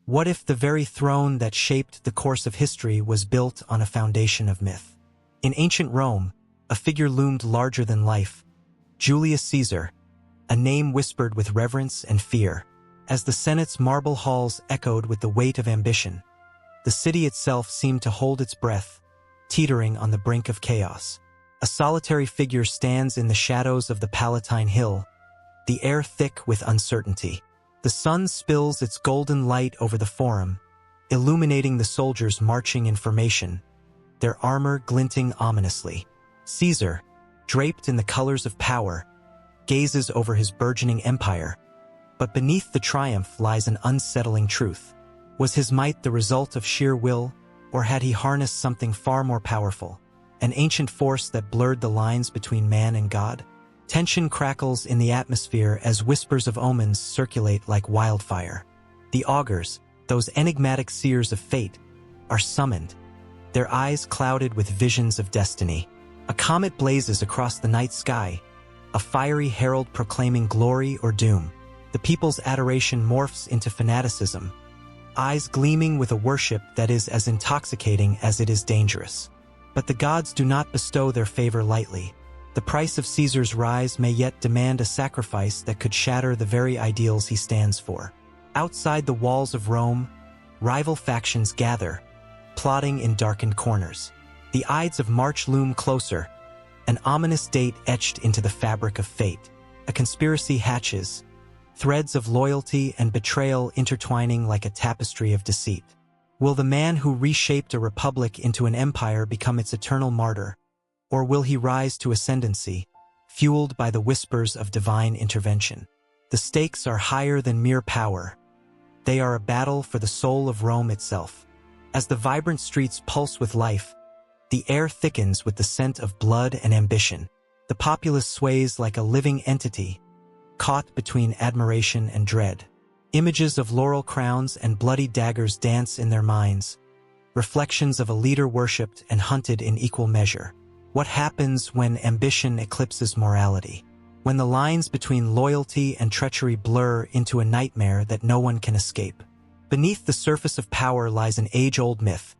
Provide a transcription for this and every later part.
What if the very throne that shaped the course of history was built on a foundation of myth? In ancient Rome, a figure loomed larger than life, Julius Caesar, a name whispered with reverence and fear. As the Senate's marble halls echoed with the weight of ambition, the city itself seemed to hold its breath, teetering on the brink of chaos. A solitary figure stands in the shadows of the Palatine Hill, the air thick with uncertainty. The sun spills its golden light over the forum, illuminating the soldiers marching in formation, their armor glinting ominously. Caesar, draped in the colors of power, gazes over his burgeoning empire. But beneath the triumph lies an unsettling truth. Was his might the result of sheer will, or had he harnessed something far more powerful, an ancient force that blurred the lines between man and God? Tension crackles in the atmosphere as whispers of omens circulate like wildfire. The augurs, those enigmatic seers of fate, are summoned, their eyes clouded with visions of destiny. A comet blazes across the night sky, a fiery herald proclaiming glory or doom. The people's adoration morphs into fanaticism, eyes gleaming with a worship that is as intoxicating as it is dangerous. But the gods do not bestow their favor lightly. The price of Caesar's rise may yet demand a sacrifice that could shatter the very ideals he stands for. Outside the walls of Rome, rival factions gather, plotting in darkened corners. The Ides of March loom closer, an ominous date etched into the fabric of fate. A conspiracy hatches, threads of loyalty and betrayal intertwining like a tapestry of deceit. Will the man who reshaped a republic into an empire become its eternal martyr? Or will he rise to ascendancy, fueled by the whispers of divine intervention? The stakes are higher than mere power. They are a battle for the soul of Rome itself. As the vibrant streets pulse with life, the air thickens with the scent of blood and ambition. The populace sways like a living entity, caught between admiration and dread. Images of laurel crowns and bloody daggers dance in their minds, reflections of a leader worshipped and hunted in equal measure. What happens when ambition eclipses morality? When the lines between loyalty and treachery blur into a nightmare that no one can escape? Beneath the surface of power lies an age-old myth,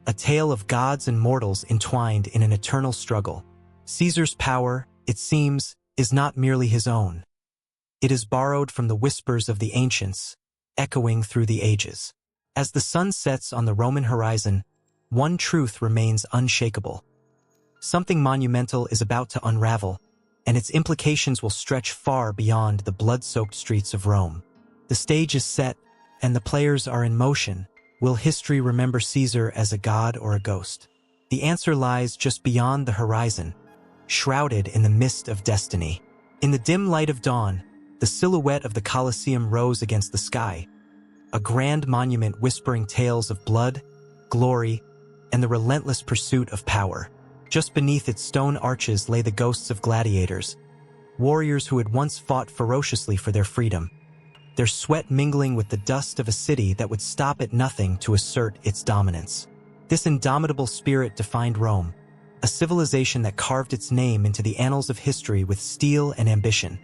a tale of gods and mortals entwined in an eternal struggle. Caesar's power, it seems, is not merely his own. It is borrowed from the whispers of the ancients, echoing through the ages. As the sun sets on the Roman horizon, one truth remains unshakable. Something monumental is about to unravel, and its implications will stretch far beyond the blood-soaked streets of Rome. The stage is set, and the players are in motion. Will history remember Caesar as a god or a ghost? The answer lies just beyond the horizon, shrouded in the mist of destiny. In the dim light of dawn, the silhouette of the Colosseum rose against the sky, a grand monument whispering tales of blood, glory, and the relentless pursuit of power. Just beneath its stone arches lay the ghosts of gladiators, warriors who had once fought ferociously for their freedom, their sweat mingling with the dust of a city that would stop at nothing to assert its dominance. This indomitable spirit defined Rome, a civilization that carved its name into the annals of history with steel and ambition,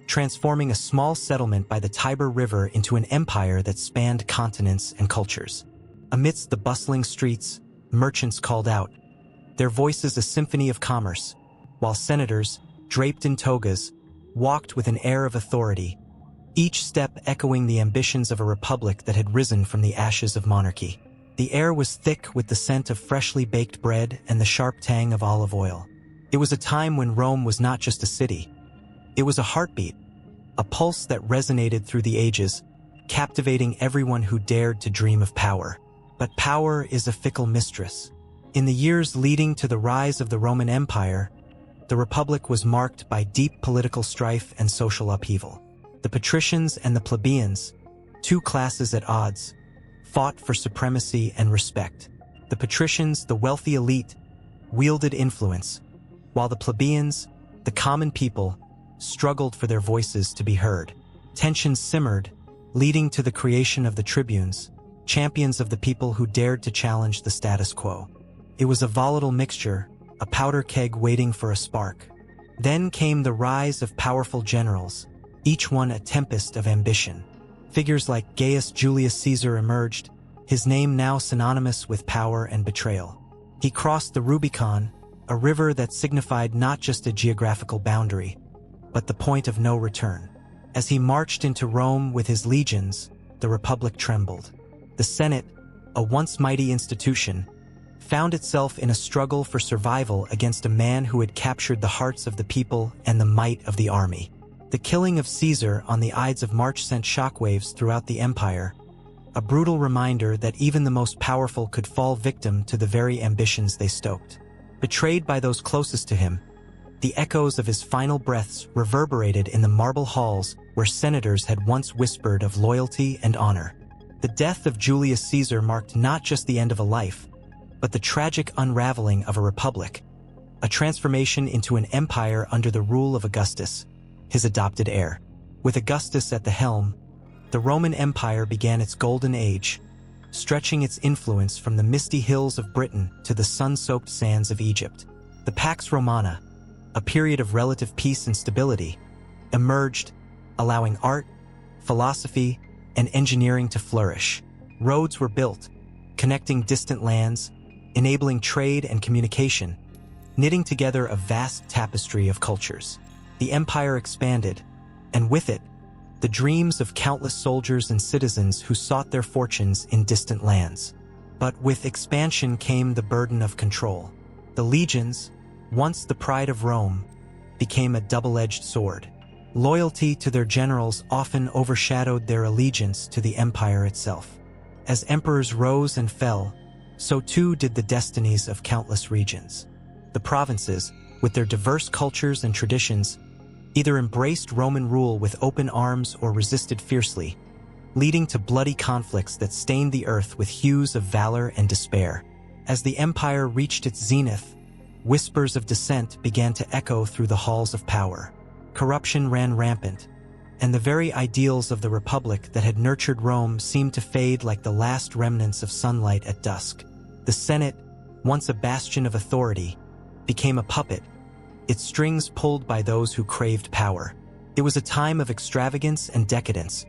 transforming a small settlement by the Tiber River into an empire that spanned continents and cultures. Amidst the bustling streets, merchants called out, their voices a symphony of commerce, while senators, draped in togas, walked with an air of authority, each step echoing the ambitions of a republic that had risen from the ashes of monarchy. The air was thick with the scent of freshly baked bread and the sharp tang of olive oil. It was a time when Rome was not just a city. It was a heartbeat, a pulse that resonated through the ages, captivating everyone who dared to dream of power. But power is a fickle mistress. In the years leading to the rise of the Roman Empire, the Republic was marked by deep political strife and social upheaval. The patricians and the plebeians, two classes at odds, fought for supremacy and respect. The patricians, the wealthy elite, wielded influence, while the plebeians, the common people, struggled for their voices to be heard. Tensions simmered, leading to the creation of the tribunes, champions of the people who dared to challenge the status quo. It was a volatile mixture, a powder keg waiting for a spark. Then came the rise of powerful generals, each one a tempest of ambition. Figures like Gaius Julius Caesar emerged, his name now synonymous with power and betrayal. He crossed the Rubicon, a river that signified not just a geographical boundary, but the point of no return. As he marched into Rome with his legions, the Republic trembled. The Senate, a once mighty institution, found itself in a struggle for survival against a man who had captured the hearts of the people and the might of the army. The killing of Caesar on the Ides of March sent shockwaves throughout the empire, a brutal reminder that even the most powerful could fall victim to the very ambitions they stoked. Betrayed by those closest to him, the echoes of his final breaths reverberated in the marble halls where senators had once whispered of loyalty and honor. The death of Julius Caesar marked not just the end of a life, but the tragic unraveling of a republic, a transformation into an empire under the rule of Augustus, his adopted heir. With Augustus at the helm, the Roman Empire began its golden age, stretching its influence from the misty hills of Britain to the sun-soaked sands of Egypt. The Pax Romana, a period of relative peace and stability, emerged, allowing art, philosophy, and engineering to flourish. Roads were built, connecting distant lands, enabling trade and communication, knitting together a vast tapestry of cultures. The empire expanded, and with it, the dreams of countless soldiers and citizens who sought their fortunes in distant lands. But with expansion came the burden of control. The legions, once the pride of Rome, became a double-edged sword. Loyalty to their generals often overshadowed their allegiance to the empire itself. As emperors rose and fell, so too did the destinies of countless regions. The provinces, with their diverse cultures and traditions, either embraced Roman rule with open arms or resisted fiercely, leading to bloody conflicts that stained the earth with hues of valor and despair. As the empire reached its zenith, whispers of dissent began to echo through the halls of power. Corruption ran rampant, and the very ideals of the republic that had nurtured Rome seemed to fade like the last remnants of sunlight at dusk. The Senate, once a bastion of authority, became a puppet, its strings pulled by those who craved power. It was a time of extravagance and decadence,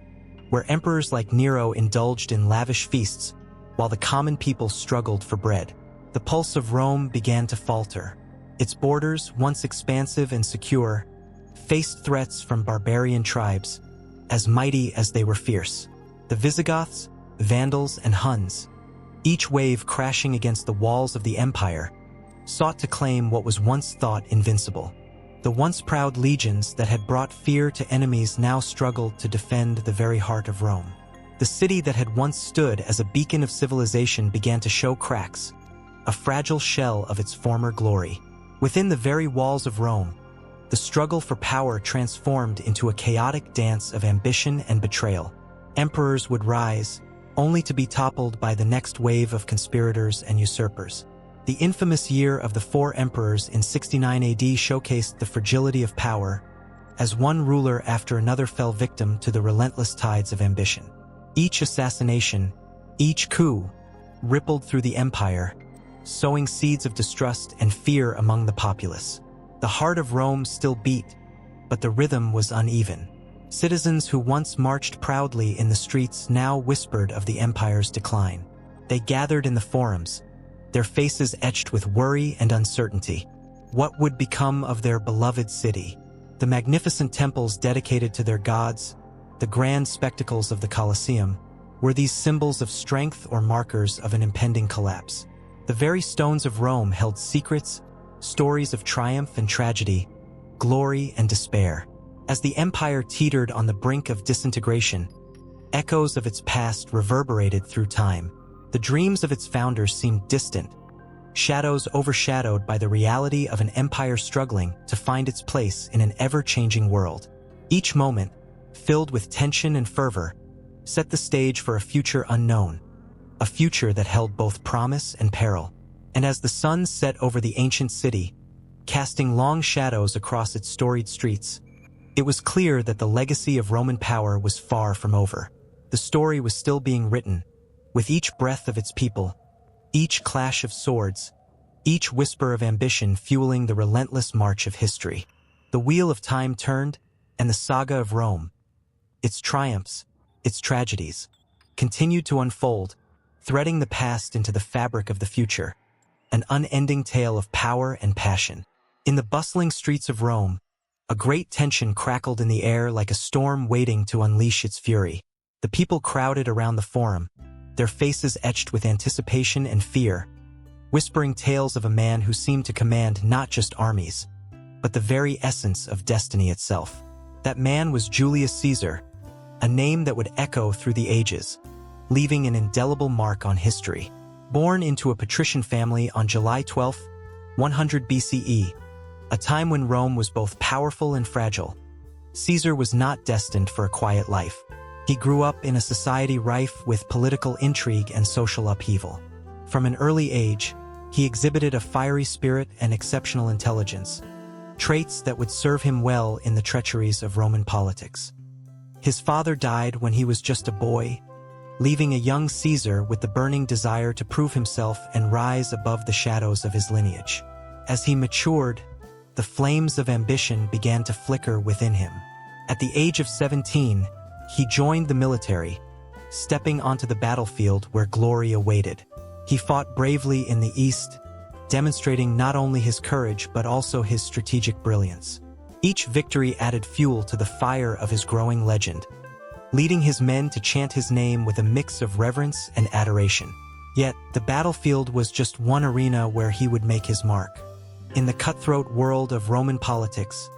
where emperors like Nero indulged in lavish feasts, while the common people struggled for bread. The pulse of Rome began to falter. Its borders, once expansive and secure, faced threats from barbarian tribes, as mighty as they were fierce. The Visigoths, Vandals, and Huns, each wave crashing against the walls of the empire, sought to claim what was once thought invincible. The once proud legions that had brought fear to enemies now struggled to defend the very heart of Rome. The city that had once stood as a beacon of civilization began to show cracks, a fragile shell of its former glory. Within the very walls of Rome, the struggle for power transformed into a chaotic dance of ambition and betrayal. Emperors would rise, only to be toppled by the next wave of conspirators and usurpers. The infamous Year of the Four Emperors in 69 AD showcased the fragility of power, as one ruler after another fell victim to the relentless tides of ambition. Each assassination, each coup, rippled through the empire, sowing seeds of distrust and fear among the populace. The heart of Rome still beat, but the rhythm was uneven. Citizens who once marched proudly in the streets now whispered of the empire's decline. They gathered in the forums, their faces etched with worry and uncertainty. What would become of their beloved city? The magnificent temples dedicated to their gods, the grand spectacles of the Colosseum, were these symbols of strength or markers of an impending collapse? The very stones of Rome held secrets, stories of triumph and tragedy, glory and despair. As the empire teetered on the brink of disintegration, echoes of its past reverberated through time. The dreams of its founders seemed distant, shadows overshadowed by the reality of an empire struggling to find its place in an ever-changing world. Each moment, filled with tension and fervor, set the stage for a future unknown, a future that held both promise and peril. And as the sun set over the ancient city, casting long shadows across its storied streets, it was clear that the legacy of Roman power was far from over. The story was still being written, with each breath of its people, each clash of swords, each whisper of ambition fueling the relentless march of history. The wheel of time turned, and the saga of Rome, its triumphs, its tragedies, continued to unfold, threading the past into the fabric of the future, an unending tale of power and passion. In the bustling streets of Rome, a great tension crackled in the air like a storm waiting to unleash its fury. The people crowded around the forum, their faces etched with anticipation and fear, whispering tales of a man who seemed to command not just armies, but the very essence of destiny itself. That man was Julius Caesar, a name that would echo through the ages, leaving an indelible mark on history. Born into a patrician family on July 12, 100 BCE, a time when Rome was both powerful and fragile, Caesar was not destined for a quiet life. He grew up in a society rife with political intrigue and social upheaval. From an early age, he exhibited a fiery spirit and exceptional intelligence, traits that would serve him well in the treacheries of Roman politics. His father died when he was just a boy, leaving a young Caesar with the burning desire to prove himself and rise above the shadows of his lineage. As he matured, the flames of ambition began to flicker within him. At the age of 17, he joined the military, stepping onto the battlefield where glory awaited. He fought bravely in the East, demonstrating not only his courage but also his strategic brilliance. Each victory added fuel to the fire of his growing legend, leading his men to chant his name with a mix of reverence and adoration. Yet, the battlefield was just one arena where he would make his mark. In the cutthroat world of Roman politics,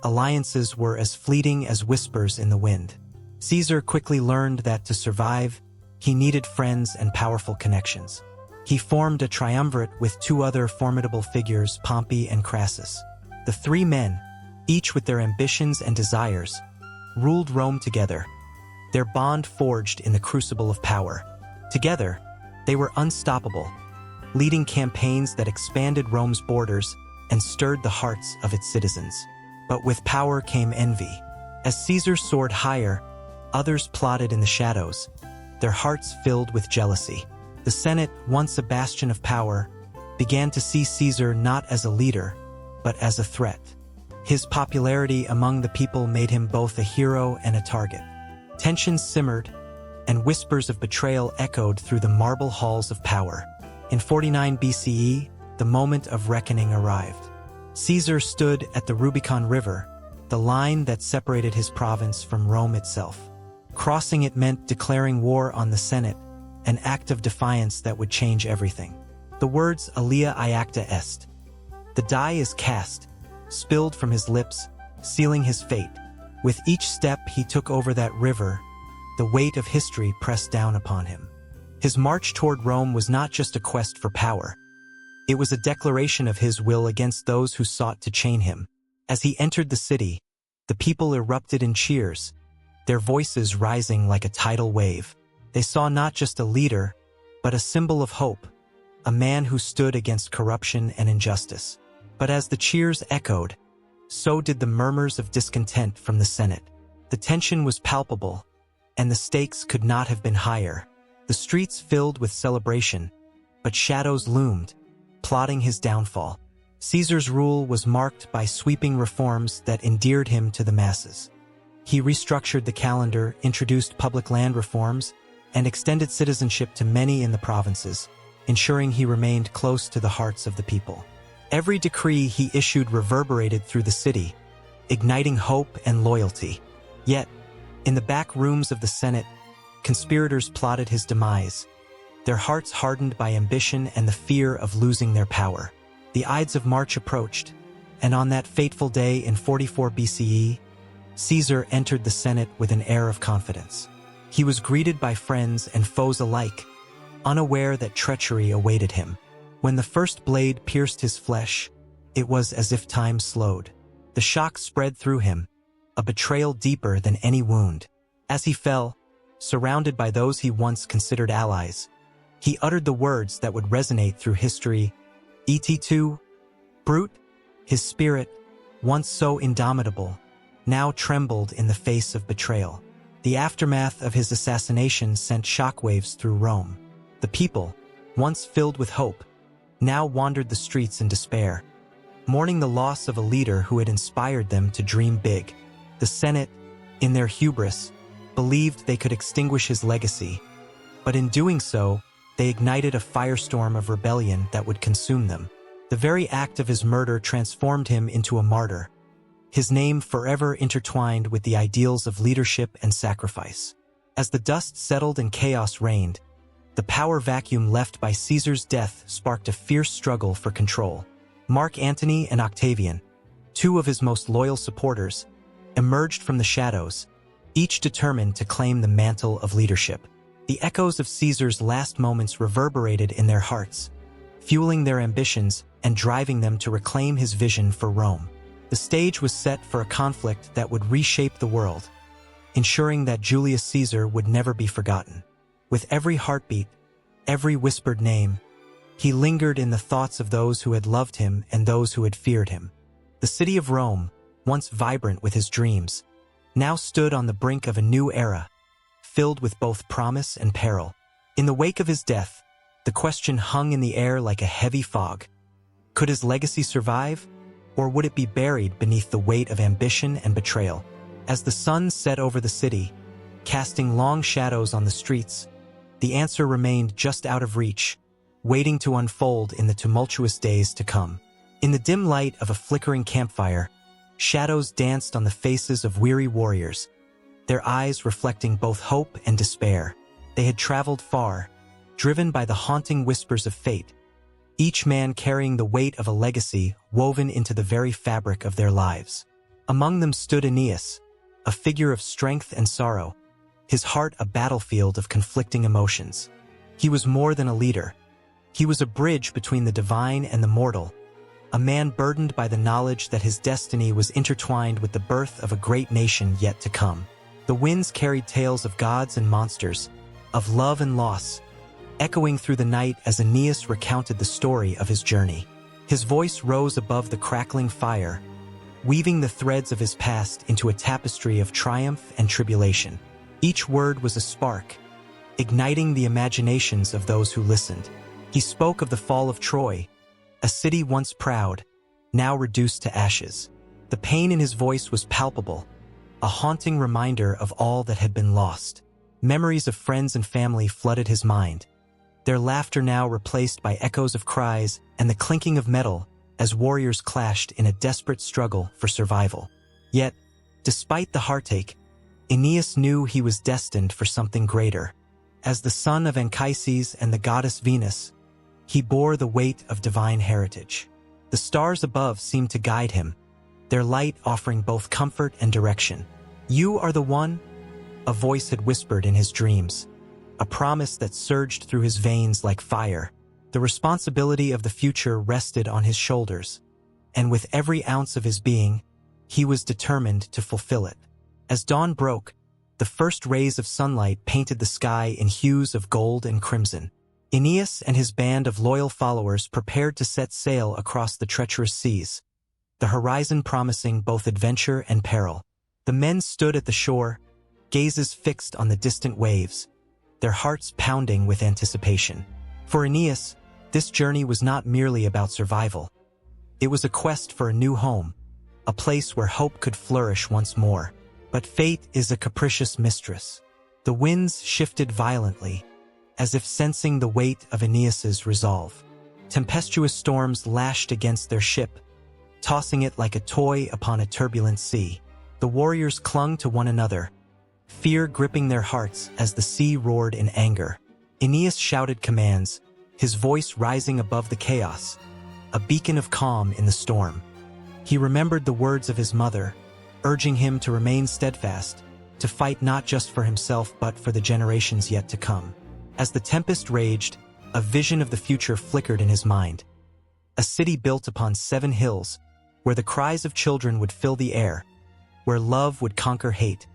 alliances were as fleeting as whispers in the wind. Caesar quickly learned that to survive, he needed friends and powerful connections. He formed a triumvirate with two other formidable figures, Pompey and Crassus. The three men, each with their ambitions and desires, ruled Rome together, their bond forged in the crucible of power. Together, they were unstoppable, leading campaigns that expanded Rome's borders and stirred the hearts of its citizens. But with power came envy. As Caesar soared higher, others plotted in the shadows, their hearts filled with jealousy. The Senate, once a bastion of power, began to see Caesar not as a leader, but as a threat. His popularity among the people made him both a hero and a target. Tensions simmered, and whispers of betrayal echoed through the marble halls of power. In 49 BCE, the moment of reckoning arrived. Caesar stood at the Rubicon River, the line that separated his province from Rome itself. Crossing it meant declaring war on the Senate, an act of defiance that would change everything. The words "Alia iacta est," the die is cast, spilled from his lips, sealing his fate. With each step he took over that river, the weight of history pressed down upon him. His march toward Rome was not just a quest for power. It was a declaration of his will against those who sought to chain him. As he entered the city, the people erupted in cheers, their voices rising like a tidal wave. They saw not just a leader, but a symbol of hope, a man who stood against corruption and injustice. But as the cheers echoed, so did the murmurs of discontent from the Senate. The tension was palpable, and the stakes could not have been higher. The streets filled with celebration, but shadows loomed, plotting his downfall. Caesar's rule was marked by sweeping reforms that endeared him to the masses. He restructured the calendar, introduced public land reforms, and extended citizenship to many in the provinces, ensuring he remained close to the hearts of the people. Every decree he issued reverberated through the city, igniting hope and loyalty. Yet, in the back rooms of the Senate, conspirators plotted his demise, their hearts hardened by ambition and the fear of losing their power. The Ides of March approached, and on that fateful day in 44 BCE, Caesar entered the Senate with an air of confidence. He was greeted by friends and foes alike, unaware that treachery awaited him. When the first blade pierced his flesh, it was as if time slowed. The shock spread through him, a betrayal deeper than any wound. As he fell, surrounded by those he once considered allies, he uttered the words that would resonate through history. Et brute, his spirit, once so indomitable, now trembled in the face of betrayal. The aftermath of his assassination sent shockwaves through Rome. The people, once filled with hope, now wandered the streets in despair, mourning the loss of a leader who had inspired them to dream big. The Senate, in their hubris, believed they could extinguish his legacy, but in doing so, they ignited a firestorm of rebellion that would consume them. The very act of his murder transformed him into a martyr, his name forever intertwined with the ideals of leadership and sacrifice. As the dust settled and chaos reigned, the power vacuum left by Caesar's death sparked a fierce struggle for control. Mark Antony and Octavian, two of his most loyal supporters, emerged from the shadows, each determined to claim the mantle of leadership. The echoes of Caesar's last moments reverberated in their hearts, fueling their ambitions and driving them to reclaim his vision for Rome. The stage was set for a conflict that would reshape the world, ensuring that Julius Caesar would never be forgotten. With every heartbeat, every whispered name, he lingered in the thoughts of those who had loved him and those who had feared him. The city of Rome, once vibrant with his dreams, now stood on the brink of a new era, filled with both promise and peril. In the wake of his death, the question hung in the air like a heavy fog. Could his legacy survive, or would it be buried beneath the weight of ambition and betrayal? As the sun set over the city, casting long shadows on the streets, the answer remained just out of reach, waiting to unfold in the tumultuous days to come. In the dim light of a flickering campfire, shadows danced on the faces of weary warriors, their eyes reflecting both hope and despair. They had traveled far, driven by the haunting whispers of fate, each man carrying the weight of a legacy woven into the very fabric of their lives. Among them stood Aeneas, a figure of strength and sorrow, his heart a battlefield of conflicting emotions. He was more than a leader. He was a bridge between the divine and the mortal, a man burdened by the knowledge that his destiny was intertwined with the birth of a great nation yet to come. The winds carried tales of gods and monsters, of love and loss, echoing through the night as Aeneas recounted the story of his journey. His voice rose above the crackling fire, weaving the threads of his past into a tapestry of triumph and tribulation. Each word was a spark, igniting the imaginations of those who listened. He spoke of the fall of Troy, a city once proud, now reduced to ashes. The pain in his voice was palpable, a haunting reminder of all that had been lost. Memories of friends and family flooded his mind, their laughter now replaced by echoes of cries and the clinking of metal as warriors clashed in a desperate struggle for survival. Yet, despite the heartache, Aeneas knew he was destined for something greater. As the son of Anchises and the goddess Venus, he bore the weight of divine heritage. The stars above seemed to guide him, their light offering both comfort and direction. "You are the one," a voice had whispered in his dreams, a promise that surged through his veins like fire. The responsibility of the future rested on his shoulders, and with every ounce of his being, he was determined to fulfill it. As dawn broke, the first rays of sunlight painted the sky in hues of gold and crimson. Aeneas and his band of loyal followers prepared to set sail across the treacherous seas, the horizon promising both adventure and peril. The men stood at the shore, gazes fixed on the distant waves, their hearts pounding with anticipation. For Aeneas, this journey was not merely about survival. It was a quest for a new home, a place where hope could flourish once more. But fate is a capricious mistress. The winds shifted violently, as if sensing the weight of Aeneas's resolve. Tempestuous storms lashed against their ship, tossing it like a toy upon a turbulent sea. The warriors clung to one another, fear gripping their hearts as the sea roared in anger. Aeneas shouted commands, his voice rising above the chaos, a beacon of calm in the storm. He remembered the words of his mother, urging him to remain steadfast, to fight not just for himself but for the generations yet to come. As the tempest raged, a vision of the future flickered in his mind. A city built upon 7 hills, where the cries of children would fill the air, where love would conquer hate,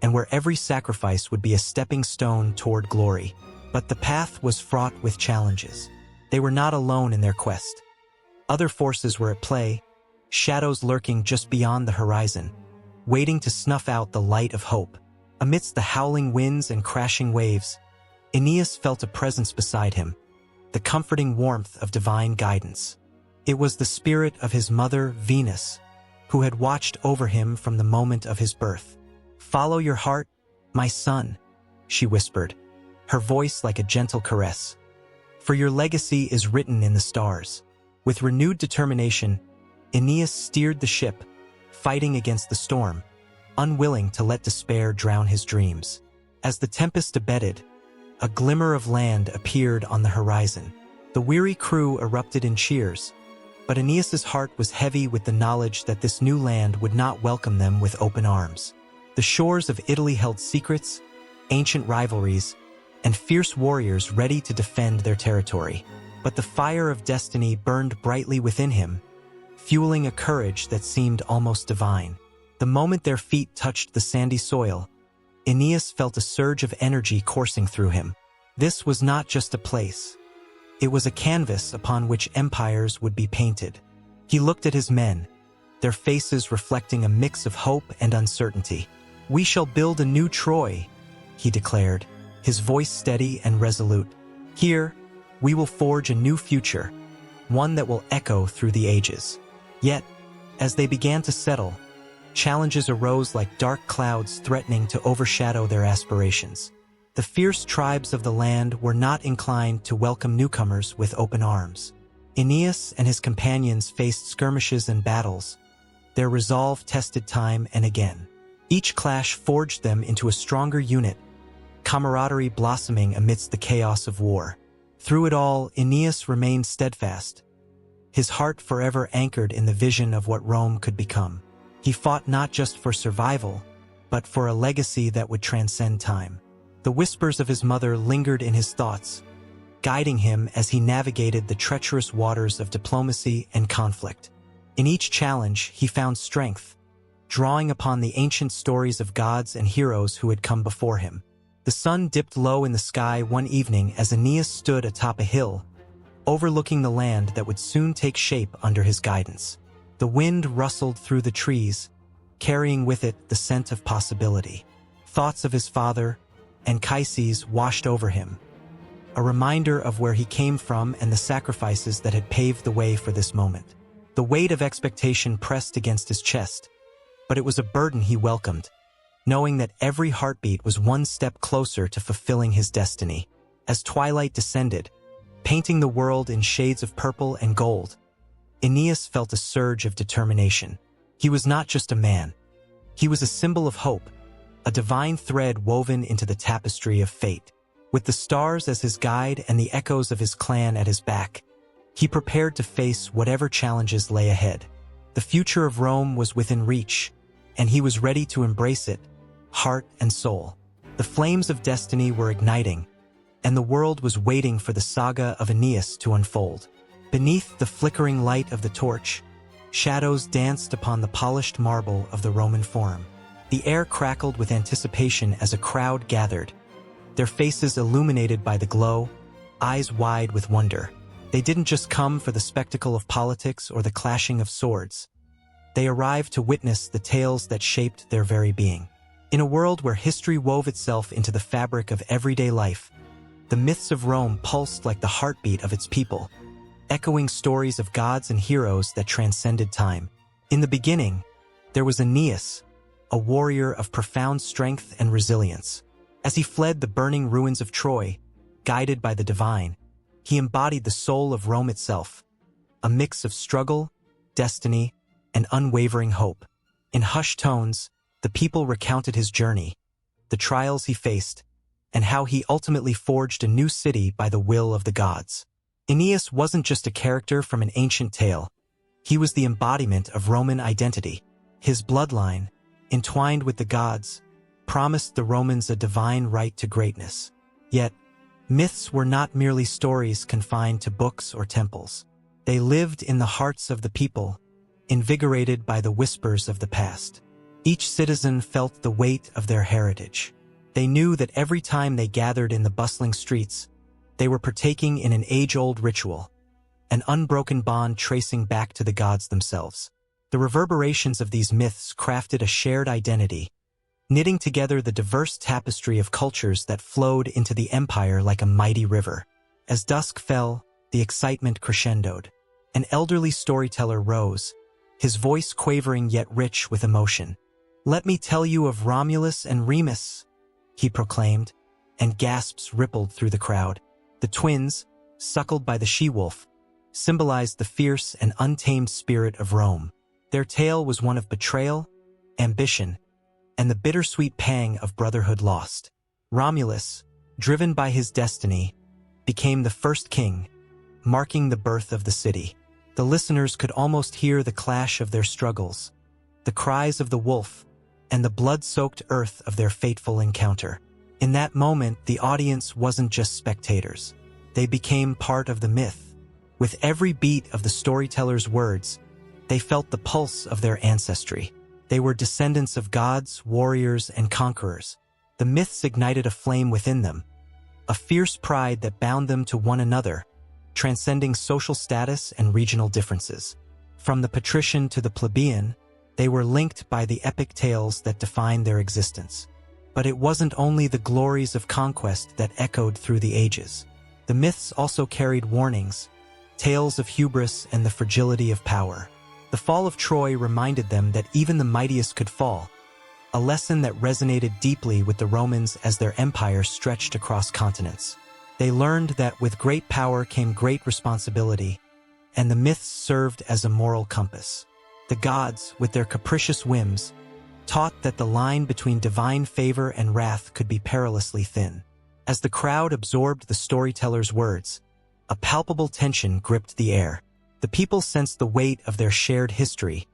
and where every sacrifice would be a stepping stone toward glory. But the path was fraught with challenges. They were not alone in their quest. Other forces were at play, shadows lurking just beyond the horizon, waiting to snuff out the light of hope. Amidst the howling winds and crashing waves, Aeneas felt a presence beside him, the comforting warmth of divine guidance. It was the spirit of his mother, Venus, who had watched over him from the moment of his birth. "Follow your heart, "My son," she whispered, her voice like a gentle caress. "For your legacy is written in the stars." With renewed determination, Aeneas steered the ship, fighting against the storm, unwilling to let despair drown his dreams. As the tempest abated, a glimmer of land appeared on the horizon. The weary crew erupted in cheers, but Aeneas's heart was heavy with the knowledge that this new land would not welcome them with open arms. The shores of Italy held secrets, ancient rivalries, and fierce warriors ready to defend their territory. But the fire of destiny burned brightly within him, fueling a courage that seemed almost divine. The moment their feet touched the sandy soil, Aeneas felt a surge of energy coursing through him. This was not just a place. It was a canvas upon which empires would be painted. He looked at his men, their faces reflecting a mix of hope and uncertainty. "We shall build a new Troy," he declared, his voice steady and resolute. "Here, we will forge a new future, one that will echo through the ages." Yet, as they began to settle, challenges arose like dark clouds threatening to overshadow their aspirations. The fierce tribes of the land were not inclined to welcome newcomers with open arms. Aeneas and his companions faced skirmishes and battles, their resolve tested time and again. Each clash forged them into a stronger unit, camaraderie blossoming amidst the chaos of war. Through it all, Aeneas remained steadfast, his heart forever anchored in the vision of what Rome could become. He fought not just for survival, but for a legacy that would transcend time. The whispers of his mother lingered in his thoughts, guiding him as he navigated the treacherous waters of diplomacy and conflict. In each challenge, he found strength, drawing upon the ancient stories of gods and heroes who had come before him. The sun dipped low in the sky one evening as Aeneas stood atop a hill, overlooking the land that would soon take shape under his guidance. The wind rustled through the trees, carrying with it the scent of possibility. Thoughts of his father, Anchises, washed over him, a reminder of where he came from and the sacrifices that had paved the way for this moment. The weight of expectation pressed against his chest, but it was a burden he welcomed, knowing that every heartbeat was one step closer to fulfilling his destiny. As twilight descended, painting the world in shades of purple and gold, Aeneas felt a surge of determination. He was not just a man. He was a symbol of hope, a divine thread woven into the tapestry of fate. With the stars as his guide and the echoes of his clan at his back, he prepared to face whatever challenges lay ahead. The future of Rome was within reach, and he was ready to embrace it, heart and soul. The flames of destiny were igniting, and the world was waiting for the saga of Aeneas to unfold. Beneath the flickering light of the torch, shadows danced upon the polished marble of the Roman Forum. The air crackled with anticipation as a crowd gathered, their faces illuminated by the glow, eyes wide with wonder. They didn't just come for the spectacle of politics or the clashing of swords. They arrived to witness the tales that shaped their very being. In a world where history wove itself into the fabric of everyday life, the myths of Rome pulsed like the heartbeat of its people, echoing stories of gods and heroes that transcended time. In the beginning, there was Aeneas, a warrior of profound strength and resilience. As he fled the burning ruins of Troy, guided by the divine, he embodied the soul of Rome itself, a mix of struggle, destiny, and unwavering hope. In hushed tones, the people recounted his journey, the trials he faced, and how he ultimately forged a new city by the will of the gods. Aeneas wasn't just a character from an ancient tale. He was the embodiment of Roman identity. His bloodline, entwined with the gods, promised the Romans a divine right to greatness. Yet, myths were not merely stories confined to books or temples. They lived in the hearts of the people, invigorated by the whispers of the past. Each citizen felt the weight of their heritage. They knew that every time they gathered in the bustling streets, they were partaking in an age-old ritual, an unbroken bond tracing back to the gods themselves. The reverberations of these myths crafted a shared identity, knitting together the diverse tapestry of cultures that flowed into the empire like a mighty river. As dusk fell, the excitement crescendoed. An elderly storyteller rose, his voice quavering yet rich with emotion. "Let me tell you of Romulus and Remus, he proclaimed, and gasps rippled through the crowd. The twins, suckled by the she-wolf, symbolized the fierce and untamed spirit of Rome. Their tale was one of betrayal, ambition, and the bittersweet pang of brotherhood lost. Romulus, driven by his destiny, became the first king, marking the birth of the city. The listeners could almost hear the clash of their struggles, the cries of the wolf, and the blood-soaked earth of their fateful encounter. In that moment, the audience wasn't just spectators. They became part of the myth. With every beat of the storyteller's words, they felt the pulse of their ancestry. They were descendants of gods, warriors, and conquerors. The myths ignited a flame within them, a fierce pride that bound them to one another, transcending social status and regional differences. From the patrician to the plebeian, they were linked by the epic tales that defined their existence. But it wasn't only the glories of conquest that echoed through the ages. The myths also carried warnings, tales of hubris and the fragility of power. The fall of Troy reminded them that even the mightiest could fall, a lesson that resonated deeply with the Romans as their empire stretched across continents. They learned that with great power came great responsibility, and the myths served as a moral compass. The gods, with their capricious whims, taught that the line between divine favor and wrath could be perilously thin. As the crowd absorbed the storyteller's words, a palpable tension gripped the air. The people sensed the weight of their shared history,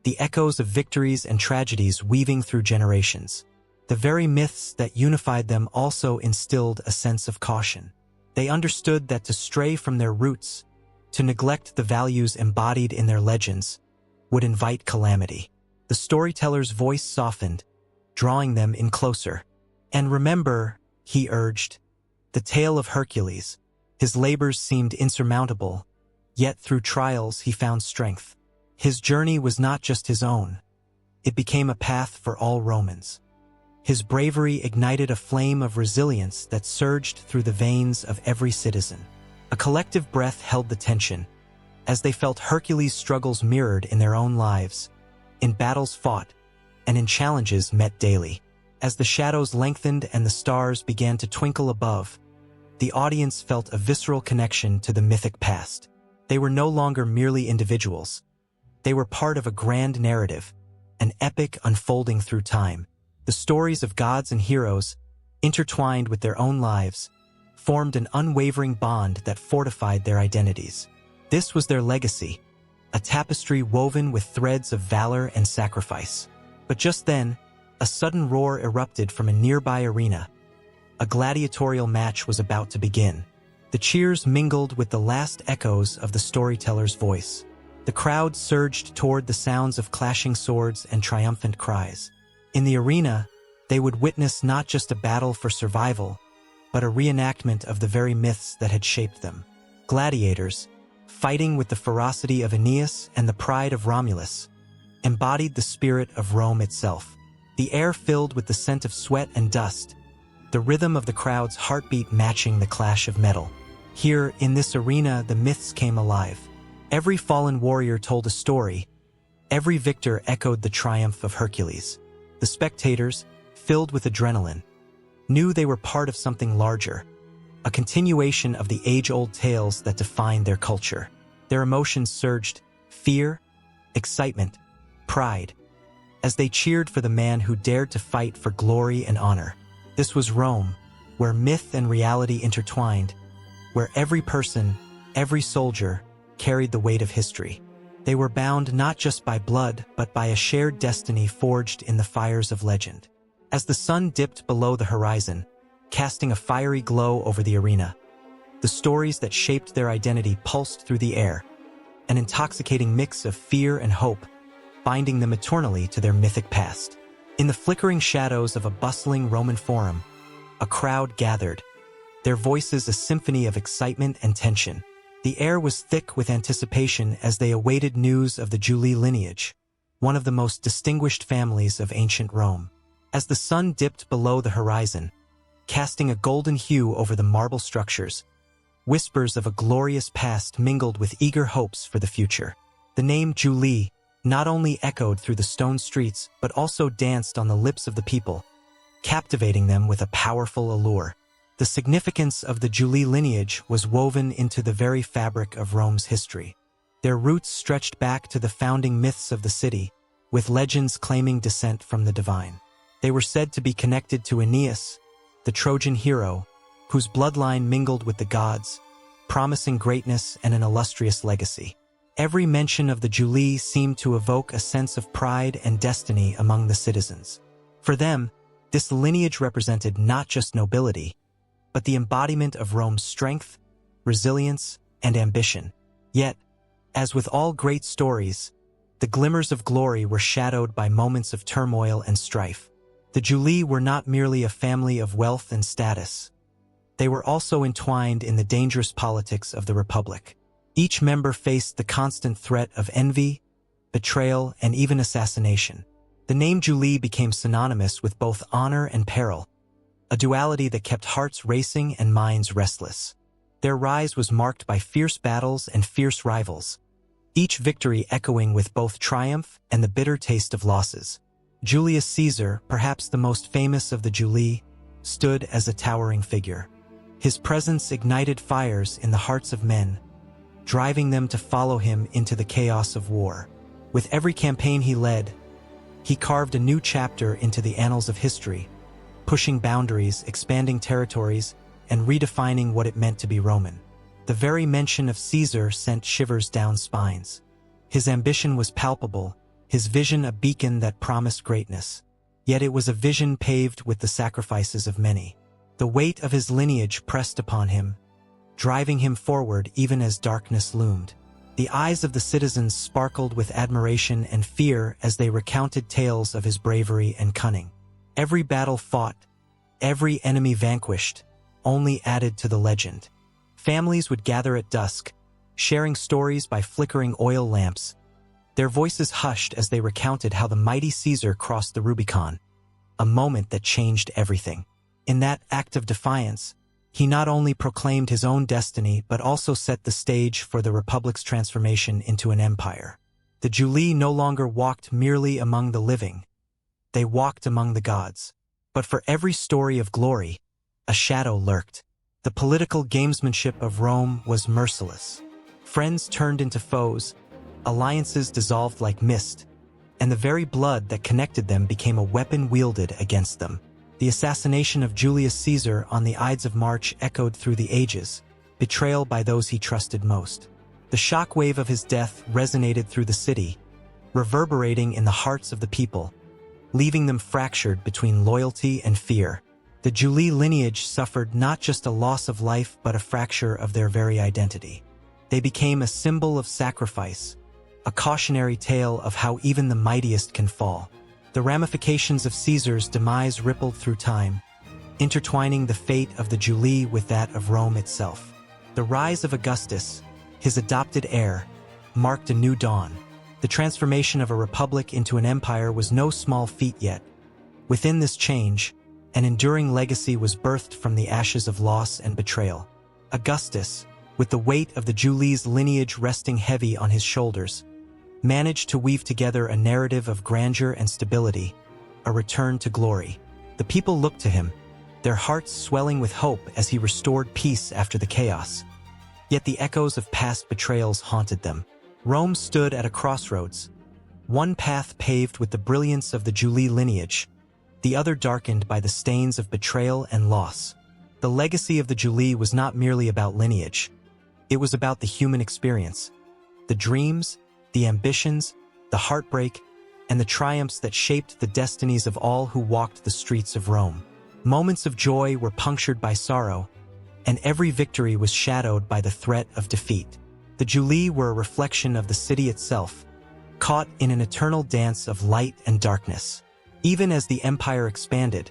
the echoes of victories and tragedies weaving through generations. The very myths that unified them also instilled a sense of caution. They understood that to stray from their roots, to neglect the values embodied in their legends, would invite calamity. The storyteller's voice softened, drawing them in closer. And remember, he urged, the tale of Hercules. His labors seemed insurmountable, yet through trials he found strength. His journey was not just his own. It became a path for all Romans. His bravery ignited a flame of resilience that surged through the veins of every citizen. A collective breath held the tension, as they felt Hercules' struggles mirrored in their own lives, in battles fought, and in challenges met daily. As the shadows lengthened and the stars began to twinkle above, the audience felt a visceral connection to the mythic past. They were no longer merely individuals. They were part of a grand narrative, an epic unfolding through time. The stories of gods and heroes, intertwined with their own lives, formed an unwavering bond that fortified their identities. This was their legacy, a tapestry woven with threads of valor and sacrifice. But just then, a sudden roar erupted from a nearby arena. A gladiatorial match was about to begin. The cheers mingled with the last echoes of the storyteller's voice. The crowd surged toward the sounds of clashing swords and triumphant cries. In the arena, they would witness not just a battle for survival, but a reenactment of the very myths that had shaped them. Gladiators, fighting with the ferocity of Aeneas and the pride of Romulus, embodied the spirit of Rome itself. The air filled with the scent of sweat and dust, the rhythm of the crowd's heartbeat matching the clash of metal. Here, in this arena, the myths came alive. Every fallen warrior told a story. Every victor echoed the triumph of Hercules. The spectators, filled with adrenaline, knew they were part of something larger, a continuation of the age-old tales that defined their culture. Their emotions surged: fear, excitement, pride, as they cheered for the man who dared to fight for glory and honor. This was Rome, where myth and reality intertwined, where every person, every soldier, carried the weight of history. They were bound not just by blood, but by a shared destiny forged in the fires of legend. As the sun dipped below the horizon, casting a fiery glow over the arena, the stories that shaped their identity pulsed through the air, an intoxicating mix of fear and hope, binding them eternally to their mythic past. In the flickering shadows of a bustling Roman forum, a crowd gathered, their voices a symphony of excitement and tension. The air was thick with anticipation as they awaited news of the Julius lineage, one of the most distinguished families of ancient Rome. As the sun dipped below the horizon, casting a golden hue over the marble structures, whispers of a glorious past mingled with eager hopes for the future. The name Julius not only echoed through the stone streets but also danced on the lips of the people, captivating them with a powerful allure. The significance of the Julii lineage was woven into the very fabric of Rome's history. Their roots stretched back to the founding myths of the city, with legends claiming descent from the divine. They were said to be connected to Aeneas, the Trojan hero, whose bloodline mingled with the gods, promising greatness and an illustrious legacy. Every mention of the Julii seemed to evoke a sense of pride and destiny among the citizens. For them, this lineage represented not just nobility, but the embodiment of Rome's strength, resilience, and ambition. Yet, as with all great stories, the glimmers of glory were shadowed by moments of turmoil and strife. The Julii were not merely a family of wealth and status. They were also entwined in the dangerous politics of the Republic. Each member faced the constant threat of envy, betrayal, and even assassination. The name Julii became synonymous with both honor and peril, a duality that kept hearts racing and minds restless. Their rise was marked by fierce battles and fierce rivals, each victory echoing with both triumph and the bitter taste of losses. Julius Caesar, perhaps the most famous of the Julii, stood as a towering figure. His presence ignited fires in the hearts of men, driving them to follow him into the chaos of war. With every campaign he led, he carved a new chapter into the annals of history, pushing boundaries, expanding territories, and redefining what it meant to be Roman. The very mention of Caesar sent shivers down spines. His ambition was palpable, his vision a beacon that promised greatness. Yet it was a vision paved with the sacrifices of many. The weight of his lineage pressed upon him, driving him forward even as darkness loomed. The eyes of the citizens sparkled with admiration and fear as they recounted tales of his bravery and cunning. Every battle fought, every enemy vanquished, only added to the legend. Families would gather at dusk, sharing stories by flickering oil lamps, their voices hushed as they recounted how the mighty Caesar crossed the Rubicon, a moment that changed everything. In that act of defiance, he not only proclaimed his own destiny but also set the stage for the Republic's transformation into an empire. The Julii no longer walked merely among the living. They walked among the gods. But for every story of glory, a shadow lurked. The political gamesmanship of Rome was merciless. Friends turned into foes, alliances dissolved like mist, and the very blood that connected them became a weapon wielded against them. The assassination of Julius Caesar on the Ides of March echoed through the ages, betrayal by those he trusted most. The shockwave of his death resonated through the city, reverberating in the hearts of the people, leaving them fractured between loyalty and fear. The Julii lineage suffered not just a loss of life but a fracture of their very identity. They became a symbol of sacrifice, a cautionary tale of how even the mightiest can fall. The ramifications of Caesar's demise rippled through time, intertwining the fate of the Julii with that of Rome itself. The rise of Augustus, his adopted heir, marked a new dawn. The transformation of a republic into an empire was no small feat yet. Within this change, an enduring legacy was birthed from the ashes of loss and betrayal. Augustus, with the weight of the Julii's lineage resting heavy on his shoulders, managed to weave together a narrative of grandeur and stability, a return to glory. The people looked to him, their hearts swelling with hope as he restored peace after the chaos. Yet the echoes of past betrayals haunted them. Rome stood at a crossroads, one path paved with the brilliance of the Julii lineage, the other darkened by the stains of betrayal and loss. The legacy of the Julii was not merely about lineage. It was about the human experience, the dreams, the ambitions, the heartbreak, and the triumphs that shaped the destinies of all who walked the streets of Rome. Moments of joy were punctured by sorrow, and every victory was shadowed by the threat of defeat. The Julii were a reflection of the city itself, caught in an eternal dance of light and darkness. Even as the empire expanded,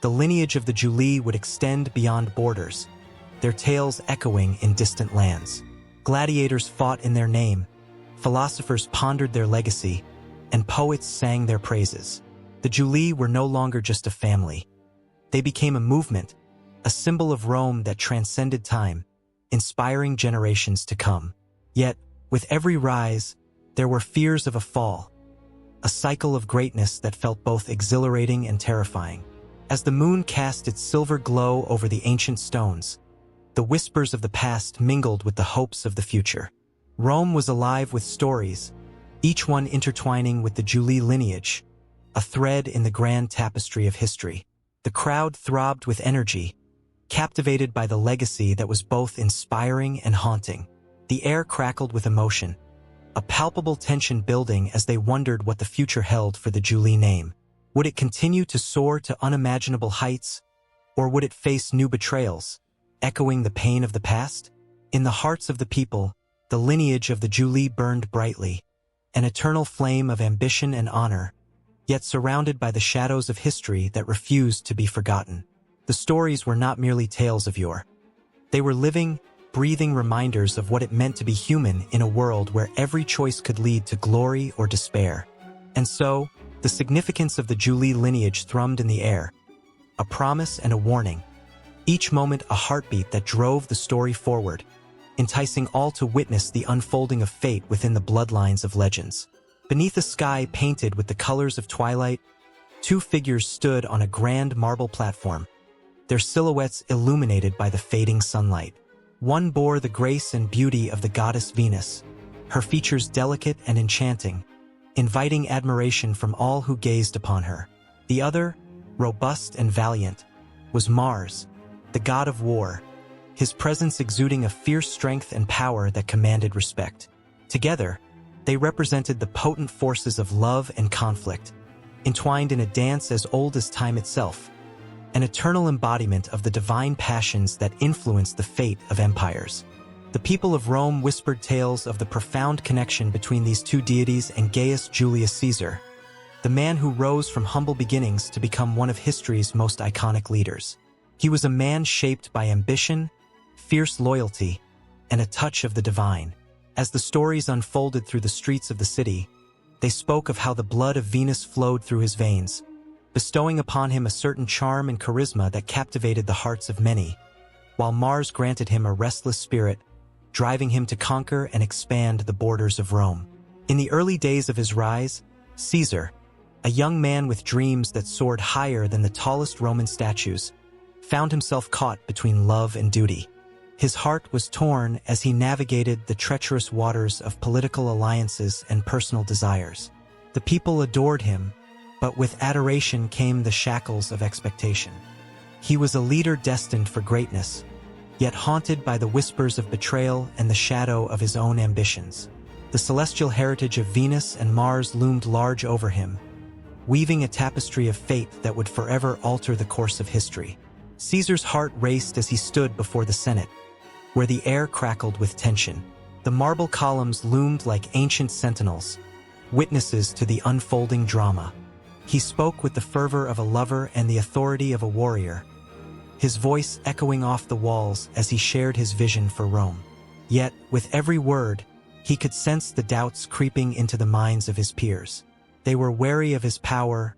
the lineage of the Julii would extend beyond borders, their tales echoing in distant lands. Gladiators fought in their name, philosophers pondered their legacy, and poets sang their praises. The Julii were no longer just a family. They became a movement, a symbol of Rome that transcended time, inspiring generations to come. Yet, with every rise, there were fears of a fall, a cycle of greatness that felt both exhilarating and terrifying. As the moon cast its silver glow over the ancient stones, the whispers of the past mingled with the hopes of the future. Rome was alive with stories, each one intertwining with the Julius lineage, a thread in the grand tapestry of history. The crowd throbbed with energy, captivated by the legacy that was both inspiring and haunting. The air crackled with emotion, a palpable tension building as they wondered what the future held for the Julius name. Would it continue to soar to unimaginable heights, or would it face new betrayals, echoing the pain of the past? In the hearts of the people, the lineage of the Julius burned brightly, an eternal flame of ambition and honor, yet surrounded by the shadows of history that refused to be forgotten. The stories were not merely tales of yore. They were living, breathing reminders of what it meant to be human in a world where every choice could lead to glory or despair. And so, the significance of the Julius lineage thrummed in the air, a promise and a warning, each moment a heartbeat that drove the story forward, enticing all to witness the unfolding of fate within the bloodlines of legends. Beneath a sky painted with the colors of twilight, two figures stood on a grand marble platform, their silhouettes illuminated by the fading sunlight. One bore the grace and beauty of the goddess Venus, her features delicate and enchanting, inviting admiration from all who gazed upon her. The other, robust and valiant, was Mars, the god of war, his presence exuding a fierce strength and power that commanded respect. Together, they represented the potent forces of love and conflict, entwined in a dance as old as time itself, an eternal embodiment of the divine passions that influenced the fate of empires. The people of Rome whispered tales of the profound connection between these two deities and Gaius Julius Caesar, the man who rose from humble beginnings to become one of history's most iconic leaders. He was a man shaped by ambition, fierce loyalty, and a touch of the divine. As the stories unfolded through the streets of the city, they spoke of how the blood of Venus flowed through his veins, bestowing upon him a certain charm and charisma that captivated the hearts of many, while Mars granted him a restless spirit, driving him to conquer and expand the borders of Rome. In the early days of his rise, Caesar, a young man with dreams that soared higher than the tallest Roman statues, found himself caught between love and duty. His heart was torn as he navigated the treacherous waters of political alliances and personal desires. The people adored him, but with adoration came the shackles of expectation. He was a leader destined for greatness, yet haunted by the whispers of betrayal and the shadow of his own ambitions. The celestial heritage of Venus and Mars loomed large over him, weaving a tapestry of fate that would forever alter the course of history. Caesar's heart raced as he stood before the Senate, where the air crackled with tension. The marble columns loomed like ancient sentinels, witnesses to the unfolding drama. He spoke with the fervor of a lover and the authority of a warrior, his voice echoing off the walls as he shared his vision for Rome. Yet, with every word, he could sense the doubts creeping into the minds of his peers. They were wary of his power,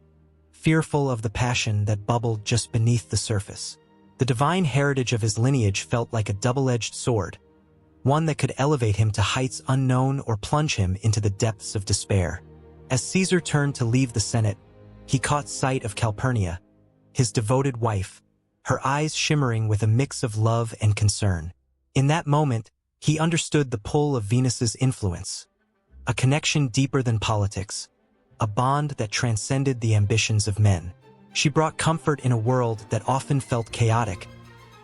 fearful of the passion that bubbled just beneath the surface. The divine heritage of his lineage felt like a double-edged sword, one that could elevate him to heights unknown or plunge him into the depths of despair. As Caesar turned to leave the Senate, he caught sight of Calpurnia, his devoted wife, her eyes shimmering with a mix of love and concern. In that moment, he understood the pull of Venus's influence, a connection deeper than politics, a bond that transcended the ambitions of men. She brought comfort in a world that often felt chaotic,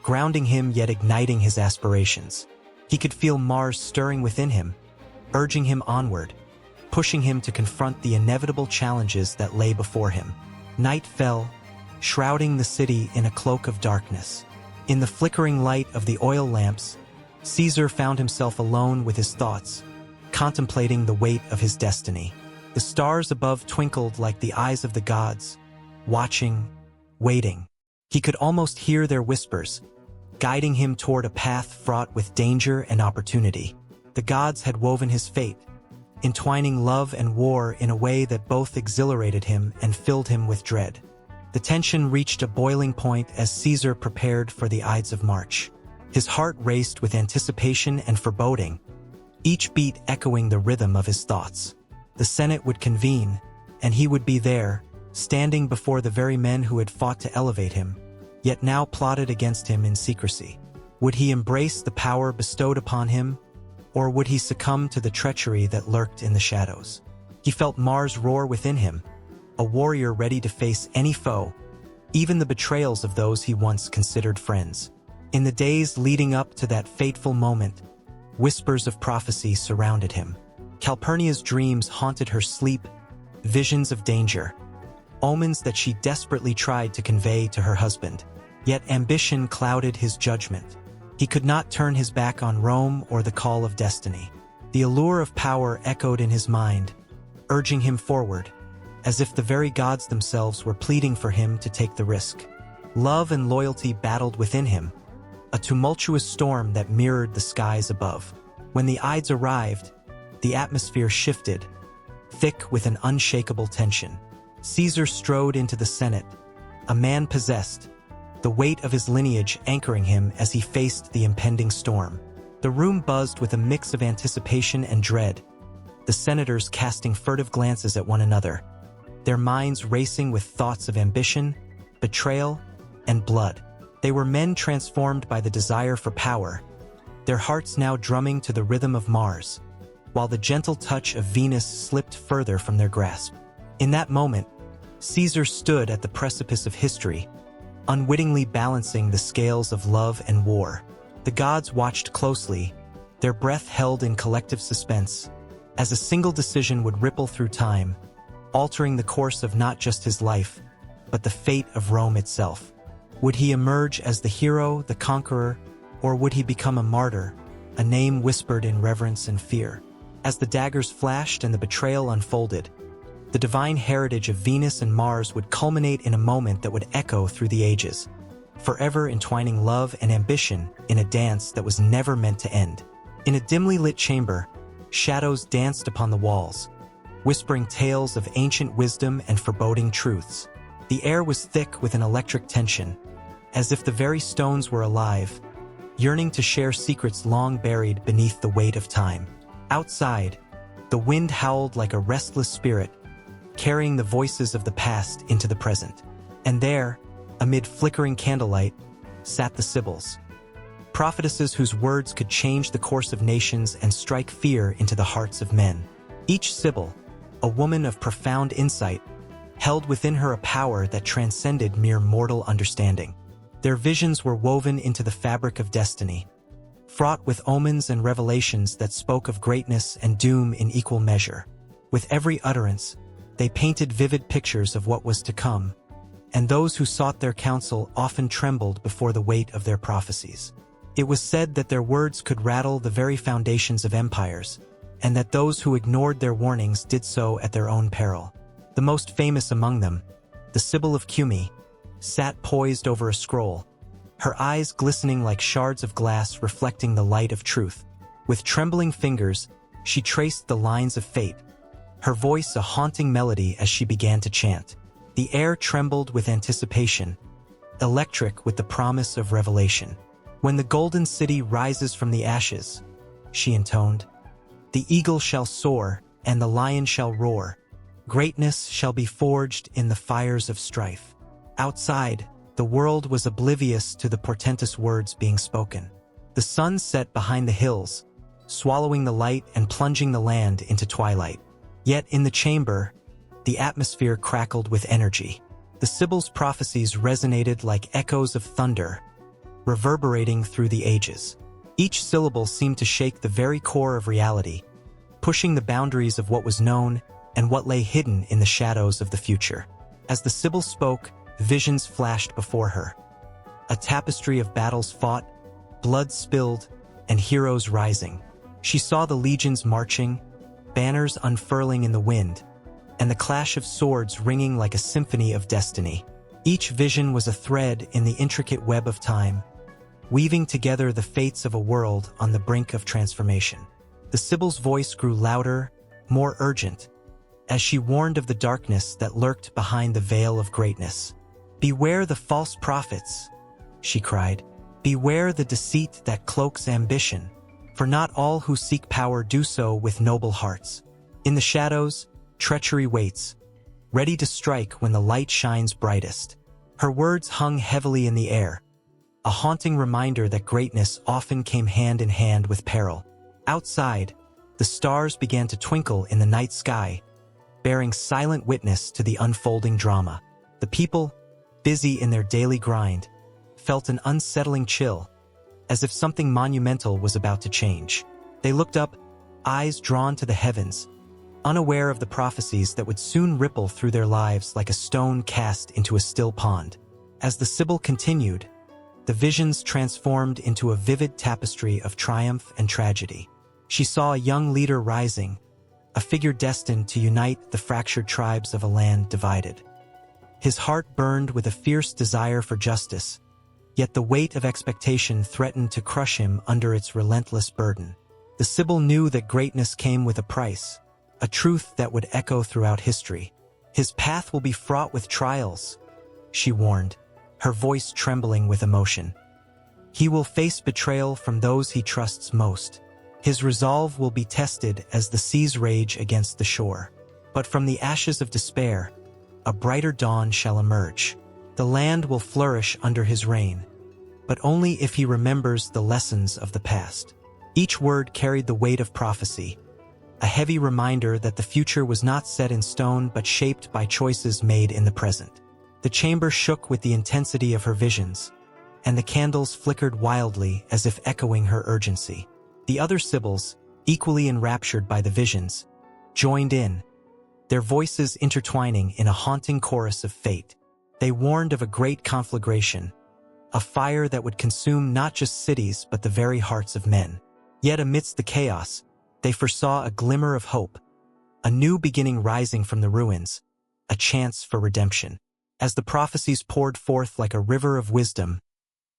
grounding him yet igniting his aspirations. He could feel Mars stirring within him, urging him onward, pushing him to confront the inevitable challenges that lay before him. Night fell, shrouding the city in a cloak of darkness. In the flickering light of the oil lamps, Caesar found himself alone with his thoughts, contemplating the weight of his destiny. The stars above twinkled like the eyes of the gods, watching, waiting. He could almost hear their whispers, guiding him toward a path fraught with danger and opportunity. The gods had woven his fate, entwining love and war in a way that both exhilarated him and filled him with dread. The tension reached a boiling point as Caesar prepared for the Ides of March. His heart raced with anticipation and foreboding, each beat echoing the rhythm of his thoughts. The Senate would convene, and he would be there, standing before the very men who had fought to elevate him, yet now plotted against him in secrecy. Would he embrace the power bestowed upon him, or would he succumb to the treachery that lurked in the shadows? He felt Mars roar within him, a warrior ready to face any foe, even the betrayals of those he once considered friends. In the days leading up to that fateful moment, whispers of prophecy surrounded him. Calpurnia's dreams haunted her sleep, visions of danger, omens that she desperately tried to convey to her husband. Yet ambition clouded his judgment. He could not turn his back on Rome or the call of destiny. The allure of power echoed in his mind, urging him forward, as if the very gods themselves were pleading for him to take the risk. Love and loyalty battled within him, a tumultuous storm that mirrored the skies above. When the Ides arrived, the atmosphere shifted, thick with an unshakable tension. Caesar strode into the Senate, a man possessed, the weight of his lineage anchoring him as he faced the impending storm. The room buzzed with a mix of anticipation and dread, the senators casting furtive glances at one another, their minds racing with thoughts of ambition, betrayal, and blood. They were men transformed by the desire for power, their hearts now drumming to the rhythm of Mars, while the gentle touch of Venus slipped further from their grasp. In that moment, Caesar stood at the precipice of history, unwittingly balancing the scales of love and war. The gods watched closely, their breath held in collective suspense, as a single decision would ripple through time, altering the course of not just his life, but the fate of Rome itself. Would he emerge as the hero, the conqueror, or would he become a martyr, a name whispered in reverence and fear? As the daggers flashed and the betrayal unfolded, the divine heritage of Venus and Mars would culminate in a moment that would echo through the ages, forever entwining love and ambition in a dance that was never meant to end. In a dimly lit chamber, shadows danced upon the walls, whispering tales of ancient wisdom and foreboding truths. The air was thick with an electric tension, as if the very stones were alive, yearning to share secrets long buried beneath the weight of time. Outside, the wind howled like a restless spirit, carrying the voices of the past into the present. And there, amid flickering candlelight, sat the Sibyls, prophetesses whose words could change the course of nations and strike fear into the hearts of men. Each Sibyl, a woman of profound insight, held within her a power that transcended mere mortal understanding. Their visions were woven into the fabric of destiny, fraught with omens and revelations that spoke of greatness and doom in equal measure. With every utterance, they painted vivid pictures of what was to come, and those who sought their counsel often trembled before the weight of their prophecies. It was said that their words could rattle the very foundations of empires, and that those who ignored their warnings did so at their own peril. The most famous among them, the Sibyl of Cumae, sat poised over a scroll, her eyes glistening like shards of glass reflecting the light of truth. With trembling fingers, she traced the lines of fate, her voice a haunting melody as she began to chant. The air trembled with anticipation, electric with the promise of revelation. When the golden city rises from the ashes, she intoned, the eagle shall soar and the lion shall roar. Greatness shall be forged in the fires of strife. Outside, the world was oblivious to the portentous words being spoken. The sun set behind the hills, swallowing the light and plunging the land into twilight. Yet in the chamber, the atmosphere crackled with energy. The Sibyl's prophecies resonated like echoes of thunder, reverberating through the ages. Each syllable seemed to shake the very core of reality, pushing the boundaries of what was known and what lay hidden in the shadows of the future. As the Sibyl spoke, visions flashed before her. A tapestry of battles fought, blood spilled, and heroes rising. She saw the legions marching, banners unfurling in the wind, and the clash of swords ringing like a symphony of destiny. Each vision was a thread in the intricate web of time, weaving together the fates of a world on the brink of transformation. The Sibyl's voice grew louder, more urgent, as she warned of the darkness that lurked behind the veil of greatness. Beware the false prophets, she cried. Beware the deceit that cloaks ambition, for not all who seek power do so with noble hearts. In the shadows, treachery waits, ready to strike when the light shines brightest. Her words hung heavily in the air, a haunting reminder that greatness often came hand in hand with peril. Outside, the stars began to twinkle in the night sky, bearing silent witness to the unfolding drama. The people, busy in their daily grind, felt an unsettling chill, as if something monumental was about to change. They looked up, eyes drawn to the heavens, unaware of the prophecies that would soon ripple through their lives like a stone cast into a still pond. As the Sibyl continued, the visions transformed into a vivid tapestry of triumph and tragedy. She saw a young leader rising, a figure destined to unite the fractured tribes of a land divided. His heart burned with a fierce desire for justice, yet the weight of expectation threatened to crush him under its relentless burden. The Sibyl knew that greatness came with a price, a truth that would echo throughout history. His path will be fraught with trials, she warned, her voice trembling with emotion. He will face betrayal from those he trusts most. His resolve will be tested as the seas rage against the shore. But from the ashes of despair, a brighter dawn shall emerge. The land will flourish under his reign, but only if he remembers the lessons of the past. Each word carried the weight of prophecy, a heavy reminder that the future was not set in stone but shaped by choices made in the present. The chamber shook with the intensity of her visions, and the candles flickered wildly as if echoing her urgency. The other Sibyls, equally enraptured by the visions, joined in, their voices intertwining in a haunting chorus of fate. They warned of a great conflagration, a fire that would consume not just cities but the very hearts of men. Yet amidst the chaos, they foresaw a glimmer of hope, a new beginning rising from the ruins, a chance for redemption. As the prophecies poured forth like a river of wisdom,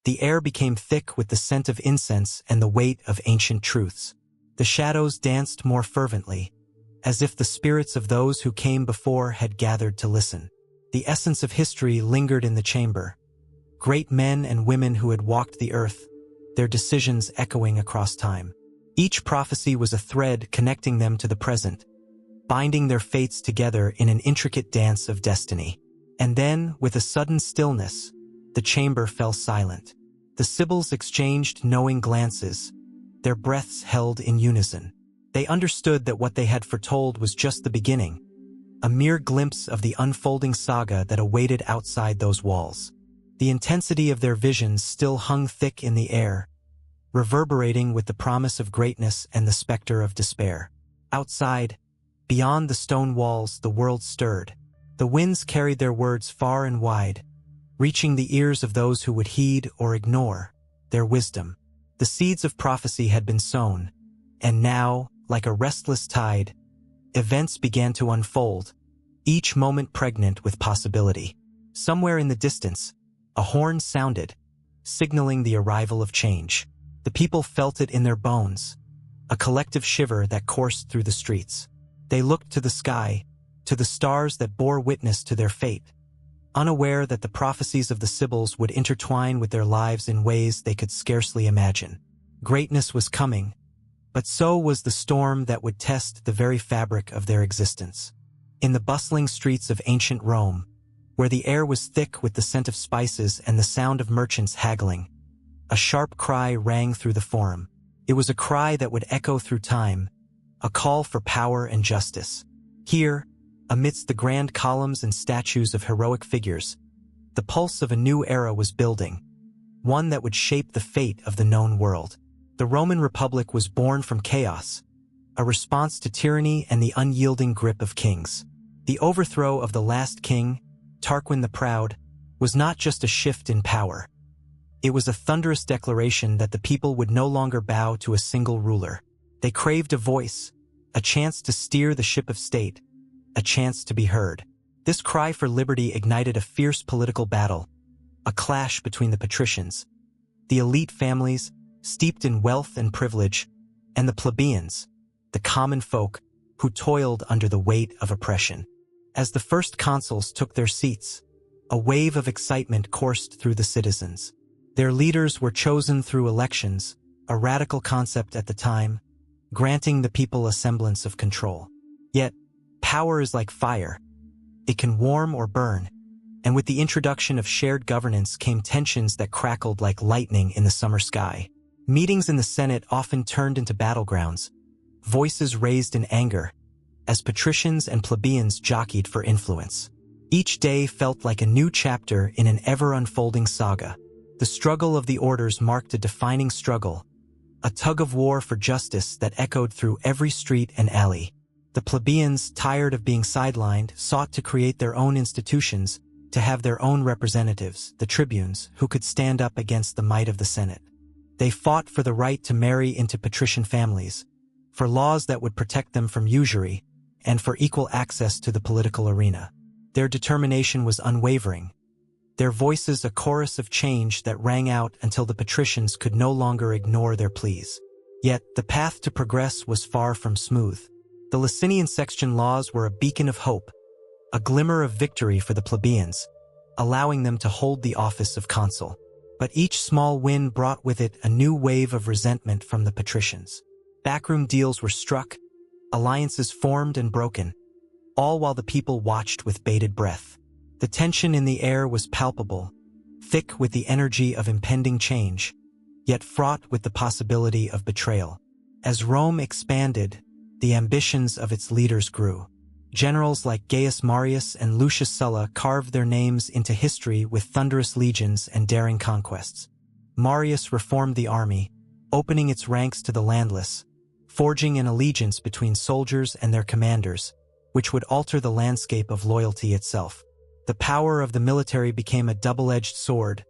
the air became thick with the scent of incense and the weight of ancient truths. The shadows danced more fervently, as if the spirits of those who came before had gathered to listen. The essence of history lingered in the chamber, great men and women who had walked the earth, their decisions echoing across time. Each prophecy was a thread connecting them to the present, binding their fates together in an intricate dance of destiny. And then, with a sudden stillness, the chamber fell silent. The Sibyls exchanged knowing glances, their breaths held in unison. They understood that what they had foretold was just the beginning, a mere glimpse of the unfolding saga that awaited outside those walls. The intensity of their visions still hung thick in the air, reverberating with the promise of greatness and the specter of despair. Outside, beyond the stone walls, the world stirred. The winds carried their words far and wide, reaching the ears of those who would heed or ignore their wisdom. The seeds of prophecy had been sown, and now, like a restless tide, events began to unfold, each moment pregnant with possibility. Somewhere in the distance, a horn sounded, signaling the arrival of change. The people felt it in their bones, a collective shiver that coursed through the streets. They looked to the sky, to the stars that bore witness to their fate, unaware that the prophecies of the Sibyls would intertwine with their lives in ways they could scarcely imagine. Greatness was coming, but so was the storm that would test the very fabric of their existence. In the bustling streets of ancient Rome, where the air was thick with the scent of spices and the sound of merchants haggling, a sharp cry rang through the forum. It was a cry that would echo through time, a call for power and justice. Here, amidst the grand columns and statues of heroic figures, the pulse of a new era was building, one that would shape the fate of the known world. The Roman Republic was born from chaos, a response to tyranny and the unyielding grip of kings. The overthrow of the last king, Tarquin the Proud, was not just a shift in power. It was a thunderous declaration that the people would no longer bow to a single ruler. They craved a voice, a chance to steer the ship of state, a chance to be heard. This cry for liberty ignited a fierce political battle, a clash between the patricians, the elite families, steeped in wealth and privilege, and the plebeians, the common folk, who toiled under the weight of oppression. As the first consuls took their seats, a wave of excitement coursed through the citizens. Their leaders were chosen through elections, a radical concept at the time, granting the people a semblance of control. Yet, power is like fire. It can warm or burn. And with the introduction of shared governance came tensions that crackled like lightning in the summer sky. Meetings in the Senate often turned into battlegrounds, voices raised in anger, as patricians and plebeians jockeyed for influence. Each day felt like a new chapter in an ever-unfolding saga. The struggle of the orders marked a defining struggle, a tug-of-war for justice that echoed through every street and alley. The plebeians, tired of being sidelined, sought to create their own institutions, to have their own representatives, the tribunes, who could stand up against the might of the Senate. They fought for the right to marry into patrician families, for laws that would protect them from usury, and for equal access to the political arena. Their determination was unwavering, their voices a chorus of change that rang out until the patricians could no longer ignore their pleas. Yet, the path to progress was far from smooth. The Licinian Sextian laws were a beacon of hope, a glimmer of victory for the plebeians, allowing them to hold the office of consul. But each small win brought with it a new wave of resentment from the patricians. Backroom deals were struck, alliances formed and broken, all while the people watched with bated breath. The tension in the air was palpable, thick with the energy of impending change, yet fraught with the possibility of betrayal. As Rome expanded, the ambitions of its leaders grew. Generals like Gaius Marius and Lucius Sulla carved their names into history with thunderous legions and daring conquests. Marius reformed the army, opening its ranks to the landless, forging an allegiance between soldiers and their commanders, which would alter the landscape of loyalty itself. The power of the military became a double-edged sword,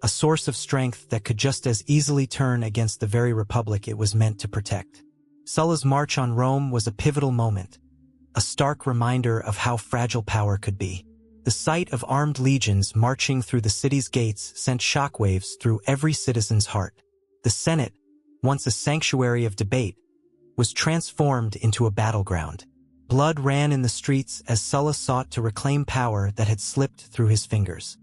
a source of strength that could just as easily turn against the very republic it was meant to protect. Sulla's march on Rome was a pivotal moment, a stark reminder of how fragile power could be. The sight of armed legions marching through the city's gates sent shockwaves through every citizen's heart. The Senate, once a sanctuary of debate, was transformed into a battleground. Blood ran in the streets as Sulla sought to reclaim power that had slipped through his fingers.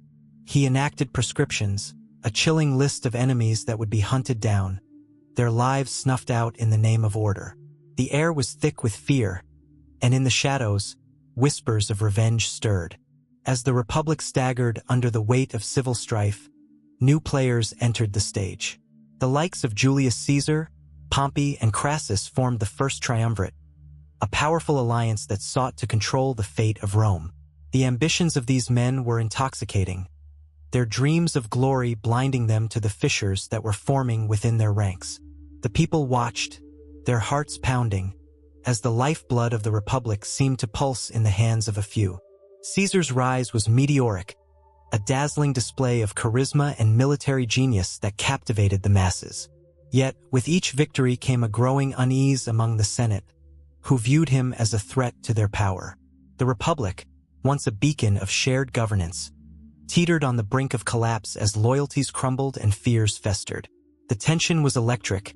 He enacted proscriptions, a chilling list of enemies that would be hunted down, their lives snuffed out in the name of order. The air was thick with fear, and in the shadows, whispers of revenge stirred. As the Republic staggered under the weight of civil strife, new players entered the stage. The likes of Julius Caesar, Pompey, and Crassus formed the first triumvirate, a powerful alliance that sought to control the fate of Rome. The ambitions of these men were intoxicating, their dreams of glory blinding them to the fissures that were forming within their ranks. The people watched, their hearts pounding, as the lifeblood of the Republic seemed to pulse in the hands of a few. Caesar's rise was meteoric, a dazzling display of charisma and military genius that captivated the masses. Yet, with each victory came a growing unease among the Senate, who viewed him as a threat to their power. The Republic, once a beacon of shared governance, teetered on the brink of collapse as loyalties crumbled and fears festered. The tension was electric,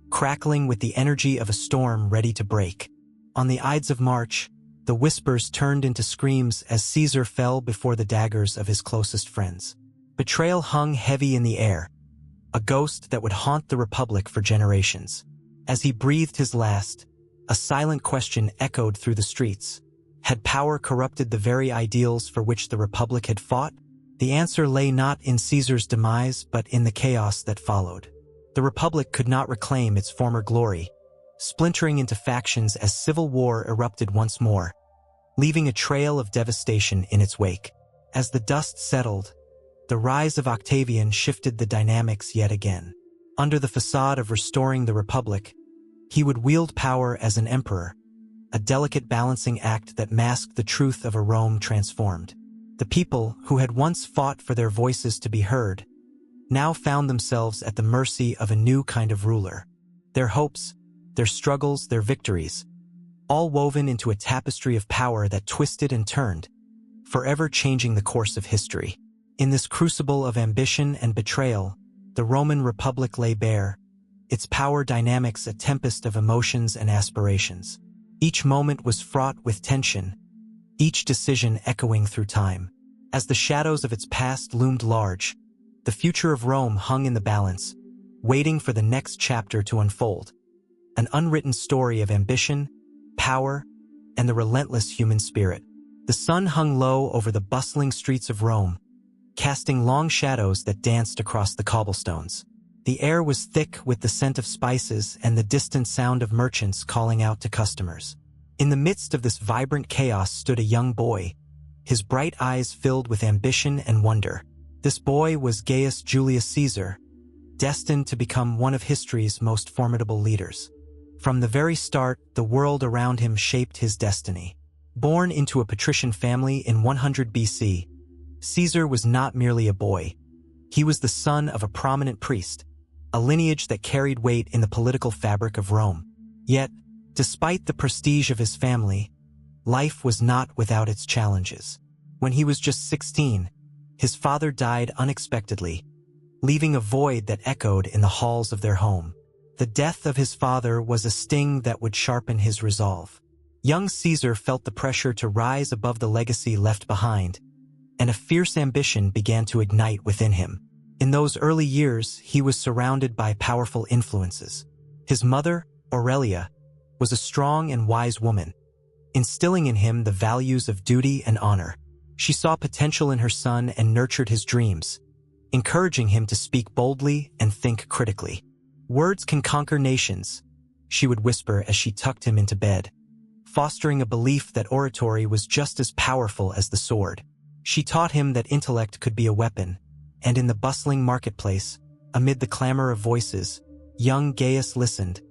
crackling with the energy of a storm ready to break. On the Ides of March, the whispers turned into screams as Caesar fell before the daggers of his closest friends. Betrayal hung heavy in the air, a ghost that would haunt the Republic for generations. As he breathed his last, a silent question echoed through the streets. Had power corrupted the very ideals for which the Republic had fought? The answer lay not in Caesar's demise, but in the chaos that followed. The Republic could not reclaim its former glory, splintering into factions as civil war erupted once more, leaving a trail of devastation in its wake. As the dust settled, the rise of Octavian shifted the dynamics yet again. Under the facade of restoring the Republic, he would wield power as an emperor, a delicate balancing act that masked the truth of a Rome transformed. The people, who had once fought for their voices to be heard, now found themselves at the mercy of a new kind of ruler. Their hopes, their struggles, their victories, all woven into a tapestry of power that twisted and turned, forever changing the course of history. In this crucible of ambition and betrayal, the Roman Republic lay bare, its power dynamics a tempest of emotions and aspirations. Each moment was fraught with tension, each decision echoing through time. As the shadows of its past loomed large, the future of Rome hung in the balance, waiting for the next chapter to unfold. An unwritten story of ambition, power, and the relentless human spirit. The sun hung low over the bustling streets of Rome, casting long shadows that danced across the cobblestones. The air was thick with the scent of spices and the distant sound of merchants calling out to customers. In the midst of this vibrant chaos stood a young boy, his bright eyes filled with ambition and wonder. This boy was Gaius Julius Caesar, destined to become one of history's most formidable leaders. From the very start, the world around him shaped his destiny. Born into a patrician family in 100 BC, Caesar was not merely a boy. He was the son of a prominent priest, a lineage that carried weight in the political fabric of Rome. Yet, despite the prestige of his family, life was not without its challenges. When he was just 16, his father died unexpectedly, leaving a void that echoed in the halls of their home. The death of his father was a sting that would sharpen his resolve. Young Caesar felt the pressure to rise above the legacy left behind, and a fierce ambition began to ignite within him. In those early years, he was surrounded by powerful influences. His mother, Aurelia, was a strong and wise woman, instilling in him the values of duty and honor. She saw potential in her son and nurtured his dreams, encouraging him to speak boldly and think critically. "Words can conquer nations," she would whisper as she tucked him into bed, fostering a belief that oratory was just as powerful as the sword. She taught him that intellect could be a weapon, and in the bustling marketplace, amid the clamor of voices, young Gaius listened,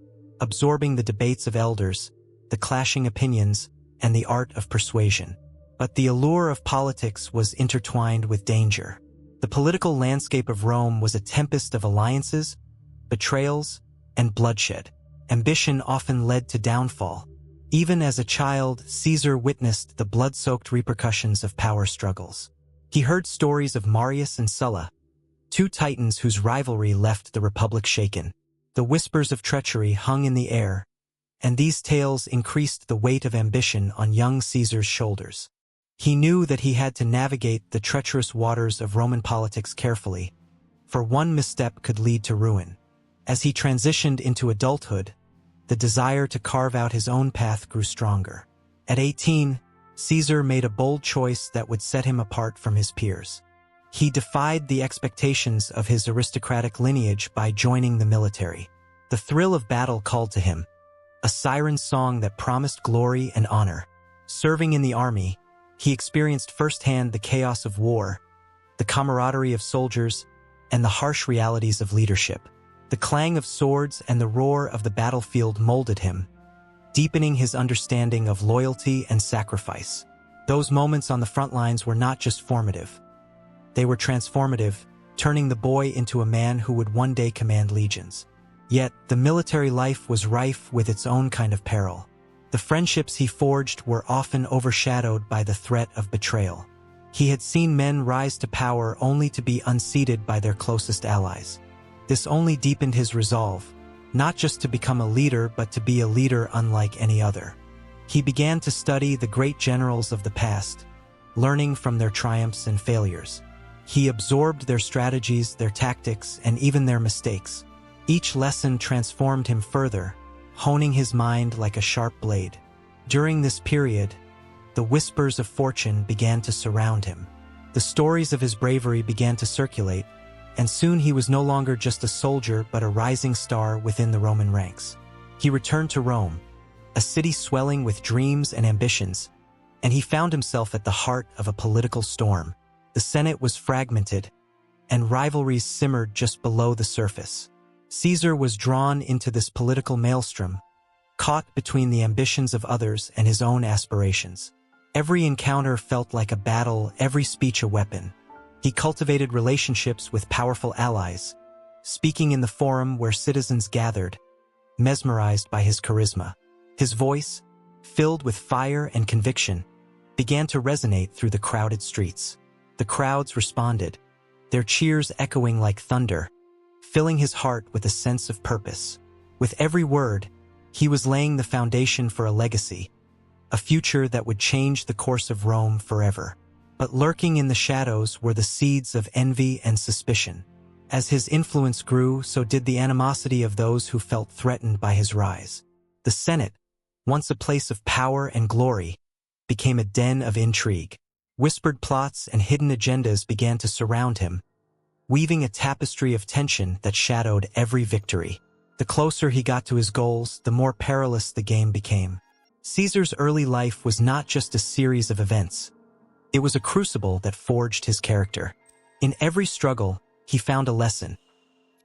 absorbing the debates of elders, the clashing opinions, and the art of persuasion. But the allure of politics was intertwined with danger. The political landscape of Rome was a tempest of alliances, betrayals, and bloodshed. Ambition often led to downfall. Even as a child, Caesar witnessed the blood-soaked repercussions of power struggles. He heard stories of Marius and Sulla, two titans whose rivalry left the republic shaken. The whispers of treachery hung in the air, and these tales increased the weight of ambition on young Caesar's shoulders. He knew that he had to navigate the treacherous waters of Roman politics carefully, for one misstep could lead to ruin. As he transitioned into adulthood, the desire to carve out his own path grew stronger. At 18, Caesar made a bold choice that would set him apart from his peers. He defied the expectations of his aristocratic lineage by joining the military. The thrill of battle called to him, a siren song that promised glory and honor. Serving in the army, he experienced firsthand the chaos of war, the camaraderie of soldiers, and the harsh realities of leadership. The clang of swords and the roar of the battlefield molded him, deepening his understanding of loyalty and sacrifice. Those moments on the front lines were not just formative. They were transformative, turning the boy into a man who would one day command legions. Yet, the military life was rife with its own kind of peril. The friendships he forged were often overshadowed by the threat of betrayal. He had seen men rise to power only to be unseated by their closest allies. This only deepened his resolve, not just to become a leader, but to be a leader unlike any other. He began to study the great generals of the past, learning from their triumphs and failures. He absorbed their strategies, their tactics, and even their mistakes. Each lesson transformed him further, honing his mind like a sharp blade. During this period, the whispers of fortune began to surround him. The stories of his bravery began to circulate, and soon he was no longer just a soldier but a rising star within the Roman ranks. He returned to Rome, a city swelling with dreams and ambitions, and he found himself at the heart of a political storm. The Senate was fragmented, and rivalries simmered just below the surface. Caesar was drawn into this political maelstrom, caught between the ambitions of others and his own aspirations. Every encounter felt like a battle, every speech a weapon. He cultivated relationships with powerful allies, speaking in the forum where citizens gathered, mesmerized by his charisma. His voice, filled with fire and conviction, began to resonate through the crowded streets. The crowds responded, their cheers echoing like thunder, filling his heart with a sense of purpose. With every word, he was laying the foundation for a legacy, a future that would change the course of Rome forever. But lurking in the shadows were the seeds of envy and suspicion. As his influence grew, so did the animosity of those who felt threatened by his rise. The Senate, once a place of power and glory, became a den of intrigue. Whispered plots and hidden agendas began to surround him, weaving a tapestry of tension that shadowed every victory. The closer he got to his goals, the more perilous the game became. Caesar's early life was not just a series of events. It was a crucible that forged his character. In every struggle, he found a lesson.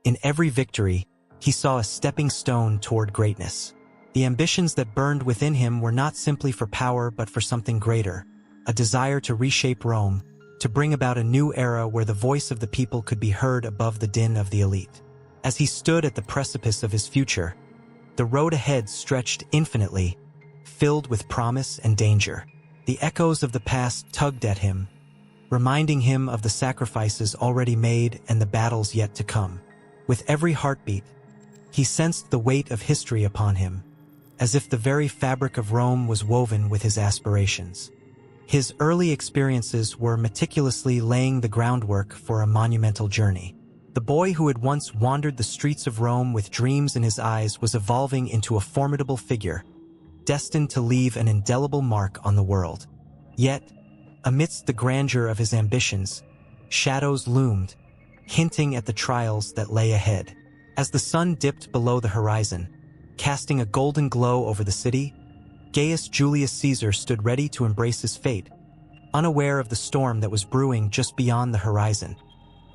In every victory, he saw a stepping stone toward greatness. The ambitions that burned within him were not simply for power but for something greater, a desire to reshape Rome, to bring about a new era where the voice of the people could be heard above the din of the elite. As he stood at the precipice of his future, the road ahead stretched infinitely, filled with promise and danger. The echoes of the past tugged at him, reminding him of the sacrifices already made and the battles yet to come. With every heartbeat, he sensed the weight of history upon him, as if the very fabric of Rome was woven with his aspirations. His early experiences were meticulously laying the groundwork for a monumental journey. The boy who had once wandered the streets of Rome with dreams in his eyes was evolving into a formidable figure, destined to leave an indelible mark on the world. Yet, amidst the grandeur of his ambitions, shadows loomed, hinting at the trials that lay ahead. As the sun dipped below the horizon, casting a golden glow over the city, Gaius Julius Caesar stood ready to embrace his fate, unaware of the storm that was brewing just beyond the horizon.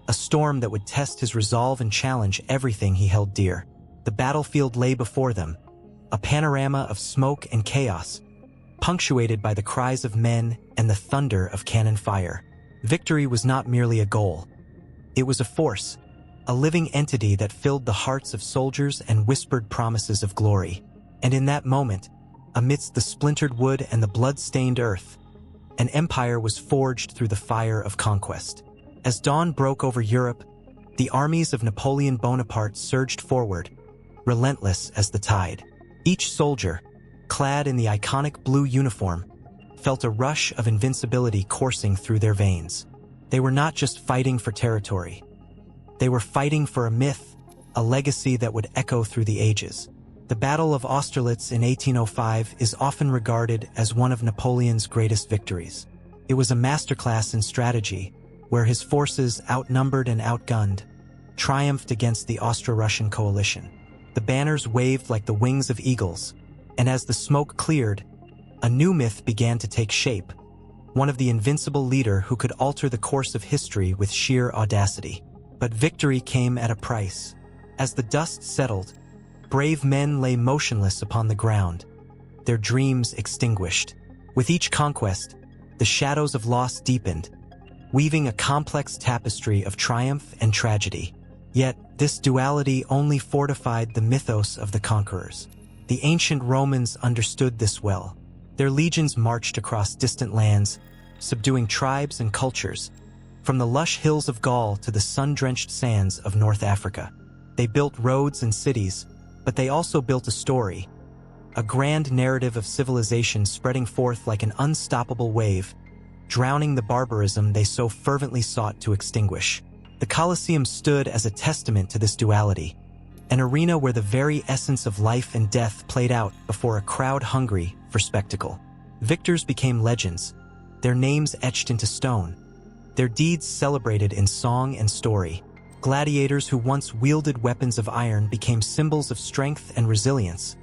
A storm that would test his resolve and challenge everything he held dear. The battlefield lay before them, a panorama of smoke and chaos, punctuated by the cries of men and the thunder of cannon fire. Victory was not merely a goal. It was a force, a living entity that filled the hearts of soldiers and whispered promises of glory. And in that moment, amidst the splintered wood and the blood-stained earth, an empire was forged through the fire of conquest. As dawn broke over Europe, the armies of Napoleon Bonaparte surged forward, relentless as the tide. Each soldier, clad in the iconic blue uniform, felt a rush of invincibility coursing through their veins. They were not just fighting for territory. They were fighting for a myth, a legacy that would echo through the ages. The Battle of Austerlitz in 1805 is often regarded as one of Napoleon's greatest victories. It was a masterclass in strategy, where his forces, outnumbered and outgunned, triumphed against the Austro-Russian coalition. The banners waved like the wings of eagles, and as the smoke cleared, a new myth began to take shape, one of the invincible leader who could alter the course of history with sheer audacity. But victory came at a price. As the dust settled, brave men lay motionless upon the ground, their dreams extinguished. With each conquest, the shadows of loss deepened, weaving a complex tapestry of triumph and tragedy. Yet, this duality only fortified the mythos of the conquerors. The ancient Romans understood this well. Their legions marched across distant lands, subduing tribes and cultures, from the lush hills of Gaul to the sun-drenched sands of North Africa. They built roads and cities, but they also built a story, a grand narrative of civilization spreading forth like an unstoppable wave, drowning the barbarism they so fervently sought to extinguish. The Colosseum stood as a testament to this duality, an arena where the very essence of life and death played out before a crowd hungry for spectacle. Victors became legends, their names etched into stone, their deeds celebrated in song and story. Gladiators who once wielded weapons of iron became symbols of strength and resilience,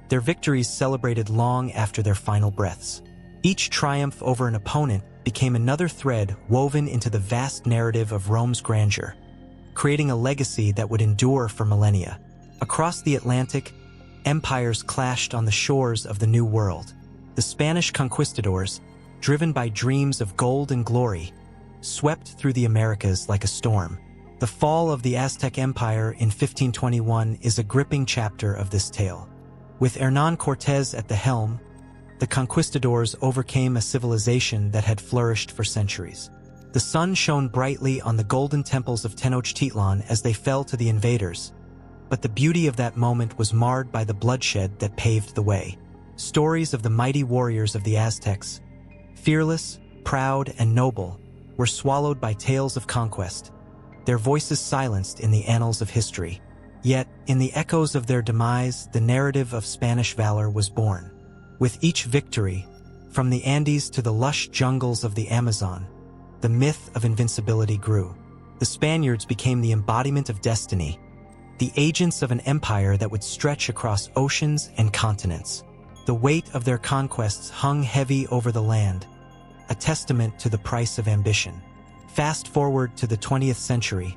their victories celebrated long after their final breaths. Each triumph over an opponent became another thread woven into the vast narrative of Rome's grandeur, creating a legacy that would endure for millennia. Across the Atlantic, empires clashed on the shores of the New World. The Spanish conquistadors, driven by dreams of gold and glory, swept through the Americas like a storm. The fall of the Aztec Empire in 1521 is a gripping chapter of this tale. With Hernán Cortés at the helm, the conquistadors overcame a civilization that had flourished for centuries. The sun shone brightly on the golden temples of Tenochtitlan as they fell to the invaders, but the beauty of that moment was marred by the bloodshed that paved the way. Stories of the mighty warriors of the Aztecs, fearless, proud, and noble, were swallowed by tales of conquest, their voices silenced in the annals of history. Yet, in the echoes of their demise, the narrative of Spanish valor was born. With each victory, From the Andes to the lush jungles of the Amazon, the myth of invincibility grew. The Spaniards became the embodiment of destiny, the agents of an empire that would stretch across oceans and continents. The weight of their conquests hung heavy over the land, a testament to the price of ambition. Fast forward to the 20th century,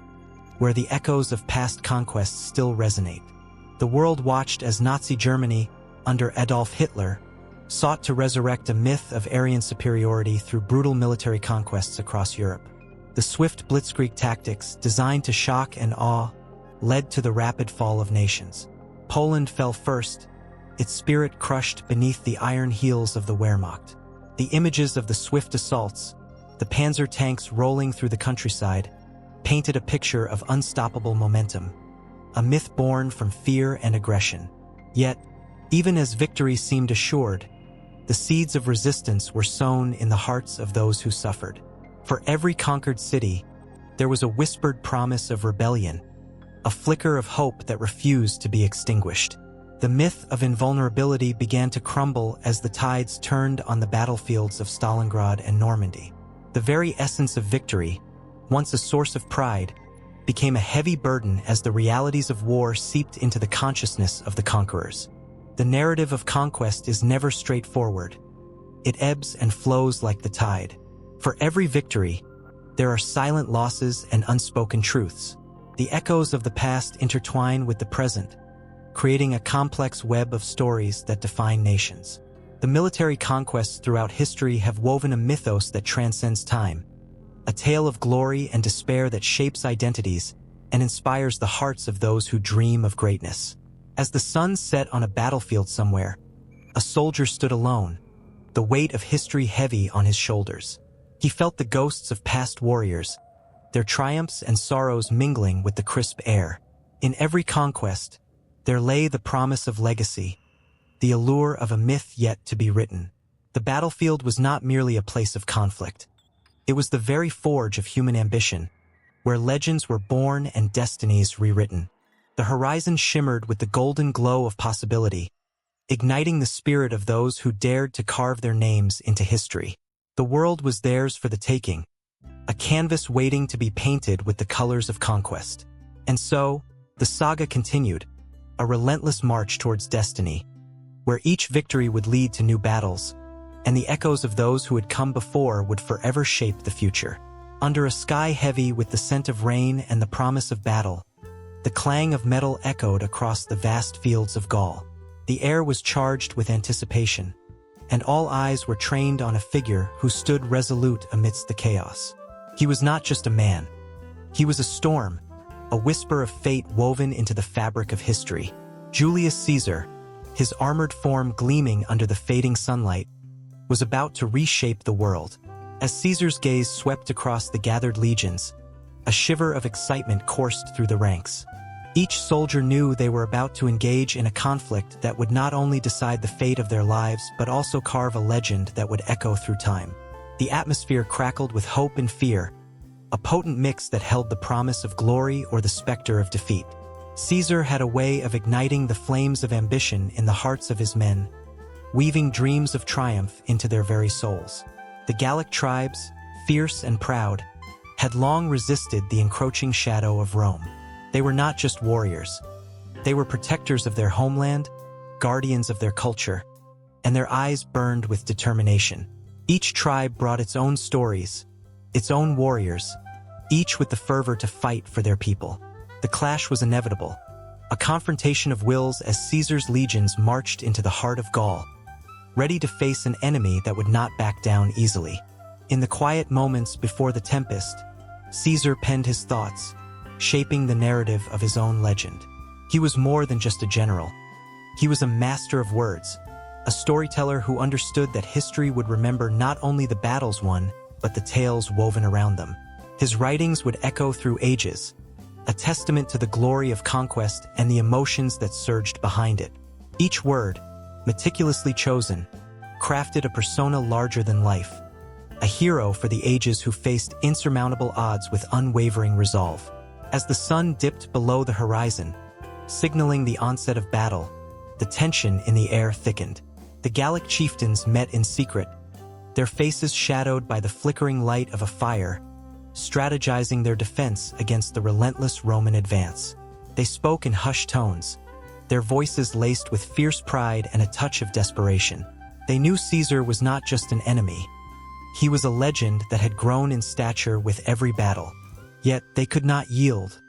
where the echoes of past conquests still resonate. The world watched as Nazi Germany, under Adolf Hitler, sought to resurrect a myth of Aryan superiority through brutal military conquests across Europe. The swift blitzkrieg tactics, designed to shock and awe, led to the rapid fall of nations. Poland fell first, its spirit crushed beneath the iron heels of the Wehrmacht. The images of the swift assaults, the panzer tanks rolling through the countryside, painted a picture of unstoppable momentum, a myth born from fear and aggression. Yet, even as victory seemed assured, the seeds of resistance were sown in the hearts of those who suffered. For every conquered city, there was a whispered promise of rebellion, a flicker of hope that refused to be extinguished. The myth of invulnerability began to crumble as the tides turned on the battlefields of Stalingrad and Normandy. The very essence of victory, once a source of pride, became a heavy burden as the realities of war seeped into the consciousness of the conquerors. The narrative of conquest is never straightforward. It ebbs and flows like the tide. For every victory, there are silent losses and unspoken truths. The echoes of the past intertwine with the present, creating a complex web of stories that define nations. The military conquests throughout history have woven a mythos that transcends time, a tale of glory and despair that shapes identities and inspires the hearts of those who dream of greatness. As the sun set on a battlefield somewhere, a soldier stood alone, the weight of history heavy on his shoulders. He felt the ghosts of past warriors, their triumphs and sorrows mingling with the crisp air. In every conquest, there lay the promise of legacy, the allure of a myth yet to be written. The battlefield was not merely a place of conflict. It was the very forge of human ambition, where legends were born and destinies rewritten. The horizon shimmered with the golden glow of possibility, igniting the spirit of those who dared to carve their names into history. The world was theirs for the taking, a canvas waiting to be painted with the colors of conquest. And so, the saga continued, a relentless march towards destiny, where each victory would lead to new battles, and the echoes of those who had come before would forever shape the future. Under a sky heavy with the scent of rain and the promise of battle, the clang of metal echoed across the vast fields of Gaul. The air was charged with anticipation, and all eyes were trained on a figure who stood resolute amidst the chaos. He was not just a man. He was a storm, a whisper of fate woven into the fabric of history. Julius Caesar, his armored form gleaming under the fading sunlight, was about to reshape the world. As Caesar's gaze swept across the gathered legions, a shiver of excitement coursed through the ranks. Each soldier knew they were about to engage in a conflict that would not only decide the fate of their lives but also carve a legend that would echo through time. The atmosphere crackled with hope and fear, a potent mix that held the promise of glory or the specter of defeat. Caesar had a way of igniting the flames of ambition in the hearts of his men, weaving dreams of triumph into their very souls. The Gallic tribes, fierce and proud, had long resisted the encroaching shadow of Rome. They were not just warriors. They were protectors of their homeland, guardians of their culture, and their eyes burned with determination. Each tribe brought its own stories, its own warriors, each with the fervor to fight for their people. The clash was inevitable, a confrontation of wills as Caesar's legions marched into the heart of Gaul, ready to face an enemy that would not back down easily. In the quiet moments before the tempest, Caesar penned his thoughts, shaping the narrative of his own legend. He was more than just a general. He was a master of words, a storyteller who understood that history would remember not only the battles won, but the tales woven around them. His writings would echo through ages, a testament to the glory of conquest and the emotions that surged behind it. Each word, meticulously chosen, crafted a persona larger than life, a hero for the ages who faced insurmountable odds with unwavering resolve. As the sun dipped below the horizon, signaling the onset of battle, the tension in the air thickened. The Gallic chieftains met in secret, their faces shadowed by the flickering light of a fire, strategizing their defense against the relentless Roman advance. They spoke in hushed tones, their voices laced with fierce pride and a touch of desperation. They knew Caesar was not just an enemy. He was a legend that had grown in stature with every battle. Yet they could not yield.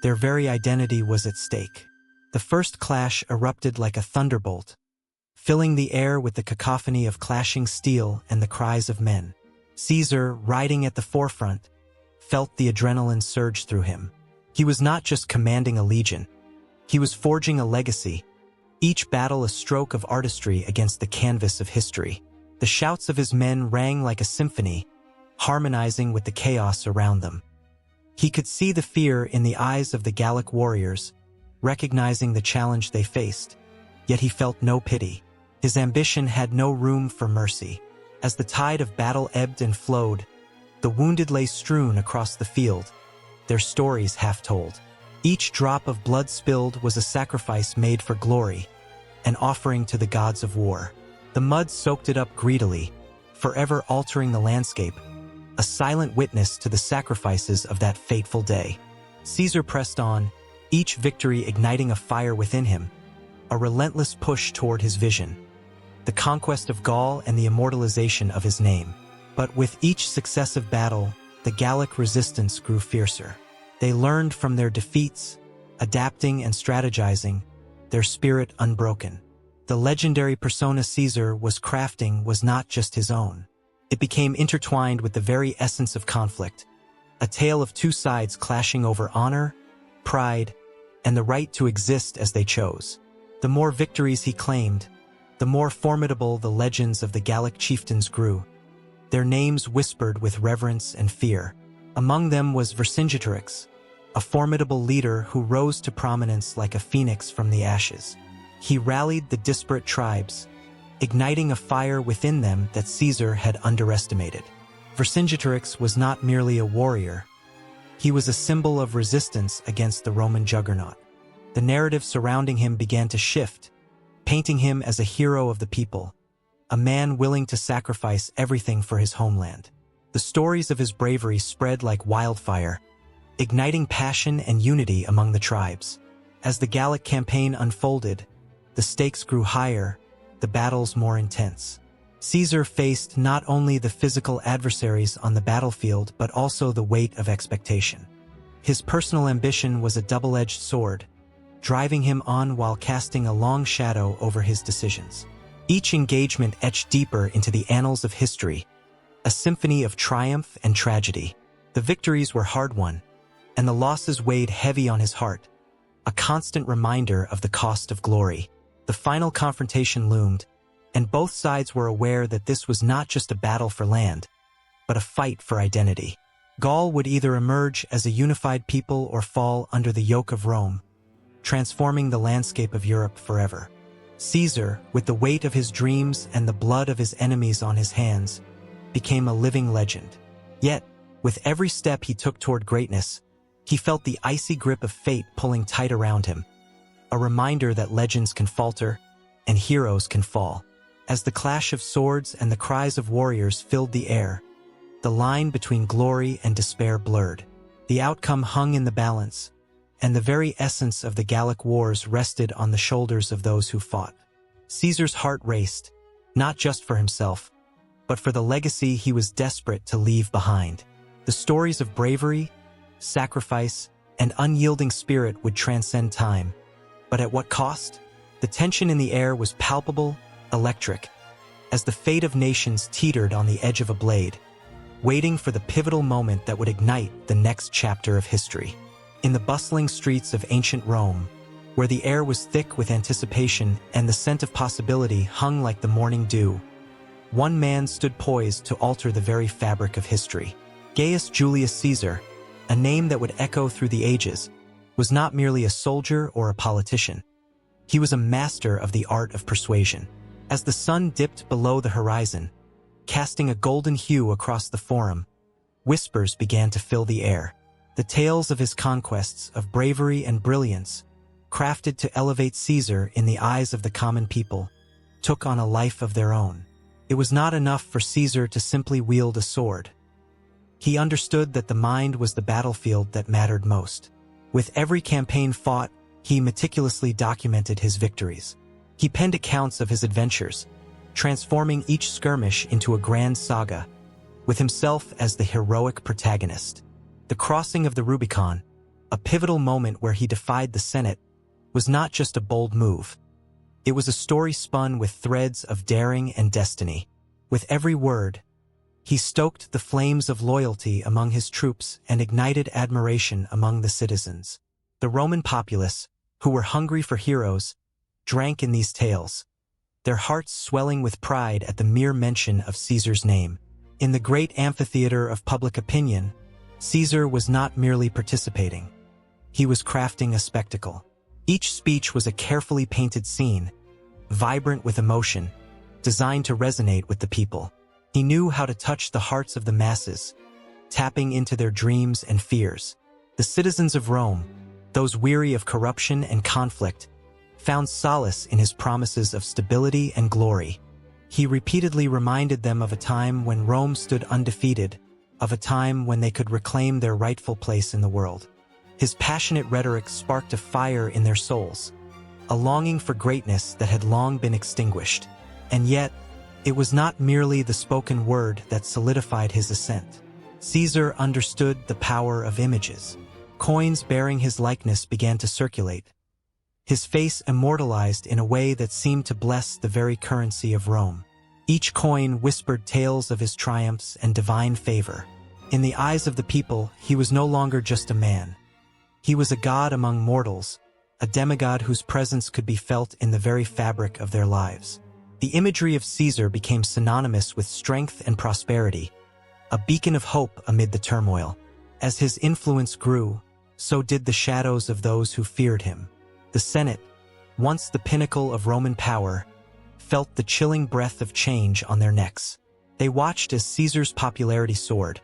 Their very identity was at stake. The first clash erupted like a thunderbolt, filling the air with the cacophony of clashing steel and the cries of men. Caesar, riding at the forefront, felt the adrenaline surge through him. He was not just commanding a legion. He was forging a legacy, each battle a stroke of artistry against the canvas of history. The shouts of his men rang like a symphony, harmonizing with the chaos around them. He could see the fear in the eyes of the Gallic warriors, recognizing the challenge they faced, yet he felt no pity. His ambition had no room for mercy. As the tide of battle ebbed and flowed, the wounded lay strewn across the field, their stories half told. Each drop of blood spilled was a sacrifice made for glory, an offering to the gods of war. The mud soaked it up greedily, forever altering the landscape, a silent witness to the sacrifices of that fateful day. Caesar pressed on, each victory igniting a fire within him, a relentless push toward his vision, the conquest of Gaul and the immortalization of his name. But with each successive battle, the Gallic resistance grew fiercer. They learned from their defeats, adapting and strategizing, their spirit unbroken. The legendary persona Caesar was crafting was not just his own. It became intertwined with the very essence of conflict, a tale of two sides clashing over honor, pride, and the right to exist as they chose. The more victories he claimed, the more formidable the legends of the Gallic chieftains grew, their names whispered with reverence and fear. Among them was Vercingetorix, a formidable leader who rose to prominence like a phoenix from the ashes. He rallied the disparate tribes, igniting a fire within them that Caesar had underestimated. Vercingetorix was not merely a warrior. He was a symbol of resistance against the Roman juggernaut. The narrative surrounding him began to shift, painting him as a hero of the people, a man willing to sacrifice everything for his homeland. The stories of his bravery spread like wildfire, igniting passion and unity among the tribes. As the Gallic campaign unfolded, the stakes grew higher, the battles more intense. Caesar faced not only the physical adversaries on the battlefield but also the weight of expectation. His personal ambition was a double-edged sword, driving him on while casting a long shadow over his decisions. Each engagement etched deeper into the annals of history, a symphony of triumph and tragedy. The victories were hard-won, and the losses weighed heavy on his heart, a constant reminder of the cost of glory. The final confrontation loomed, and both sides were aware that this was not just a battle for land, but a fight for identity. Gaul would either emerge as a unified people or fall under the yoke of Rome, transforming the landscape of Europe forever. Caesar, with the weight of his dreams and the blood of his enemies on his hands, became a living legend. Yet, with every step he took toward greatness, he felt the icy grip of fate pulling tight around him, a reminder that legends can falter and heroes can fall. As the clash of swords and the cries of warriors filled the air, the line between glory and despair blurred. The outcome hung in the balance, and the very essence of the Gallic wars rested on the shoulders of those who fought. Caesar's heart raced, not just for himself, but for the legacy he was desperate to leave behind. The stories of bravery, sacrifice, and unyielding spirit would transcend time. But at what cost? The tension in the air was palpable, electric, as the fate of nations teetered on the edge of a blade, waiting for the pivotal moment that would ignite the next chapter of history. In the bustling streets of ancient Rome, where the air was thick with anticipation and the scent of possibility hung like the morning dew, one man stood poised to alter the very fabric of history. Gaius Julius Caesar, a name that would echo through the ages, was not merely a soldier or a politician. He was a master of the art of persuasion. As the sun dipped below the horizon, casting a golden hue across the forum, whispers began to fill the air. The tales of his conquests, of bravery and brilliance, crafted to elevate Caesar in the eyes of the common people, took on a life of their own. It was not enough for Caesar to simply wield a sword. He understood that the mind was the battlefield that mattered most. With every campaign fought, he meticulously documented his victories. He penned accounts of his adventures, transforming each skirmish into a grand saga, with himself as the heroic protagonist. The crossing of the Rubicon, a pivotal moment where he defied the Senate, was not just a bold move. It was a story spun with threads of daring and destiny. With every word, he stoked the flames of loyalty among his troops and ignited admiration among the citizens. The Roman populace, who were hungry for heroes, drank in these tales, their hearts swelling with pride at the mere mention of Caesar's name. In the great amphitheater of public opinion, Caesar was not merely participating. He was crafting a spectacle. Each speech was a carefully painted scene, vibrant with emotion, designed to resonate with the people. He knew how to touch the hearts of the masses, tapping into their dreams and fears. The citizens of Rome, those weary of corruption and conflict, found solace in his promises of stability and glory. He repeatedly reminded them of a time when Rome stood undefeated, of a time when they could reclaim their rightful place in the world. His passionate rhetoric sparked a fire in their souls, a longing for greatness that had long been extinguished. And yet, it was not merely the spoken word that solidified his ascent. Caesar understood the power of images. Coins bearing his likeness began to circulate, his face immortalized in a way that seemed to bless the very currency of Rome. Each coin whispered tales of his triumphs and divine favor. In the eyes of the people, he was no longer just a man. He was a god among mortals, a demigod whose presence could be felt in the very fabric of their lives. The imagery of Caesar became synonymous with strength and prosperity, a beacon of hope amid the turmoil. As his influence grew, so did the shadows of those who feared him. The Senate, once the pinnacle of Roman power, felt the chilling breath of change on their necks. They watched as Caesar's popularity soared,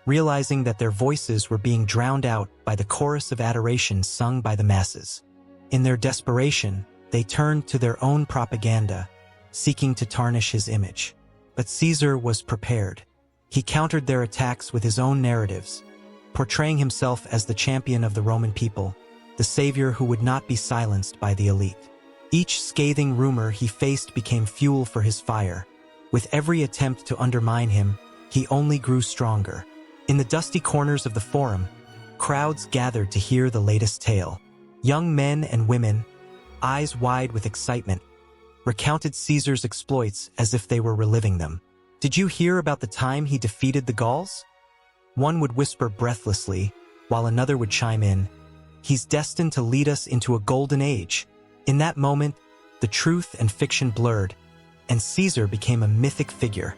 realizing that their voices were being drowned out by the chorus of adoration sung by the masses. In their desperation, they turned to their own propaganda, seeking to tarnish his image. But Caesar was prepared. He countered their attacks with his own narratives, portraying himself as the champion of the Roman people, the savior who would not be silenced by the elite. Each scathing rumor he faced became fuel for his fire. With every attempt to undermine him, he only grew stronger. In the dusty corners of the forum, crowds gathered to hear the latest tale. Young men and women, eyes wide with excitement, recounted Caesar's exploits as if they were reliving them. "Did you hear about the time he defeated the Gauls?" One would whisper breathlessly, while another would chime in, "He's destined to lead us into a golden age." In that moment, the truth and fiction blurred, and Caesar became a mythic figure,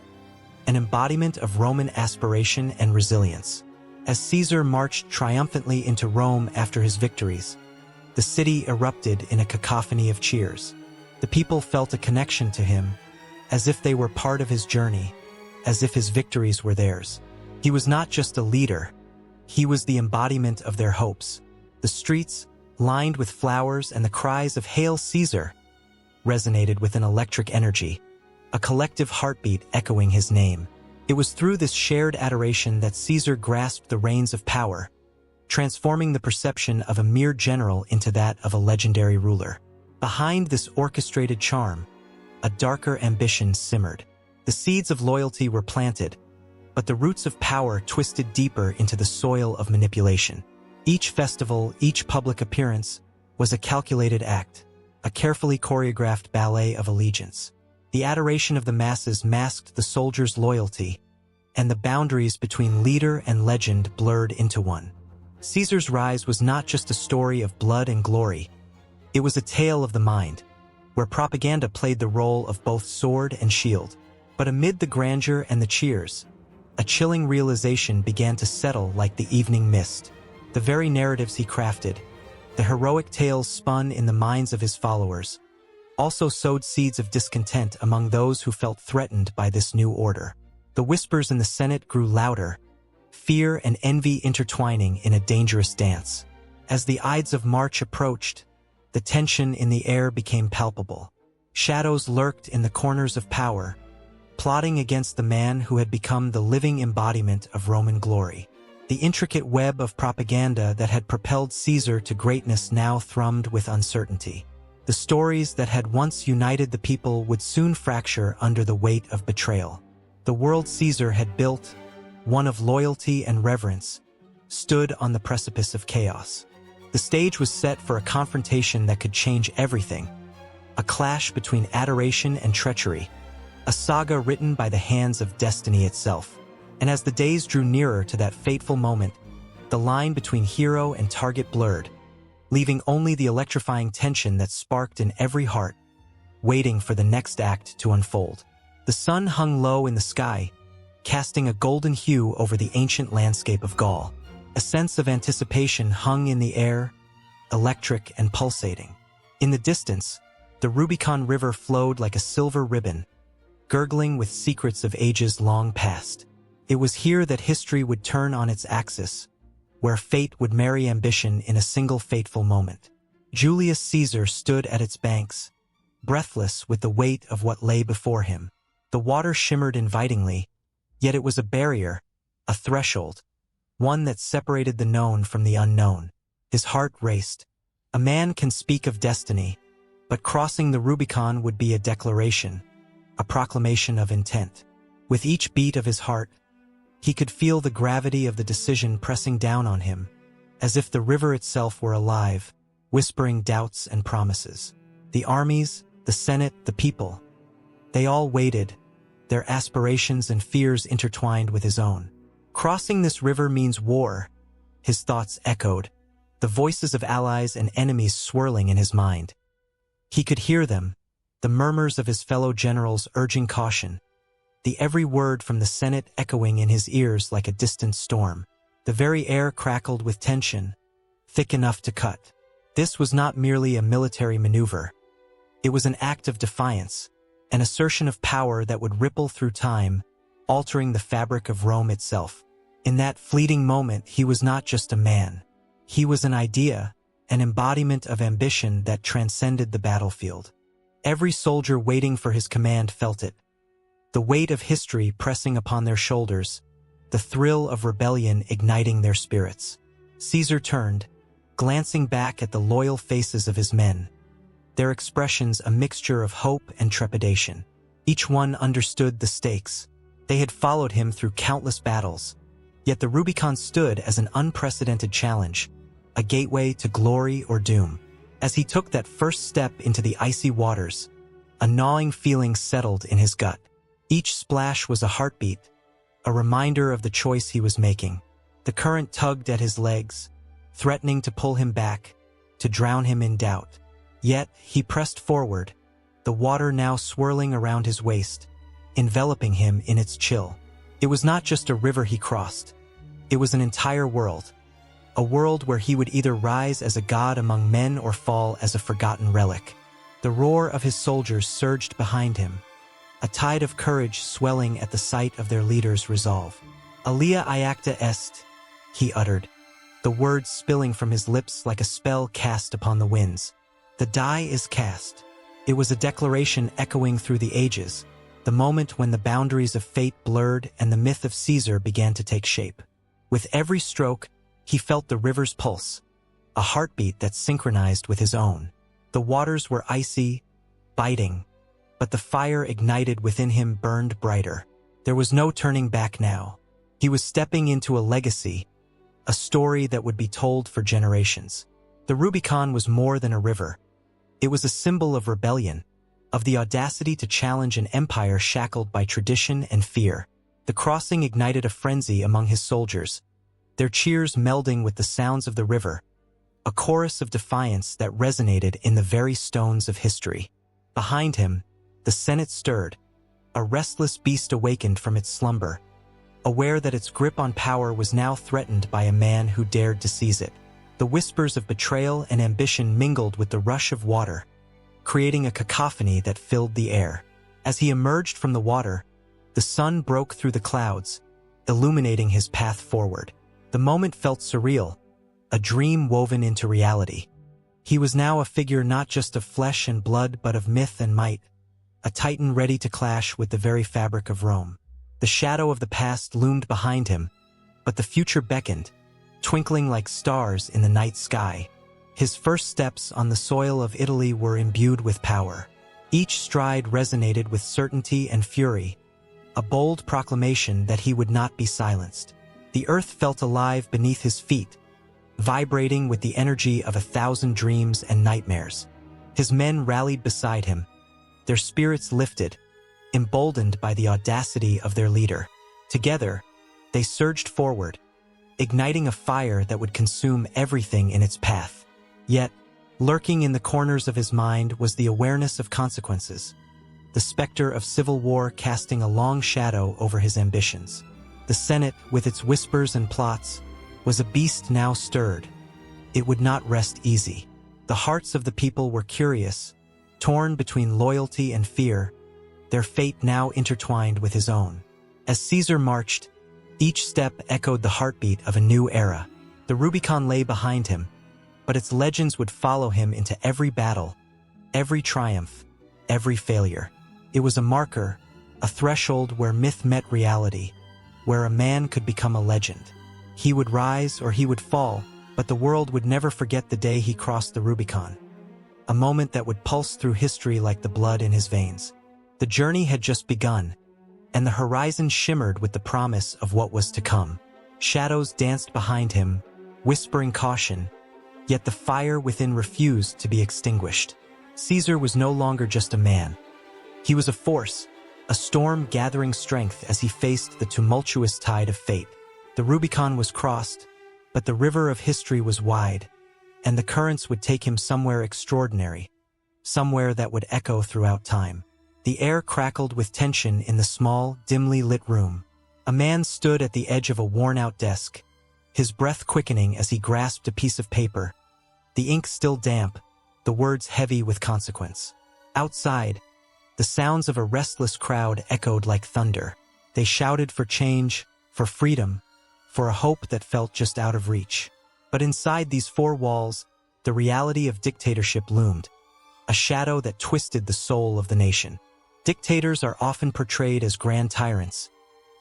an embodiment of Roman aspiration and resilience. As Caesar marched triumphantly into Rome after his victories, the city erupted in a cacophony of cheers. The people felt a connection to him, as if they were part of his journey, as if his victories were theirs. He was not just a leader, he was the embodiment of their hopes. The streets, lined with flowers and the cries of "Hail Caesar," resonated with an electric energy, a collective heartbeat echoing his name. It was through this shared adoration that Caesar grasped the reins of power, transforming the perception of a mere general into that of a legendary ruler. Behind this orchestrated charm, a darker ambition simmered. The seeds of loyalty were planted, but the roots of power twisted deeper into the soil of manipulation. Each festival, each public appearance, was a calculated act, a carefully choreographed ballet of allegiance. The adoration of the masses masked the soldier's loyalty, and the boundaries between leader and legend blurred into one. Caesar's rise was not just a story of blood and glory. It was a tale of the mind, where propaganda played the role of both sword and shield. But amid the grandeur and the cheers, a chilling realization began to settle like the evening mist. The very narratives he crafted, the heroic tales spun in the minds of his followers, also sowed seeds of discontent among those who felt threatened by this new order. The whispers in the Senate grew louder, fear and envy intertwining in a dangerous dance. As the Ides of March approached, the tension in the air became palpable. Shadows lurked in the corners of power, plotting against the man who had become the living embodiment of Roman glory. The intricate web of propaganda that had propelled Caesar to greatness now thrummed with uncertainty. The stories that had once united the people would soon fracture under the weight of betrayal. The world Caesar had built, one of loyalty and reverence, stood on the precipice of chaos. The stage was set for a confrontation that could change everything, a clash between adoration and treachery, a saga written by the hands of destiny itself. And as the days drew nearer to that fateful moment, the line between hero and target blurred, leaving only the electrifying tension that sparked in every heart, waiting for the next act to unfold. The sun hung low in the sky, casting a golden hue over the ancient landscape of Gaul. A sense of anticipation hung in the air, electric and pulsating. In the distance, the Rubicon River flowed like a silver ribbon, gurgling with secrets of ages long past. It was here that history would turn on its axis, where fate would marry ambition in a single fateful moment. Julius Caesar stood at its banks, breathless with the weight of what lay before him. The water shimmered invitingly, yet it was a barrier, a threshold, one that separated the known from the unknown. His heart raced. A man can speak of destiny, but crossing the Rubicon would be a declaration, a proclamation of intent. With each beat of his heart, he could feel the gravity of the decision pressing down on him, as if the river itself were alive, whispering doubts and promises. The armies, the Senate, the people, they all waited, their aspirations and fears intertwined with his own. Crossing this river means war, his thoughts echoed, the voices of allies and enemies swirling in his mind. He could hear them, the murmurs of his fellow generals urging caution, the every word from the Senate echoing in his ears like a distant storm. The very air crackled with tension, thick enough to cut. This was not merely a military maneuver. It was an act of defiance, an assertion of power that would ripple through time, altering the fabric of Rome itself. In that fleeting moment, he was not just a man. He was an idea, an embodiment of ambition that transcended the battlefield. Every soldier waiting for his command felt it. The weight of history pressing upon their shoulders, the thrill of rebellion igniting their spirits. Caesar turned, glancing back at the loyal faces of his men, their expressions a mixture of hope and trepidation. Each one understood the stakes. They had followed him through countless battles, yet the Rubicon stood as an unprecedented challenge, a gateway to glory or doom. As he took that first step into the icy waters, a gnawing feeling settled in his gut. Each splash was a heartbeat, a reminder of the choice he was making. The current tugged at his legs, threatening to pull him back, to drown him in doubt. Yet he pressed forward, the water now swirling around his waist, enveloping him in its chill. It was not just a river he crossed. It was an entire world. A world where he would either rise as a god among men or fall as a forgotten relic. The roar of his soldiers surged behind him, a tide of courage swelling at the sight of their leader's resolve. Alia iacta est, he uttered, the words spilling from his lips like a spell cast upon the winds. The die is cast. It was a declaration echoing through the ages, the moment when the boundaries of fate blurred and the myth of Caesar began to take shape. With every stroke, he felt the river's pulse, a heartbeat that synchronized with his own. The waters were icy, biting, but the fire ignited within him burned brighter. There was no turning back now. He was stepping into a legacy, a story that would be told for generations. The Rubicon was more than a river. It was a symbol of rebellion, of the audacity to challenge an empire shackled by tradition and fear. The crossing ignited a frenzy among his soldiers, their cheers melding with the sounds of the river, a chorus of defiance that resonated in the very stones of history. Behind him, the Senate stirred, a restless beast awakened from its slumber, aware that its grip on power was now threatened by a man who dared to seize it. The whispers of betrayal and ambition mingled with the rush of water, creating a cacophony that filled the air. As he emerged from the water, the sun broke through the clouds, illuminating his path forward. The moment felt surreal, a dream woven into reality. He was now a figure not just of flesh and blood but of myth and might, a titan ready to clash with the very fabric of Rome. The shadow of the past loomed behind him, but the future beckoned, twinkling like stars in the night sky. His first steps on the soil of Italy were imbued with power. Each stride resonated with certainty and fury, a bold proclamation that he would not be silenced. The earth felt alive beneath his feet, vibrating with the energy of 1,000 dreams and nightmares. His men rallied beside him, their spirits lifted, emboldened by the audacity of their leader. Together, they surged forward, igniting a fire that would consume everything in its path. Yet, lurking in the corners of his mind was the awareness of consequences, the specter of civil war casting a long shadow over his ambitions. The Senate, with its whispers and plots, was a beast now stirred. It would not rest easy. The hearts of the people were curious, torn between loyalty and fear, their fate now intertwined with his own. As Caesar marched, each step echoed the heartbeat of a new era. The Rubicon lay behind him, but its legends would follow him into every battle, every triumph, every failure. It was a marker, a threshold where myth met reality, where a man could become a legend. He would rise or he would fall, but the world would never forget the day he crossed the Rubicon, a moment that would pulse through history like the blood in his veins. The journey had just begun, and the horizon shimmered with the promise of what was to come. Shadows danced behind him, whispering caution, yet the fire within refused to be extinguished. Caesar was no longer just a man. He was a force, a storm gathering strength as he faced the tumultuous tide of fate. The Rubicon was crossed, but the river of history was wide, and the currents would take him somewhere extraordinary, somewhere that would echo throughout time. The air crackled with tension in the small, dimly lit room. A man stood at the edge of a worn-out desk, his breath quickening as he grasped a piece of paper, the ink still damp, the words heavy with consequence. Outside, the sounds of a restless crowd echoed like thunder. They shouted for change, for freedom, for a hope that felt just out of reach. But inside these four walls, the reality of dictatorship loomed, a shadow that twisted the soul of the nation. Dictators are often portrayed as grand tyrants,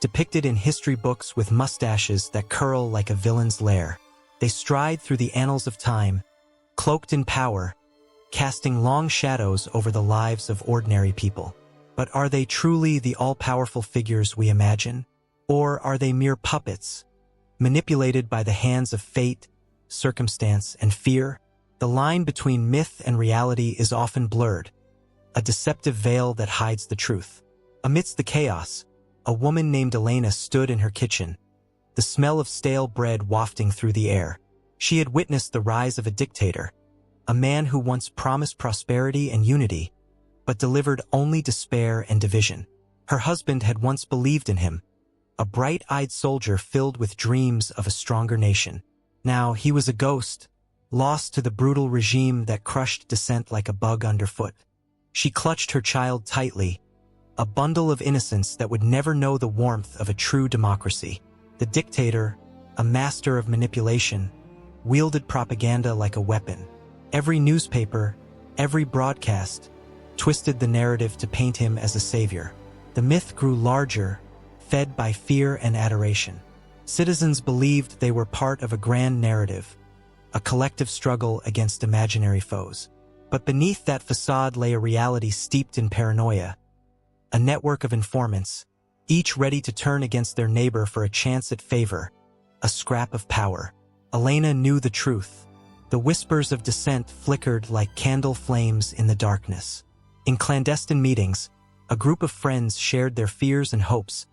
depicted in history books with mustaches that curl like a villain's lair. They stride through the annals of time, cloaked in power, casting long shadows over the lives of ordinary people. But are they truly the all-powerful figures we imagine? Or are they mere puppets, manipulated by the hands of fate, circumstance, and fear? The line between myth and reality is often blurred, a deceptive veil that hides the truth. Amidst the chaos, a woman named Elena stood in her kitchen, the smell of stale bread wafting through the air. She had witnessed the rise of a dictator, a man who once promised prosperity and unity, but delivered only despair and division. Her husband had once believed in him, a bright-eyed soldier filled with dreams of a stronger nation. Now he was a ghost, lost to the brutal regime that crushed dissent like a bug underfoot. She clutched her child tightly, a bundle of innocence that would never know the warmth of a true democracy. The dictator, a master of manipulation, wielded propaganda like a weapon. Every newspaper, every broadcast, twisted the narrative to paint him as a savior. The myth grew larger, fed by fear and adoration. Citizens believed they were part of a grand narrative, a collective struggle against imaginary foes. But beneath that facade lay a reality steeped in paranoia, a network of informants, each ready to turn against their neighbor for a chance at favor, a scrap of power. Elena knew the truth. The whispers of dissent flickered like candle flames in the darkness. In clandestine meetings, a group of friends shared their fears and hopes,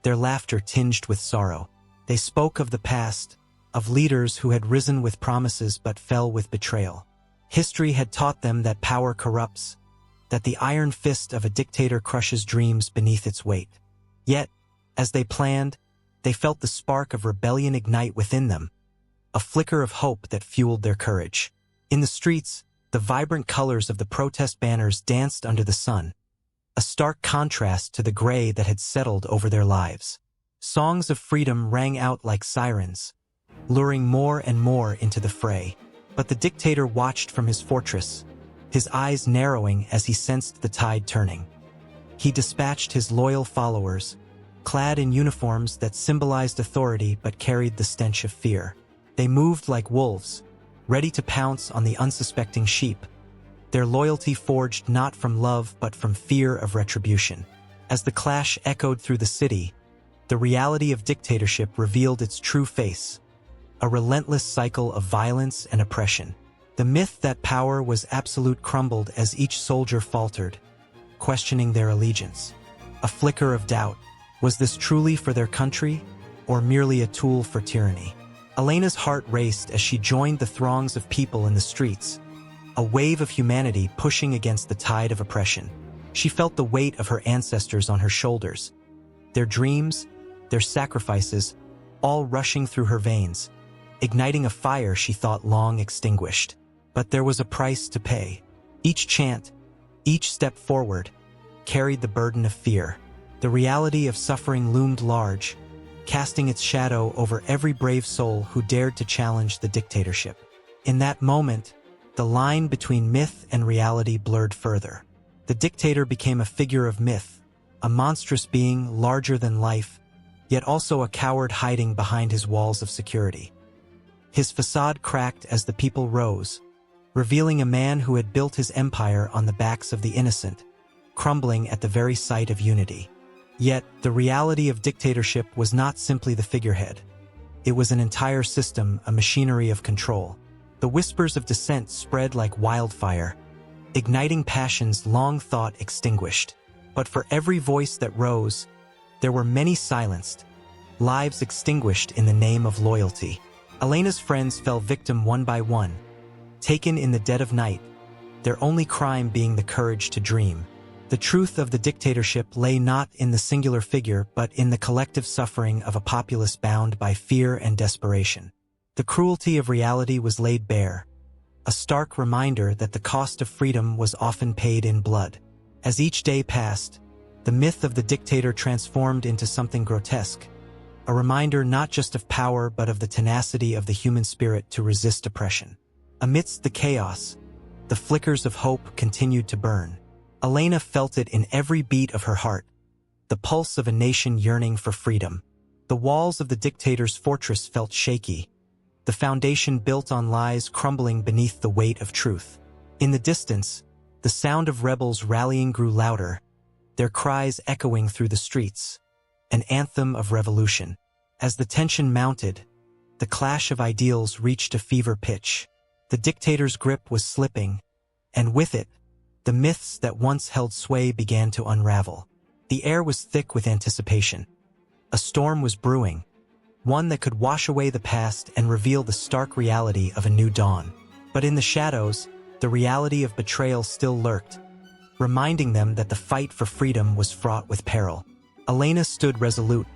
their laughter tinged with sorrow. They spoke of the past, of leaders who had risen with promises but fell with betrayal. History had taught them that power corrupts, that the iron fist of a dictator crushes dreams beneath its weight. Yet, as they planned, they felt the spark of rebellion ignite within them, a flicker of hope that fueled their courage. In the streets, the vibrant colors of the protest banners danced under the sun, a stark contrast to the gray that had settled over their lives. Songs of freedom rang out like sirens, luring more and more into the fray. But the dictator watched from his fortress, his eyes narrowing as he sensed the tide turning. He dispatched his loyal followers, clad in uniforms that symbolized authority but carried the stench of fear. They moved like wolves, ready to pounce on the unsuspecting sheep, their loyalty forged not from love but from fear of retribution. As the clash echoed through the city, the reality of dictatorship revealed its true face, a relentless cycle of violence and oppression. The myth that power was absolute crumbled as each soldier faltered, questioning their allegiance. A flicker of doubt. Was this truly for their country, or merely a tool for tyranny? Elena's heart raced as she joined the throngs of people in the streets, a wave of humanity pushing against the tide of oppression. She felt the weight of her ancestors on her shoulders, their dreams, their sacrifices, all rushing through her veins, igniting a fire she thought long extinguished. But there was a price to pay. Each chant, each step forward, carried the burden of fear. The reality of suffering loomed large, casting its shadow over every brave soul who dared to challenge the dictatorship. In that moment, the line between myth and reality blurred further. The dictator became a figure of myth, a monstrous being larger than life, yet also a coward hiding behind his walls of security. His facade cracked as the people rose, revealing a man who had built his empire on the backs of the innocent, crumbling at the very sight of unity. Yet, the reality of dictatorship was not simply the figurehead. It was an entire system, a machinery of control. The whispers of dissent spread like wildfire, igniting passions long thought extinguished. But for every voice that rose, there were many silenced, lives extinguished in the name of loyalty. Elena's friends fell victim one by one, taken in the dead of night, their only crime being the courage to dream. The truth of the dictatorship lay not in the singular figure but in the collective suffering of a populace bound by fear and desperation. The cruelty of reality was laid bare, a stark reminder that the cost of freedom was often paid in blood. As each day passed, the myth of the dictator transformed into something grotesque, a reminder not just of power but of the tenacity of the human spirit to resist oppression. Amidst the chaos, the flickers of hope continued to burn. Elena felt it in every beat of her heart, the pulse of a nation yearning for freedom. The walls of the dictator's fortress felt shaky, the foundation built on lies crumbling beneath the weight of truth. In the distance, the sound of rebels rallying grew louder, their cries echoing through the streets, an anthem of revolution. As the tension mounted, the clash of ideals reached a fever pitch. The dictator's grip was slipping, and with it, the myths that once held sway began to unravel. The air was thick with anticipation. A storm was brewing, one that could wash away the past and reveal the stark reality of a new dawn. But in the shadows, the reality of betrayal still lurked, reminding them that the fight for freedom was fraught with peril. Elena stood resolute,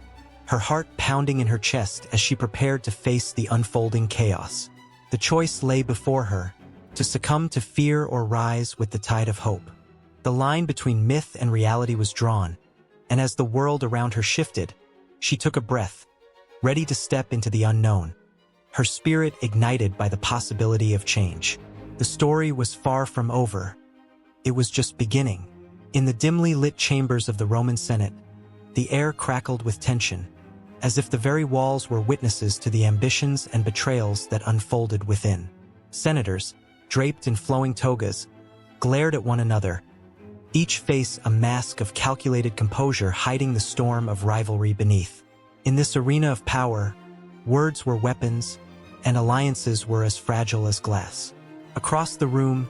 her heart pounding in her chest as she prepared to face the unfolding chaos. The choice lay before her, to succumb to fear or rise with the tide of hope. The line between myth and reality was drawn, and as the world around her shifted, she took a breath, ready to step into the unknown, her spirit ignited by the possibility of change. The story was far from over. It was just beginning. In the dimly lit chambers of the Roman Senate, the air crackled with tension, as if the very walls were witnesses to the ambitions and betrayals that unfolded within. Senators, draped in flowing togas, glared at one another, each face a mask of calculated composure hiding the storm of rivalry beneath. In this arena of power, words were weapons, and alliances were as fragile as glass. Across the room,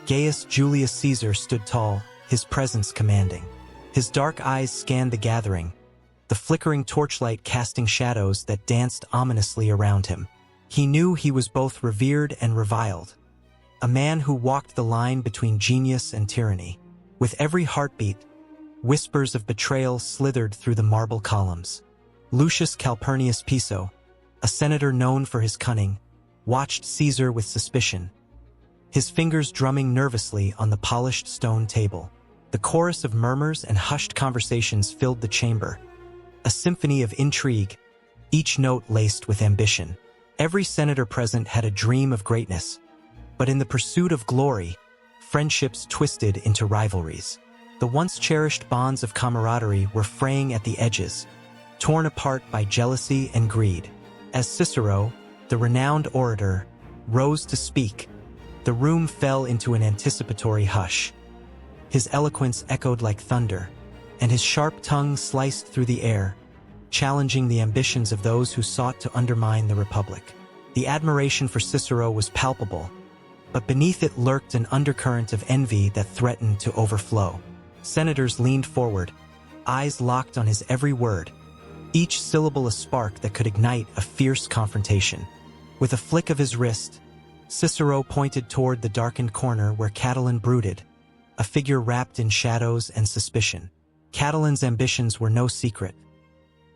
Gaius Julius Caesar stood tall, his presence commanding. His dark eyes scanned the gathering, the flickering torchlight casting shadows that danced ominously around him. He knew he was both revered and reviled, a man who walked the line between genius and tyranny. With every heartbeat, whispers of betrayal slithered through the marble columns. Lucius Calpurnius Piso, a senator known for his cunning, watched Caesar with suspicion, his fingers drumming nervously on the polished stone table. The chorus of murmurs and hushed conversations filled the chamber, a symphony of intrigue, each note laced with ambition. Every senator present had a dream of greatness, but in the pursuit of glory, friendships twisted into rivalries. The once cherished bonds of camaraderie were fraying at the edges, torn apart by jealousy and greed. As Cicero, the renowned orator, rose to speak, the room fell into an anticipatory hush. His eloquence echoed like thunder, and his sharp tongue sliced through the air, challenging the ambitions of those who sought to undermine the Republic. The admiration for Cicero was palpable, but beneath it lurked an undercurrent of envy that threatened to overflow. Senators leaned forward, eyes locked on his every word, each syllable a spark that could ignite a fierce confrontation. With a flick of his wrist, Cicero pointed toward the darkened corner where Catiline brooded, a figure wrapped in shadows and suspicion. Catiline's ambitions were no secret.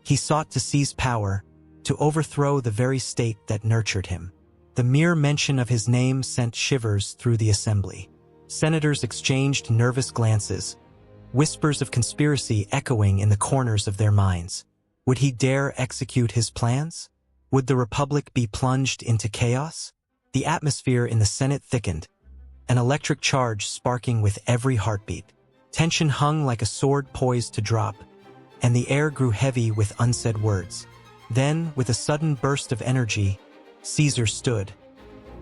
He sought to seize power, to overthrow the very state that nurtured him. The mere mention of his name sent shivers through the assembly. Senators exchanged nervous glances, whispers of conspiracy echoing in the corners of their minds. Would he dare execute his plans? Would the Republic be plunged into chaos? The atmosphere in the Senate thickened, an electric charge sparking with every heartbeat. Tension hung like a sword poised to drop, and the air grew heavy with unsaid words. Then, with a sudden burst of energy, Caesar stood,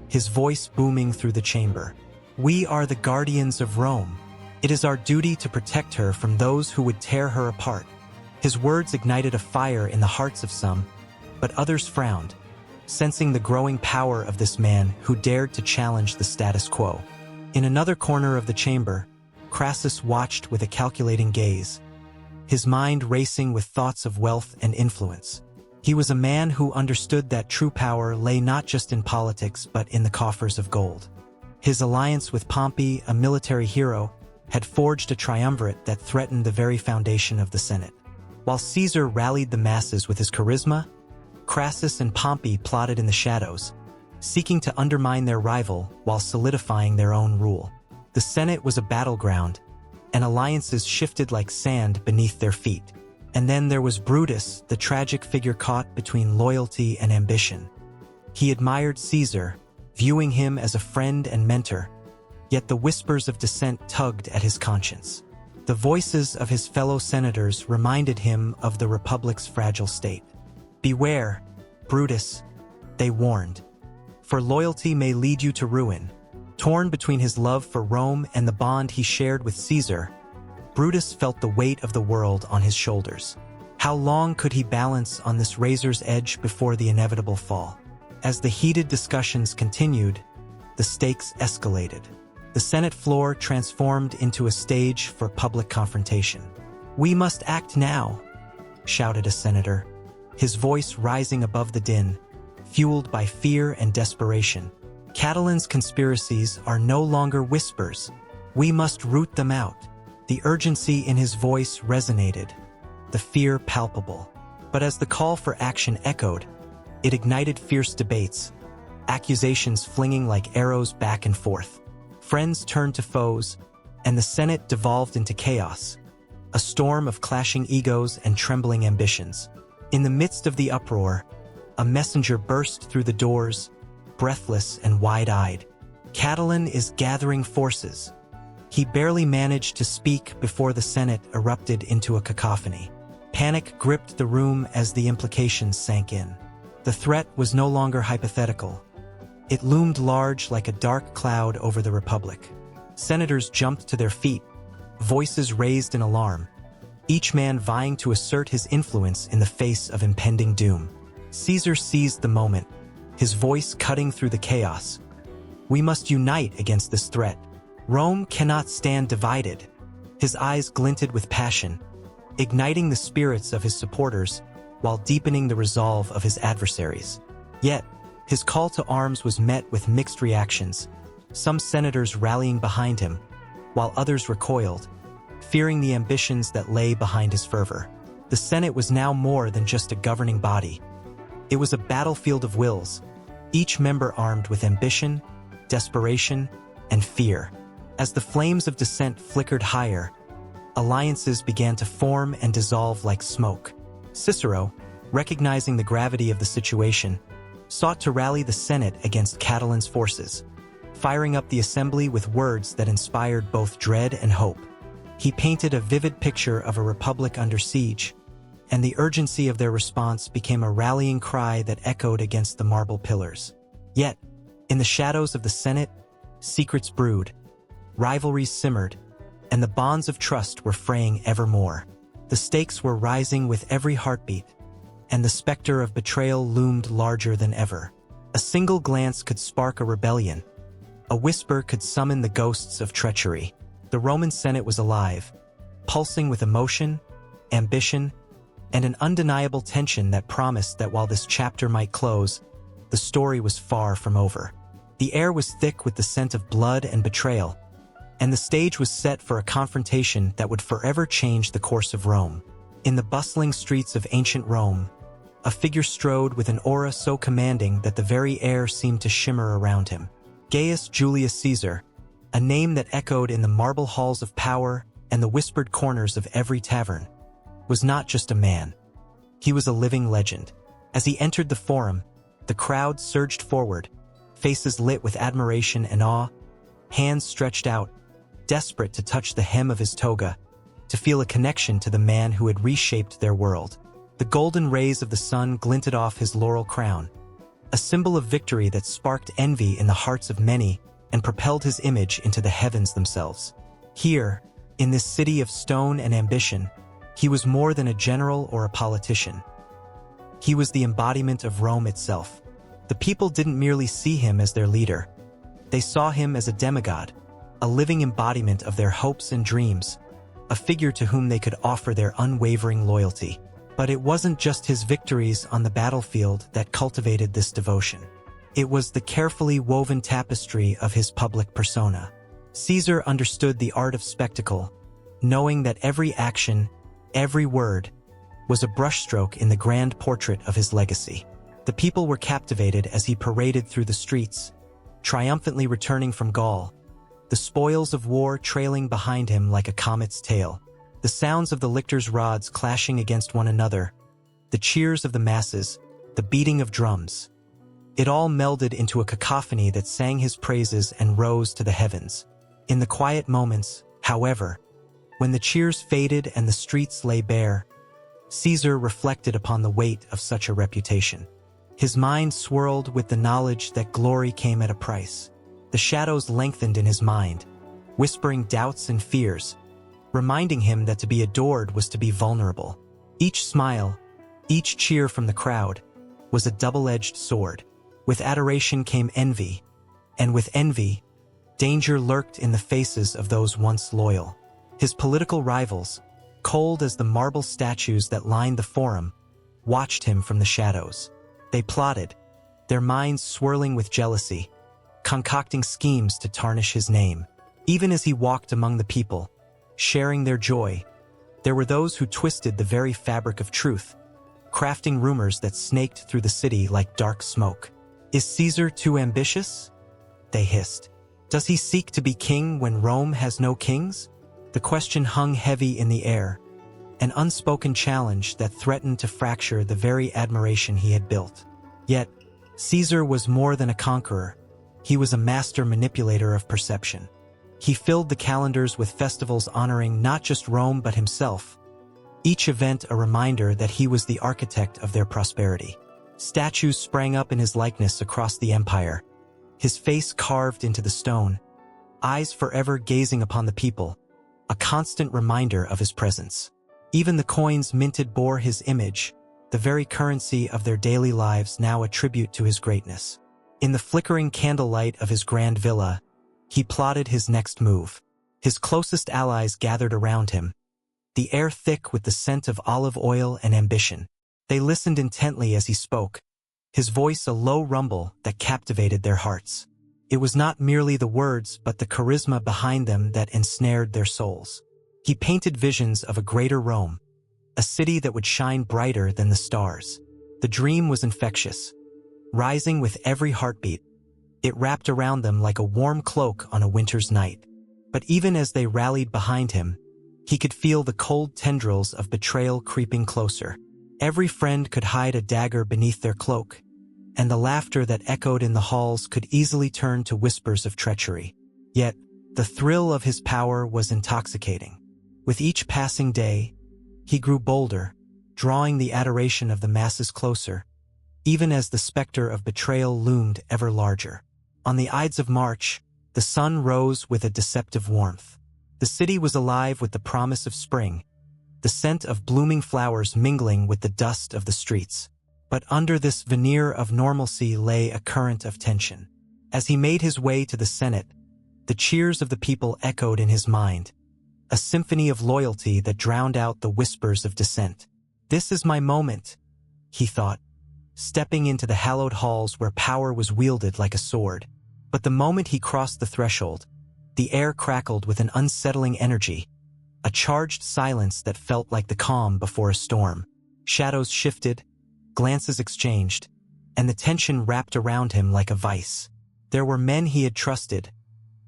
his voice booming through the chamber. "We are the guardians of Rome. It is our duty to protect her from those who would tear her apart." His words ignited a fire in the hearts of some, but others frowned, sensing the growing power of this man who dared to challenge the status quo. In another corner of the chamber, Crassus watched with a calculating gaze, his mind racing with thoughts of wealth and influence. He was a man who understood that true power lay not just in politics but in the coffers of gold. His alliance with Pompey, a military hero, had forged a triumvirate that threatened the very foundation of the Senate. While Caesar rallied the masses with his charisma, Crassus and Pompey plotted in the shadows, seeking to undermine their rival while solidifying their own rule. The Senate was a battleground, and alliances shifted like sand beneath their feet. And then there was Brutus, the tragic figure caught between loyalty and ambition. He admired Caesar, viewing him as a friend and mentor, yet the whispers of dissent tugged at his conscience. The voices of his fellow senators reminded him of the Republic's fragile state. "Beware, Brutus," they warned, "for loyalty may lead you to ruin." Torn between his love for Rome and the bond he shared with Caesar, Brutus felt the weight of the world on his shoulders. How long could he balance on this razor's edge before the inevitable fall? As the heated discussions continued, the stakes escalated. The Senate floor transformed into a stage for public confrontation. "We must act now," shouted a senator, his voice rising above the din, fueled by fear and desperation. "Catiline's conspiracies are no longer whispers. We must root them out." The urgency in his voice resonated, the fear palpable. But as the call for action echoed, it ignited fierce debates, accusations flinging like arrows back and forth. Friends turned to foes, and the Senate devolved into chaos, a storm of clashing egos and trembling ambitions. In the midst of the uproar, a messenger burst through the doors, breathless and wide-eyed. "Catiline is gathering forces." He barely managed to speak before the Senate erupted into a cacophony. Panic gripped the room as the implications sank in. The threat was no longer hypothetical. It loomed large like a dark cloud over the Republic. Senators jumped to their feet, voices raised in alarm, each man vying to assert his influence in the face of impending doom. Caesar seized the moment, his voice cutting through the chaos. "We must unite against this threat. Rome cannot stand divided." His eyes glinted with passion, igniting the spirits of his supporters while deepening the resolve of his adversaries. Yet, his call to arms was met with mixed reactions, some senators rallying behind him, while others recoiled, fearing the ambitions that lay behind his fervor. The Senate was now more than just a governing body. It was a battlefield of wills, each member armed with ambition, desperation, and fear. As the flames of dissent flickered higher, alliances began to form and dissolve like smoke. Cicero, recognizing the gravity of the situation, sought to rally the Senate against Catiline's forces, firing up the assembly with words that inspired both dread and hope. He painted a vivid picture of a republic under siege, and the urgency of their response became a rallying cry that echoed against the marble pillars. Yet, in the shadows of the Senate, secrets brewed, rivalries simmered, and the bonds of trust were fraying ever more. The stakes were rising with every heartbeat, and the specter of betrayal loomed larger than ever. A single glance could spark a rebellion. A whisper could summon the ghosts of treachery. The Roman Senate was alive, pulsing with emotion, ambition, and an undeniable tension that promised that while this chapter might close, the story was far from over. The air was thick with the scent of blood and betrayal, and the stage was set for a confrontation that would forever change the course of Rome. In the bustling streets of ancient Rome, a figure strode with an aura so commanding that the very air seemed to shimmer around him. Gaius Julius Caesar, a name that echoed in the marble halls of power and the whispered corners of every tavern, was not just a man. He was a living legend. As he entered the forum, the crowd surged forward, faces lit with admiration and awe, hands stretched out, desperate to touch the hem of his toga, to feel a connection to the man who had reshaped their world. The golden rays of the sun glinted off his laurel crown, a symbol of victory that sparked envy in the hearts of many and propelled his image into the heavens themselves. Here, in this city of stone and ambition, he was more than a general or a politician. He was the embodiment of Rome itself. The people didn't merely see him as their leader. They saw him as a demigod, a living embodiment of their hopes and dreams, a figure to whom they could offer their unwavering loyalty. But it wasn't just his victories on the battlefield that cultivated this devotion. It was the carefully woven tapestry of his public persona. Caesar understood the art of spectacle, knowing that every action, every word, was a brushstroke in the grand portrait of his legacy. The people were captivated as he paraded through the streets, triumphantly returning from Gaul, the spoils of war trailing behind him like a comet's tail. The sounds of the lictors' rods clashing against one another, the cheers of the masses, the beating of drums. It all melded into a cacophony that sang his praises and rose to the heavens. In the quiet moments, however, when the cheers faded and the streets lay bare, Caesar reflected upon the weight of such a reputation. His mind swirled with the knowledge that glory came at a price. The shadows lengthened in his mind, whispering doubts and fears, reminding him that to be adored was to be vulnerable. Each smile, each cheer from the crowd, was a double-edged sword. With adoration came envy, and with envy, danger lurked in the faces of those once loyal. His political rivals, cold as the marble statues that lined the forum, watched him from the shadows. They plotted, their minds swirling with jealousy, concocting schemes to tarnish his name. Even as he walked among the people, sharing their joy, there were those who twisted the very fabric of truth, crafting rumors that snaked through the city like dark smoke. Is Caesar too ambitious? They hissed. Does he seek to be king when Rome has no kings? The question hung heavy in the air, an unspoken challenge that threatened to fracture the very admiration he had built. Yet, Caesar was more than a conqueror. He was a master manipulator of perception. He filled the calendars with festivals honoring not just Rome but himself, each event a reminder that he was the architect of their prosperity. Statues sprang up in his likeness across the empire, his face carved into the stone, eyes forever gazing upon the people, a constant reminder of his presence. Even the coins minted bore his image, the very currency of their daily lives now a tribute to his greatness. In the flickering candlelight of his grand villa, he plotted his next move. His closest allies gathered around him, the air thick with the scent of olive oil and ambition. They listened intently as he spoke, his voice a low rumble that captivated their hearts. It was not merely the words but the charisma behind them that ensnared their souls. He painted visions of a greater Rome, a city that would shine brighter than the stars. The dream was infectious, rising with every heartbeat. It wrapped around them like a warm cloak on a winter's night. But even as they rallied behind him, he could feel the cold tendrils of betrayal creeping closer. Every friend could hide a dagger beneath their cloak, and the laughter that echoed in the halls could easily turn to whispers of treachery. Yet, the thrill of his power was intoxicating. With each passing day, he grew bolder, drawing the adoration of the masses closer, even as the specter of betrayal loomed ever larger. On the Ides of March, the sun rose with a deceptive warmth. The city was alive with the promise of spring, the scent of blooming flowers mingling with the dust of the streets. But under this veneer of normalcy lay a current of tension. As he made his way to the Senate, the cheers of the people echoed in his mind, a symphony of loyalty that drowned out the whispers of dissent. "This is my moment," he thought, stepping into the hallowed halls where power was wielded like a sword. But the moment he crossed the threshold, the air crackled with an unsettling energy, a charged silence that felt like the calm before a storm. Shadows shifted, glances exchanged, and the tension wrapped around him like a vice. There were men he had trusted,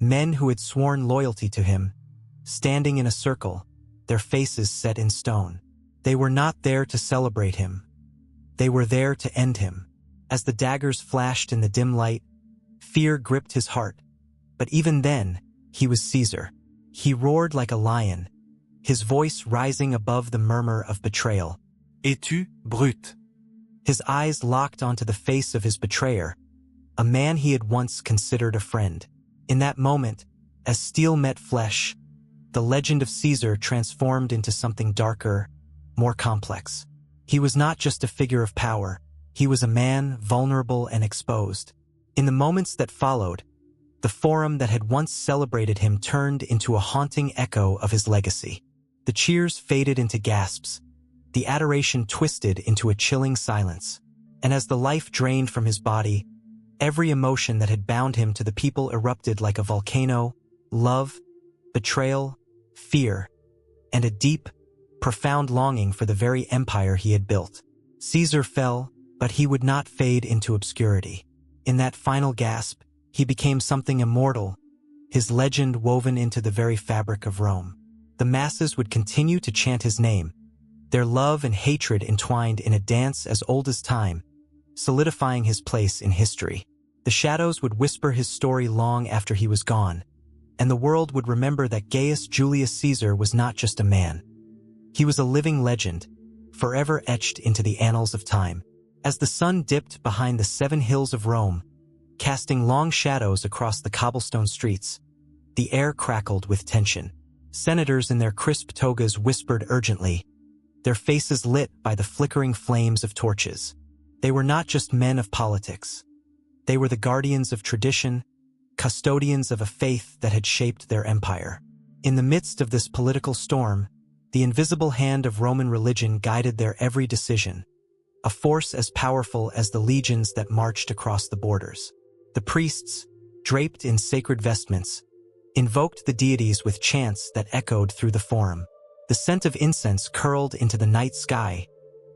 men who had sworn loyalty to him, standing in a circle, their faces set in stone. They were not there to celebrate him. They were there to end him. As the daggers flashed in the dim light, fear gripped his heart. But even then, he was Caesar. He roared like a lion, his voice rising above the murmur of betrayal. "Es-tu brute?" His eyes locked onto the face of his betrayer, a man he had once considered a friend. In that moment, as steel met flesh, the legend of Caesar transformed into something darker, more complex. He was not just a figure of power, he was a man vulnerable and exposed. In the moments that followed, the forum that had once celebrated him turned into a haunting echo of his legacy. The cheers faded into gasps, the adoration twisted into a chilling silence, and as the life drained from his body, every emotion that had bound him to the people erupted like a volcano: love, betrayal, fear, and a deep, profound longing for the very empire he had built. Caesar fell, but he would not fade into obscurity. In that final gasp, he became something immortal, his legend woven into the very fabric of Rome. The masses would continue to chant his name, their love and hatred entwined in a dance as old as time, solidifying his place in history. The shadows would whisper his story long after he was gone, and the world would remember that Gaius Julius Caesar was not just a man. He was a living legend, forever etched into the annals of time. As the sun dipped behind the 7 hills of Rome, casting long shadows across the cobblestone streets, the air crackled with tension. Senators in their crisp togas whispered urgently, their faces lit by the flickering flames of torches. They were not just men of politics. They were the guardians of tradition, custodians of a faith that had shaped their empire. In the midst of this political storm, the invisible hand of Roman religion guided their every decision, a force as powerful as the legions that marched across the borders. The priests, draped in sacred vestments, invoked the deities with chants that echoed through the forum. The scent of incense curled into the night sky,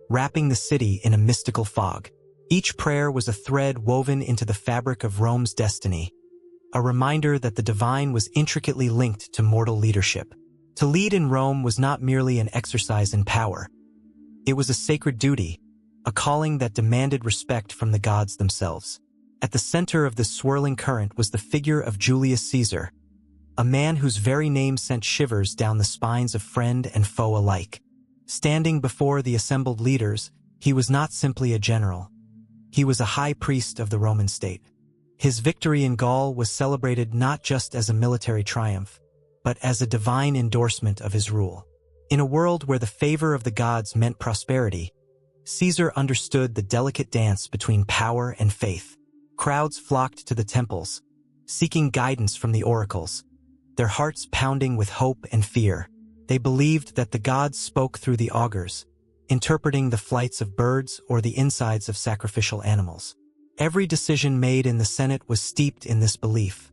wrapping the city in a mystical fog. Each prayer was a thread woven into the fabric of Rome's destiny, a reminder that the divine was intricately linked to mortal leadership. To lead in Rome was not merely an exercise in power. It was a sacred duty, a calling that demanded respect from the gods themselves. At the center of this swirling current was the figure of Julius Caesar, a man whose very name sent shivers down the spines of friend and foe alike. Standing before the assembled leaders, he was not simply a general. He was a high priest of the Roman state. His victory in Gaul was celebrated not just as a military triumph, but as a divine endorsement of his rule. In a world where the favor of the gods meant prosperity, Caesar understood the delicate dance between power and faith. Crowds flocked to the temples, seeking guidance from the oracles, their hearts pounding with hope and fear. They believed that the gods spoke through the augurs, interpreting the flights of birds or the insides of sacrificial animals. Every decision made in the Senate was steeped in this belief.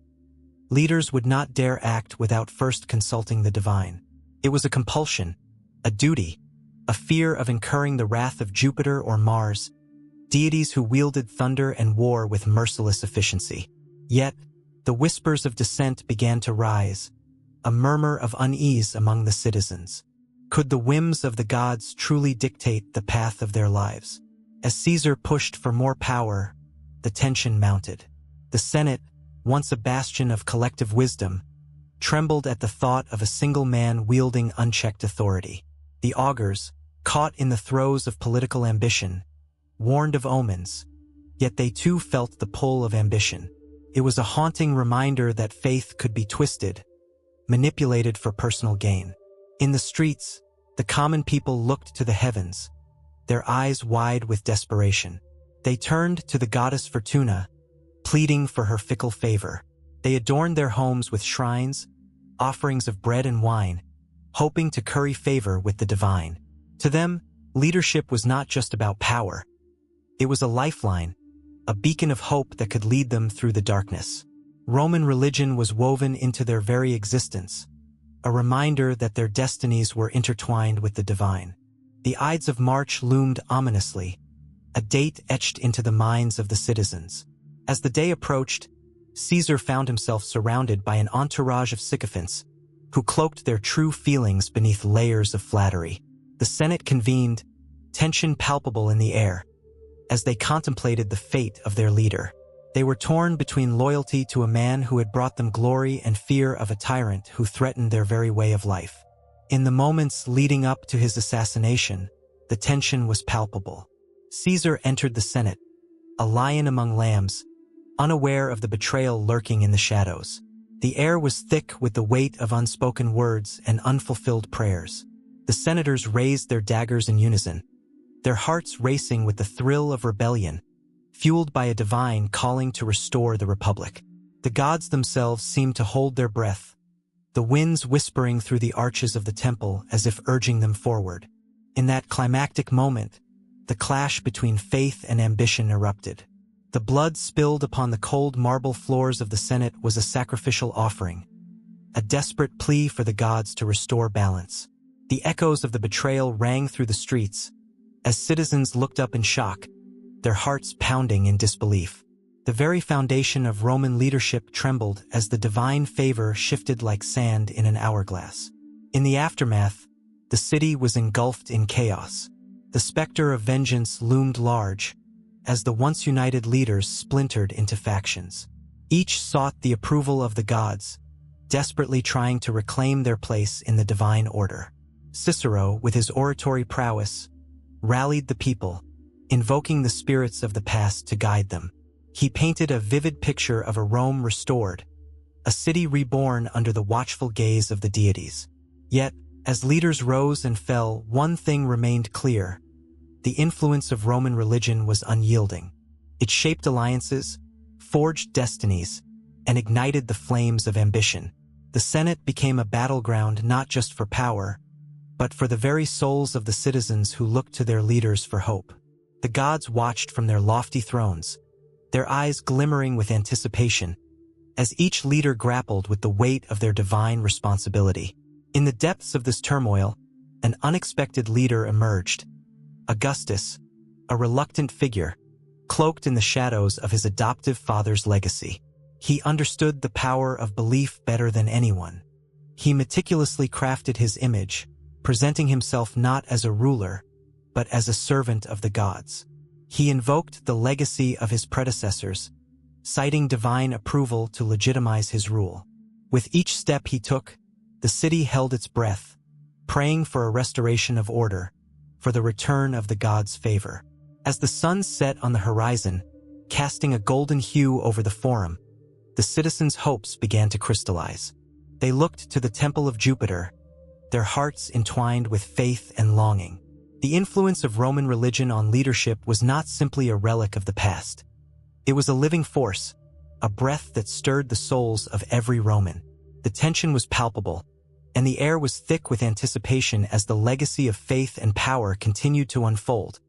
Leaders would not dare act without first consulting the divine. It was a compulsion, a duty, a fear of incurring the wrath of Jupiter or Mars, deities who wielded thunder and war with merciless efficiency. Yet, the whispers of dissent began to rise, a murmur of unease among the citizens. Could the whims of the gods truly dictate the path of their lives? As Caesar pushed for more power, the tension mounted. The Senate, once a bastion of collective wisdom, trembled at the thought of a single man wielding unchecked authority. The augurs, caught in the throes of political ambition, warned of omens, yet they too felt the pull of ambition. It was a haunting reminder that faith could be twisted, manipulated for personal gain. In the streets, the common people looked to the heavens, their eyes wide with desperation. They turned to the goddess Fortuna, pleading for her fickle favor. They adorned their homes with shrines, offerings of bread and wine, hoping to curry favor with the divine. To them, leadership was not just about power. It was a lifeline, a beacon of hope that could lead them through the darkness. Roman religion was woven into their very existence, a reminder that their destinies were intertwined with the divine. The Ides of March loomed ominously, a date etched into the minds of the citizens. As the day approached, Caesar found himself surrounded by an entourage of sycophants who cloaked their true feelings beneath layers of flattery. The Senate convened, tension palpable in the air, as they contemplated the fate of their leader. They were torn between loyalty to a man who had brought them glory and fear of a tyrant who threatened their very way of life. In the moments leading up to his assassination, the tension was palpable. Caesar entered the Senate, a lion among lambs, unaware of the betrayal lurking in the shadows. The air was thick with the weight of unspoken words and unfulfilled prayers. The senators raised their daggers in unison, their hearts racing with the thrill of rebellion, fueled by a divine calling to restore the republic. The gods themselves seemed to hold their breath, the winds whispering through the arches of the temple as if urging them forward. In that climactic moment, the clash between faith and ambition erupted. The blood spilled upon the cold marble floors of the Senate was a sacrificial offering, a desperate plea for the gods to restore balance. The echoes of the betrayal rang through the streets, as citizens looked up in shock, their hearts pounding in disbelief. The very foundation of Roman leadership trembled as the divine favor shifted like sand in an hourglass. In the aftermath, the city was engulfed in chaos. The specter of vengeance loomed large, as the once united leaders splintered into factions. Each sought the approval of the gods, desperately trying to reclaim their place in the divine order. Cicero, with his oratory prowess, rallied the people, invoking the spirits of the past to guide them. He painted a vivid picture of a Rome restored, a city reborn under the watchful gaze of the deities. Yet, as leaders rose and fell, one thing remained clear. The influence of Roman religion was unyielding. It shaped alliances, forged destinies, and ignited the flames of ambition. The Senate became a battleground not just for power, but for the very souls of the citizens who looked to their leaders for hope. The gods watched from their lofty thrones, their eyes glimmering with anticipation, as each leader grappled with the weight of their divine responsibility. In the depths of this turmoil, an unexpected leader emerged. Augustus, a reluctant figure, cloaked in the shadows of his adoptive father's legacy. He understood the power of belief better than anyone. He meticulously crafted his image, presenting himself not as a ruler, but as a servant of the gods. He invoked the legacy of his predecessors, citing divine approval to legitimize his rule. With each step he took, the city held its breath, praying for a restoration of order, for the return of the gods' favor. As the sun set on the horizon, casting a golden hue over the forum, the citizens' hopes began to crystallize. They looked to the temple of Jupiter, their hearts entwined with faith and longing. The influence of Roman religion on leadership was not simply a relic of the past. It was a living force, a breath that stirred the souls of every Roman. The tension was palpable, and the air was thick with anticipation as the legacy of faith and power continued to unfold,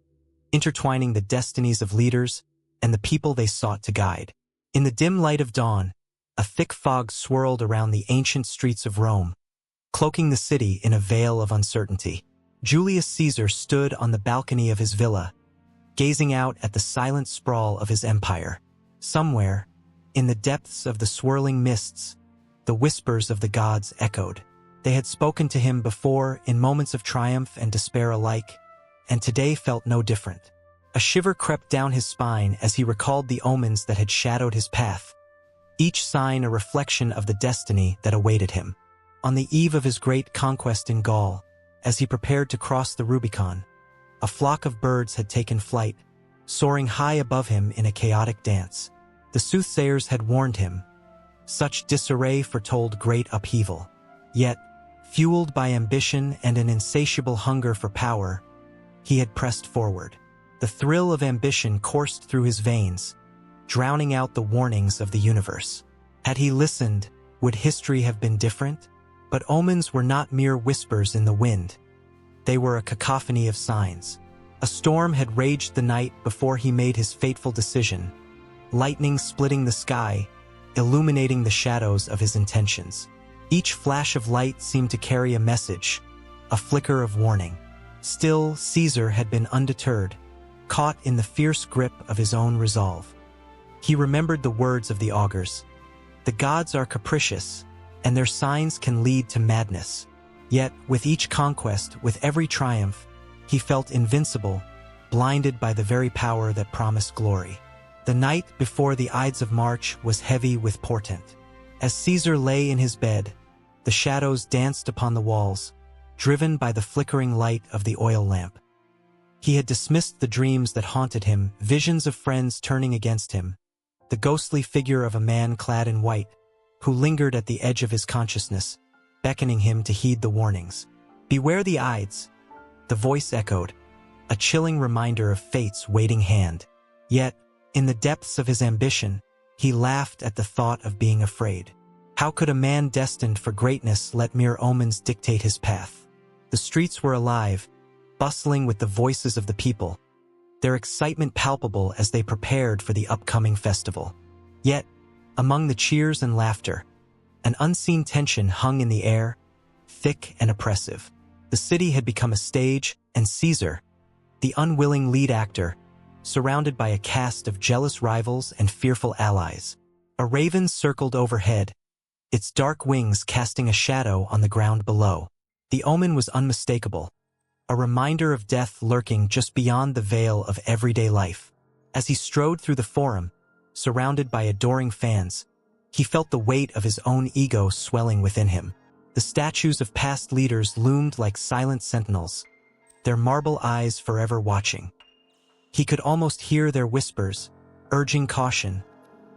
intertwining the destinies of leaders and the people they sought to guide. In the dim light of dawn, a thick fog swirled around the ancient streets of Rome, cloaking the city in a veil of uncertainty. Julius Caesar stood on the balcony of his villa, gazing out at the silent sprawl of his empire. Somewhere, in the depths of the swirling mists, the whispers of the gods echoed. They had spoken to him before in moments of triumph and despair alike, and today felt no different. A shiver crept down his spine as he recalled the omens that had shadowed his path. each sign a reflection of the destiny that awaited him. On the eve of his great conquest in Gaul, as he prepared to cross the Rubicon, a flock of birds had taken flight, soaring high above him in a chaotic dance. The soothsayers had warned him. Such disarray foretold great upheaval. Yet, fueled by ambition and an insatiable hunger for power, he had pressed forward. The thrill of ambition coursed through his veins, drowning out the warnings of the universe. Had he listened, would history have been different? But omens were not mere whispers in the wind. They were a cacophony of signs. A storm had raged the night before he made his fateful decision, lightning splitting the sky, illuminating the shadows of his intentions. Each flash of light seemed to carry a message, a flicker of warning. Still, Caesar had been undeterred, caught in the fierce grip of his own resolve. He remembered the words of the augurs. The gods are capricious, and their signs can lead to madness. Yet, with each conquest, with every triumph, he felt invincible, blinded by the very power that promised glory. The night before the Ides of March was heavy with portent. As Caesar lay in his bed, the shadows danced upon the walls, driven by the flickering light of the oil lamp. He had dismissed the dreams that haunted him, visions of friends turning against him, the ghostly figure of a man clad in white, who lingered at the edge of his consciousness, beckoning him to heed the warnings. "Beware the Ides," the voice echoed, a chilling reminder of fate's waiting hand. Yet, in the depths of his ambition, he laughed at the thought of being afraid. How could a man destined for greatness let mere omens dictate his path? The streets were alive, bustling with the voices of the people, their excitement palpable as they prepared for the upcoming festival. Yet, among the cheers and laughter, an unseen tension hung in the air, thick and oppressive. The city had become a stage, and Caesar, the unwilling lead actor, surrounded by a cast of jealous rivals and fearful allies. A raven circled overhead, its dark wings casting a shadow on the ground below. The omen was unmistakable, a reminder of death lurking just beyond the veil of everyday life. As he strode through the forum, surrounded by adoring fans, he felt the weight of his own ego swelling within him. The statues of past leaders loomed like silent sentinels, their marble eyes forever watching. He could almost hear their whispers, urging caution,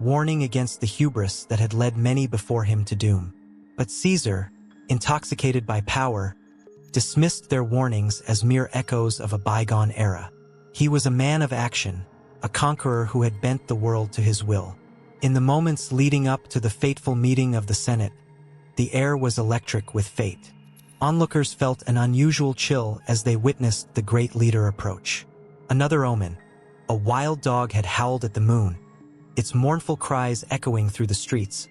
warning against the hubris that had led many before him to doom. But Caesar, intoxicated by power, dismissed their warnings as mere echoes of a bygone era. He was a man of action, a conqueror who had bent the world to his will. In the moments leading up to the fateful meeting of the Senate, the air was electric with fate. Onlookers felt an unusual chill as they witnessed the great leader approach. Another omen. A wild dog had howled at the moon, its mournful cries echoing through the streets,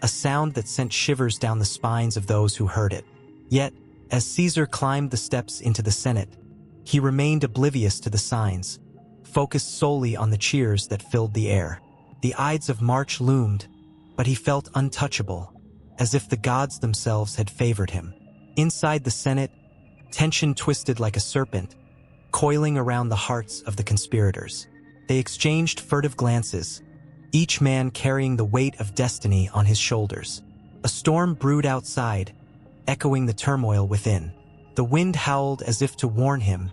a sound that sent shivers down the spines of those who heard it. Yet, as Caesar climbed the steps into the Senate, he remained oblivious to the signs, focused solely on the cheers that filled the air. The Ides of March loomed, but he felt untouchable, as if the gods themselves had favored him. Inside the Senate, tension twisted like a serpent, coiling around the hearts of the conspirators. They exchanged furtive glances, each man carrying the weight of destiny on his shoulders. A storm brewed outside, echoing the turmoil within. The wind howled as if to warn him,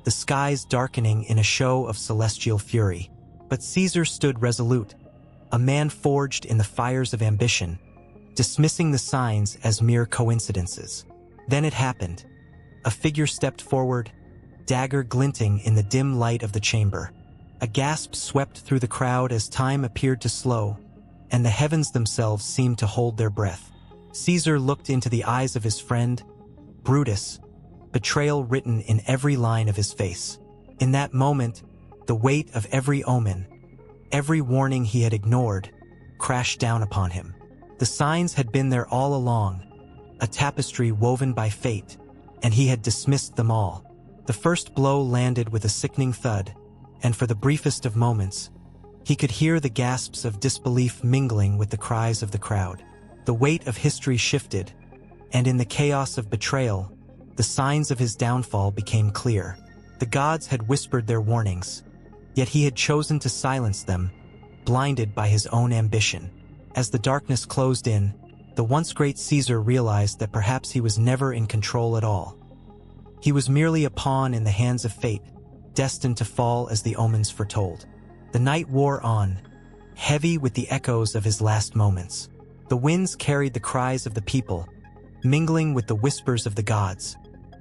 the skies darkening in a show of celestial fury. But Caesar stood resolute, a man forged in the fires of ambition, dismissing the signs as mere coincidences. Then it happened. A figure stepped forward, dagger glinting in the dim light of the chamber. A gasp swept through the crowd as time appeared to slow, and the heavens themselves seemed to hold their breath. Caesar looked into the eyes of his friend, Brutus, betrayal written in every line of his face. In that moment, the weight of every omen, every warning he had ignored, crashed down upon him. The signs had been there all along, a tapestry woven by fate, and he had dismissed them all. The first blow landed with a sickening thud, and for the briefest of moments, he could hear the gasps of disbelief mingling with the cries of the crowd. The weight of history shifted, and in the chaos of betrayal, the signs of his downfall became clear. The gods had whispered their warnings, yet he had chosen to silence them, blinded by his own ambition. As the darkness closed in, the once great Caesar realized that perhaps he was never in control at all. He was merely a pawn in the hands of fate, destined to fall as the omens foretold. The night wore on, heavy with the echoes of his last moments. The winds carried the cries of the people, mingling with the whispers of the gods,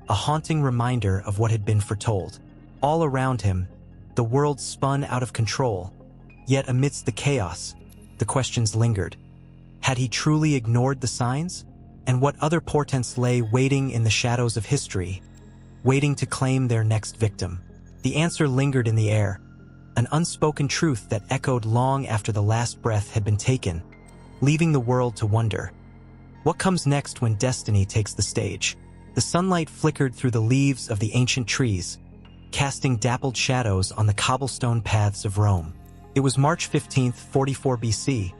a haunting reminder of what had been foretold. All around him, the world spun out of control, yet amidst the chaos, the questions lingered. Had he truly ignored the signs? And what other portents lay waiting in the shadows of history, waiting to claim their next victim? The answer lingered in the air, an unspoken truth that echoed long after the last breath had been taken, leaving the world to wonder. What comes next when destiny takes the stage? The sunlight flickered through the leaves of the ancient trees, casting dappled shadows on the cobblestone paths of Rome. It was March 15th, 44 BC,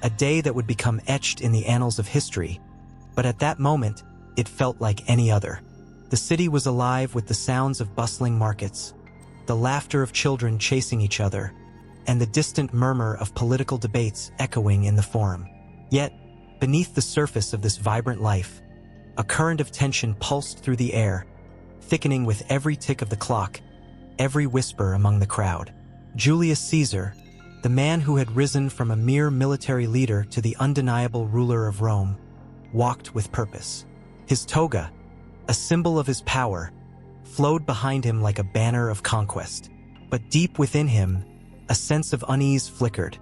a day that would become etched in the annals of history, but at that moment, it felt like any other. The city was alive with the sounds of bustling markets, the laughter of children chasing each other, and the distant murmur of political debates echoing in the forum. Yet, beneath the surface of this vibrant life, a current of tension pulsed through the air, thickening with every tick of the clock, every whisper among the crowd. Julius Caesar, the man who had risen from a mere military leader to the undeniable ruler of Rome, walked with purpose. His toga, a symbol of his power, flowed behind him like a banner of conquest. But deep within him, a sense of unease flickered,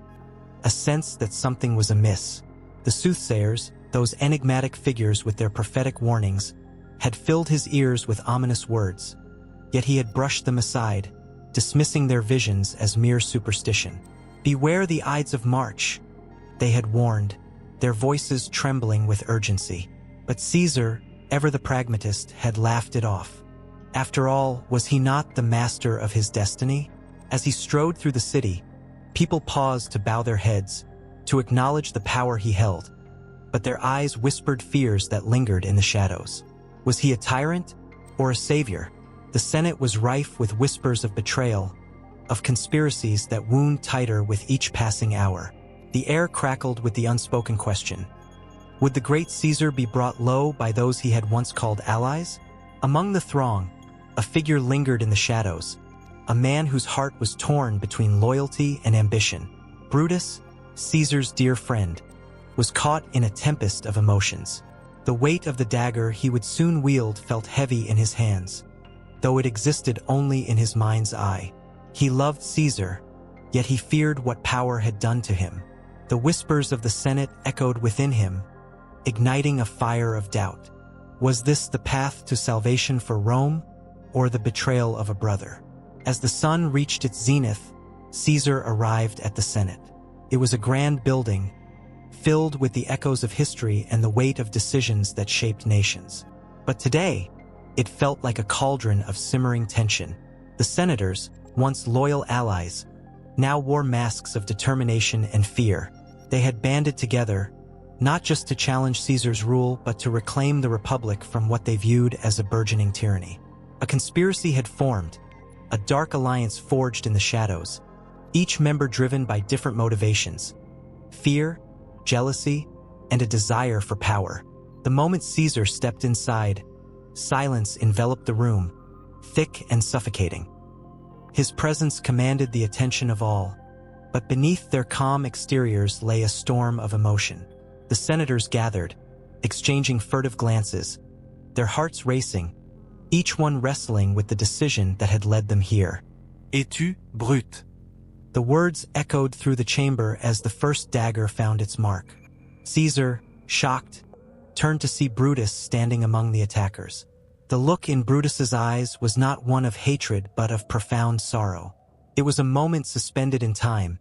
a sense that something was amiss. The soothsayers, those enigmatic figures with their prophetic warnings, had filled his ears with ominous words, yet he had brushed them aside, dismissing their visions as mere superstition. "Beware the Ides of March," they had warned, their voices trembling with urgency. But Caesar, ever the pragmatist, had laughed it off. After all, was he not the master of his destiny? As he strode through the city, people paused to bow their heads, to acknowledge the power he held, but their eyes whispered fears that lingered in the shadows. Was he a tyrant or a savior? The Senate was rife with whispers of betrayal, of conspiracies that wound tighter with each passing hour. The air crackled with the unspoken question. Would the great Caesar be brought low by those he had once called allies? Among the throng, a figure lingered in the shadows, a man whose heart was torn between loyalty and ambition. Brutus, Caesar's dear friend, was caught in a tempest of emotions. The weight of the dagger he would soon wield felt heavy in his hands, though it existed only in his mind's eye. He loved Caesar, yet he feared what power had done to him. The whispers of the Senate echoed within him, igniting a fire of doubt. Was this the path to salvation for Rome, or the betrayal of a brother? As the sun reached its zenith, Caesar arrived at the Senate. It was a grand building, filled with the echoes of history and the weight of decisions that shaped nations. But today, it felt like a cauldron of simmering tension. The senators, once loyal allies, now wore masks of determination and fear. They had banded together, not just to challenge Caesar's rule, but to reclaim the Republic from what they viewed as a burgeoning tyranny. A conspiracy had formed, a dark alliance forged in the shadows, each member driven by different motivations: fear, jealousy, and a desire for power. The moment Caesar stepped inside, silence enveloped the room, thick and suffocating. His presence commanded the attention of all, but beneath their calm exteriors lay a storm of emotion. The senators gathered, exchanging furtive glances, their hearts racing, each one wrestling with the decision that had led them here. "Es-tu brute?" The words echoed through the chamber as the first dagger found its mark. Caesar, shocked, turned to see Brutus standing among the attackers. The look in Brutus's eyes was not one of hatred but of profound sorrow. It was a moment suspended in time,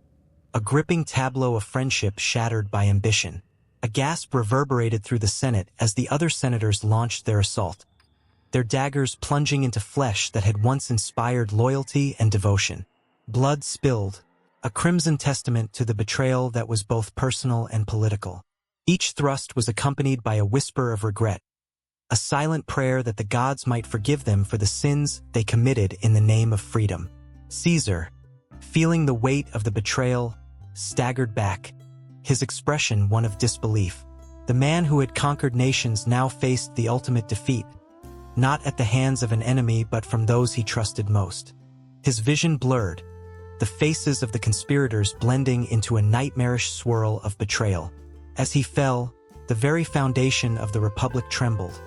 a gripping tableau of friendship shattered by ambition. A gasp reverberated through the Senate as the other senators launched their assault, their daggers plunging into flesh that had once inspired loyalty and devotion. Blood spilled, a crimson testament to the betrayal that was both personal and political. Each thrust was accompanied by a whisper of regret, a silent prayer that the gods might forgive them for the sins they committed in the name of freedom. Caesar, feeling the weight of the betrayal, staggered back, his expression one of disbelief. The man who had conquered nations now faced the ultimate defeat, not at the hands of an enemy but from those he trusted most. His vision blurred, the faces of the conspirators blending into a nightmarish swirl of betrayal. As he fell, the very foundation of the Republic trembled,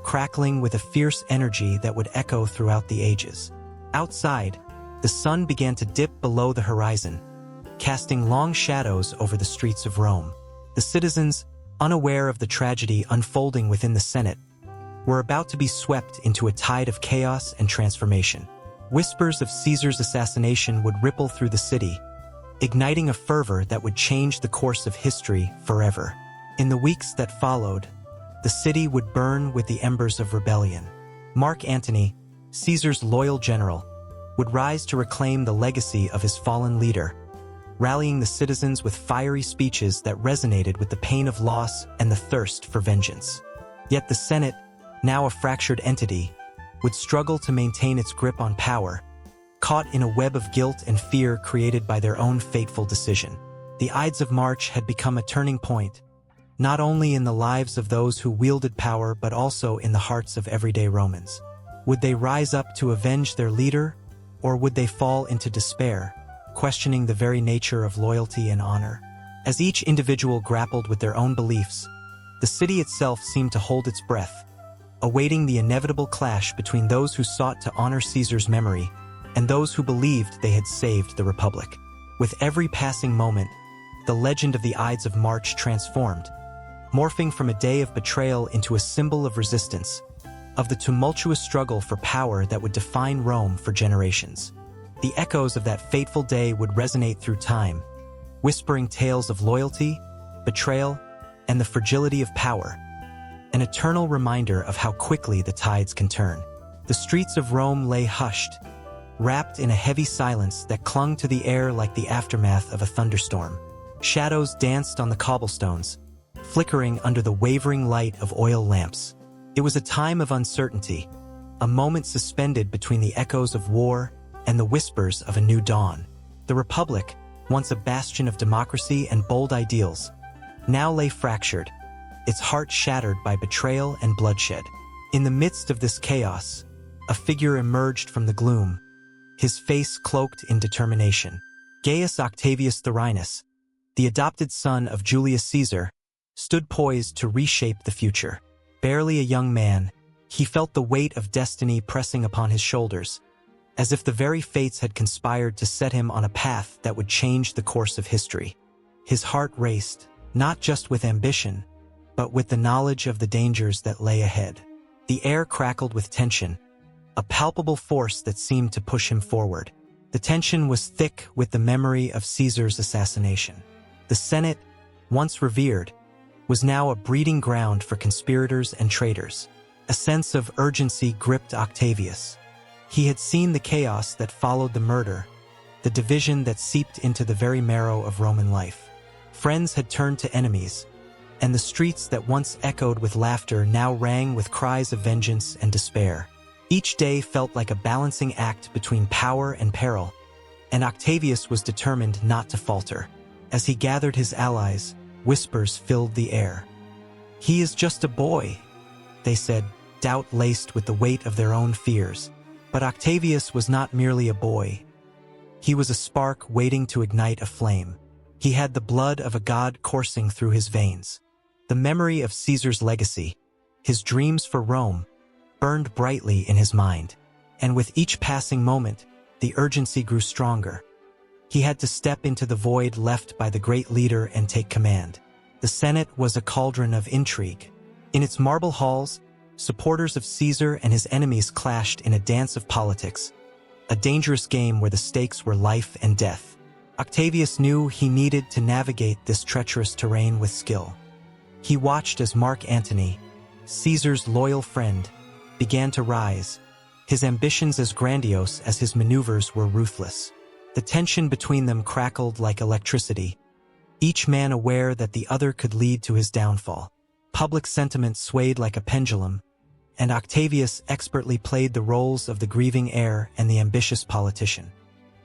crackling with a fierce energy that would echo throughout the ages. Outside, the sun began to dip below the horizon, casting long shadows over the streets of Rome. The citizens, unaware of the tragedy unfolding within the Senate, were about to be swept into a tide of chaos and transformation. Whispers of Caesar's assassination would ripple through the city, igniting a fervor that would change the course of history forever. In the weeks that followed, the city would burn with the embers of rebellion. Mark Antony, Caesar's loyal general, would rise to reclaim the legacy of his fallen leader, rallying the citizens with fiery speeches that resonated with the pain of loss and the thirst for vengeance. Yet the Senate, now a fractured entity, would struggle to maintain its grip on power, caught in a web of guilt and fear created by their own fateful decision. The Ides of March had become a turning point, not only in the lives of those who wielded power but also in the hearts of everyday Romans. Would they rise up to avenge their leader, or would they fall into despair, questioning the very nature of loyalty and honor? As each individual grappled with their own beliefs, the city itself seemed to hold its breath, awaiting the inevitable clash between those who sought to honor Caesar's memory and those who believed they had saved the Republic. With every passing moment, the legend of the Ides of March transformed, morphing from a day of betrayal into a symbol of resistance, of the tumultuous struggle for power that would define Rome for generations. The echoes of that fateful day would resonate through time, whispering tales of loyalty, betrayal, and the fragility of power, an eternal reminder of how quickly the tides can turn. The streets of Rome lay hushed, wrapped in a heavy silence that clung to the air like the aftermath of a thunderstorm. Shadows danced on the cobblestones, flickering under the wavering light of oil lamps. It was a time of uncertainty, a moment suspended between the echoes of war and the whispers of a new dawn. The Republic, once a bastion of democracy and bold ideals, now lay fractured, its heart shattered by betrayal and bloodshed. In the midst of this chaos, a figure emerged from the gloom, his face cloaked in determination. Gaius Octavius Thurinus, the adopted son of Julius Caesar, stood poised to reshape the future. Barely a young man, he felt the weight of destiny pressing upon his shoulders, as if the very fates had conspired to set him on a path that would change the course of history. His heart raced, not just with ambition, but with the knowledge of the dangers that lay ahead. The air crackled with tension, a palpable force that seemed to push him forward. The tension was thick with the memory of Caesar's assassination. The Senate, once revered, was now a breeding ground for conspirators and traitors. A sense of urgency gripped Octavius. He had seen the chaos that followed the murder, the division that seeped into the very marrow of Roman life. Friends had turned to enemies, and the streets that once echoed with laughter now rang with cries of vengeance and despair. Each day felt like a balancing act between power and peril, and Octavius was determined not to falter. As he gathered his allies, whispers filled the air. "He is just a boy," they said, doubt laced with the weight of their own fears. But Octavius was not merely a boy. He was a spark waiting to ignite a flame. He had the blood of a god coursing through his veins. The memory of Caesar's legacy, his dreams for Rome, burned brightly in his mind. And with each passing moment, the urgency grew stronger. He had to step into the void left by the great leader and take command. The Senate was a cauldron of intrigue. In its marble halls, supporters of Caesar and his enemies clashed in a dance of politics, a dangerous game where the stakes were life and death. Octavius knew he needed to navigate this treacherous terrain with skill. He watched as Mark Antony, Caesar's loyal friend, began to rise, his ambitions as grandiose as his maneuvers were ruthless. The tension between them crackled like electricity, each man aware that the other could lead to his downfall. Public sentiment swayed like a pendulum, and Octavius expertly played the roles of the grieving heir and the ambitious politician.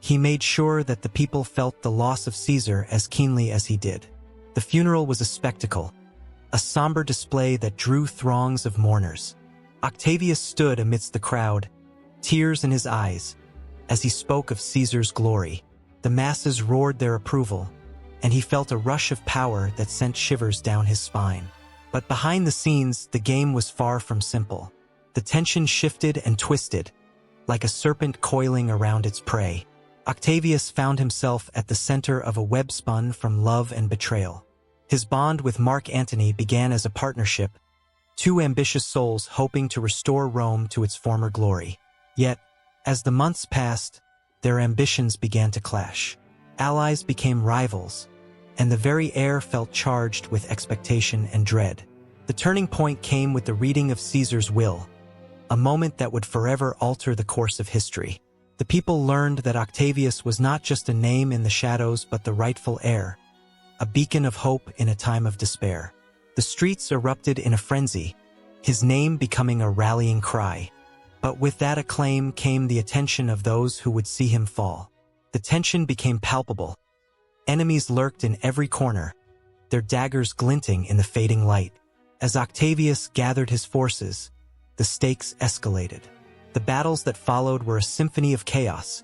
He made sure that the people felt the loss of Caesar as keenly as he did. The funeral was a spectacle, a somber display that drew throngs of mourners. Octavius stood amidst the crowd, tears in his eyes, as he spoke of Caesar's glory. The masses roared their approval, and he felt a rush of power that sent shivers down his spine. But behind the scenes, the game was far from simple. The tension shifted and twisted, like a serpent coiling around its prey. Octavius found himself at the center of a web spun from love and betrayal. His bond with Mark Antony began as a partnership, two ambitious souls hoping to restore Rome to its former glory. Yet, as the months passed, their ambitions began to clash. Allies became rivals, and the very air felt charged with expectation and dread. The turning point came with the reading of Caesar's will, a moment that would forever alter the course of history. The people learned that Octavius was not just a name in the shadows but the rightful heir, a beacon of hope in a time of despair. The streets erupted in a frenzy, his name becoming a rallying cry. But with that acclaim came the attention of those who would see him fall. The tension became palpable. Enemies lurked in every corner, their daggers glinting in the fading light. As Octavius gathered his forces, the stakes escalated. The battles that followed were a symphony of chaos,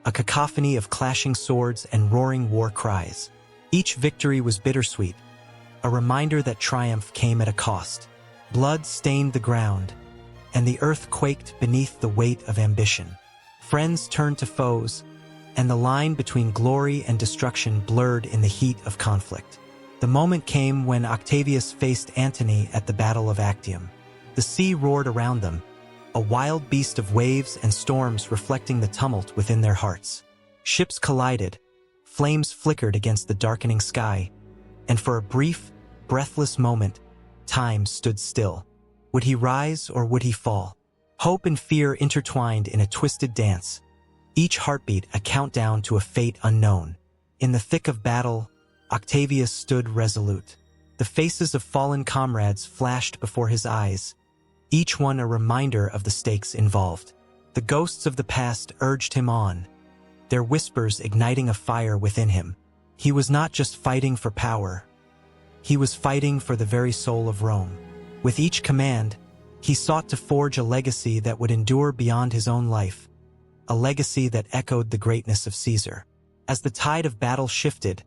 a cacophony of clashing swords and roaring war cries. Each victory was bittersweet, a reminder that triumph came at a cost. Blood stained the ground, and the earth quaked beneath the weight of ambition. Friends turned to foes, and the line between glory and destruction blurred in the heat of conflict. The moment came when Octavius faced Antony at the Battle of Actium. The sea roared around them, a wild beast of waves and storms reflecting the tumult within their hearts. Ships collided, flames flickered against the darkening sky, and for a brief, breathless moment, time stood still. Would he rise or would he fall? Hope and fear intertwined in a twisted dance, each heartbeat a countdown to a fate unknown. In the thick of battle, Octavius stood resolute. The faces of fallen comrades flashed before his eyes, each one a reminder of the stakes involved. The ghosts of the past urged him on, their whispers igniting a fire within him. He was not just fighting for power. He was fighting for the very soul of Rome. With each command, he sought to forge a legacy that would endure beyond his own life, a legacy that echoed the greatness of Caesar. As the tide of battle shifted,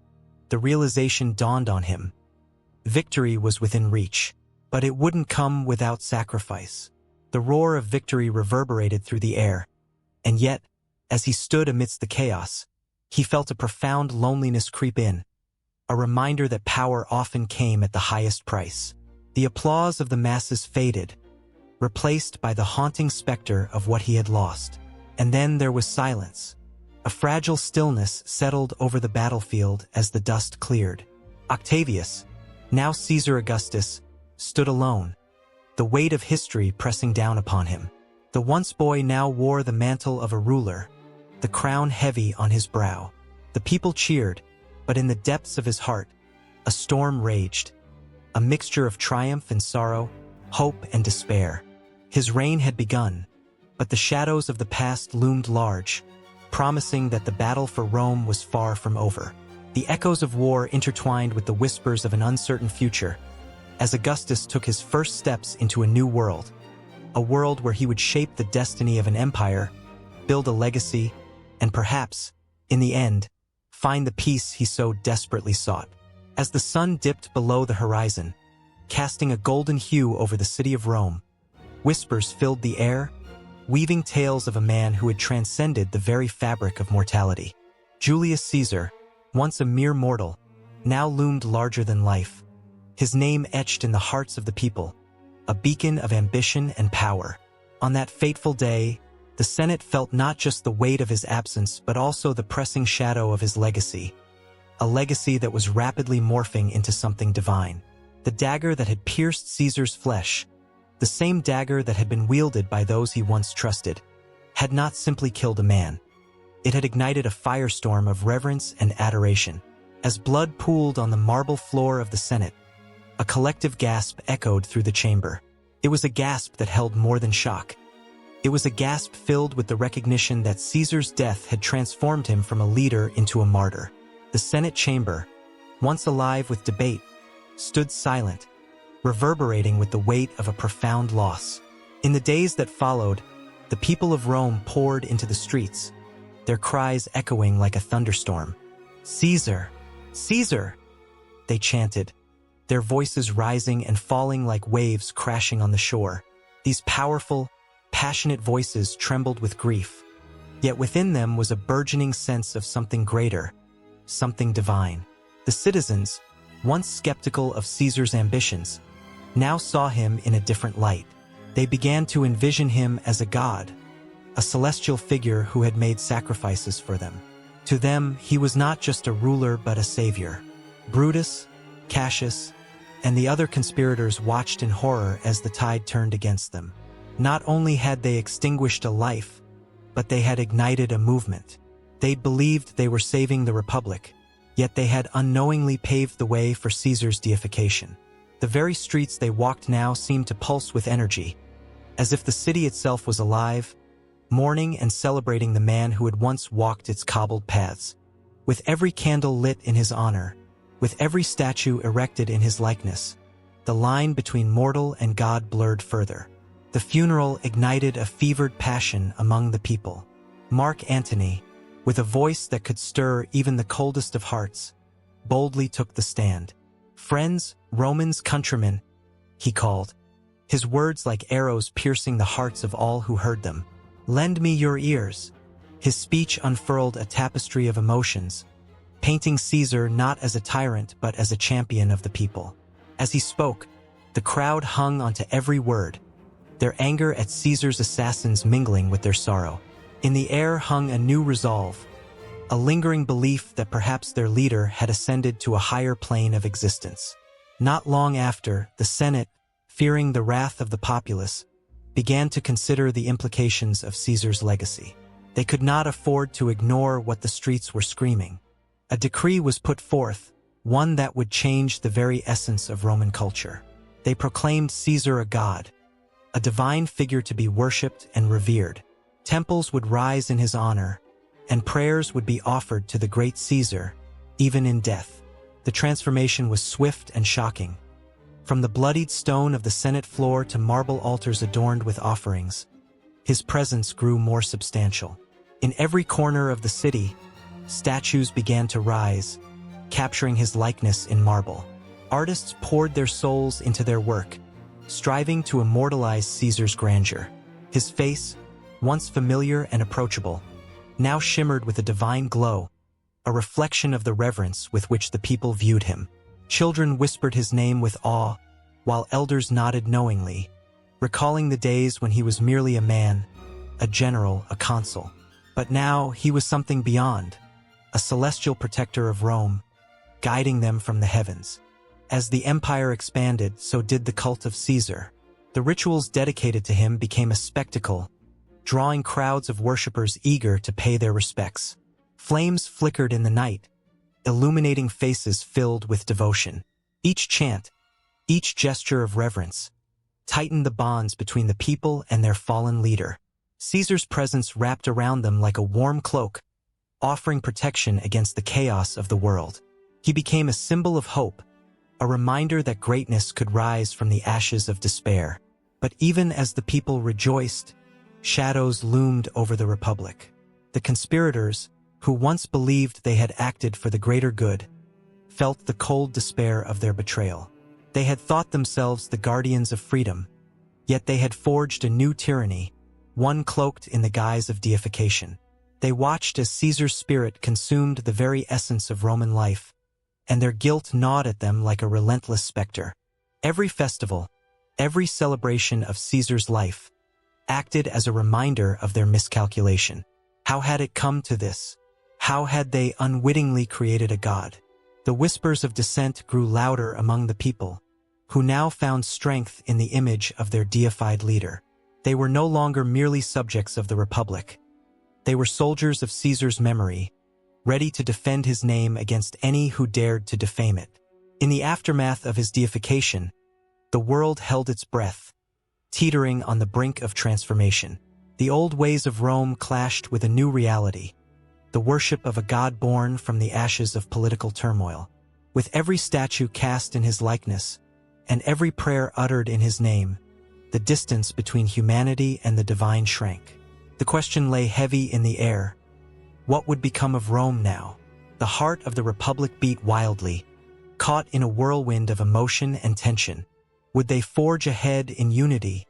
the realization dawned on him. Victory was within reach, but it wouldn't come without sacrifice. The roar of victory reverberated through the air, and yet, as he stood amidst the chaos, he felt a profound loneliness creep in, a reminder that power often came at the highest price. The applause of the masses faded, replaced by the haunting specter of what he had lost. And then there was silence. A fragile stillness settled over the battlefield as the dust cleared. Octavius, now Caesar Augustus, stood alone, the weight of history pressing down upon him. The once boy now wore the mantle of a ruler, the crown heavy on his brow. The people cheered, but in the depths of his heart, a storm raged, a mixture of triumph and sorrow, hope and despair. His reign had begun, but the shadows of the past loomed large, promising that the battle for Rome was far from over. The echoes of war intertwined with the whispers of an uncertain future, as Augustus took his first steps into a new world, a world where he would shape the destiny of an empire, build a legacy, and perhaps, in the end, find the peace he so desperately sought. As the sun dipped below the horizon, casting a golden hue over the city of Rome, whispers filled the air, weaving tales of a man who had transcended the very fabric of mortality. Julius Caesar, once a mere mortal, now loomed larger than life, his name etched in the hearts of the people, a beacon of ambition and power. On that fateful day, the Senate felt not just the weight of his absence but also the pressing shadow of his legacy, a legacy that was rapidly morphing into something divine. The dagger that had pierced Caesar's flesh, the same dagger that had been wielded by those he once trusted, had not simply killed a man. It had ignited a firestorm of reverence and adoration. As blood pooled on the marble floor of the Senate, a collective gasp echoed through the chamber. It was a gasp that held more than shock. It was a gasp filled with the recognition that Caesar's death had transformed him from a leader into a martyr. The Senate chamber, once alive with debate, stood silent, reverberating with the weight of a profound loss. In the days that followed, the people of Rome poured into the streets, their cries echoing like a thunderstorm. "Caesar! Caesar!" they chanted, their voices rising and falling like waves crashing on the shore. These powerful, passionate voices trembled with grief, yet within them was a burgeoning sense of something greater, something divine. The citizens, once skeptical of Caesar's ambitions, now saw him in a different light. They began to envision him as a god, a celestial figure who had made sacrifices for them. To them, he was not just a ruler but a savior. Brutus, Cassius, and the other conspirators watched in horror as the tide turned against them. Not only had they extinguished a life, but they had ignited a movement. They believed they were saving the Republic, yet they had unknowingly paved the way for Caesar's deification. The very streets they walked now seemed to pulse with energy, as if the city itself was alive, mourning and celebrating the man who had once walked its cobbled paths. With every candle lit in his honor, with every statue erected in his likeness, the line between mortal and God blurred further. The funeral ignited a fevered passion among the people. Mark Antony, with a voice that could stir even the coldest of hearts, boldly took the stand. "Friends, Romans, countrymen," he called, his words like arrows piercing the hearts of all who heard them. "Lend me your ears." His speech unfurled a tapestry of emotions, painting Caesar not as a tyrant but as a champion of the people. As he spoke, the crowd hung onto every word, their anger at Caesar's assassins mingling with their sorrow. In the air hung a new resolve, a lingering belief that perhaps their leader had ascended to a higher plane of existence. Not long after, the Senate, fearing the wrath of the populace, began to consider the implications of Caesar's legacy. They could not afford to ignore what the streets were screaming. A decree was put forth, one that would change the very essence of Roman culture. They proclaimed Caesar a god, a divine figure to be worshipped and revered. Temples would rise in his honor, and prayers would be offered to the great Caesar, even in death. The transformation was swift and shocking. From the bloodied stone of the Senate floor to marble altars adorned with offerings, his presence grew more substantial. In every corner of the city, statues began to rise, capturing his likeness in marble. Artists poured their souls into their work, striving to immortalize Caesar's grandeur. His face, once familiar and approachable, now shimmered with a divine glow, a reflection of the reverence with which the people viewed him. Children whispered his name with awe, while elders nodded knowingly, recalling the days when he was merely a man, a general, a consul. But now he was something beyond, a celestial protector of Rome, guiding them from the heavens. As the empire expanded, so did the cult of Caesar. The rituals dedicated to him became a spectacle, drawing crowds of worshippers eager to pay their respects. Flames flickered in the night, illuminating faces filled with devotion. Each chant, each gesture of reverence, tightened the bonds between the people and their fallen leader. Caesar's presence wrapped around them like a warm cloak, offering protection against the chaos of the world. He became a symbol of hope, a reminder that greatness could rise from the ashes of despair. But even as the people rejoiced, shadows loomed over the Republic. The conspirators, who once believed they had acted for the greater good, felt the cold despair of their betrayal. They had thought themselves the guardians of freedom, yet they had forged a new tyranny, one cloaked in the guise of deification. They watched as Caesar's spirit consumed the very essence of Roman life, and their guilt gnawed at them like a relentless specter. Every festival, every celebration of Caesar's life, acted as a reminder of their miscalculation. How had it come to this? How had they unwittingly created a god? The whispers of dissent grew louder among the people, who now found strength in the image of their deified leader. They were no longer merely subjects of the Republic. They were soldiers of Caesar's memory, ready to defend his name against any who dared to defame it. In the aftermath of his deification, the world held its breath, teetering on the brink of transformation. The old ways of Rome clashed with a new reality, the worship of a god born from the ashes of political turmoil. With every statue cast in his likeness, and every prayer uttered in his name, the distance between humanity and the divine shrank. The question lay heavy in the air. What would become of Rome now? The heart of the Republic beat wildly, caught in a whirlwind of emotion and tension. Would they forge ahead in unity,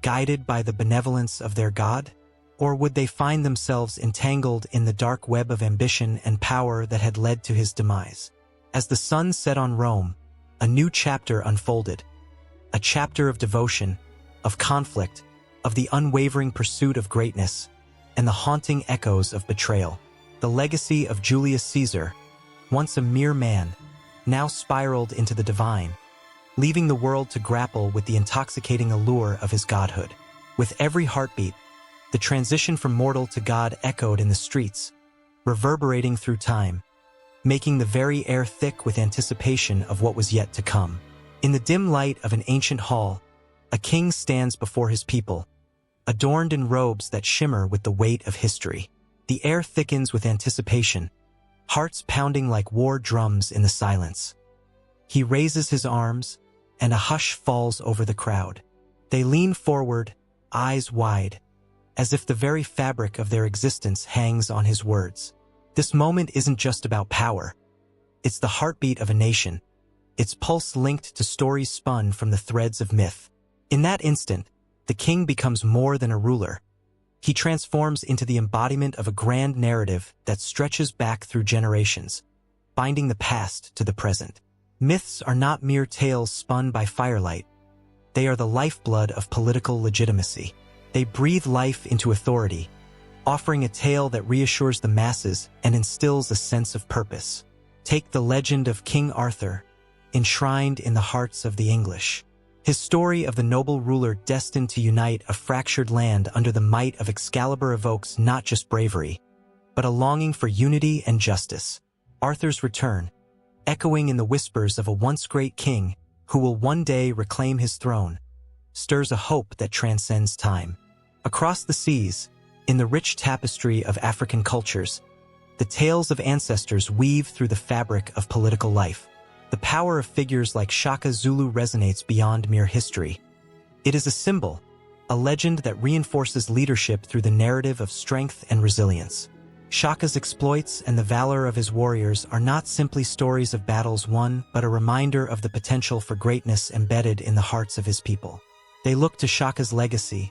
guided by the benevolence of their God? Or would they find themselves entangled in the dark web of ambition and power that had led to his demise? As the sun set on Rome, a new chapter unfolded. A chapter of devotion, of conflict, of the unwavering pursuit of greatness, and the haunting echoes of betrayal. The legacy of Julius Caesar, once a mere man, now spiraled into the divine, leaving the world to grapple with the intoxicating allure of his godhood. With every heartbeat, the transition from mortal to God echoed in the streets, reverberating through time, making the very air thick with anticipation of what was yet to come. In the dim light of an ancient hall, a king stands before his people, adorned in robes that shimmer with the weight of history. The air thickens with anticipation, hearts pounding like war drums in the silence. He raises his arms, and a hush falls over the crowd. They lean forward, eyes wide, as if the very fabric of their existence hangs on his words. This moment isn't just about power. It's the heartbeat of a nation, its pulse linked to stories spun from the threads of myth. In that instant, the king becomes more than a ruler. He transforms into the embodiment of a grand narrative that stretches back through generations, binding the past to the present. Myths are not mere tales spun by firelight. They are the lifeblood of political legitimacy. They breathe life into authority, offering a tale that reassures the masses and instills a sense of purpose. Take the legend of King Arthur, enshrined in the hearts of the English. His story of the noble ruler destined to unite a fractured land under the might of Excalibur evokes not just bravery, but a longing for unity and justice. Arthur's return, echoing in the whispers of a once great king who will one day reclaim his throne, stirs a hope that transcends time. Across the seas, in the rich tapestry of African cultures, the tales of ancestors weave through the fabric of political life. The power of figures like Shaka Zulu resonates beyond mere history. It is a symbol, a legend that reinforces leadership through the narrative of strength and resilience. Shaka's exploits and the valor of his warriors are not simply stories of battles won, but a reminder of the potential for greatness embedded in the hearts of his people. They look to Shaka's legacy,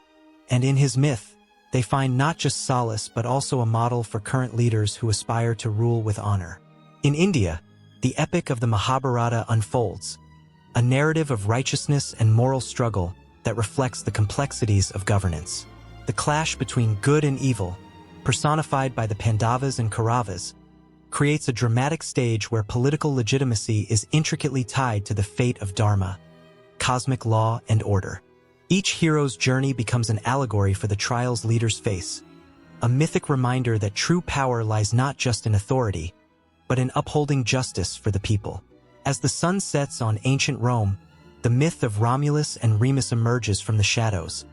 and in his myth, they find not just solace but also a model for current leaders who aspire to rule with honor. In India, the epic of the Mahabharata unfolds, a narrative of righteousness and moral struggle that reflects the complexities of governance. The clash between good and evil, personified by the Pandavas and Kauravas, creates a dramatic stage where political legitimacy is intricately tied to the fate of dharma, cosmic law, and order. Each hero's journey becomes an allegory for the trials leaders face, a mythic reminder that true power lies not just in authority, but in upholding justice for the people. As the sun sets on ancient Rome, the myth of Romulus and Remus emerges from the shadows,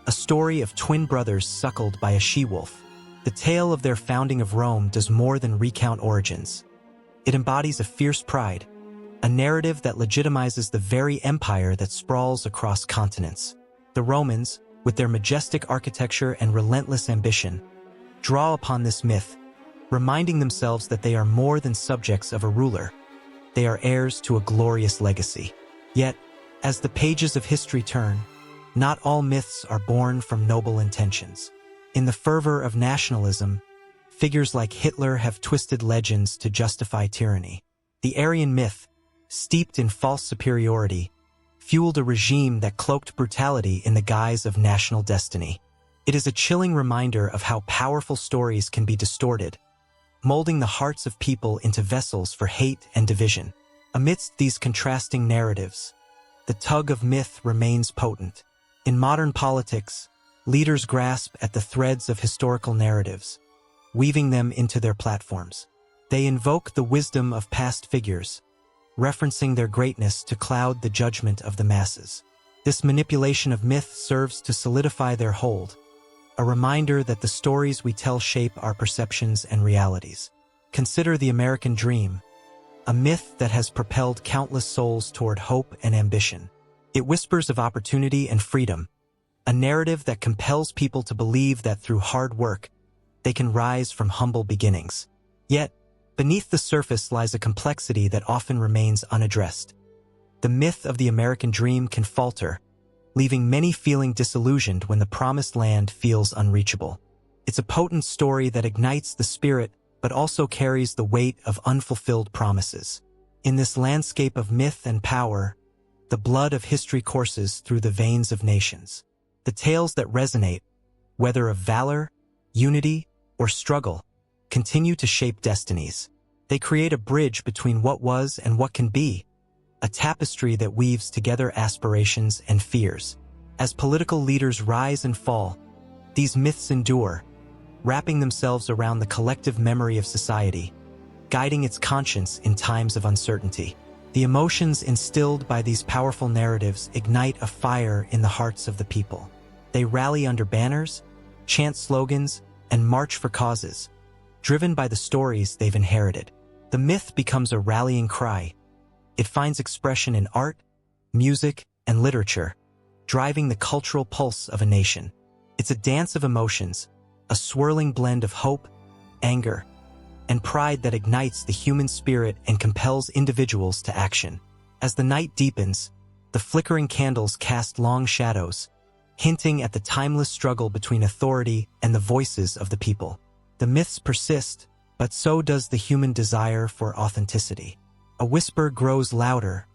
a story of twin brothers suckled by a she-wolf. The tale of their founding of Rome does more than recount origins. It embodies a fierce pride, a narrative that legitimizes the very empire that sprawls across continents. The Romans, with their majestic architecture and relentless ambition, draw upon this myth, reminding themselves that they are more than subjects of a ruler. They are heirs to a glorious legacy. Yet, as the pages of history turn, not all myths are born from noble intentions. In the fervor of nationalism, figures like Hitler have twisted legends to justify tyranny. The Aryan myth, steeped in false superiority, fueled a regime that cloaked brutality in the guise of national destiny. It is a chilling reminder of how powerful stories can be distorted, molding the hearts of people into vessels for hate and division. Amidst these contrasting narratives, the tug of myth remains potent. In modern politics, leaders grasp at the threads of historical narratives, weaving them into their platforms. They invoke the wisdom of past figures, referencing their greatness to cloud the judgment of the masses. This manipulation of myth serves to solidify their hold, a reminder that the stories we tell shape our perceptions and realities. Consider the American dream, a myth that has propelled countless souls toward hope and ambition. It whispers of opportunity and freedom, a narrative that compels people to believe that through hard work, they can rise from humble beginnings. Yet, beneath the surface lies a complexity that often remains unaddressed. The myth of the American dream can falter, leaving many feeling disillusioned when the promised land feels unreachable. It's a potent story that ignites the spirit but also carries the weight of unfulfilled promises. In this landscape of myth and power, the blood of history courses through the veins of nations. The tales that resonate, whether of valor, unity, or struggle, continue to shape destinies. They create a bridge between what was and what can be, a tapestry that weaves together aspirations and fears. As political leaders rise and fall, these myths endure, wrapping themselves around the collective memory of society, guiding its conscience in times of uncertainty. The emotions instilled by these powerful narratives ignite a fire in the hearts of the people. They rally under banners, chant slogans, and march for causes, driven by the stories they've inherited. The myth becomes a rallying cry. It finds expression in art, music, and literature, driving the cultural pulse of a nation. It's a dance of emotions, a swirling blend of hope, anger, and pride that ignites the human spirit and compels individuals to action. As the night deepens, the flickering candles cast long shadows, hinting at the timeless struggle between authority and the voices of the people. The myths persist, but so does the human desire for authenticity. A whisper grows louder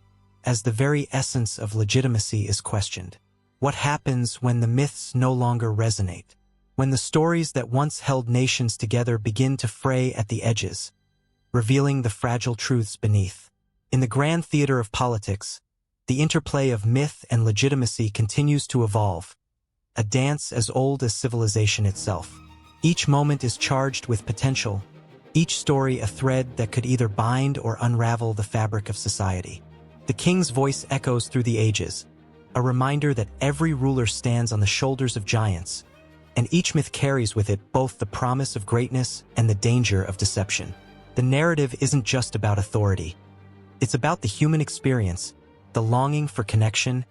as the very essence of legitimacy is questioned. What happens when the myths no longer resonate? When the stories that once held nations together begin to fray at the edges, revealing the fragile truths beneath. In the grand theater of politics, the interplay of myth and legitimacy continues to evolve, a dance as old as civilization itself. Each moment is charged with potential, each story a thread that could either bind or unravel the fabric of society. The king's voice echoes through the ages, a reminder that every ruler stands on the shoulders of giants, and each myth carries with it both the promise of greatness and the danger of deception. The narrative isn't just about authority. It's about the human experience, the longing for connection,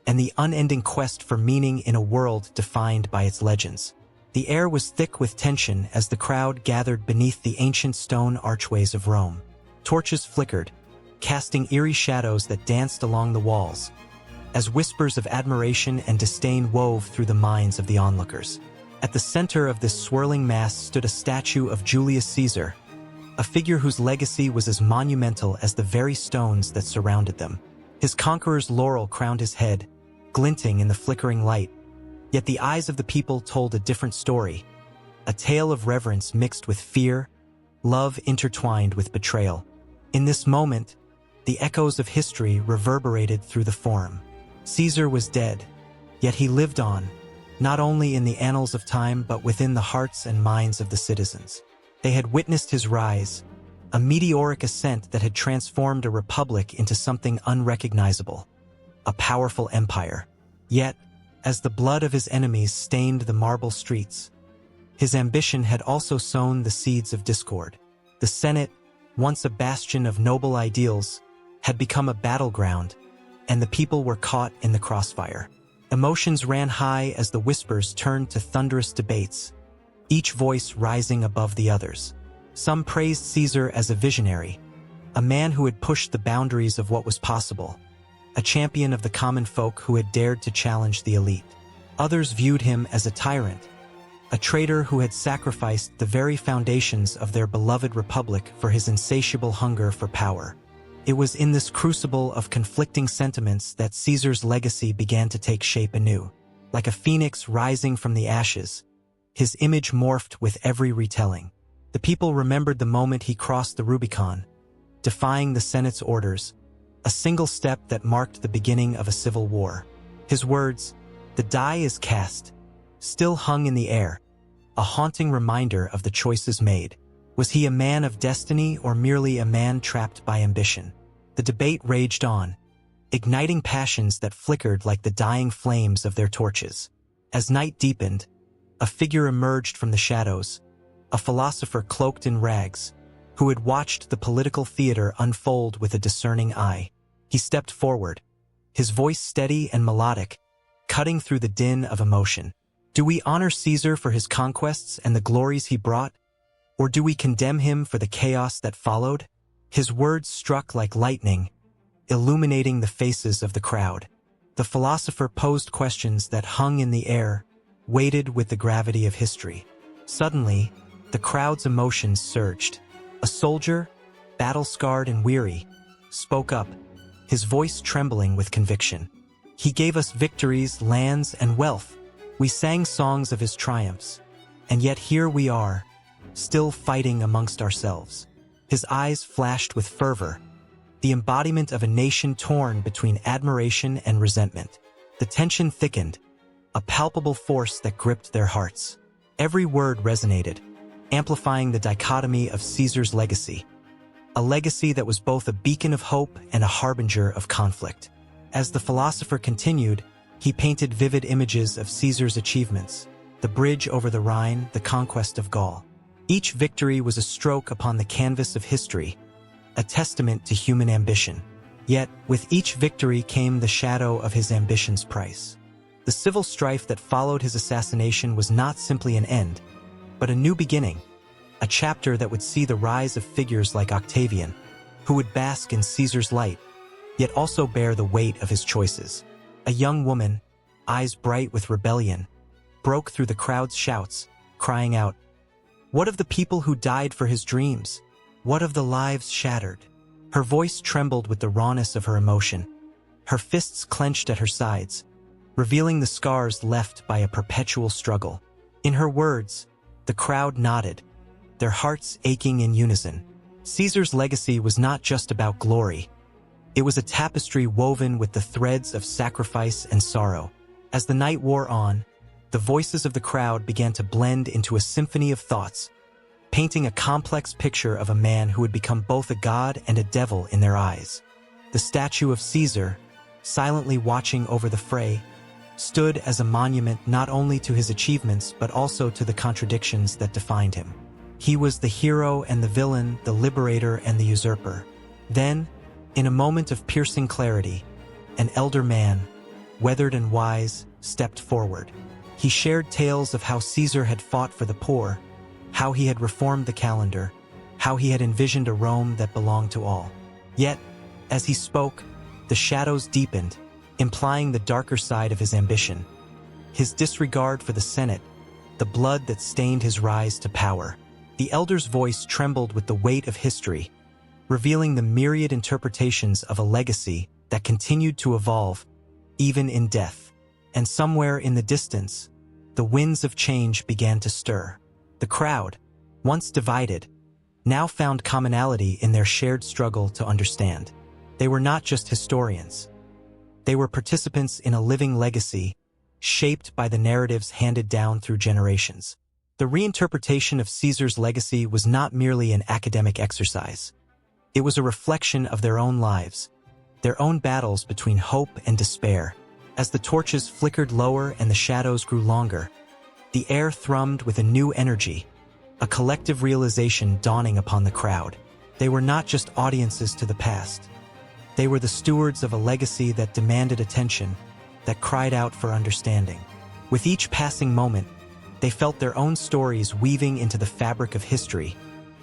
and the unending quest for meaning in a world defined by its legends. The air was thick with tension as the crowd gathered beneath the ancient stone archways of Rome. Torches flickered, casting eerie shadows that danced along the walls, as whispers of admiration and disdain wove through the minds of the onlookers. At the center of this swirling mass stood a statue of Julius Caesar, a figure whose legacy was as monumental as the very stones that surrounded them. His conqueror's laurel crowned his head, glinting in the flickering light, yet the eyes of the people told a different story, a tale of reverence mixed with fear, love intertwined with betrayal. In this moment, the echoes of history reverberated through the forum. Caesar was dead, yet he lived on, not only in the annals of time but within the hearts and minds of the citizens. They had witnessed his rise, a meteoric ascent that had transformed a republic into something unrecognizable, a powerful empire. Yet, as the blood of his enemies stained the marble streets, his ambition had also sown the seeds of discord. The Senate, once a bastion of noble ideals, had become a battleground, and the people were caught in the crossfire. Emotions ran high as the whispers turned to thunderous debates, each voice rising above the others. Some praised Caesar as a visionary, a man who had pushed the boundaries of what was possible, a champion of the common folk who had dared to challenge the elite. Others viewed him as a tyrant, a traitor who had sacrificed the very foundations of their beloved republic for his insatiable hunger for power. It was in this crucible of conflicting sentiments that Caesar's legacy began to take shape anew. Like a phoenix rising from the ashes, his image morphed with every retelling. The people remembered the moment he crossed the Rubicon, defying the Senate's orders, a single step that marked the beginning of a civil war. His words, "The die is cast," still hung in the air, a haunting reminder of the choices made. Was he a man of destiny or merely a man trapped by ambition? The debate raged on, igniting passions that flickered like the dying flames of their torches. As night deepened, a figure emerged from the shadows, a philosopher cloaked in rags, who had watched the political theater unfold with a discerning eye. He stepped forward, his voice steady and melodic, cutting through the din of emotion. Do we honor Caesar for his conquests and the glories he brought, or do we condemn him for the chaos that followed? His words struck like lightning, illuminating the faces of the crowd. The philosopher posed questions that hung in the air, weighted with the gravity of history. Suddenly, the crowd's emotions surged. A soldier, battle-scarred and weary, spoke up, his voice trembling with conviction. He gave us victories, lands, and wealth. We sang songs of his triumphs. And yet here we are, still fighting amongst ourselves. His eyes flashed with fervor, the embodiment of a nation torn between admiration and resentment. The tension thickened, a palpable force that gripped their hearts. Every word resonated, amplifying the dichotomy of Caesar's legacy. A legacy that was both a beacon of hope and a harbinger of conflict. As the philosopher continued, he painted vivid images of Caesar's achievements: the bridge over the Rhine, the conquest of Gaul. Each victory was a stroke upon the canvas of history, a testament to human ambition. Yet, with each victory came the shadow of his ambition's price. The civil strife that followed his assassination was not simply an end, but a new beginning, a chapter that would see the rise of figures like Octavian, who would bask in Caesar's light, yet also bear the weight of his choices. A young woman, eyes bright with rebellion, broke through the crowd's shouts, crying out, "What of the people who died for his dreams? What of the lives shattered?" Her voice trembled with the rawness of her emotion, her fists clenched at her sides, revealing the scars left by a perpetual struggle. In her words, the crowd nodded, their hearts aching in unison. Caesar's legacy was not just about glory. It was a tapestry woven with the threads of sacrifice and sorrow. As the night wore on, the voices of the crowd began to blend into a symphony of thoughts, painting a complex picture of a man who had become both a god and a devil in their eyes. The statue of Caesar, silently watching over the fray, stood as a monument not only to his achievements but also to the contradictions that defined him. He was the hero and the villain, the liberator and the usurper. Then, in a moment of piercing clarity, an elder man, weathered and wise, stepped forward. He shared tales of how Caesar had fought for the poor, how he had reformed the calendar, how he had envisioned a Rome that belonged to all. Yet, as he spoke, the shadows deepened, implying the darker side of his ambition. His disregard for the Senate, the blood that stained his rise to power. The elder's voice trembled with the weight of history, revealing the myriad interpretations of a legacy that continued to evolve, even in death. And somewhere in the distance, the winds of change began to stir. The crowd, once divided, now found commonality in their shared struggle to understand. They were not just historians. They were participants in a living legacy, shaped by the narratives handed down through generations. The reinterpretation of Caesar's legacy was not merely an academic exercise. It was a reflection of their own lives, their own battles between hope and despair. As the torches flickered lower and the shadows grew longer, the air thrummed with a new energy, a collective realization dawning upon the crowd. They were not just audiences to the past. They were the stewards of a legacy that demanded attention, that cried out for understanding. With each passing moment, they felt their own stories weaving into the fabric of history,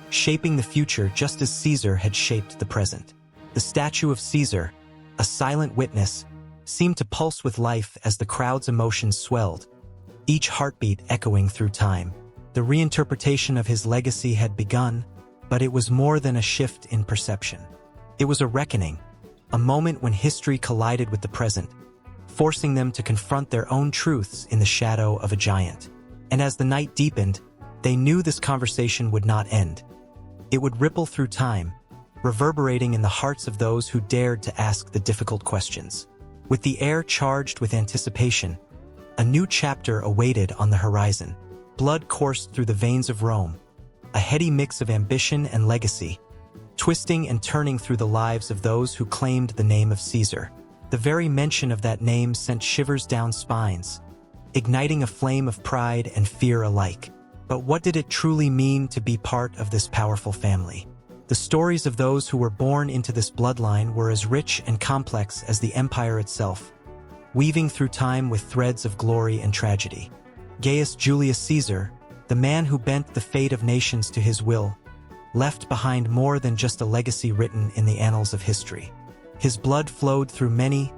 shaping the future just as Caesar had shaped the present. The statue of Caesar, a silent witness, seemed to pulse with life as the crowd's emotions swelled, each heartbeat echoing through time. The reinterpretation of his legacy had begun, but it was more than a shift in perception. It was a reckoning, a moment when history collided with the present, forcing them to confront their own truths in the shadow of a giant. And as the night deepened, they knew this conversation would not end. It would ripple through time, reverberating in the hearts of those who dared to ask the difficult questions. With the air charged with anticipation, a new chapter awaited on the horizon. Blood coursed through the veins of Rome, a heady mix of ambition and legacy, twisting and turning through the lives of those who claimed the name of Caesar. The very mention of that name sent shivers down spines, igniting a flame of pride and fear alike. But what did it truly mean to be part of this powerful family? The stories of those who were born into this bloodline were as rich and complex as the empire itself, weaving through time with threads of glory and tragedy. Gaius Julius Caesar, the man who bent the fate of nations to his will, left behind more than just a legacy written in the annals of history. His blood flowed through many,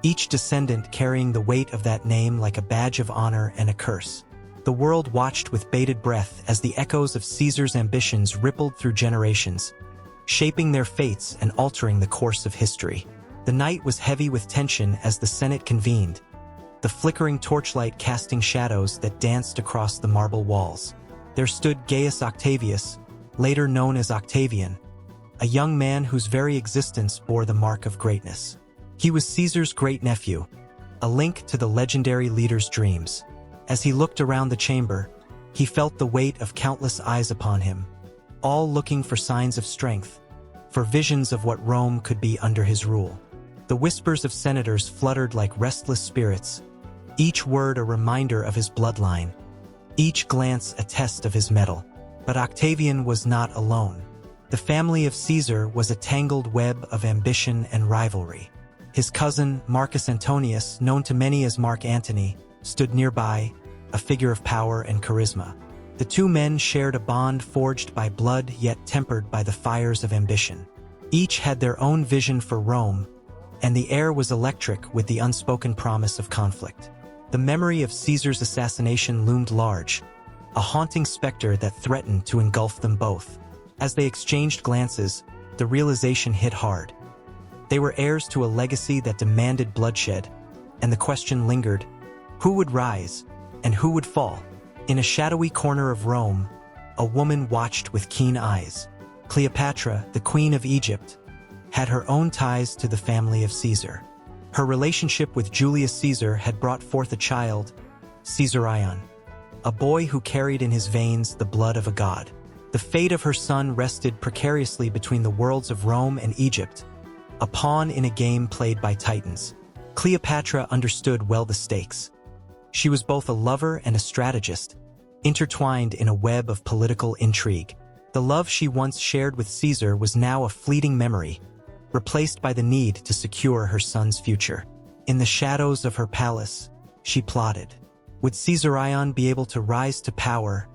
each descendant carrying the weight of that name like a badge of honor and a curse. The world watched with bated breath as the echoes of Caesar's ambitions rippled through generations, shaping their fates and altering the course of history. The night was heavy with tension as the Senate convened, the flickering torchlight casting shadows that danced across the marble walls. There stood Gaius Octavius, later known as Octavian, a young man whose very existence bore the mark of greatness. He was Caesar's great-nephew, a link to the legendary leader's dreams. As he looked around the chamber, he felt the weight of countless eyes upon him, all looking for signs of strength, for visions of what Rome could be under his rule. The whispers of senators fluttered like restless spirits, each word a reminder of his bloodline, each glance a test of his mettle. But Octavian was not alone. The family of Caesar was a tangled web of ambition and rivalry. His cousin, Marcus Antonius, known to many as Mark Antony, stood nearby, a figure of power and charisma. The two men shared a bond forged by blood yet tempered by the fires of ambition. Each had their own vision for Rome, and the air was electric with the unspoken promise of conflict. The memory of Caesar's assassination loomed large, a haunting specter that threatened to engulf them both. As they exchanged glances, the realization hit hard. They were heirs to a legacy that demanded bloodshed, and the question lingered: who would rise, and who would fall? In a shadowy corner of Rome, a woman watched with keen eyes. Cleopatra, the Queen of Egypt, had her own ties to the family of Caesar. Her relationship with Julius Caesar had brought forth a child, Caesarion, a boy who carried in his veins the blood of a god. The fate of her son rested precariously between the worlds of Rome and Egypt, a pawn in a game played by titans. Cleopatra understood well the stakes. She was both a lover and a strategist, intertwined in a web of political intrigue. The love she once shared with Caesar was now a fleeting memory, replaced by the need to secure her son's future. In the shadows of her palace, she plotted. Would Caesarion be able to rise to power,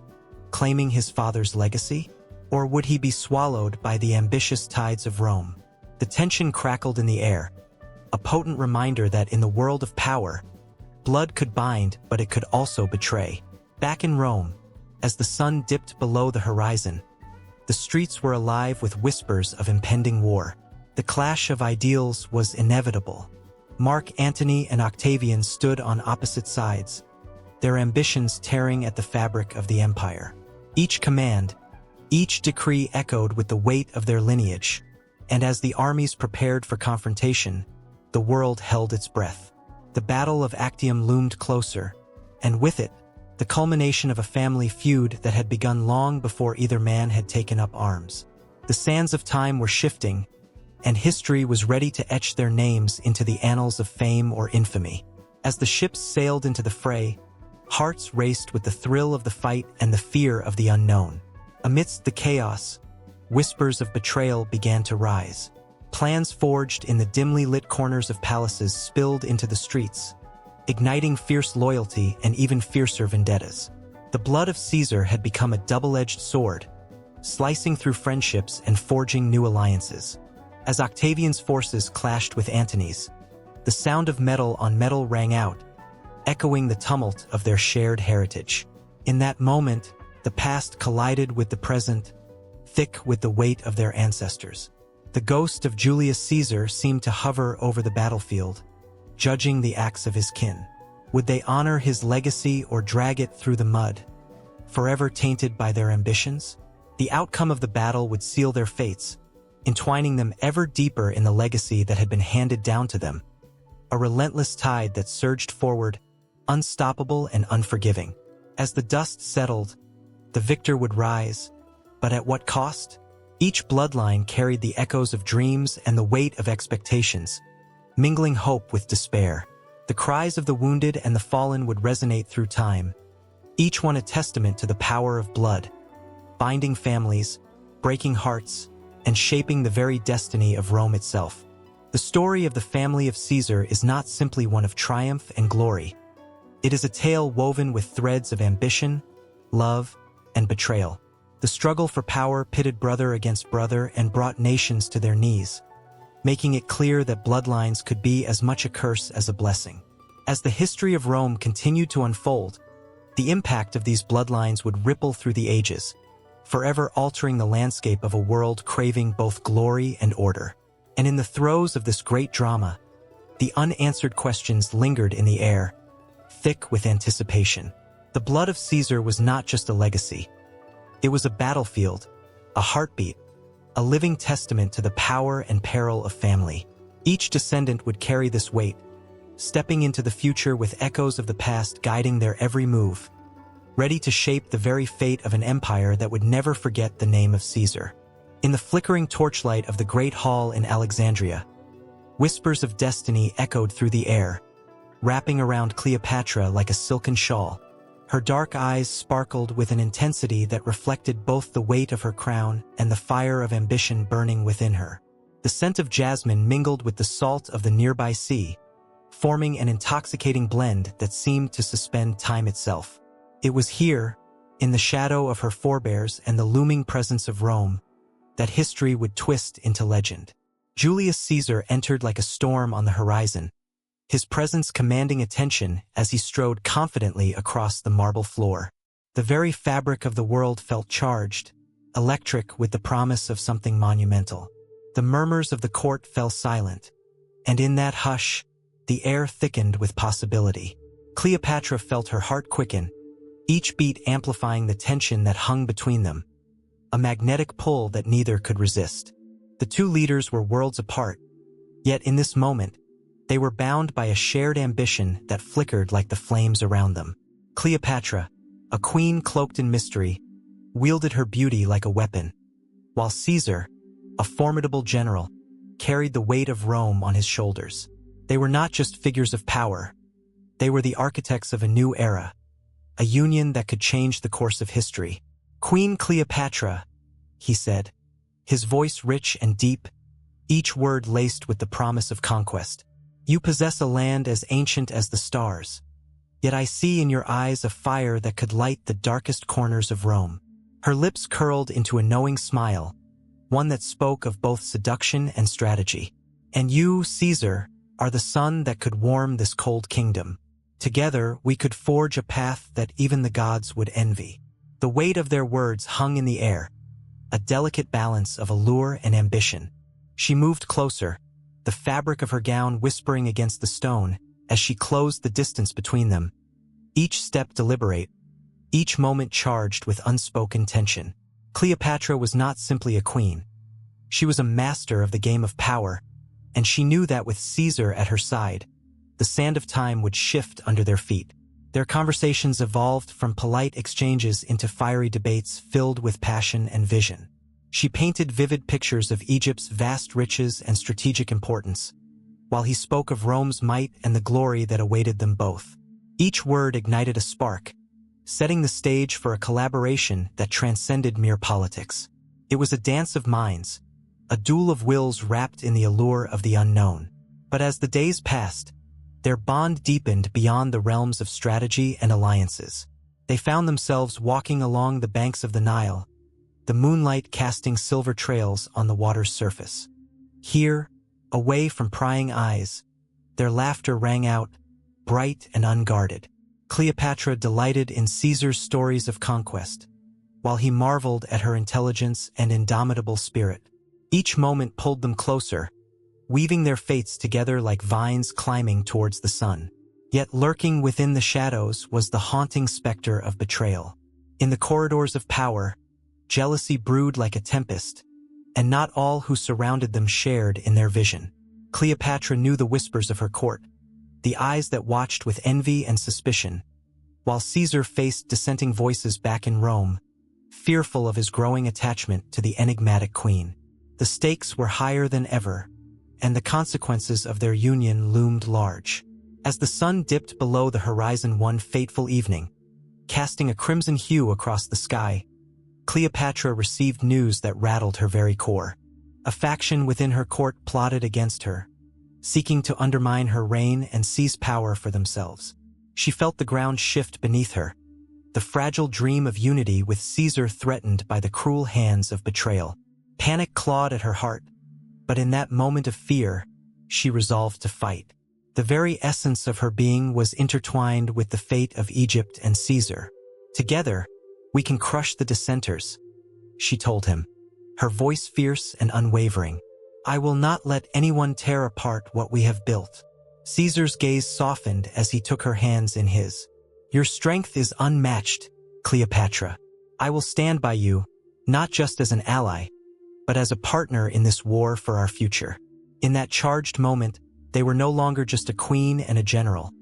claiming his father's legacy? Or would he be swallowed by the ambitious tides of Rome? The tension crackled in the air, a potent reminder that in the world of power, blood could bind, but it could also betray. Back in Rome, as the sun dipped below the horizon, the streets were alive with whispers of impending war. The clash of ideals was inevitable. Mark Antony and Octavian stood on opposite sides, their ambitions tearing at the fabric of the empire. Each command, each decree echoed with the weight of their lineage, and as the armies prepared for confrontation, the world held its breath. The Battle of Actium loomed closer, and with it, the culmination of a family feud that had begun long before either man had taken up arms. The sands of time were shifting, and history was ready to etch their names into the annals of fame or infamy. As the ships sailed into the fray, hearts raced with the thrill of the fight and the fear of the unknown. Amidst the chaos, whispers of betrayal began to rise. Plans forged in the dimly lit corners of palaces spilled into the streets, igniting fierce loyalty and even fiercer vendettas. The blood of Caesar had become a double-edged sword, slicing through friendships and forging new alliances. As Octavian's forces clashed with Antony's, the sound of metal on metal rang out, echoing the tumult of their shared heritage. In that moment, the past collided with the present, thick with the weight of their ancestors. The ghost of Julius Caesar seemed to hover over the battlefield, judging the acts of his kin. Would they honor his legacy or drag it through the mud, forever tainted by their ambitions? The outcome of the battle would seal their fates, entwining them ever deeper in the legacy that had been handed down to them, a relentless tide that surged forward, unstoppable and unforgiving. As the dust settled, the victor would rise, but at what cost? Each bloodline carried the echoes of dreams and the weight of expectations, mingling hope with despair. The cries of the wounded and the fallen would resonate through time, each one a testament to the power of blood, binding families, breaking hearts, and shaping the very destiny of Rome itself. The story of the family of Caesar is not simply one of triumph and glory. It is a tale woven with threads of ambition, love, and betrayal. The struggle for power pitted brother against brother and brought nations to their knees, making it clear that bloodlines could be as much a curse as a blessing. As the history of Rome continued to unfold, the impact of these bloodlines would ripple through the ages, forever altering the landscape of a world craving both glory and order. And in the throes of this great drama, the unanswered questions lingered in the air, thick with anticipation. The blood of Caesar was not just a legacy. It was a battlefield, a heartbeat, a living testament to the power and peril of family. Each descendant would carry this weight, stepping into the future with echoes of the past guiding their every move, ready to shape the very fate of an empire that would never forget the name of Caesar. In the flickering torchlight of the Great Hall in Alexandria, whispers of destiny echoed through the air, wrapping around Cleopatra like a silken shawl. Her dark eyes sparkled with an intensity that reflected both the weight of her crown and the fire of ambition burning within her. The scent of jasmine mingled with the salt of the nearby sea, forming an intoxicating blend that seemed to suspend time itself. It was here, in the shadow of her forebears and the looming presence of Rome, that history would twist into legend. Julius Caesar entered like a storm on the horizon, his presence commanding attention as he strode confidently across the marble floor. The very fabric of the world felt charged, electric with the promise of something monumental. The murmurs of the court fell silent, and in that hush, the air thickened with possibility. Cleopatra felt her heart quicken, each beat amplifying the tension that hung between them, a magnetic pull that neither could resist. The two leaders were worlds apart, yet in this moment, they were bound by a shared ambition that flickered like the flames around them. Cleopatra, a queen cloaked in mystery, wielded her beauty like a weapon, while Caesar, a formidable general, carried the weight of Rome on his shoulders. They were not just figures of power. They were the architects of a new era, a union that could change the course of history. "Queen Cleopatra," he said, his voice rich and deep, each word laced with the promise of conquest. "You possess a land as ancient as the stars, yet I see in your eyes a fire that could light the darkest corners of Rome." Her lips curled into a knowing smile, one that spoke of both seduction and strategy. "And you, Caesar, are the sun that could warm this cold kingdom. Together, we could forge a path that even the gods would envy." The weight of their words hung in the air, a delicate balance of allure and ambition. She moved closer, the fabric of her gown whispering against the stone as she closed the distance between them, each step deliberate, each moment charged with unspoken tension. Cleopatra was not simply a queen. She was a master of the game of power, and she knew that with Caesar at her side, the sand of time would shift under their feet. Their conversations evolved from polite exchanges into fiery debates filled with passion and vision. She painted vivid pictures of Egypt's vast riches and strategic importance, while he spoke of Rome's might and the glory that awaited them both. Each word ignited a spark, setting the stage for a collaboration that transcended mere politics. It was a dance of minds, a duel of wills wrapped in the allure of the unknown. But as the days passed, their bond deepened beyond the realms of strategy and alliances. They found themselves walking along the banks of the Nile, the moonlight casting silver trails on the water's surface. Here, away from prying eyes, their laughter rang out, bright and unguarded. Cleopatra delighted in Caesar's stories of conquest, while he marveled at her intelligence and indomitable spirit. Each moment pulled them closer, weaving their fates together like vines climbing towards the sun. Yet lurking within the shadows was the haunting specter of betrayal. In the corridors of power, jealousy brewed like a tempest, and not all who surrounded them shared in their vision. Cleopatra knew the whispers of her court, the eyes that watched with envy and suspicion, while Caesar faced dissenting voices back in Rome, fearful of his growing attachment to the enigmatic queen. The stakes were higher than ever, and the consequences of their union loomed large. As the sun dipped below the horizon one fateful evening, casting a crimson hue across the sky, Cleopatra received news that rattled her very core. A faction within her court plotted against her, seeking to undermine her reign and seize power for themselves. She felt the ground shift beneath her, the fragile dream of unity with Caesar threatened by the cruel hands of betrayal. Panic clawed at her heart, but in that moment of fear, she resolved to fight. The very essence of her being was intertwined with the fate of Egypt and Caesar. Together, we can crush the dissenters, she told him, her voice fierce and unwavering. I will not let anyone tear apart what we have built. Caesar's gaze softened as he took her hands in his. Your strength is unmatched, Cleopatra. I will stand by you, not just as an ally, but as a partner in this war for our future. In that charged moment, they were no longer just a queen and a general.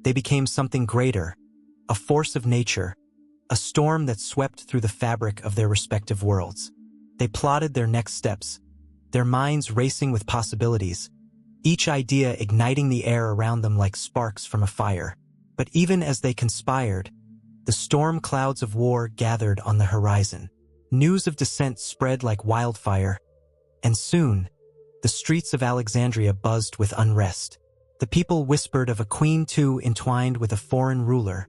They became something greater, a force of nature, a storm that swept through the fabric of their respective worlds. They plotted their next steps, their minds racing with possibilities, each idea igniting the air around them like sparks from a fire. But even as they conspired, the storm clouds of war gathered on the horizon. News of dissent spread like wildfire, and soon, the streets of Alexandria buzzed with unrest. The people whispered of a queen too entwined with a foreign ruler,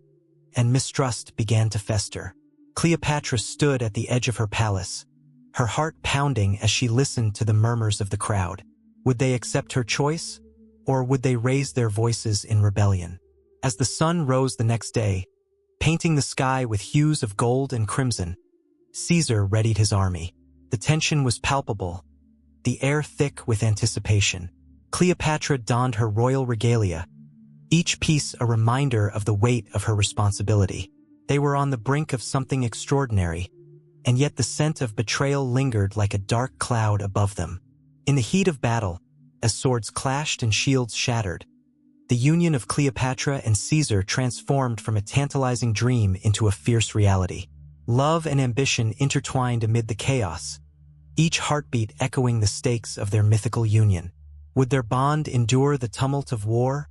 and mistrust began to fester. Cleopatra stood at the edge of her palace, her heart pounding as she listened to the murmurs of the crowd. Would they accept her choice, or would they raise their voices in rebellion? As the sun rose the next day, painting the sky with hues of gold and crimson, Caesar readied his army. The tension was palpable, the air thick with anticipation. Cleopatra donned her royal regalia, each piece a reminder of the weight of her responsibility. They were on the brink of something extraordinary, and yet the scent of betrayal lingered like a dark cloud above them. In the heat of battle, as swords clashed and shields shattered, the union of Cleopatra and Caesar transformed from a tantalizing dream into a fierce reality. Love and ambition intertwined amid the chaos, each heartbeat echoing the stakes of their mythical union. Would their bond endure the tumult of war,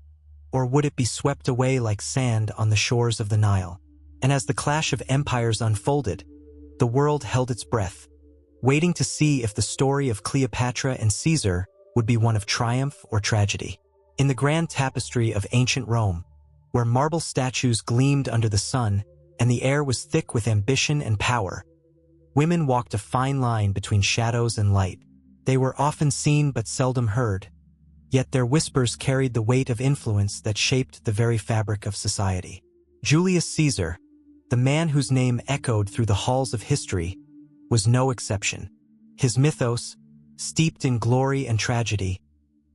or would it be swept away like sand on the shores of the Nile? And as the clash of empires unfolded, the world held its breath, waiting to see if the story of Cleopatra and Caesar would be one of triumph or tragedy. In the grand tapestry of ancient Rome, where marble statues gleamed under the sun and the air was thick with ambition and power, women walked a fine line between shadows and light. They were often seen but seldom heard, yet their whispers carried the weight of influence that shaped the very fabric of society. Julius Caesar, the man whose name echoed through the halls of history, was no exception. His mythos, steeped in glory and tragedy,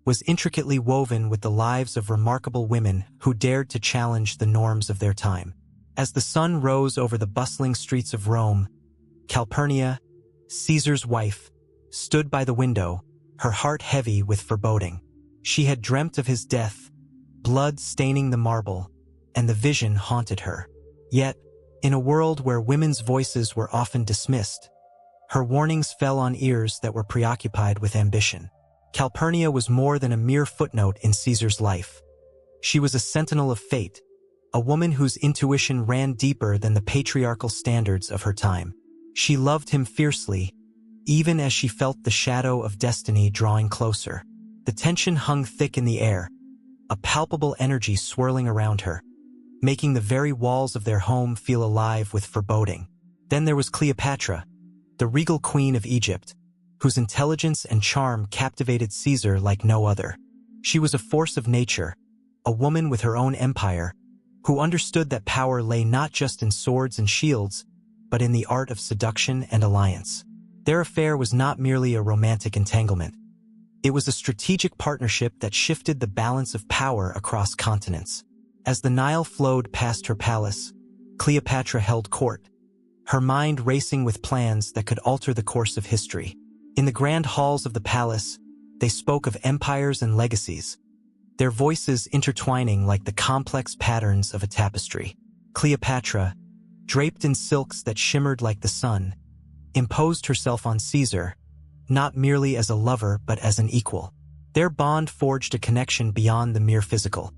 was intricately woven with the lives of remarkable women who dared to challenge the norms of their time. As the sun rose over the bustling streets of Rome, Calpurnia, Caesar's wife, stood by the window, her heart heavy with foreboding. She had dreamt of his death, blood staining the marble, and the vision haunted her. Yet, in a world where women's voices were often dismissed, her warnings fell on ears that were preoccupied with ambition. Calpurnia was more than a mere footnote in Caesar's life. She was a sentinel of fate, a woman whose intuition ran deeper than the patriarchal standards of her time. She loved him fiercely, even as she felt the shadow of destiny drawing closer. The tension hung thick in the air, a palpable energy swirling around her, making the very walls of their home feel alive with foreboding. Then there was Cleopatra, the regal queen of Egypt, whose intelligence and charm captivated Caesar like no other. She was a force of nature, a woman with her own empire, who understood that power lay not just in swords and shields, but in the art of seduction and alliance. Their affair was not merely a romantic entanglement. It was a strategic partnership that shifted the balance of power across continents. As the Nile flowed past her palace, Cleopatra held court, her mind racing with plans that could alter the course of history. In the grand halls of the palace, they spoke of empires and legacies, their voices intertwining like the complex patterns of a tapestry. Cleopatra, draped in silks that shimmered like the sun, imposed herself on Caesar, not merely as a lover but as an equal. Their bond forged a connection beyond the mere physical.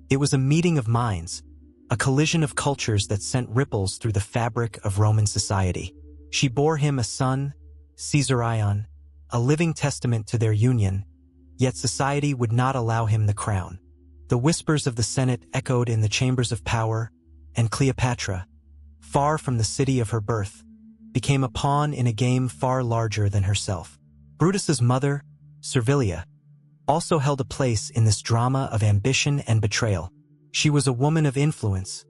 It was a meeting of minds, a collision of cultures that sent ripples through the fabric of Roman society. She bore him a son, Caesarion, a living testament to their union, yet society would not allow him the crown. The whispers of the Senate echoed in the chambers of power, and Cleopatra, far from the city of her birth, became a pawn in a game far larger than herself. Brutus's mother, Servilia, also held a place in this drama of ambition and betrayal. She was a woman of influence,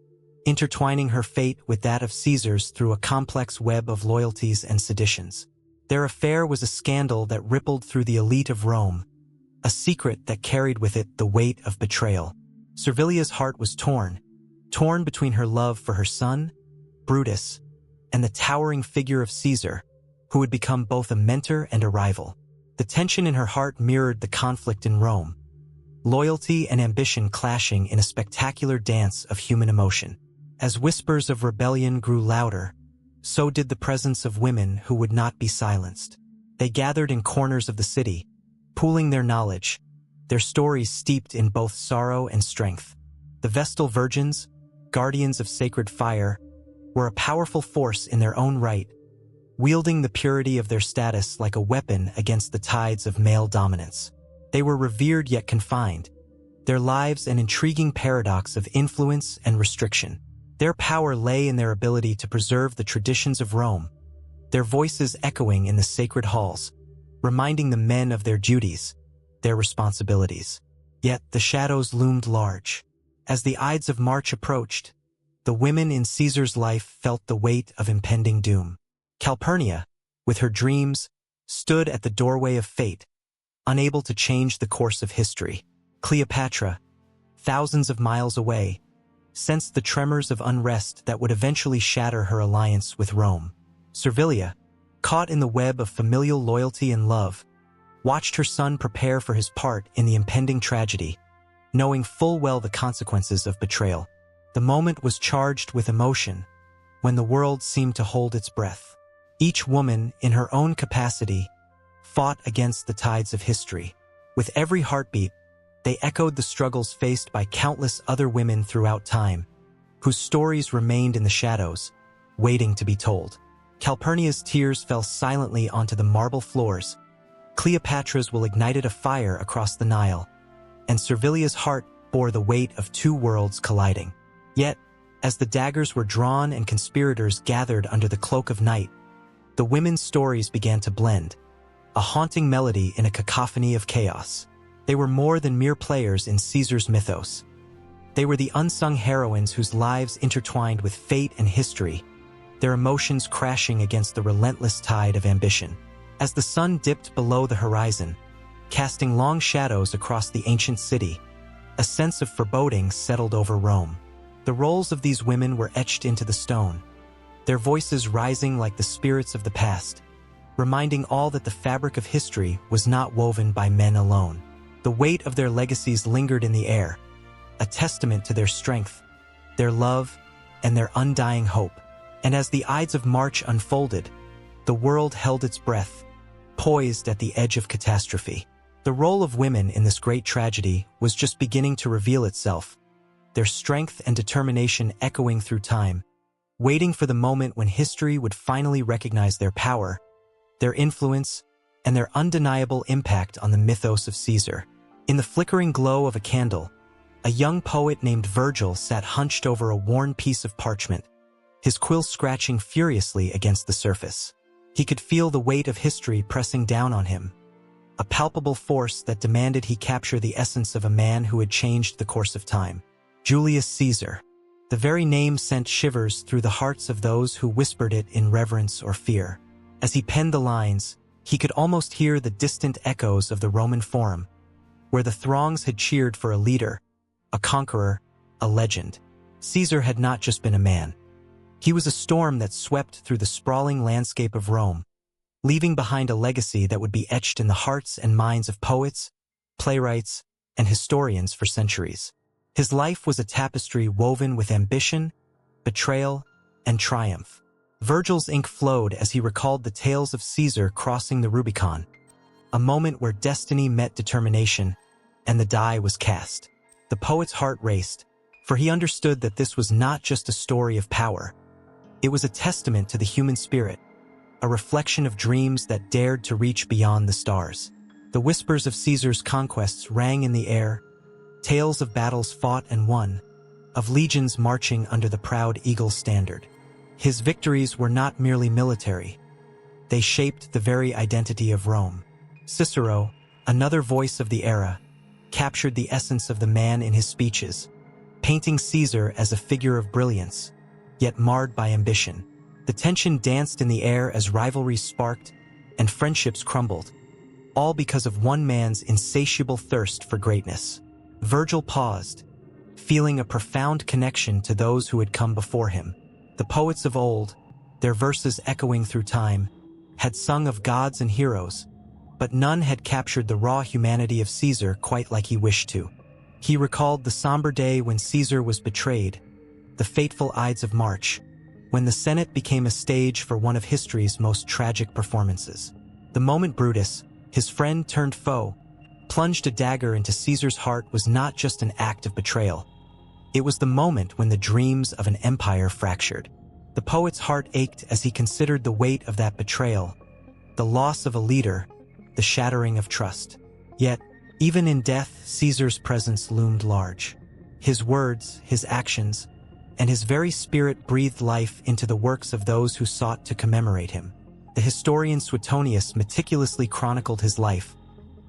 intertwining her fate with that of Caesar's through a complex web of loyalties and seditions. Their affair was a scandal that rippled through the elite of Rome, a secret that carried with it the weight of betrayal. Servilia's heart was torn between her love for her son, Brutus, and the towering figure of Caesar, who would become both a mentor and a rival. The tension in her heart mirrored the conflict in Rome, loyalty and ambition clashing in a spectacular dance of human emotion. As whispers of rebellion grew louder, so did the presence of women who would not be silenced. They gathered in corners of the city, pooling their knowledge, their stories steeped in both sorrow and strength. The Vestal Virgins, guardians of sacred fire, were a powerful force in their own right, wielding the purity of their status like a weapon against the tides of male dominance. They were revered yet confined, their lives an intriguing paradox of influence and restriction. Their power lay in their ability to preserve the traditions of Rome, their voices echoing in the sacred halls, reminding the men of their duties, their responsibilities. Yet the shadows loomed large. As the Ides of March approached, the women in Caesar's life felt the weight of impending doom. Calpurnia, with her dreams, stood at the doorway of fate, unable to change the course of history. Cleopatra, thousands of miles away, sensed the tremors of unrest that would eventually shatter her alliance with Rome. Servilia, caught in the web of familial loyalty and love, watched her son prepare for his part in the impending tragedy, knowing full well the consequences of betrayal. The moment was charged with emotion, when the world seemed to hold its breath. Each woman, in her own capacity, fought against the tides of history. With every heartbeat, they echoed the struggles faced by countless other women throughout time, whose stories remained in the shadows, waiting to be told. Calpurnia's tears fell silently onto the marble floors. Cleopatra's ignited a fire across the Nile, and Servilia's heart bore the weight of two worlds colliding. Yet, as the daggers were drawn and conspirators gathered under the cloak of night, the women's stories began to blend, a haunting melody in a cacophony of chaos. They were more than mere players in Caesar's mythos. They were the unsung heroines whose lives intertwined with fate and history, their emotions crashing against the relentless tide of ambition. As the sun dipped below the horizon, casting long shadows across the ancient city, a sense of foreboding settled over Rome. The roles of these women were etched into the stone, their voices rising like the spirits of the past, reminding all that the fabric of history was not woven by men alone. The weight of their legacies lingered in the air, a testament to their strength, their love, and their undying hope. And as the Ides of March unfolded, the world held its breath, poised at the edge of catastrophe. The role of women in this great tragedy was just beginning to reveal itself, their strength and determination echoing through time, waiting for the moment when history would finally recognize their power, their influence, and their undeniable impact on the mythos of Caesar. In the flickering glow of a candle, a young poet named Virgil sat hunched over a worn piece of parchment, his quill scratching furiously against the surface. He could feel the weight of history pressing down on him, a palpable force that demanded he capture the essence of a man who had changed the course of time. Julius Caesar. The very name sent shivers through the hearts of those who whispered it in reverence or fear. As he penned the lines, he could almost hear the distant echoes of the Roman Forum, where the throngs had cheered for a leader, a conqueror, a legend. Caesar had not just been a man. He was a storm that swept through the sprawling landscape of Rome, leaving behind a legacy that would be etched in the hearts and minds of poets, playwrights, and historians for centuries. His life was a tapestry woven with ambition, betrayal, and triumph. Virgil's ink flowed as he recalled the tales of Caesar crossing the Rubicon, a moment where destiny met determination, and the die was cast. The poet's heart raced, for he understood that this was not just a story of power. It was a testament to the human spirit, a reflection of dreams that dared to reach beyond the stars. The whispers of Caesar's conquests rang in the air, tales of battles fought and won, of legions marching under the proud eagle's standard. His victories were not merely military. They shaped the very identity of Rome. Cicero, another voice of the era, captured the essence of the man in his speeches, painting Caesar as a figure of brilliance, yet marred by ambition. The tension danced in the air as rivalries sparked and friendships crumbled, all because of one man's insatiable thirst for greatness. Virgil paused, feeling a profound connection to those who had come before him. The poets of old, their verses echoing through time, had sung of gods and heroes, but none had captured the raw humanity of Caesar quite like he wished to. He recalled the somber day when Caesar was betrayed, the fateful Ides of March, when the Senate became a stage for one of history's most tragic performances. The moment Brutus, his friend turned foe, plunged a dagger into Caesar's heart was not just an act of betrayal. It was the moment when the dreams of an empire fractured. The poet's heart ached as he considered the weight of that betrayal, the loss of a leader, the shattering of trust. Yet, even in death, Caesar's presence loomed large. His words, his actions, and his very spirit breathed life into the works of those who sought to commemorate him. The historian Suetonius meticulously chronicled his life,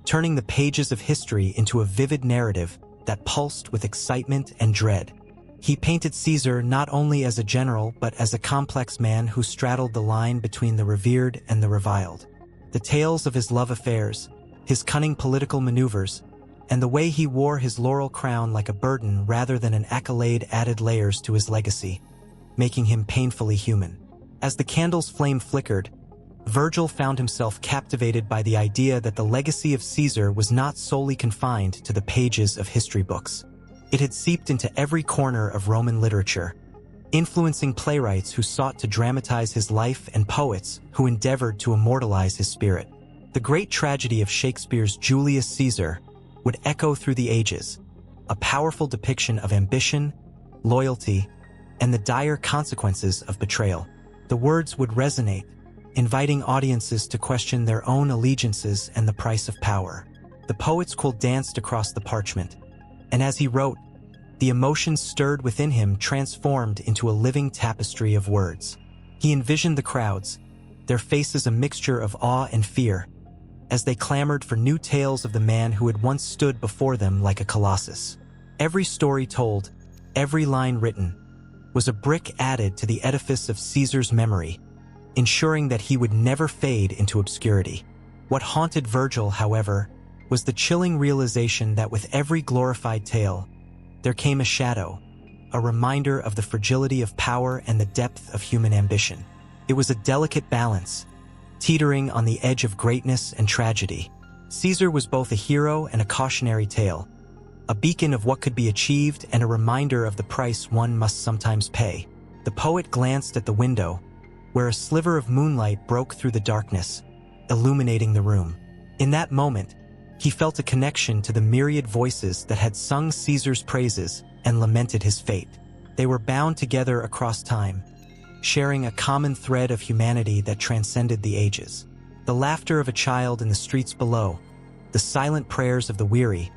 turning the pages of history into a vivid narrative that pulsed with excitement and dread. He painted Caesar not only as a general but as a complex man who straddled the line between the revered and the reviled. The tales of his love affairs, his cunning political maneuvers, and the way he wore his laurel crown like a burden rather than an accolade added layers to his legacy, making him painfully human. As the candle's flame flickered, Virgil found himself captivated by the idea that the legacy of Caesar was not solely confined to the pages of history books. It had seeped into every corner of Roman literature, influencing playwrights who sought to dramatize his life and poets who endeavored to immortalize his spirit. The great tragedy of Shakespeare's Julius Caesar would echo through the ages, a powerful depiction of ambition, loyalty, and the dire consequences of betrayal. The words would resonate, inviting audiences to question their own allegiances and the price of power. The poet's quill danced across the parchment, and as he wrote, the emotions stirred within him transformed into a living tapestry of words. He envisioned the crowds, their faces a mixture of awe and fear, as they clamored for new tales of the man who had once stood before them like a colossus. Every story told, every line written, was a brick added to the edifice of Caesar's memory, ensuring that he would never fade into obscurity. What haunted Virgil, however, was the chilling realization that with every glorified tale, there came a shadow, a reminder of the fragility of power and the depth of human ambition. It was a delicate balance, teetering on the edge of greatness and tragedy. Caesar was both a hero and a cautionary tale, a beacon of what could be achieved and a reminder of the price one must sometimes pay. The poet glanced at the window, where a sliver of moonlight broke through the darkness, illuminating the room. In that moment, he felt a connection to the myriad voices that had sung Caesar's praises and lamented his fate. They were bound together across time, sharing a common thread of humanity that transcended the ages. The laughter of a child in the streets below, the silent prayers of the weary,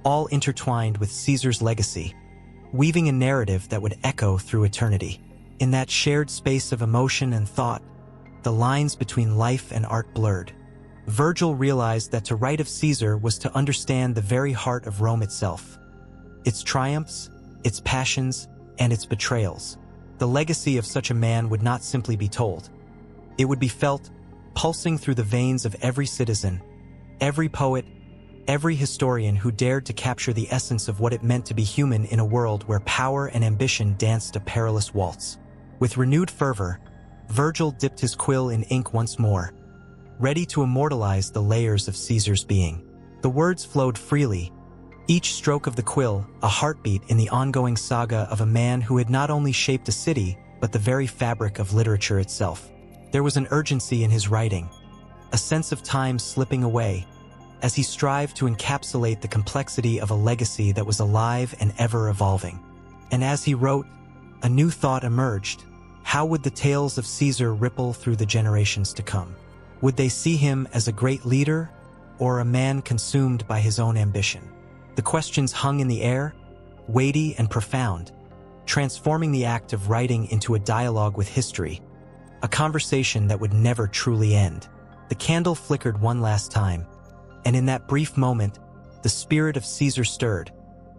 all intertwined with Caesar's legacy, weaving a narrative that would echo through eternity. In that shared space of emotion and thought, the lines between life and art blurred. Virgil realized that to write of Caesar was to understand the very heart of Rome itself, its triumphs, its passions, and its betrayals. The legacy of such a man would not simply be told. It would be felt, pulsing through the veins of every citizen, every poet, every historian who dared to capture the essence of what it meant to be human in a world where power and ambition danced a perilous waltz. With renewed fervor, Virgil dipped his quill in ink once more, ready to immortalize the layers of Caesar's being. The words flowed freely, each stroke of the quill a heartbeat in the ongoing saga of a man who had not only shaped a city, but the very fabric of literature itself. There was an urgency in his writing, a sense of time slipping away, as he strived to encapsulate the complexity of a legacy that was alive and ever evolving. And as he wrote, a new thought emerged. How would the tales of Caesar ripple through the generations to come? Would they see him as a great leader or a man consumed by his own ambition? The questions hung in the air, weighty and profound, transforming the act of writing into a dialogue with history, a conversation that would never truly end. The candle flickered one last time, and in that brief moment, the spirit of Caesar stirred,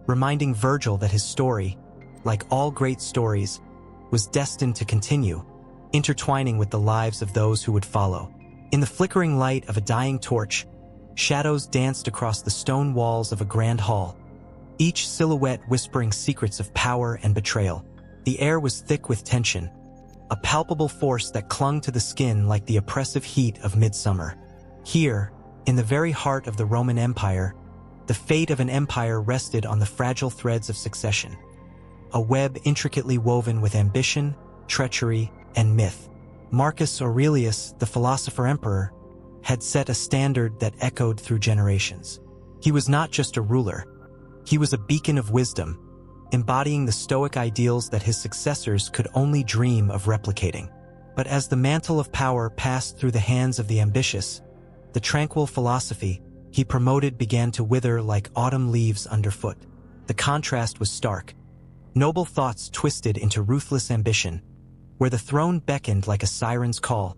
reminding Virgil that his story, like all great stories, was destined to continue, intertwining with the lives of those who would follow. In the flickering light of a dying torch, shadows danced across the stone walls of a grand hall, each silhouette whispering secrets of power and betrayal. The air was thick with tension, a palpable force that clung to the skin like the oppressive heat of midsummer. Here, in the very heart of the Roman Empire, the fate of an empire rested on the fragile threads of succession, a web intricately woven with ambition, treachery, and myth. Marcus Aurelius, the philosopher-emperor, had set a standard that echoed through generations. He was not just a ruler. He was a beacon of wisdom, embodying the Stoic ideals that his successors could only dream of replicating. But as the mantle of power passed through the hands of the ambitious, the tranquil philosophy he promoted began to wither like autumn leaves underfoot. The contrast was stark. Noble thoughts twisted into ruthless ambition, where the throne beckoned like a siren's call,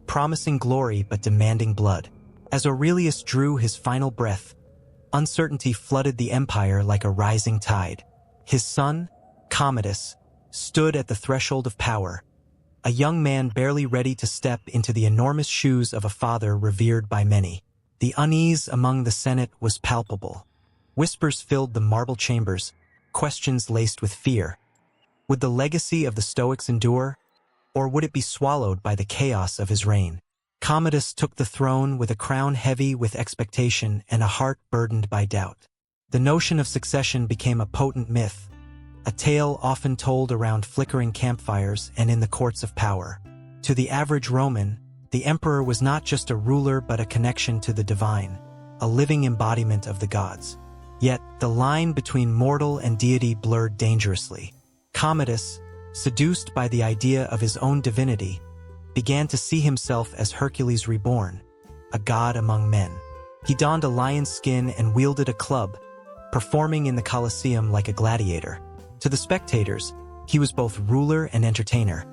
promising glory but demanding blood. As Aurelius drew his final breath, uncertainty flooded the empire like a rising tide. His son, Commodus, stood at the threshold of power, a young man barely ready to step into the enormous shoes of a father revered by many. The unease among the Senate was palpable. Whispers filled the marble chambers, questions laced with fear. Would the legacy of the Stoics endure, or would it be swallowed by the chaos of his reign? Commodus took the throne with a crown heavy with expectation and a heart burdened by doubt. The notion of succession became a potent myth, a tale often told around flickering campfires and in the courts of power. To the average Roman, the emperor was not just a ruler but a connection to the divine, a living embodiment of the gods. Yet, the line between mortal and deity blurred dangerously. Commodus, seduced by the idea of his own divinity, began to see himself as Hercules reborn, a god among men. He donned a lion's skin and wielded a club, performing in the Colosseum like a gladiator. To the spectators, he was both ruler and entertainer,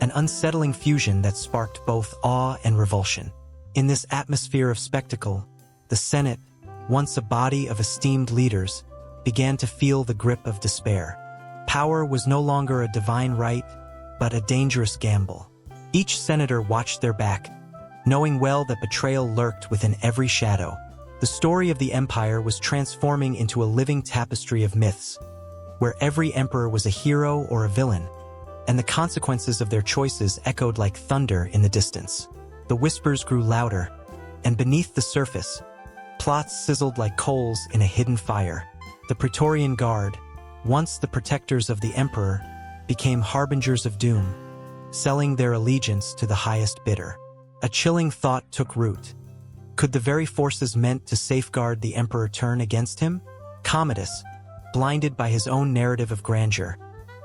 an unsettling fusion that sparked both awe and revulsion. In this atmosphere of spectacle, the Senate, once a body of esteemed leaders, began to feel the grip of despair. Power was no longer a divine right, but a dangerous gamble. Each senator watched their back, knowing well that betrayal lurked within every shadow. The story of the empire was transforming into a living tapestry of myths, where every emperor was a hero or a villain, and the consequences of their choices echoed like thunder in the distance. The whispers grew louder, and beneath the surface, plots sizzled like coals in a hidden fire. The Praetorian Guard, once the protectors of the emperor, became harbingers of doom, selling their allegiance to the highest bidder. A chilling thought took root. Could the very forces meant to safeguard the emperor turn against him? Commodus, blinded by his own narrative of grandeur,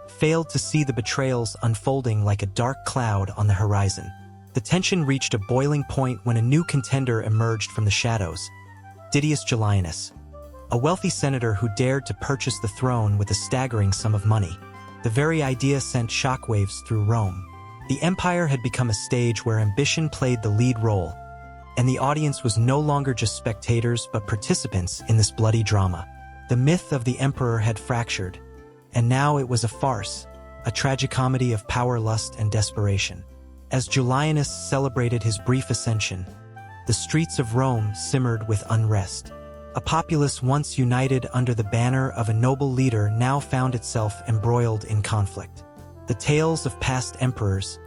failed to see the betrayals unfolding like a dark cloud on the horizon. The tension reached a boiling point when a new contender emerged from the shadows, Didius Julianus, a wealthy senator who dared to purchase the throne with a staggering sum of money. The very idea sent shockwaves through Rome. The empire had become a stage where ambition played the lead role, and the audience was no longer just spectators but participants in this bloody drama. The myth of the emperor had fractured, and now it was a farce, a tragicomedy of power, lust, and desperation. As Julianus celebrated his brief ascension, the streets of Rome simmered with unrest. A populace once united under the banner of a noble leader now found itself embroiled in conflict. The tales of past emperors,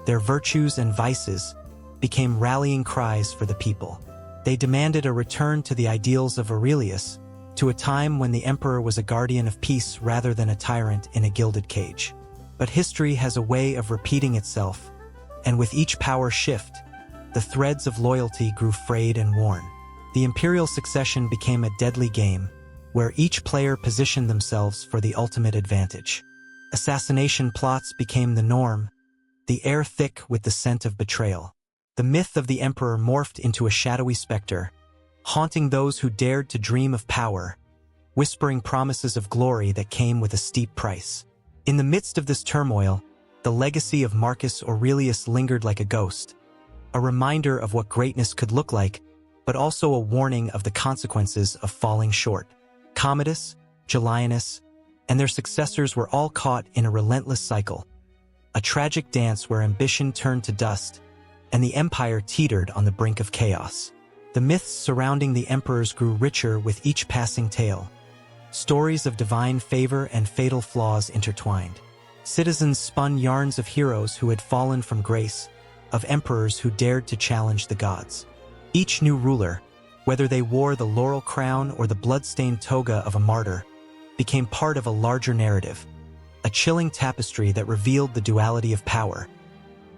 their virtues and vices, became rallying cries for the people. They demanded a return to the ideals of Aurelius, to a time when the emperor was a guardian of peace rather than a tyrant in a gilded cage. But history has a way of repeating itself, and with each power shift, the threads of loyalty grew frayed and worn. The imperial succession became a deadly game, where each player positioned themselves for the ultimate advantage. Assassination plots became the norm, the air thick with the scent of betrayal. The myth of the emperor morphed into a shadowy specter, haunting those who dared to dream of power, whispering promises of glory that came with a steep price. In the midst of this turmoil, the legacy of Marcus Aurelius lingered like a ghost, a reminder of what greatness could look like, but also a warning of the consequences of falling short. Commodus, Julianus, and their successors were all caught in a relentless cycle, a tragic dance where ambition turned to dust, and the empire teetered on the brink of chaos. The myths surrounding the emperors grew richer with each passing tale. Stories of divine favor and fatal flaws intertwined. Citizens spun yarns of heroes who had fallen from grace, of emperors who dared to challenge the gods. Each new ruler, whether they wore the laurel crown or the blood-stained toga of a martyr, became part of a larger narrative, a chilling tapestry that revealed the duality of power,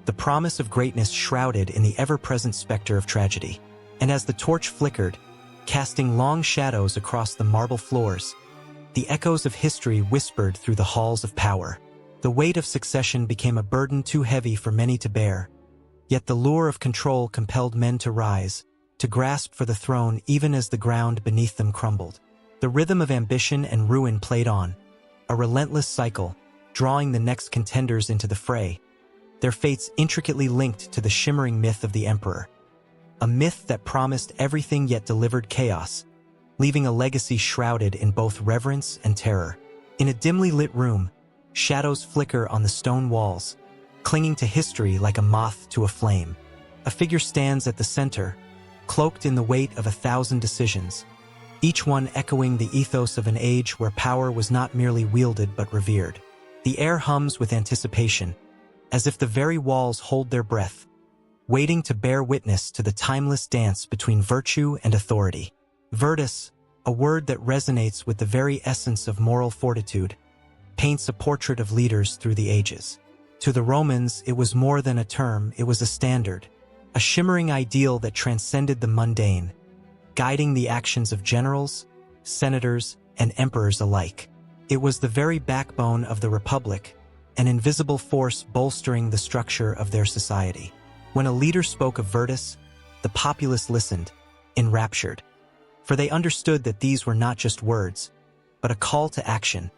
the promise of greatness shrouded in the ever-present specter of tragedy. And as the torch flickered, casting long shadows across the marble floors, the echoes of history whispered through the halls of power. The weight of succession became a burden too heavy for many to bear, yet the lure of control compelled men to rise, to grasp for the throne even as the ground beneath them crumbled. The rhythm of ambition and ruin played on, a relentless cycle, drawing the next contenders into the fray, their fates intricately linked to the shimmering myth of the emperor. A myth that promised everything yet delivered chaos, leaving a legacy shrouded in both reverence and terror. In a dimly lit room, shadows flicker on the stone walls, clinging to history like a moth to a flame. A figure stands at the center, cloaked in the weight of 1,000 decisions, each one echoing the ethos of an age where power was not merely wielded but revered. The air hums with anticipation, as if the very walls hold their breath, waiting to bear witness to the timeless dance between virtue and authority. Virtus, a word that resonates with the very essence of moral fortitude, paints a portrait of leaders through the ages. To the Romans, it was more than a term, it was a standard, a shimmering ideal that transcended the mundane, guiding the actions of generals, senators, and emperors alike. It was the very backbone of the Republic, an invisible force bolstering the structure of their society. When a leader spoke of Virtus, the populace listened, enraptured, for they understood that these were not just words, but a call to action,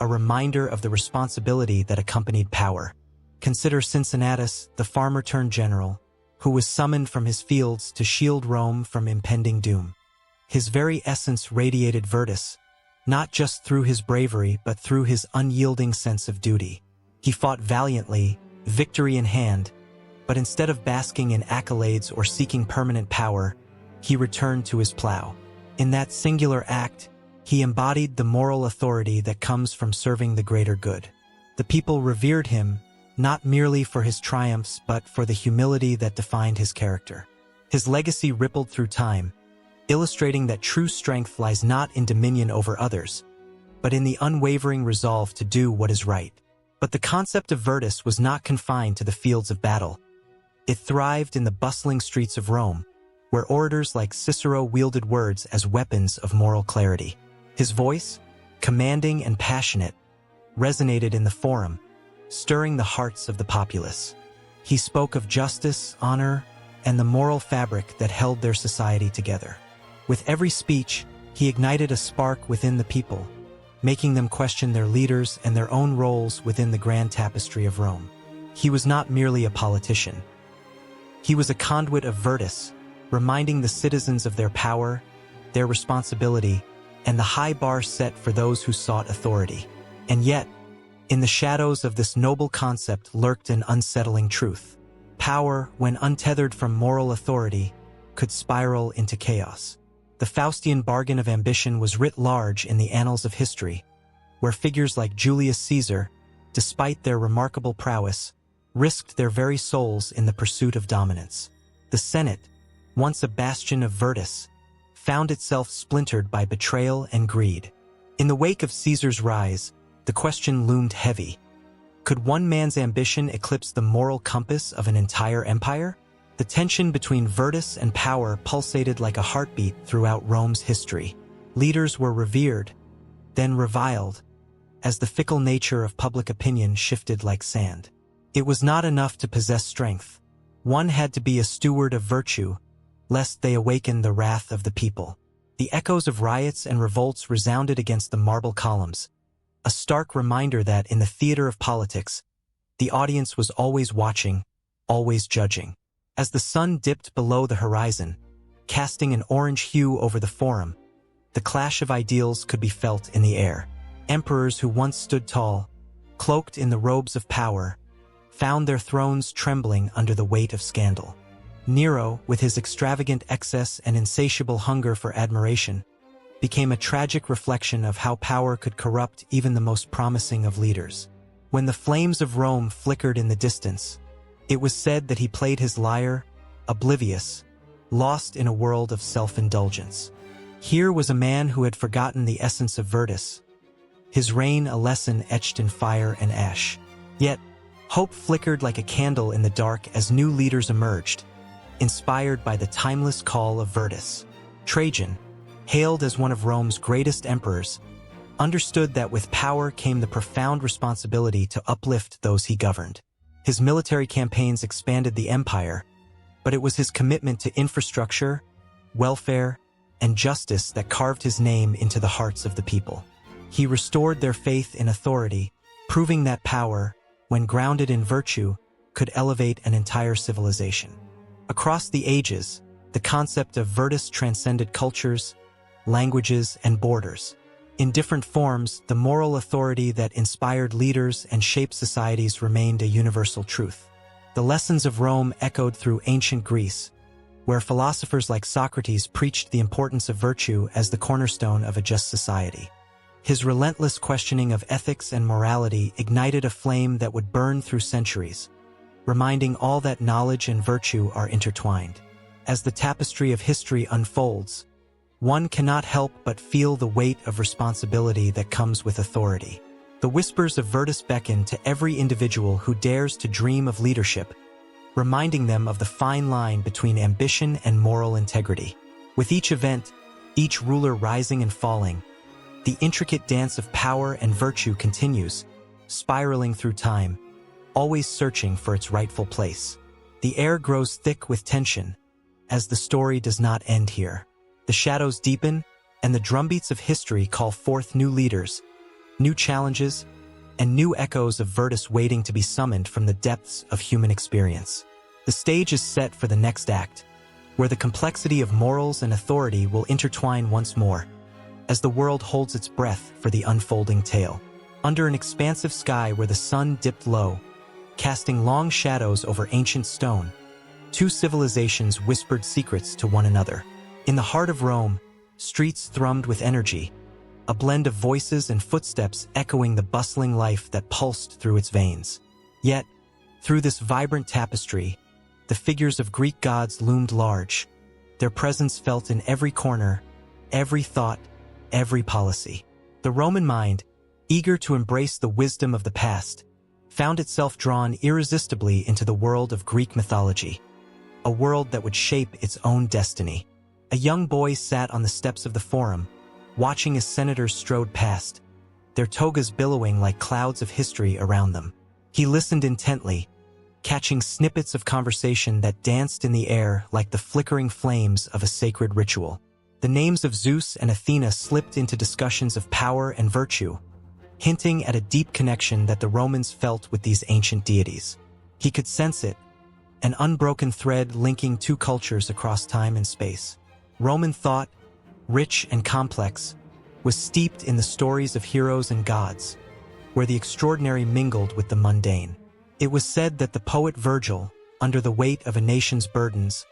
a reminder of the responsibility that accompanied power. Consider Cincinnatus, the farmer-turned-general, who was summoned from his fields to shield Rome from impending doom. His very essence radiated Virtus, not just through his bravery but through his unyielding sense of duty. He fought valiantly, victory in hand, but instead of basking in accolades or seeking permanent power, he returned to his plow. In that singular act, he embodied the moral authority that comes from serving the greater good. The people revered him, not merely for his triumphs but for the humility that defined his character. His legacy rippled through time, illustrating that true strength lies not in dominion over others, but in the unwavering resolve to do what is right. But the concept of Virtus was not confined to the fields of battle. It thrived in the bustling streets of Rome, where orators like Cicero wielded words as weapons of moral clarity. His voice, commanding and passionate, resonated in the forum, stirring the hearts of the populace. He spoke of justice, honor, and the moral fabric that held their society together. With every speech, he ignited a spark within the people, making them question their leaders and their own roles within the grand tapestry of Rome. He was not merely a politician. He was a conduit of Virtus, reminding the citizens of their power, their responsibility, and the high bar set for those who sought authority. And yet, in the shadows of this noble concept lurked an unsettling truth. Power, when untethered from moral authority, could spiral into chaos. The Faustian bargain of ambition was writ large in the annals of history, where figures like Julius Caesar, despite their remarkable prowess, risked their very souls in the pursuit of dominance. The Senate, once a bastion of Virtus, found itself splintered by betrayal and greed. In the wake of Caesar's rise, the question loomed heavy. Could one man's ambition eclipse the moral compass of an entire empire? The tension between Virtus and power pulsated like a heartbeat throughout Rome's history. Leaders were revered, then reviled, as the fickle nature of public opinion shifted like sand. It was not enough to possess strength. One had to be a steward of virtue, lest they awaken the wrath of the people. The echoes of riots and revolts resounded against the marble columns, a stark reminder that in the theater of politics, the audience was always watching, always judging. As the sun dipped below the horizon, casting an orange hue over the forum, the clash of ideals could be felt in the air. Emperors who once stood tall, cloaked in the robes of power, found their thrones trembling under the weight of scandal. Nero, with his extravagant excess and insatiable hunger for admiration, became a tragic reflection of how power could corrupt even the most promising of leaders. When the flames of Rome flickered in the distance, it was said that he played his lyre, oblivious, lost in a world of self-indulgence. Here was a man who had forgotten the essence of Virtus, his reign a lesson etched in fire and ash. Yet, hope flickered like a candle in the dark as new leaders emerged, inspired by the timeless call of Virtus. Trajan, hailed as one of Rome's greatest emperors, understood that with power came the profound responsibility to uplift those he governed. His military campaigns expanded the empire, but it was his commitment to infrastructure, welfare, and justice that carved his name into the hearts of the people. He restored their faith in authority, proving that power, when grounded in virtue, could elevate an entire civilization. Across the ages, the concept of Virtus transcended cultures, languages, and borders. In different forms, the moral authority that inspired leaders and shaped societies remained a universal truth. The lessons of Rome echoed through ancient Greece, where philosophers like Socrates preached the importance of virtue as the cornerstone of a just society. His relentless questioning of ethics and morality ignited a flame that would burn through centuries, reminding all that knowledge and virtue are intertwined. As the tapestry of history unfolds, one cannot help but feel the weight of responsibility that comes with authority. The whispers of Virtus beckon to every individual who dares to dream of leadership, reminding them of the fine line between ambition and moral integrity. With each event, each ruler rising and falling, the intricate dance of power and virtue continues, spiraling through time, always searching for its rightful place. The air grows thick with tension, as the story does not end here. The shadows deepen, and the drumbeats of history call forth new leaders, new challenges, and new echoes of Virtus waiting to be summoned from the depths of human experience. The stage is set for the next act, where the complexity of morals and authority will intertwine once more, as the world holds its breath for the unfolding tale. Under an expansive sky where the sun dipped low, casting long shadows over ancient stone, two civilizations whispered secrets to one another. In the heart of Rome, streets thrummed with energy, a blend of voices and footsteps echoing the bustling life that pulsed through its veins. Yet, through this vibrant tapestry, the figures of Greek gods loomed large, their presence felt in every corner, every thought, every policy. The Roman mind, eager to embrace the wisdom of the past, found itself drawn irresistibly into the world of Greek mythology, a world that would shape its own destiny. A young boy sat on the steps of the forum, watching as senators strode past, their togas billowing like clouds of history around them. He listened intently, catching snippets of conversation that danced in the air like the flickering flames of a sacred ritual. The names of Zeus and Athena slipped into discussions of power and virtue, hinting at a deep connection that the Romans felt with these ancient deities. He could sense it, an unbroken thread linking two cultures across time and space. Roman thought, rich and complex, was steeped in the stories of heroes and gods, where the extraordinary mingled with the mundane. It was said that the poet Virgil, under the weight of a nation's burdens,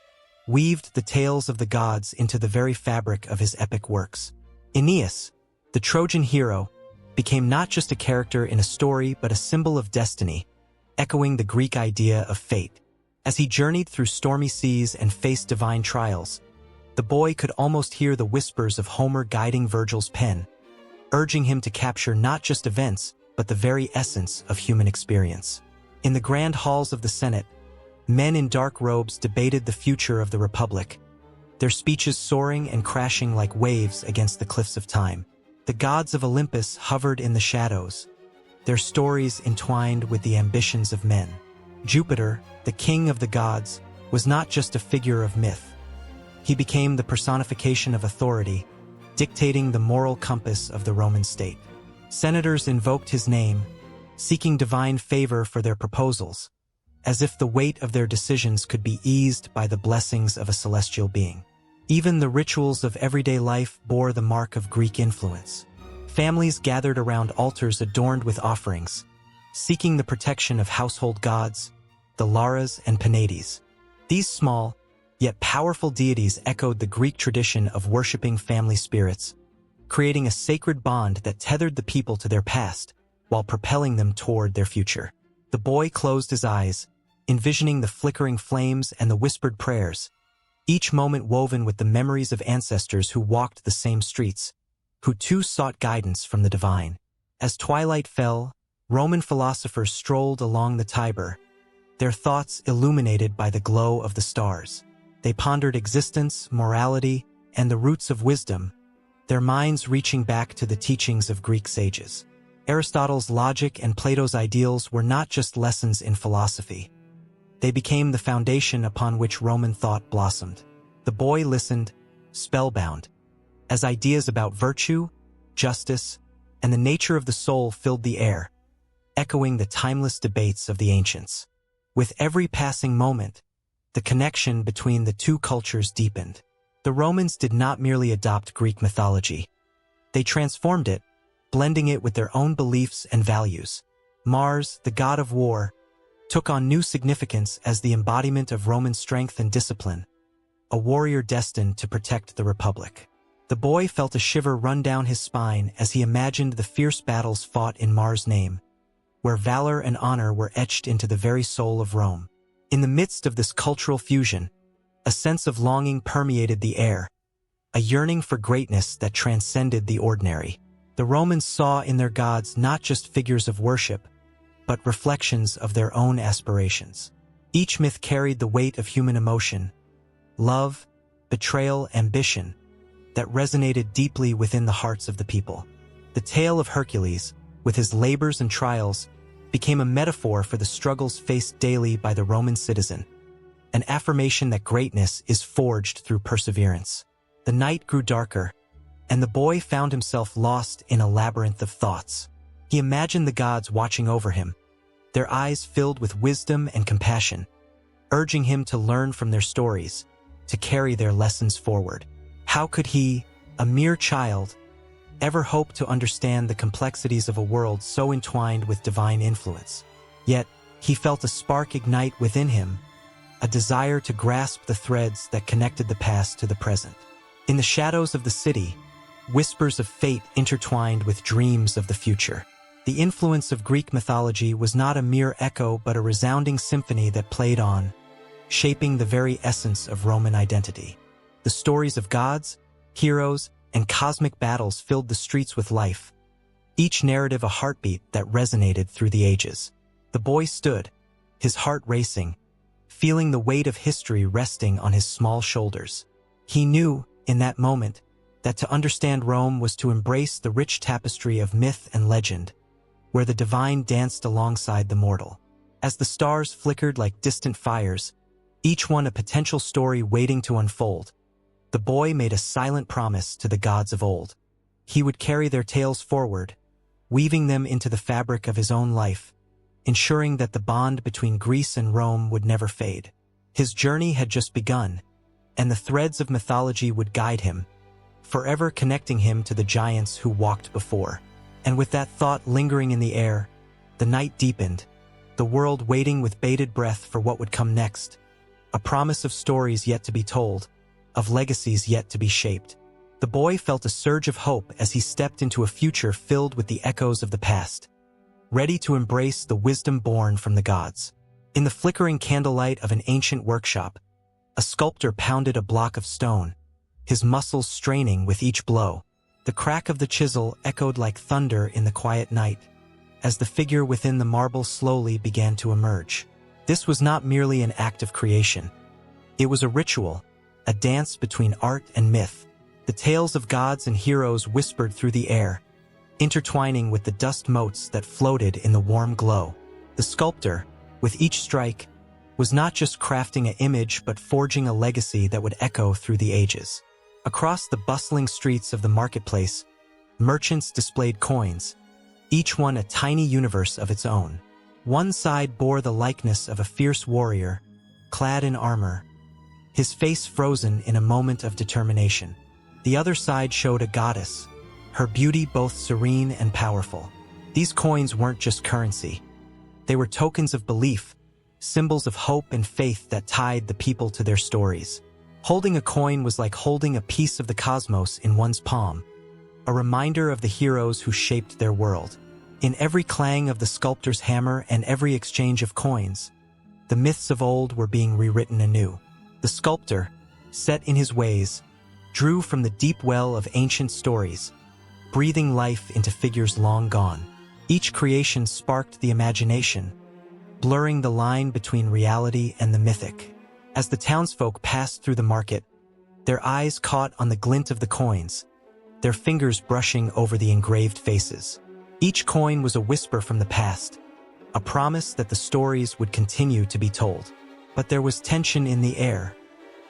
weaved the tales of the gods into the very fabric of his epic works. Aeneas, the Trojan hero, became not just a character in a story but a symbol of destiny, echoing the Greek idea of fate. As he journeyed through stormy seas and faced divine trials, the boy could almost hear the whispers of Homer guiding Virgil's pen, urging him to capture not just events, but the very essence of human experience. In the grand halls of the Senate, men in dark robes debated the future of the Republic, their speeches soaring and crashing like waves against the cliffs of time. The gods of Olympus hovered in the shadows, their stories entwined with the ambitions of men. Jupiter, the king of the gods, was not just a figure of myth. He became the personification of authority, dictating the moral compass of the Roman state. Senators invoked his name, seeking divine favor for their proposals, as if the weight of their decisions could be eased by the blessings of a celestial being. Even the rituals of everyday life bore the mark of Greek influence. Families gathered around altars adorned with offerings, seeking the protection of household gods, the Lares and Penates. These small, yet powerful deities echoed the Greek tradition of worshipping family spirits, creating a sacred bond that tethered the people to their past while propelling them toward their future. The boy closed his eyes, envisioning the flickering flames and the whispered prayers, each moment woven with the memories of ancestors who walked the same streets, who too sought guidance from the divine. As twilight fell, Roman philosophers strolled along the Tiber, their thoughts illuminated by the glow of the stars. They pondered existence, morality, and the roots of wisdom, their minds reaching back to the teachings of Greek sages. Aristotle's logic and Plato's ideals were not just lessons in philosophy. They became the foundation upon which Roman thought blossomed. The boy listened, spellbound, as ideas about virtue, justice, and the nature of the soul filled the air, echoing the timeless debates of the ancients. With every passing moment, the connection between the two cultures deepened. The Romans did not merely adopt Greek mythology. They transformed it, blending it with their own beliefs and values. Mars, the god of war, took on new significance as the embodiment of Roman strength and discipline, a warrior destined to protect the Republic. The boy felt a shiver run down his spine as he imagined the fierce battles fought in Mars' name, where valor and honor were etched into the very soul of Rome. In the midst of this cultural fusion, a sense of longing permeated the air, a yearning for greatness that transcended the ordinary. The Romans saw in their gods not just figures of worship, but reflections of their own aspirations. Each myth carried the weight of human emotion, love, betrayal, ambition, that resonated deeply within the hearts of the people. The tale of Hercules, with his labors and trials, became a metaphor for the struggles faced daily by the Roman citizen, an affirmation that greatness is forged through perseverance. The night grew darker, and the boy found himself lost in a labyrinth of thoughts. He imagined the gods watching over him, their eyes filled with wisdom and compassion, urging him to learn from their stories, to carry their lessons forward. How could he, a mere child, ever hope to understand the complexities of a world so entwined with divine influence? Yet, he felt a spark ignite within him, a desire to grasp the threads that connected the past to the present. In the shadows of the city, whispers of fate intertwined with dreams of the future. The influence of Greek mythology was not a mere echo but a resounding symphony that played on, shaping the very essence of Roman identity. The stories of gods, heroes, and cosmic battles filled the streets with life, each narrative a heartbeat that resonated through the ages. The boy stood, his heart racing, feeling the weight of history resting on his small shoulders. He knew, in that moment, that to understand Rome was to embrace the rich tapestry of myth and legend, where the divine danced alongside the mortal. As the stars flickered like distant fires, each one a potential story waiting to unfold, the boy made a silent promise to the gods of old. He would carry their tales forward, weaving them into the fabric of his own life, ensuring that the bond between Greece and Rome would never fade. His journey had just begun, and the threads of mythology would guide him, forever connecting him to the giants who walked before. And with that thought lingering in the air, the night deepened, the world waiting with bated breath for what would come next, a promise of stories yet to be told, of legacies yet to be shaped. The boy felt a surge of hope as he stepped into a future filled with the echoes of the past, ready to embrace the wisdom born from the gods. In the flickering candlelight of an ancient workshop, a sculptor pounded a block of stone, his muscles straining with each blow. The crack of the chisel echoed like thunder in the quiet night, as the figure within the marble slowly began to emerge. This was not merely an act of creation. It was a ritual, a dance between art and myth. The tales of gods and heroes whispered through the air, intertwining with the dust motes that floated in the warm glow. The sculptor, with each strike, was not just crafting an image but forging a legacy that would echo through the ages. Across the bustling streets of the marketplace, merchants displayed coins, each one a tiny universe of its own. One side bore the likeness of a fierce warrior, clad in armor, his face frozen in a moment of determination. The other side showed a goddess, her beauty both serene and powerful. These coins weren't just currency. They were tokens of belief, symbols of hope and faith that tied the people to their stories. Holding a coin was like holding a piece of the cosmos in one's palm, a reminder of the heroes who shaped their world. In every clang of the sculptor's hammer and every exchange of coins, the myths of old were being rewritten anew. The sculptor, set in his ways, drew from the deep well of ancient stories, breathing life into figures long gone. Each creation sparked the imagination, blurring the line between reality and the mythic. As the townsfolk passed through the market, their eyes caught on the glint of the coins, their fingers brushing over the engraved faces. Each coin was a whisper from the past, a promise that the stories would continue to be told. But there was tension in the air.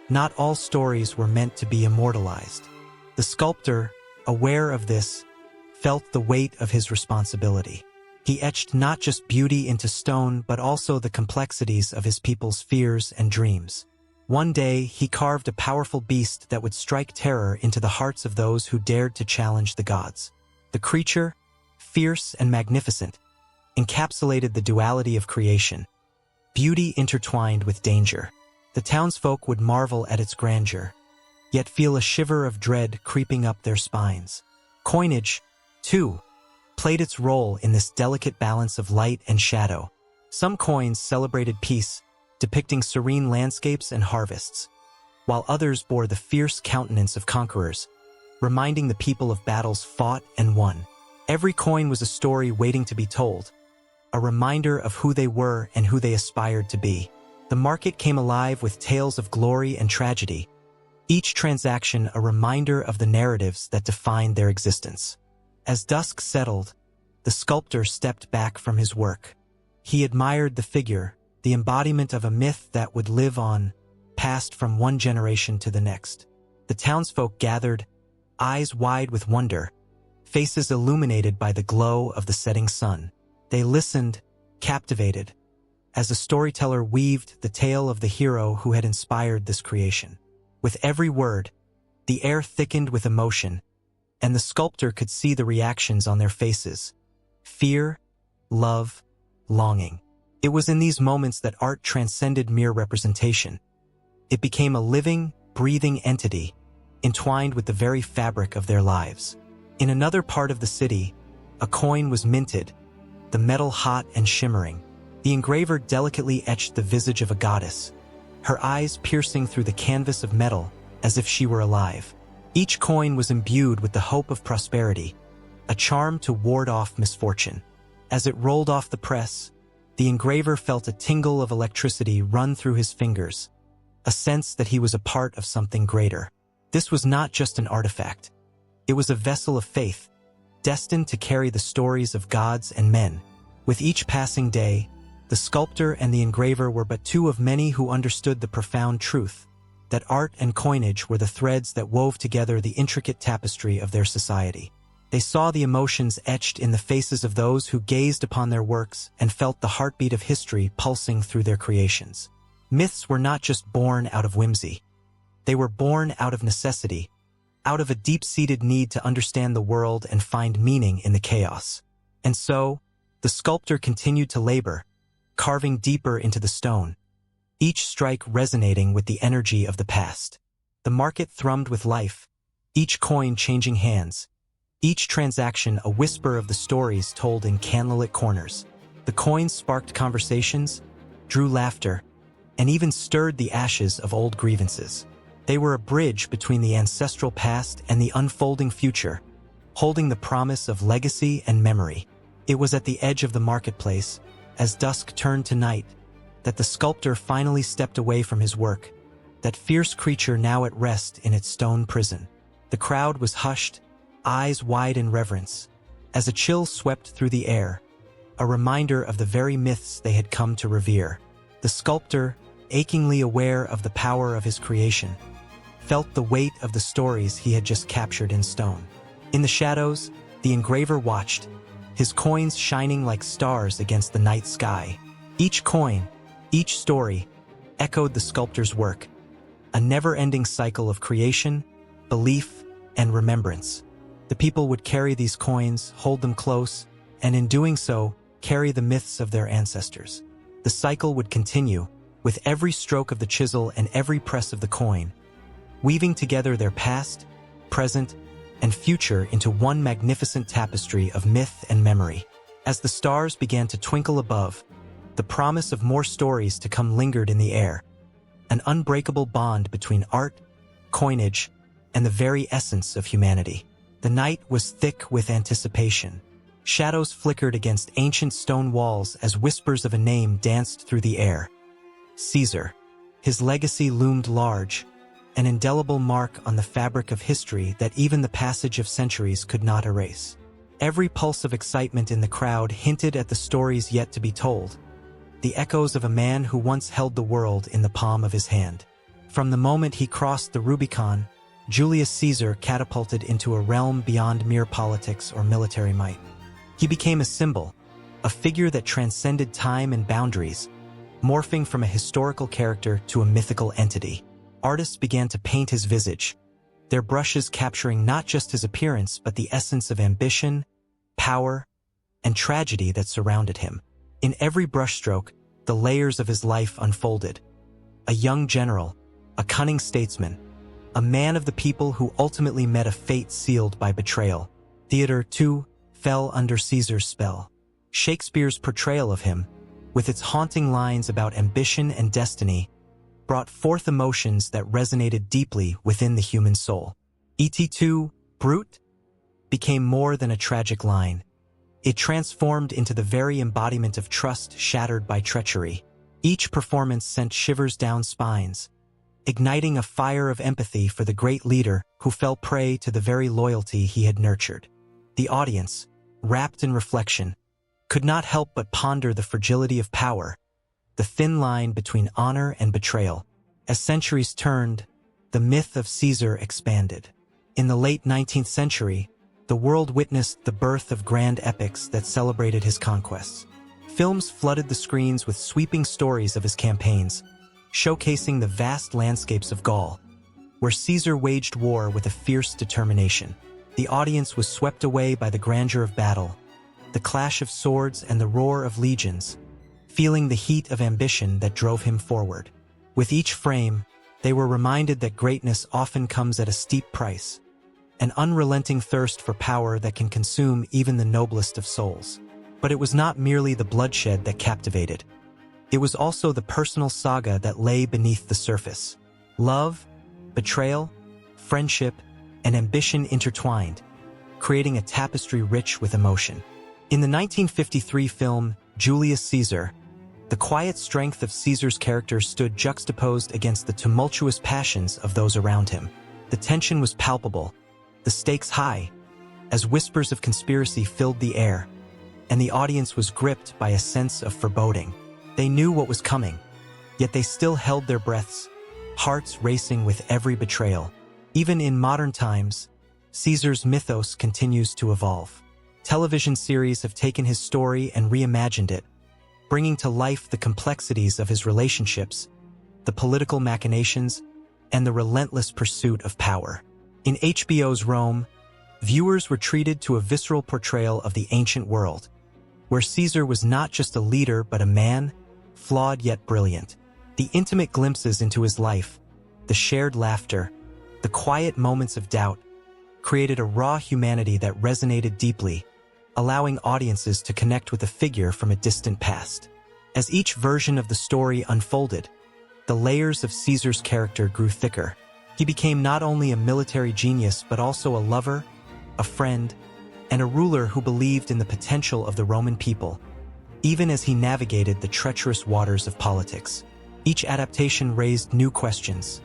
Not all stories were meant to be immortalized. The sculptor, aware of this, felt the weight of his responsibility. He etched not just beauty into stone but also the complexities of his people's fears and dreams. One day, he carved a powerful beast that would strike terror into the hearts of those who dared to challenge the gods. The creature, fierce and magnificent, encapsulated the duality of creation, beauty intertwined with danger. The townsfolk would marvel at its grandeur, yet feel a shiver of dread creeping up their spines. Coinage, too, played its role in this delicate balance of light and shadow. Some coins celebrated peace, depicting serene landscapes and harvests, while others bore the fierce countenance of conquerors, reminding the people of battles fought and won. Every coin was a story waiting to be told, a reminder of who they were and who they aspired to be. The market came alive with tales of glory and tragedy, each transaction a reminder of the narratives that defined their existence. As dusk settled, the sculptor stepped back from his work. He admired the figure, the embodiment of a myth that would live on, passed from one generation to the next. The townsfolk gathered, eyes wide with wonder, faces illuminated by the glow of the setting sun. They listened, captivated, as a storyteller weaved the tale of the hero who had inspired this creation. With every word, the air thickened with emotion, and the sculptor could see the reactions on their faces: fear, love, longing. It was in these moments that art transcended mere representation. It became a living, breathing entity, entwined with the very fabric of their lives. In another part of the city, a coin was minted, the metal hot and shimmering. The engraver delicately etched the visage of a goddess, her eyes piercing through the canvas of metal as if she were alive. Each coin was imbued with the hope of prosperity, a charm to ward off misfortune. As it rolled off the press, the engraver felt a tingle of electricity run through his fingers, a sense that he was a part of something greater. This was not just an artifact. It was a vessel of faith, destined to carry the stories of gods and men. With each passing day, the sculptor and the engraver were but two of many who understood the profound truth that art and coinage were the threads that wove together the intricate tapestry of their society. They saw the emotions etched in the faces of those who gazed upon their works and felt the heartbeat of history pulsing through their creations. Myths were not just born out of whimsy. They were born out of necessity, out of a deep-seated need to understand the world and find meaning in the chaos. And so, the sculptor continued to labor, carving deeper into the stone, each strike resonating with the energy of the past. The market thrummed with life, each coin changing hands, each transaction a whisper of the stories told in candlelit corners. The coins sparked conversations, drew laughter, and even stirred the ashes of old grievances. They were a bridge between the ancestral past and the unfolding future, holding the promise of legacy and memory. It was at the edge of the marketplace, as dusk turned to night, that the sculptor finally stepped away from his work, that fierce creature now at rest in its stone prison. The crowd was hushed, eyes wide in reverence, as a chill swept through the air, a reminder of the very myths they had come to revere. The sculptor, achingly aware of the power of his creation, felt the weight of the stories he had just captured in stone. In the shadows, the engraver watched, his coins shining like stars against the night sky. Each coin, each story, echoed the sculptor's work, a never-ending cycle of creation, belief, and remembrance. The people would carry these coins, hold them close, and in doing so, carry the myths of their ancestors. The cycle would continue, with every stroke of the chisel and every press of the coin, weaving together their past, present, and future into one magnificent tapestry of myth and memory. As the stars began to twinkle above, the promise of more stories to come lingered in the air, an unbreakable bond between art, coinage, and the very essence of humanity. The night was thick with anticipation. Shadows flickered against ancient stone walls as whispers of a name danced through the air. Caesar. His legacy loomed large, an indelible mark on the fabric of history that even the passage of centuries could not erase. Every pulse of excitement in the crowd hinted at the stories yet to be told, the echoes of a man who once held the world in the palm of his hand. From the moment he crossed the Rubicon, Julius Caesar catapulted into a realm beyond mere politics or military might. He became a symbol, a figure that transcended time and boundaries, morphing from a historical character to a mythical entity. Artists began to paint his visage, their brushes capturing not just his appearance but the essence of ambition, power, and tragedy that surrounded him. In every brushstroke, the layers of his life unfolded. A young general, a cunning statesman, a man of the people who ultimately met a fate sealed by betrayal. Theater, too, fell under Caesar's spell. Shakespeare's portrayal of him, with its haunting lines about ambition and destiny, brought forth emotions that resonated deeply within the human soul. Et2, Brute, became more than a tragic line. It transformed into the very embodiment of trust shattered by treachery. Each performance sent shivers down spines, igniting a fire of empathy for the great leader who fell prey to the very loyalty he had nurtured. The audience, wrapped in reflection, could not help but ponder the fragility of power, the thin line between honor and betrayal. As centuries turned, the myth of Caesar expanded. In the late 19th century, the world witnessed the birth of grand epics that celebrated his conquests. Films flooded the screens with sweeping stories of his campaigns, showcasing the vast landscapes of Gaul, where Caesar waged war with a fierce determination. The audience was swept away by the grandeur of battle, the clash of swords and the roar of legions, feeling the heat of ambition that drove him forward. With each frame, they were reminded that greatness often comes at a steep price, an unrelenting thirst for power that can consume even the noblest of souls. But it was not merely the bloodshed that captivated. It was also the personal saga that lay beneath the surface. Love, betrayal, friendship, and ambition intertwined, creating a tapestry rich with emotion. In the 1953 film Julius Caesar, the quiet strength of Caesar's character stood juxtaposed against the tumultuous passions of those around him. The tension was palpable, the stakes high, as whispers of conspiracy filled the air, and the audience was gripped by a sense of foreboding. They knew what was coming, yet they still held their breaths, hearts racing with every betrayal. Even in modern times, Caesar's mythos continues to evolve. Television series have taken his story and reimagined it, bringing to life the complexities of his relationships, the political machinations, and the relentless pursuit of power. In HBO's Rome, viewers were treated to a visceral portrayal of the ancient world, where Caesar was not just a leader but a man, flawed yet brilliant. The intimate glimpses into his life, the shared laughter, the quiet moments of doubt, created a raw humanity that resonated deeply, allowing audiences to connect with a figure from a distant past. As each version of the story unfolded, the layers of Caesar's character grew thicker. He became not only a military genius but also a lover, a friend, and a ruler who believed in the potential of the Roman people, even as he navigated the treacherous waters of politics. Each adaptation raised new questions.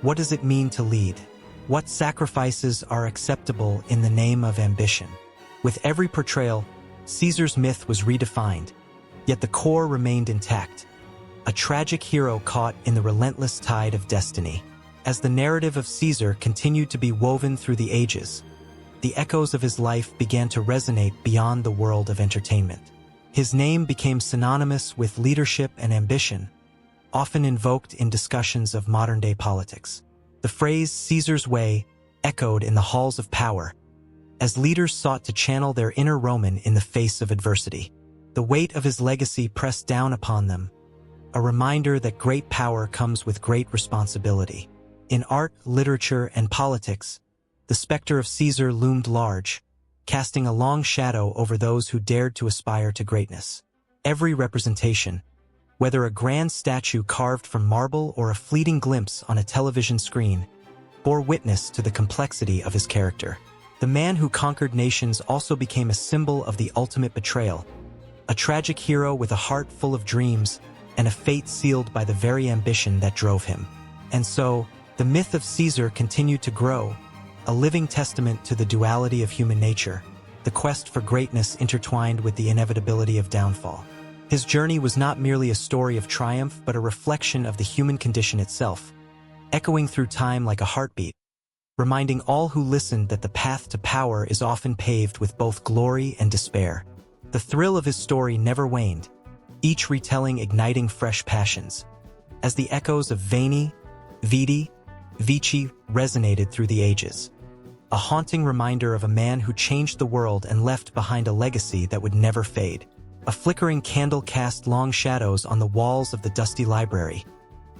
What does it mean to lead? What sacrifices are acceptable in the name of ambition? With every portrayal, Caesar's myth was redefined, yet the core remained intact, a tragic hero caught in the relentless tide of destiny. As the narrative of Caesar continued to be woven through the ages, the echoes of his life began to resonate beyond the world of entertainment. His name became synonymous with leadership and ambition, often invoked in discussions of modern-day politics. The phrase "Caesar's way" echoed in the halls of power, as leaders sought to channel their inner Roman in the face of adversity. The weight of his legacy pressed down upon them, a reminder that great power comes with great responsibility. In art, literature, and politics, the specter of Caesar loomed large, casting a long shadow over those who dared to aspire to greatness. Every representation, whether a grand statue carved from marble or a fleeting glimpse on a television screen, bore witness to the complexity of his character. The man who conquered nations also became a symbol of the ultimate betrayal, a tragic hero with a heart full of dreams and a fate sealed by the very ambition that drove him. And so, the myth of Caesar continued to grow, a living testament to the duality of human nature, the quest for greatness intertwined with the inevitability of downfall. His journey was not merely a story of triumph but a reflection of the human condition itself, echoing through time like a heartbeat, reminding all who listened that the path to power is often paved with both glory and despair. The thrill of his story never waned, each retelling igniting fresh passions, as the echoes of Veni, Vidi, Vici resonated through the ages. A haunting reminder of a man who changed the world and left behind a legacy that would never fade. A flickering candle cast long shadows on the walls of the dusty library,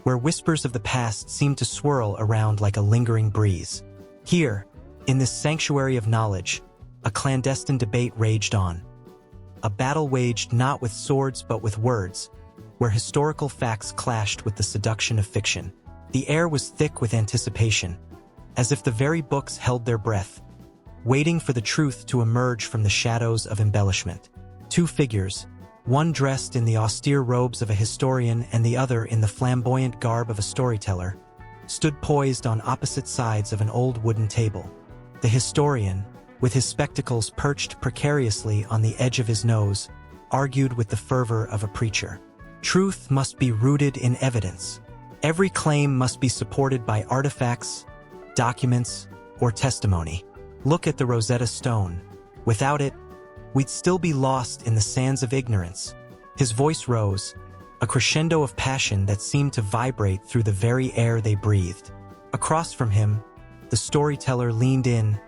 where whispers of the past seemed to swirl around like a lingering breeze. Here, in this sanctuary of knowledge, a clandestine debate raged on. A battle waged not with swords but with words, where historical facts clashed with the seduction of fiction. The air was thick with anticipation, as if the very books held their breath, waiting for the truth to emerge from the shadows of embellishment. Two figures, one dressed in the austere robes of a historian and the other in the flamboyant garb of a storyteller, stood poised on opposite sides of an old wooden table. The historian, with his spectacles perched precariously on the edge of his nose, argued with the fervor of a preacher. Truth must be rooted in evidence. Every claim must be supported by artifacts, documents, or testimony. Look at the Rosetta Stone. Without it, we'd still be lost in the sands of ignorance. His voice rose, a crescendo of passion that seemed to vibrate through the very air they breathed. Across from him, the storyteller leaned in,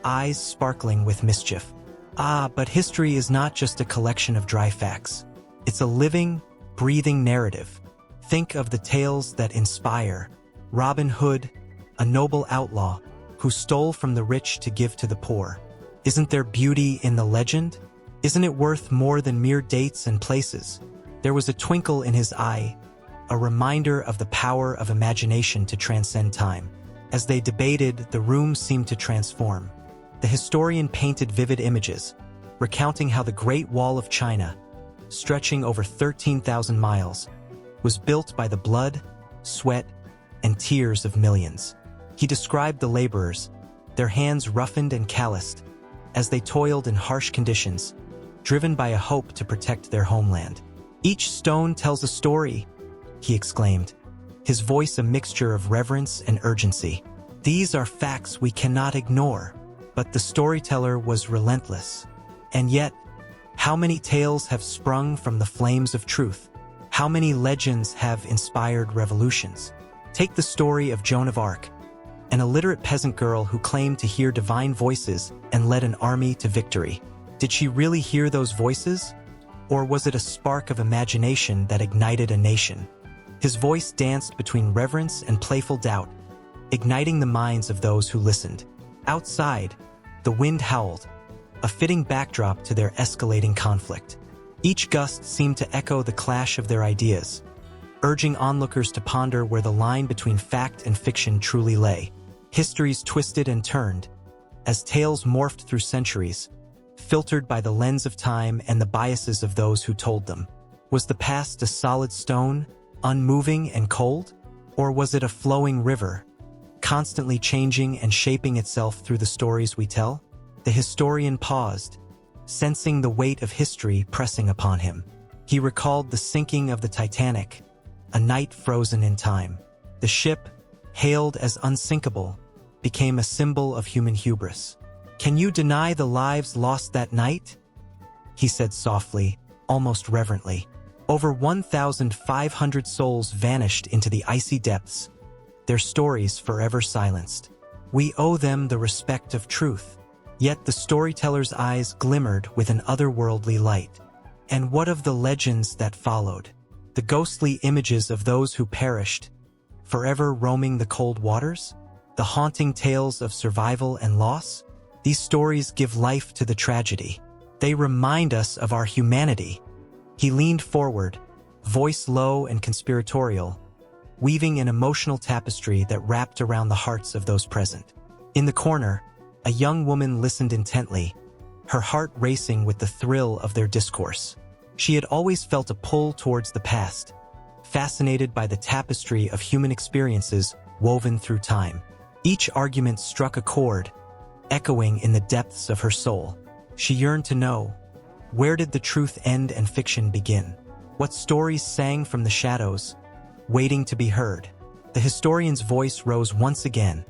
eyes sparkling with mischief. But history is not just a collection of dry facts. It's a living, breathing narrative. Think of the tales that inspire. Robin Hood, a noble outlaw who stole from the rich to give to the poor. Isn't there beauty in the legend? Isn't it worth more than mere dates and places? There was a twinkle in his eye, a reminder of the power of imagination to transcend time. As they debated, the room seemed to transform. The historian painted vivid images, recounting how the Great Wall of China, stretching over 13,000 miles, was built by the blood, sweat, and tears of millions. He described the laborers, their hands roughened and calloused, as they toiled in harsh conditions, driven by a hope to protect their homeland. "Each stone tells a story," he exclaimed, his voice a mixture of reverence and urgency. "These are facts we cannot ignore." But the storyteller was relentless. And yet, how many tales have sprung from the flames of truth? How many legends have inspired revolutions? Take the story of Joan of Arc, an illiterate peasant girl who claimed to hear divine voices and led an army to victory. Did she really hear those voices? Or was it a spark of imagination that ignited a nation? His voice danced between reverence and playful doubt, igniting the minds of those who listened. Outside, the wind howled, a fitting backdrop to their escalating conflict. Each gust seemed to echo the clash of their ideas, urging onlookers to ponder where the line between fact and fiction truly lay. Histories twisted and turned, as tales morphed through centuries, filtered by the lens of time and the biases of those who told them. Was the past a solid stone, unmoving and cold? Or was it a flowing river, constantly changing and shaping itself through the stories we tell? The historian paused, sensing the weight of history pressing upon him. He recalled the sinking of the Titanic, a night frozen in time. The ship, hailed as unsinkable, became a symbol of human hubris. "Can you deny the lives lost that night?" he said softly, almost reverently. Over 1,500 souls vanished into the icy depths, their stories forever silenced. We owe them the respect of truth. Yet the storyteller's eyes glimmered with an otherworldly light. And what of the legends that followed? The ghostly images of those who perished, forever roaming the cold waters? The haunting tales of survival and loss? These stories give life to the tragedy. They remind us of our humanity. He leaned forward, voice low and conspiratorial, weaving an emotional tapestry that wrapped around the hearts of those present. In the corner, a young woman listened intently, her heart racing with the thrill of their discourse. She had always felt a pull towards the past, fascinated by the tapestry of human experiences woven through time. Each argument struck a chord, echoing in the depths of her soul. She yearned to know, where did the truth end and fiction begin? What stories sang from the shadows, waiting to be heard? The historian's voice rose once again,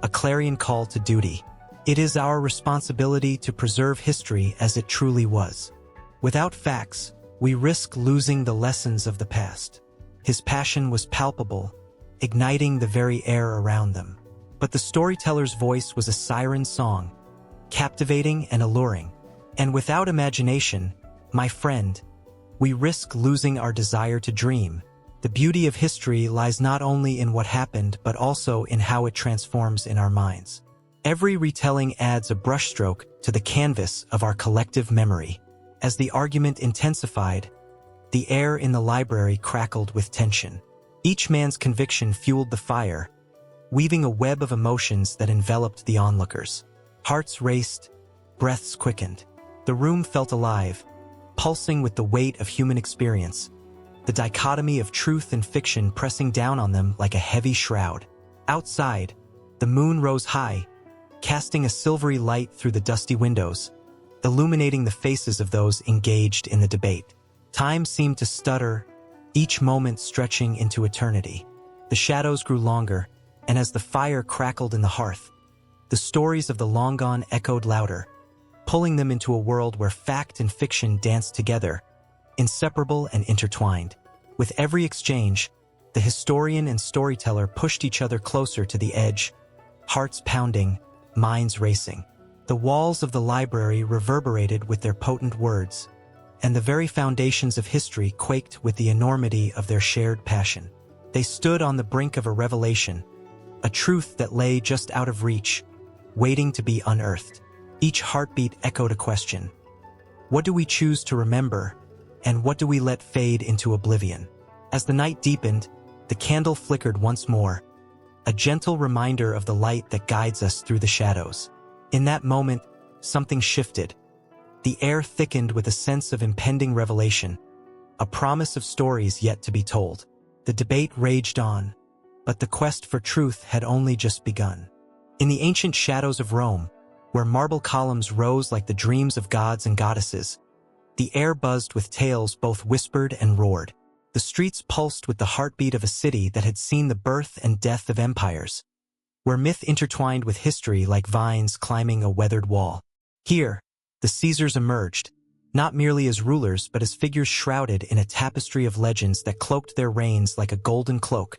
a clarion call to duty. It is our responsibility to preserve history as it truly was. Without facts, we risk losing the lessons of the past. His passion was palpable, igniting the very air around them. But the storyteller's voice was a siren song, captivating and alluring. And without imagination, my friend, we risk losing our desire to dream. The beauty of history lies not only in what happened, but also in how it transforms in our minds. Every retelling adds a brushstroke to the canvas of our collective memory. As the argument intensified, the air in the library crackled with tension. Each man's conviction fueled the fire, weaving a web of emotions that enveloped the onlookers. Hearts raced, breaths quickened. The room felt alive, pulsing with the weight of human experience, the dichotomy of truth and fiction pressing down on them like a heavy shroud. Outside, the moon rose high, casting a silvery light through the dusty windows, illuminating the faces of those engaged in the debate. Time seemed to stutter, each moment stretching into eternity. The shadows grew longer, and as the fire crackled in the hearth, the stories of the long-gone echoed louder, pulling them into a world where fact and fiction danced together, inseparable and intertwined. With every exchange, the historian and storyteller pushed each other closer to the edge, hearts pounding, minds racing. The walls of the library reverberated with their potent words, and the very foundations of history quaked with the enormity of their shared passion. They stood on the brink of a revelation, a truth that lay just out of reach, waiting to be unearthed. Each heartbeat echoed a question. What do we choose to remember, and what do we let fade into oblivion? As the night deepened, the candle flickered once more, a gentle reminder of the light that guides us through the shadows. In that moment, something shifted. The air thickened with a sense of impending revelation, a promise of stories yet to be told. The debate raged on, but the quest for truth had only just begun. In the ancient shadows of Rome, where marble columns rose like the dreams of gods and goddesses, the air buzzed with tales both whispered and roared. The streets pulsed with the heartbeat of a city that had seen the birth and death of empires, where myth intertwined with history like vines climbing a weathered wall. Here, the Caesars emerged, not merely as rulers but as figures shrouded in a tapestry of legends that cloaked their reigns like a golden cloak,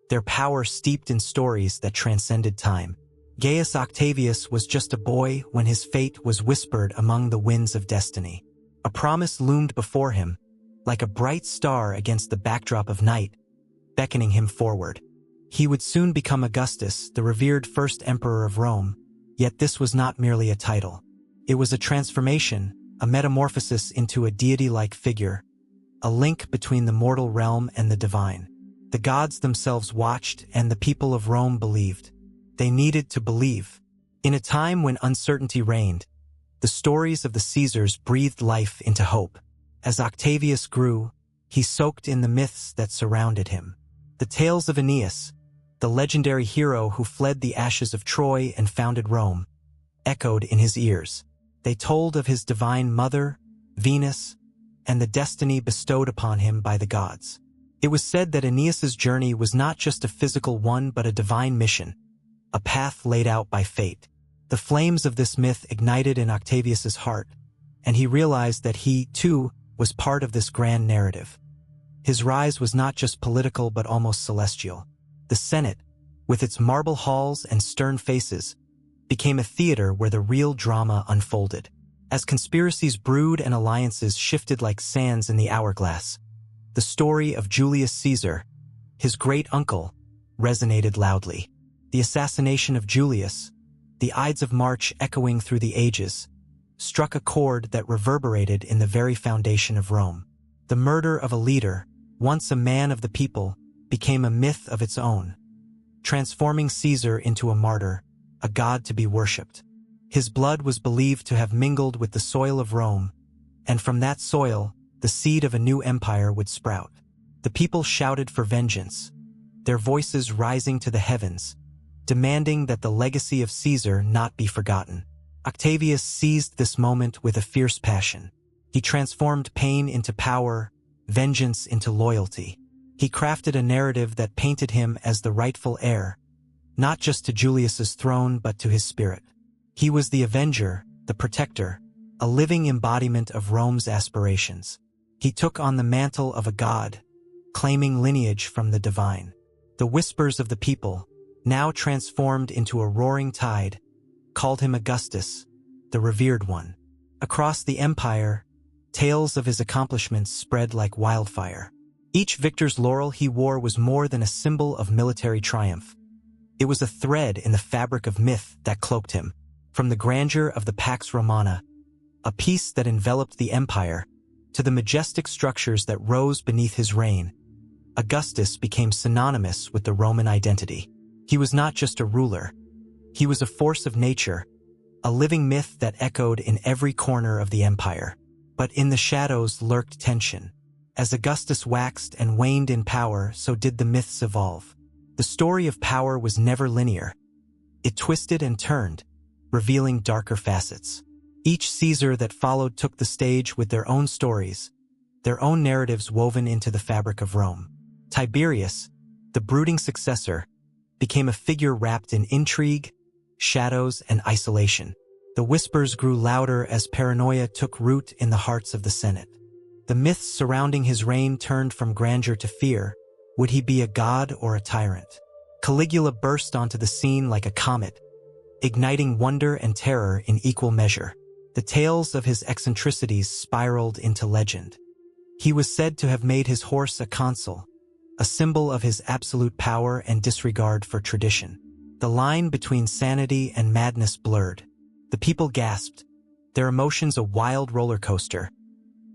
their power steeped in stories that transcended time. Gaius Octavius was just a boy when his fate was whispered among the winds of destiny. A promise loomed before him, like a bright star against the backdrop of night, beckoning him forward. He would soon become Augustus, the revered first emperor of Rome, yet this was not merely a title. It was a transformation, a metamorphosis into a deity-like figure, a link between the mortal realm and the divine. The gods themselves watched, and the people of Rome believed. They needed to believe. In a time when uncertainty reigned, the stories of the Caesars breathed life into hope. As Octavius grew, he soaked in the myths that surrounded him. The tales of Aeneas, the legendary hero who fled the ashes of Troy and founded Rome, echoed in his ears. They told of his divine mother, Venus, and the destiny bestowed upon him by the gods. It was said that Aeneas's journey was not just a physical one but a divine mission, a path laid out by fate. The flames of this myth ignited in Octavius's heart, and he realized that he, too, was part of this grand narrative. His rise was not just political but almost celestial. The Senate, with its marble halls and stern faces, became a theater where the real drama unfolded. As conspiracies brewed and alliances shifted like sands in the hourglass, the story of Julius Caesar, his great-uncle, resonated loudly. The assassination of Julius, the Ides of March echoing through the ages, struck a chord that reverberated in the very foundation of Rome. The murder of a leader, once a man of the people, became a myth of its own, transforming Caesar into a martyr, a god to be worshipped. His blood was believed to have mingled with the soil of Rome, and from that soil, the seed of a new empire would sprout. The people shouted for vengeance, their voices rising to the heavens, demanding that the legacy of Caesar not be forgotten. Octavius seized this moment with a fierce passion. He transformed pain into power, vengeance into loyalty. He crafted a narrative that painted him as the rightful heir, not just to Julius's throne but to his spirit. He was the avenger, the protector, a living embodiment of Rome's aspirations. He took on the mantle of a god, claiming lineage from the divine. The whispers of the people, now transformed into a roaring tide, called him Augustus, the revered one. Across the empire, tales of his accomplishments spread like wildfire. Each victor's laurel he wore was more than a symbol of military triumph. It was a thread in the fabric of myth that cloaked him. From the grandeur of the Pax Romana, a peace that enveloped the empire, to the majestic structures that rose beneath his reign, Augustus became synonymous with the Roman identity. He was not just a ruler. He was a force of nature, a living myth that echoed in every corner of the empire. But in the shadows lurked tension. As Augustus waxed and waned in power, so did the myths evolve. The story of power was never linear. It twisted and turned, revealing darker facets. Each Caesar that followed took the stage with their own stories, their own narratives woven into the fabric of Rome. Tiberius, the brooding successor, became a figure wrapped in intrigue, shadows, and isolation. The whispers grew louder as paranoia took root in the hearts of the Senate. The myths surrounding his reign turned from grandeur to fear. Would he be a god or a tyrant? Caligula burst onto the scene like a comet, igniting wonder and terror in equal measure. The tales of his eccentricities spiraled into legend. He was said to have made his horse a consul, a symbol of his absolute power and disregard for tradition. The line between sanity and madness blurred. The people gasped, their emotions a wild roller coaster,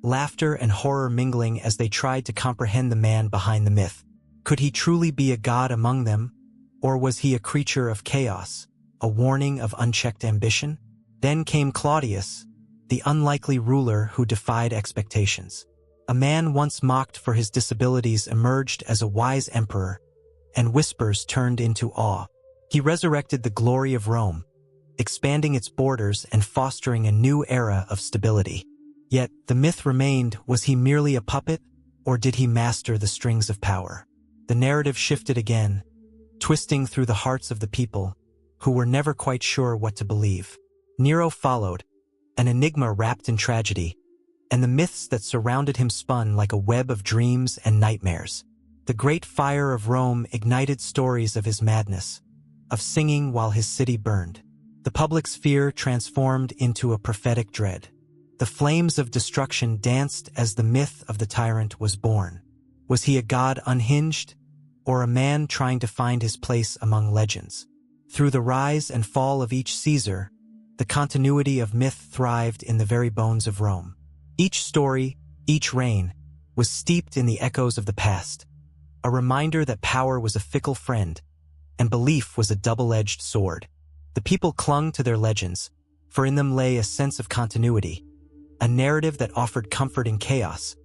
laughter and horror mingling as they tried to comprehend the man behind the myth. Could he truly be a god among them, or was he a creature of chaos, a warning of unchecked ambition? Then came Claudius, the unlikely ruler who defied expectations. A man once mocked for his disabilities emerged as a wise emperor, and whispers turned into awe. He resurrected the glory of Rome, expanding its borders and fostering a new era of stability. Yet, the myth remained, was he merely a puppet, or did he master the strings of power? The narrative shifted again, twisting through the hearts of the people, who were never quite sure what to believe. Nero followed, an enigma wrapped in tragedy, and the myths that surrounded him spun like a web of dreams and nightmares. The great fire of Rome ignited stories of his madness, of singing while his city burned. The public's fear transformed into a prophetic dread. The flames of destruction danced as the myth of the tyrant was born. Was he a god unhinged, or a man trying to find his place among legends? Through the rise and fall of each Caesar, the continuity of myth thrived in the very bones of Rome. Each story, each reign, was steeped in the echoes of the past, a reminder that power was a fickle friend, and belief was a double-edged sword. The people clung to their legends, for in them lay a sense of continuity, a narrative that offered comfort in chaos,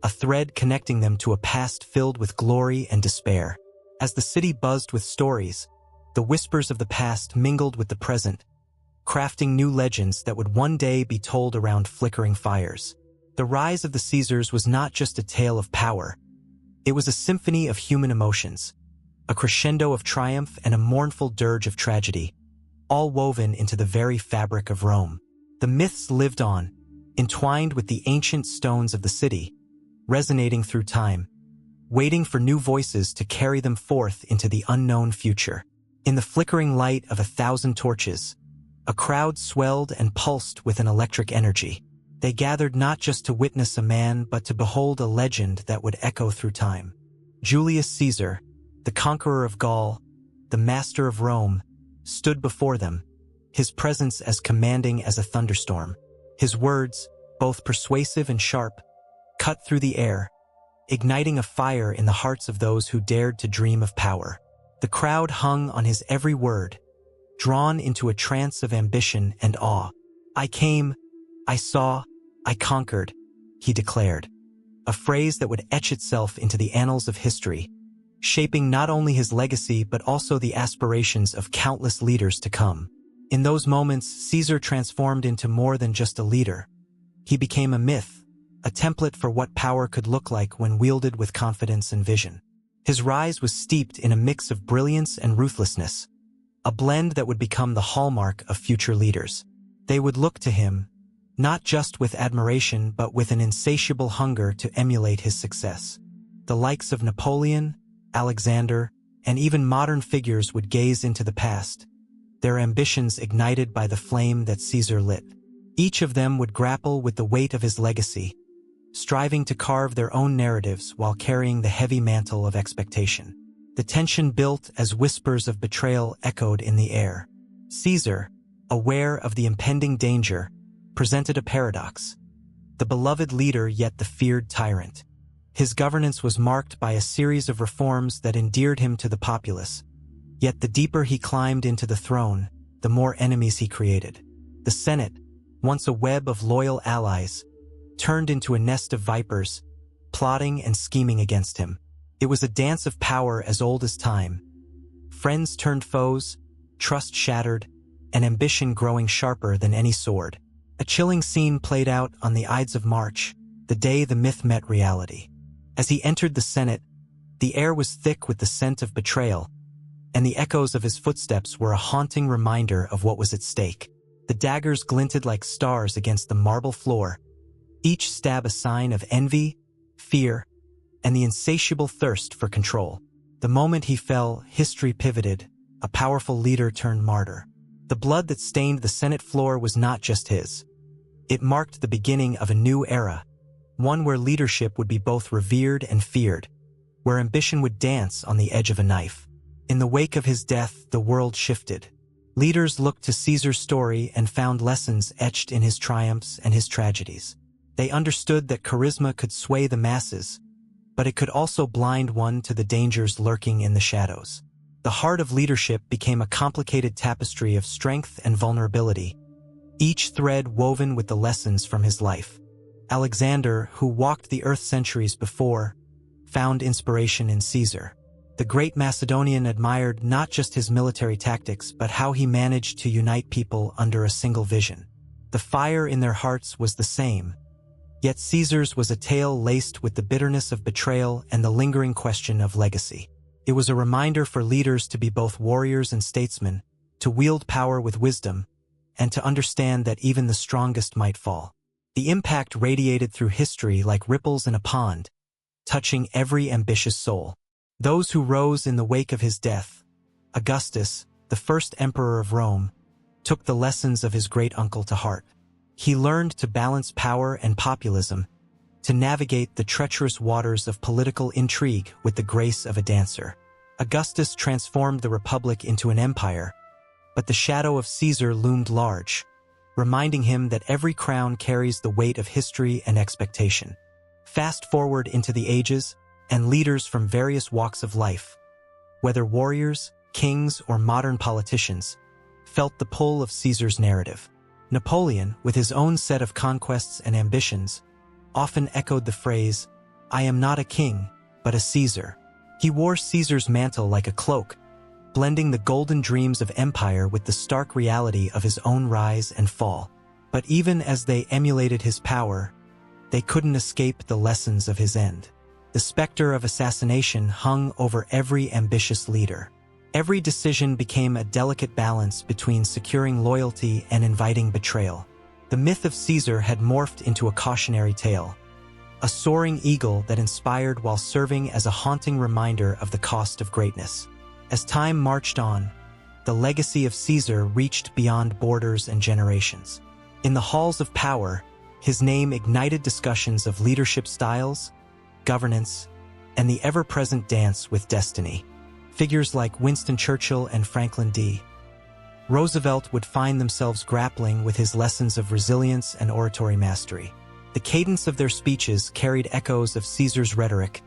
a thread connecting them to a past filled with glory and despair. As the city buzzed with stories, the whispers of the past mingled with the present, crafting new legends that would one day be told around flickering fires. The rise of the Caesars was not just a tale of power. It was a symphony of human emotions, a crescendo of triumph and a mournful dirge of tragedy, all woven into the very fabric of Rome. The myths lived on, entwined with the ancient stones of the city, resonating through time, waiting for new voices to carry them forth into the unknown future. In the flickering light of 1,000 torches, a crowd swelled and pulsed with an electric energy. They gathered not just to witness a man, but to behold a legend that would echo through time. Julius Caesar, the conqueror of Gaul, the master of Rome, stood before them, his presence as commanding as a thunderstorm. His words, both persuasive and sharp, cut through the air, igniting a fire in the hearts of those who dared to dream of power. The crowd hung on his every word, drawn into a trance of ambition and awe. "I came, I saw, I conquered," he declared, a phrase that would etch itself into the annals of history, shaping not only his legacy but also the aspirations of countless leaders to come. In those moments, Caesar transformed into more than just a leader. He became a myth, a template for what power could look like when wielded with confidence and vision. His rise was steeped in a mix of brilliance and ruthlessness, a blend that would become the hallmark of future leaders. They would look to him, not just with admiration but with an insatiable hunger to emulate his success. The likes of Napoleon, Alexander, and even modern figures would gaze into the past, their ambitions ignited by the flame that Caesar lit. Each of them would grapple with the weight of his legacy, striving to carve their own narratives while carrying the heavy mantle of expectation. The tension built as whispers of betrayal echoed in the air. Caesar, aware of the impending danger, presented a paradox: the beloved leader yet the feared tyrant. His governance was marked by a series of reforms that endeared him to the populace, yet the deeper he climbed into the throne, the more enemies he created. The Senate, once a web of loyal allies, turned into a nest of vipers, plotting and scheming against him. It was a dance of power as old as time. Friends turned foes, trust shattered, and ambition growing sharper than any sword. A chilling scene played out on the Ides of March, the day the myth met reality. As he entered the Senate, the air was thick with the scent of betrayal, and the echoes of his footsteps were a haunting reminder of what was at stake. The daggers glinted like stars against the marble floor, each stab a sign of envy, fear, and the insatiable thirst for control. The moment he fell, history pivoted, a powerful leader turned martyr. The blood that stained the Senate floor was not just his. It marked the beginning of a new era, one where leadership would be both revered and feared, where ambition would dance on the edge of a knife. In the wake of his death, the world shifted. Leaders looked to Caesar's story and found lessons etched in his triumphs and his tragedies. They understood that charisma could sway the masses, but it could also blind one to the dangers lurking in the shadows. The heart of leadership became a complicated tapestry of strength and vulnerability, each thread woven with the lessons from his life. Alexander, who walked the earth centuries before, found inspiration in Caesar. The great Macedonian admired not just his military tactics but how he managed to unite people under a single vision. The fire in their hearts was the same, yet Caesar's was a tale laced with the bitterness of betrayal and the lingering question of legacy. It was a reminder for leaders to be both warriors and statesmen, to wield power with wisdom, and to understand that even the strongest might fall. The impact radiated through history like ripples in a pond, touching every ambitious soul. Those who rose in the wake of his death, Augustus, the first emperor of Rome, took the lessons of his great-uncle to heart. He learned to balance power and populism, to navigate the treacherous waters of political intrigue with the grace of a dancer. Augustus transformed the Republic into an empire, but the shadow of Caesar loomed large, reminding him that every crown carries the weight of history and expectation. Fast forward into the ages, and leaders from various walks of life, whether warriors, kings, or modern politicians, felt the pull of Caesar's narrative. Napoleon, with his own set of conquests and ambitions, often echoed the phrase, "I am not a king, but a Caesar." He wore Caesar's mantle like a cloak, blending the golden dreams of empire with the stark reality of his own rise and fall. But even as they emulated his power, they couldn't escape the lessons of his end. The specter of assassination hung over every ambitious leader. Every decision became a delicate balance between securing loyalty and inviting betrayal. The myth of Caesar had morphed into a cautionary tale, a soaring eagle that inspired while serving as a haunting reminder of the cost of greatness. As time marched on, the legacy of Caesar reached beyond borders and generations. In the halls of power, his name ignited discussions of leadership styles, governance, and the ever-present dance with destiny. Figures like Winston Churchill and Franklin D. Roosevelt would find themselves grappling with his lessons of resilience and oratory mastery. The cadence of their speeches carried echoes of Caesar's rhetoric,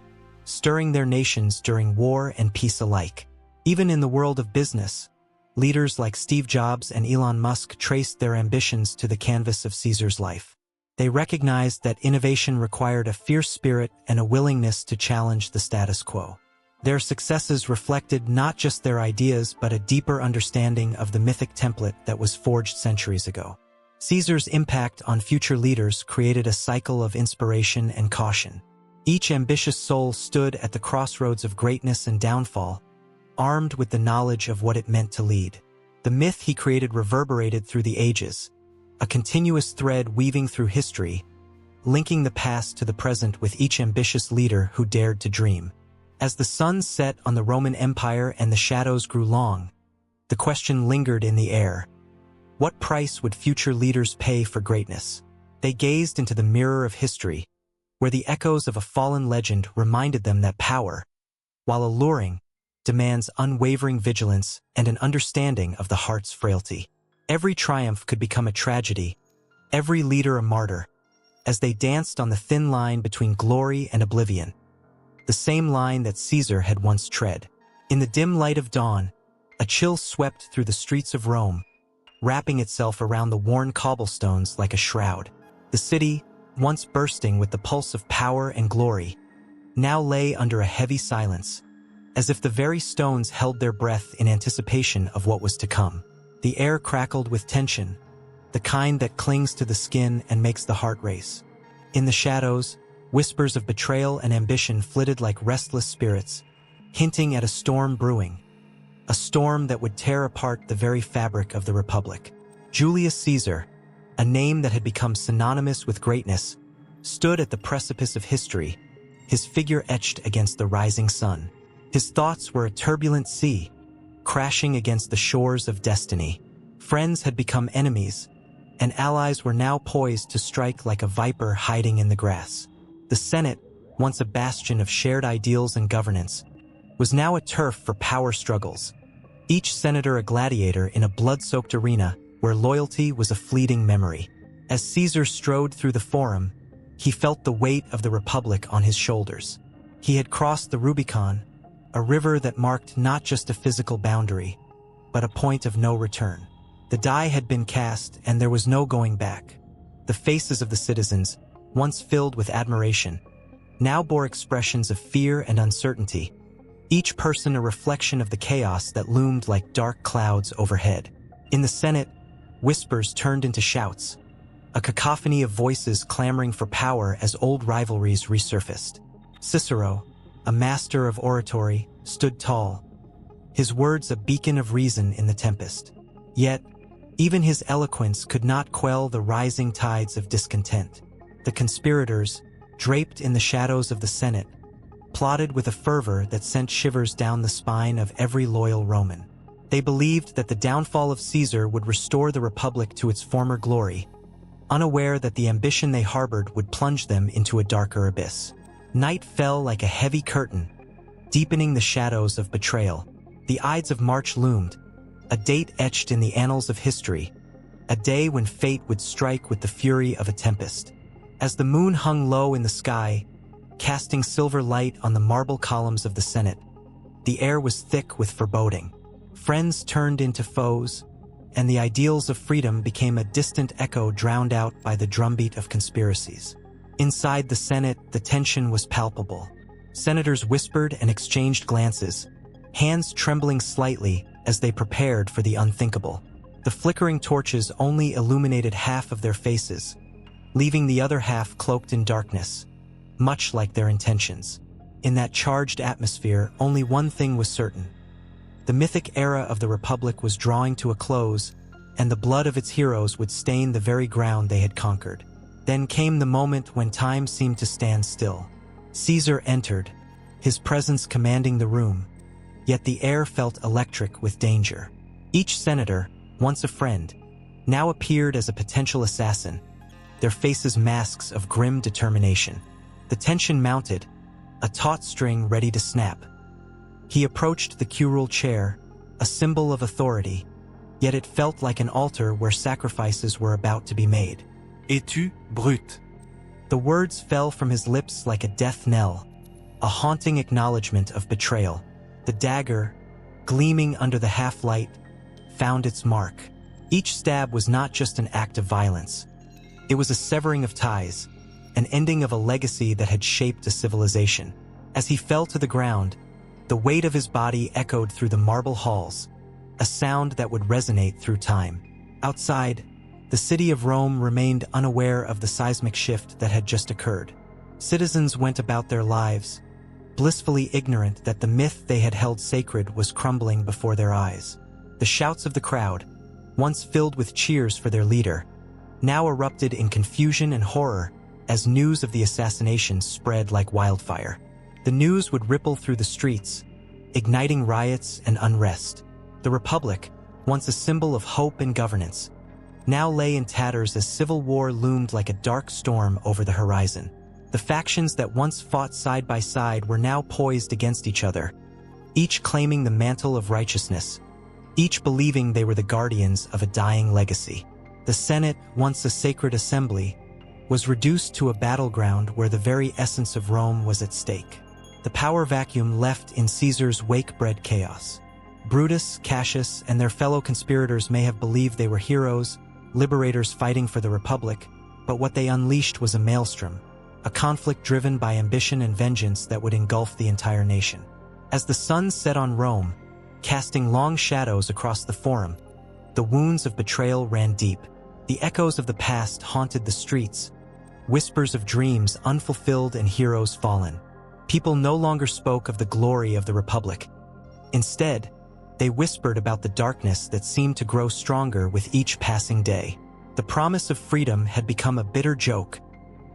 stirring their nations during war and peace alike. Even in the world of business, leaders like Steve Jobs and Elon Musk traced their ambitions to the canvas of Caesar's life. They recognized that innovation required a fierce spirit and a willingness to challenge the status quo. Their successes reflected not just their ideas but a deeper understanding of the mythic template that was forged centuries ago. Caesar's impact on future leaders created a cycle of inspiration and caution. Each ambitious soul stood at the crossroads of greatness and downfall, armed with the knowledge of what it meant to lead. The myth he created reverberated through the ages, a continuous thread weaving through history, linking the past to the present with each ambitious leader who dared to dream. As the sun set on the Roman Empire and the shadows grew long, the question lingered in the air. What price would future leaders pay for greatness? They gazed into the mirror of history, where the echoes of a fallen legend reminded them that power, while alluring, demands unwavering vigilance and an understanding of the heart's frailty. Every triumph could become a tragedy, every leader a martyr, as they danced on the thin line between glory and oblivion, the same line that Caesar had once tread. In the dim light of dawn, a chill swept through the streets of Rome, wrapping itself around the worn cobblestones like a shroud. The city, once bursting with the pulse of power and glory, now lay under a heavy silence, as if the very stones held their breath in anticipation of what was to come. The air crackled with tension, the kind that clings to the skin and makes the heart race. In the shadows, whispers of betrayal and ambition flitted like restless spirits, hinting at a storm brewing, a storm that would tear apart the very fabric of the Republic. Julius Caesar, a name that had become synonymous with greatness, stood at the precipice of history, his figure etched against the rising sun. His thoughts were a turbulent sea, crashing against the shores of destiny. Friends had become enemies, and allies were now poised to strike like a viper hiding in the grass. The Senate, once a bastion of shared ideals and governance, was now a turf for power struggles, each senator a gladiator in a blood-soaked arena where loyalty was a fleeting memory. As Caesar strode through the forum, he felt the weight of the Republic on his shoulders. He had crossed the Rubicon, a river that marked not just a physical boundary, but a point of no return. The die had been cast, and there was no going back. The faces of the citizens, once filled with admiration, now bore expressions of fear and uncertainty, each person a reflection of the chaos that loomed like dark clouds overhead. In the Senate, whispers turned into shouts, a cacophony of voices clamoring for power as old rivalries resurfaced. Cicero, a master of oratory, stood tall, his words a beacon of reason in the tempest. Yet, even his eloquence could not quell the rising tides of discontent. The conspirators, draped in the shadows of the Senate, plotted with a fervor that sent shivers down the spine of every loyal Roman. They believed that the downfall of Caesar would restore the Republic to its former glory, unaware that the ambition they harbored would plunge them into a darker abyss. Night fell like a heavy curtain, deepening the shadows of betrayal. The Ides of March loomed, a date etched in the annals of history, a day when fate would strike with the fury of a tempest. As the moon hung low in the sky, casting silver light on the marble columns of the Senate, the air was thick with foreboding. Friends turned into foes, and the ideals of freedom became a distant echo drowned out by the drumbeat of conspiracies. Inside the Senate, the tension was palpable. Senators whispered and exchanged glances, hands trembling slightly as they prepared for the unthinkable. The flickering torches only illuminated half of their faces, leaving the other half cloaked in darkness, much like their intentions. In that charged atmosphere, only one thing was certain. The mythic era of the Republic was drawing to a close, and the blood of its heroes would stain the very ground they had conquered. Then came the moment when time seemed to stand still. Caesar entered, his presence commanding the room, yet the air felt electric with danger. Each senator, once a friend, now appeared as a potential assassin, their faces masks of grim determination. The tension mounted, a taut string ready to snap. He approached the curule chair, a symbol of authority, yet it felt like an altar where sacrifices were about to be made. Es-tu brute? The words fell from his lips like a death knell, a haunting acknowledgement of betrayal. The dagger, gleaming under the half-light, found its mark. Each stab was not just an act of violence. It was a severing of ties, an ending of a legacy that had shaped a civilization. As he fell to the ground, the weight of his body echoed through the marble halls, a sound that would resonate through time. Outside, the city of Rome remained unaware of the seismic shift that had just occurred. Citizens went about their lives, blissfully ignorant that the myth they had held sacred was crumbling before their eyes. The shouts of the crowd, once filled with cheers for their leader, now erupted in confusion and horror as news of the assassination spread like wildfire. The news would ripple through the streets, igniting riots and unrest. The Republic, once a symbol of hope and governance, now lay in tatters as civil war loomed like a dark storm over the horizon. The factions that once fought side by side were now poised against each other, each claiming the mantle of righteousness, each believing they were the guardians of a dying legacy. The Senate, once a sacred assembly, was reduced to a battleground where the very essence of Rome was at stake. The power vacuum left in Caesar's wake-bred chaos. Brutus, Cassius, and their fellow conspirators may have believed they were heroes, liberators fighting for the Republic, but what they unleashed was a maelstrom, a conflict driven by ambition and vengeance that would engulf the entire nation. As the sun set on Rome, casting long shadows across the Forum, the wounds of betrayal ran deep. The echoes of the past haunted the streets, whispers of dreams unfulfilled and heroes fallen. People no longer spoke of the glory of the Republic. Instead, they whispered about the darkness that seemed to grow stronger with each passing day. The promise of freedom had become a bitter joke,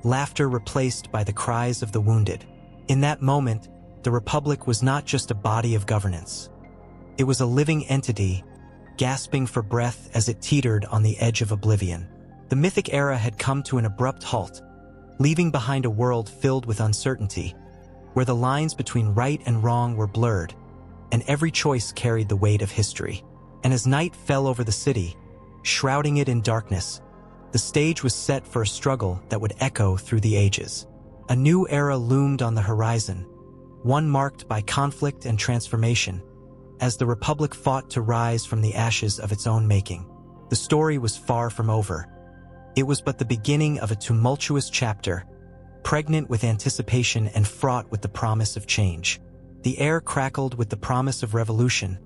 laughter replaced by the cries of the wounded. In that moment, the Republic was not just a body of governance. It was a living entity, gasping for breath as it teetered on the edge of oblivion. The mythic era had come to an abrupt halt, leaving behind a world filled with uncertainty, where the lines between right and wrong were blurred, and every choice carried the weight of history. And as night fell over the city, shrouding it in darkness, the stage was set for a struggle that would echo through the ages. A new era loomed on the horizon, one marked by conflict and transformation, as the Republic fought to rise from the ashes of its own making. The story was far from over. It was but the beginning of a tumultuous chapter, pregnant with anticipation and fraught with the promise of change. The air crackled with the promise of revolution,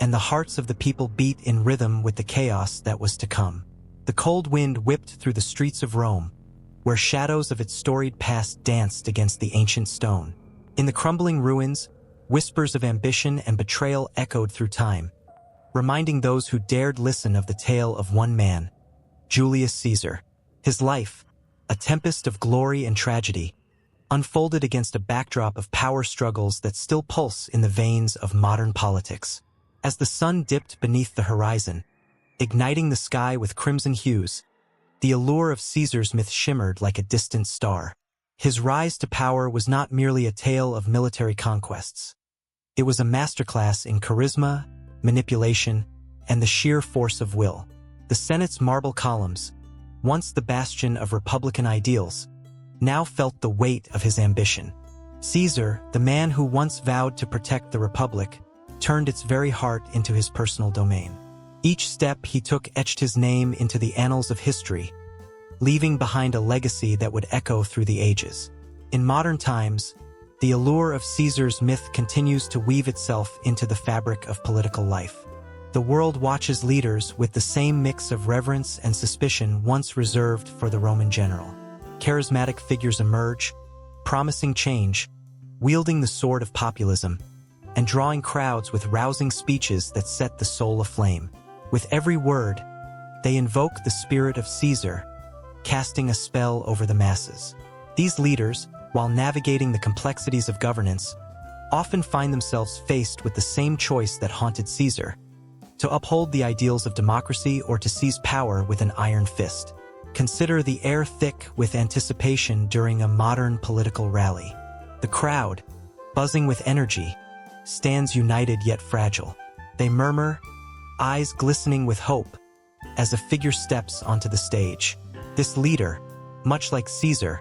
and the hearts of the people beat in rhythm with the chaos that was to come. The cold wind whipped through the streets of Rome, where shadows of its storied past danced against the ancient stone. In the crumbling ruins, whispers of ambition and betrayal echoed through time, reminding those who dared listen of the tale of one man, Julius Caesar. His life, a tempest of glory and tragedy, unfolded against a backdrop of power struggles that still pulse in the veins of modern politics. As the sun dipped beneath the horizon, igniting the sky with crimson hues, the allure of Caesar's myth shimmered like a distant star. His rise to power was not merely a tale of military conquests. It was a masterclass in charisma, manipulation, and the sheer force of will. The Senate's marble columns, once the bastion of Republican ideals, now felt the weight of his ambition. Caesar, the man who once vowed to protect the Republic, turned its very heart into his personal domain. Each step he took etched his name into the annals of history, leaving behind a legacy that would echo through the ages. In modern times, the allure of Caesar's myth continues to weave itself into the fabric of political life. The world watches leaders with the same mix of reverence and suspicion once reserved for the Roman general. Charismatic figures emerge, promising change, wielding the sword of populism, and drawing crowds with rousing speeches that set the soul aflame. With every word, they invoke the spirit of Caesar, casting a spell over the masses. These leaders, while navigating the complexities of governance, often find themselves faced with the same choice that haunted Caesar: to uphold the ideals of democracy or to seize power with an iron fist. Consider the air thick with anticipation during a modern political rally. The crowd, buzzing with energy, stands united yet fragile. They murmur, eyes glistening with hope, as a figure steps onto the stage. This leader, much like Caesar,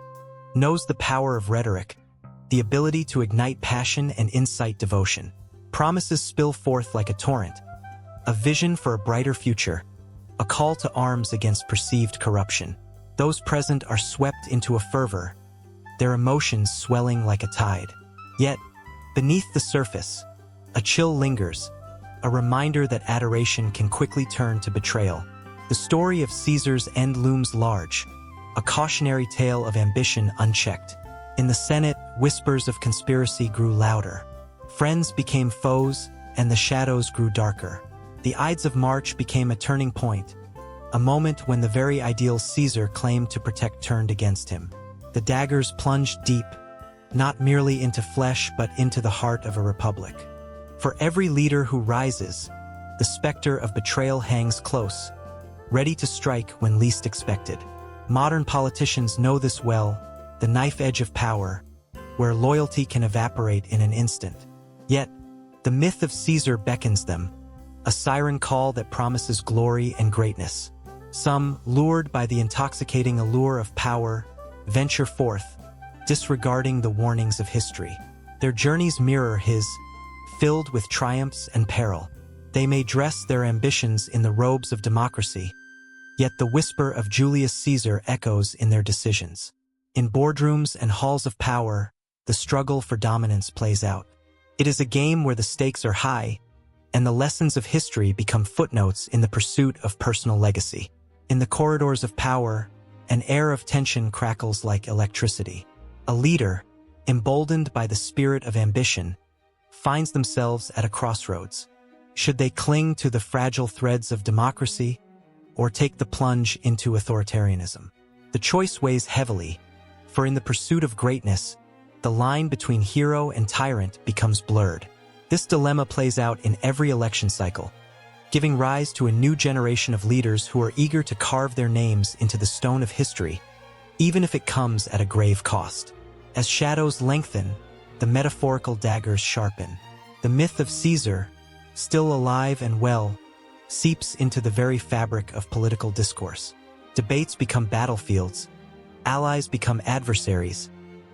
knows the power of rhetoric, the ability to ignite passion and incite devotion. Promises spill forth like a torrent, a vision for a brighter future, a call to arms against perceived corruption. Those present are swept into a fervor, their emotions swelling like a tide. Yet, beneath the surface, a chill lingers, a reminder that adoration can quickly turn to betrayal. The story of Caesar's end looms large, a cautionary tale of ambition unchecked. In the Senate, whispers of conspiracy grew louder. Friends became foes, and the shadows grew darker. The Ides of March became a turning point, a moment when the very ideals Caesar claimed to protect turned against him. The daggers plunged deep, not merely into flesh but into the heart of a republic. For every leader who rises, the specter of betrayal hangs close, ready to strike when least expected. Modern politicians know this well, the knife edge of power, where loyalty can evaporate in an instant. Yet, the myth of Caesar beckons them, a siren call that promises glory and greatness. Some, lured by the intoxicating allure of power, venture forth, disregarding the warnings of history. Their journeys mirror his, filled with triumphs and peril. They may dress their ambitions in the robes of democracy, yet the whisper of Julius Caesar echoes in their decisions. In boardrooms and halls of power, the struggle for dominance plays out. It is a game where the stakes are high, and the lessons of history become footnotes in the pursuit of personal legacy. In the corridors of power, an air of tension crackles like electricity. A leader, emboldened by the spirit of ambition, finds themselves at a crossroads. Should they cling to the fragile threads of democracy or take the plunge into authoritarianism? The choice weighs heavily, for in the pursuit of greatness, the line between hero and tyrant becomes blurred. This dilemma plays out in every election cycle, giving rise to a new generation of leaders who are eager to carve their names into the stone of history, even if it comes at a grave cost. As shadows lengthen, the metaphorical daggers sharpen. The myth of Caesar, still alive and well, seeps into the very fabric of political discourse. Debates become battlefields, allies become adversaries,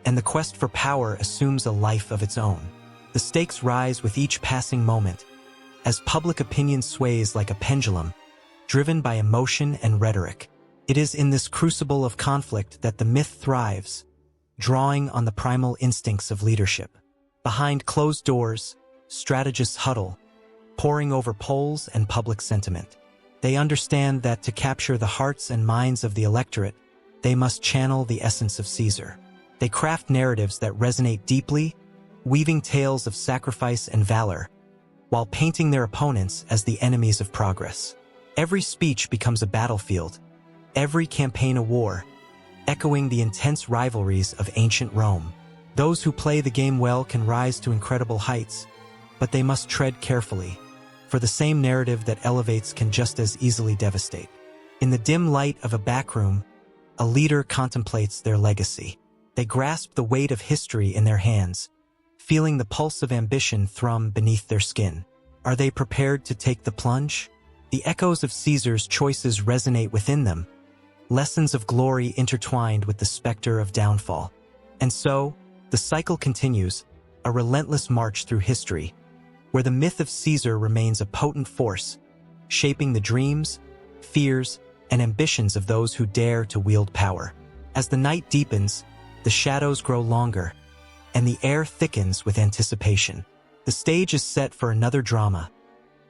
and the quest for power assumes a life of its own. The stakes rise with each passing moment, as public opinion sways like a pendulum, driven by emotion and rhetoric. It is in this crucible of conflict that the myth thrives, drawing on the primal instincts of leadership. Behind closed doors, strategists huddle, poring over polls and public sentiment. They understand that to capture the hearts and minds of the electorate, they must channel the essence of Caesar. They craft narratives that resonate deeply, weaving tales of sacrifice and valor, while painting their opponents as the enemies of progress. Every speech becomes a battlefield, every campaign a war, echoing the intense rivalries of ancient Rome. Those who play the game well can rise to incredible heights, but they must tread carefully, for the same narrative that elevates can just as easily devastate. In the dim light of a backroom, a leader contemplates their legacy. They grasp the weight of history in their hands, feeling the pulse of ambition thrum beneath their skin. Are they prepared to take the plunge? The echoes of Caesar's choices resonate within them, lessons of glory intertwined with the specter of downfall. And so, the cycle continues, a relentless march through history, where the myth of Caesar remains a potent force, shaping the dreams, fears, and ambitions of those who dare to wield power. As the night deepens, the shadows grow longer, and the air thickens with anticipation. The stage is set for another drama,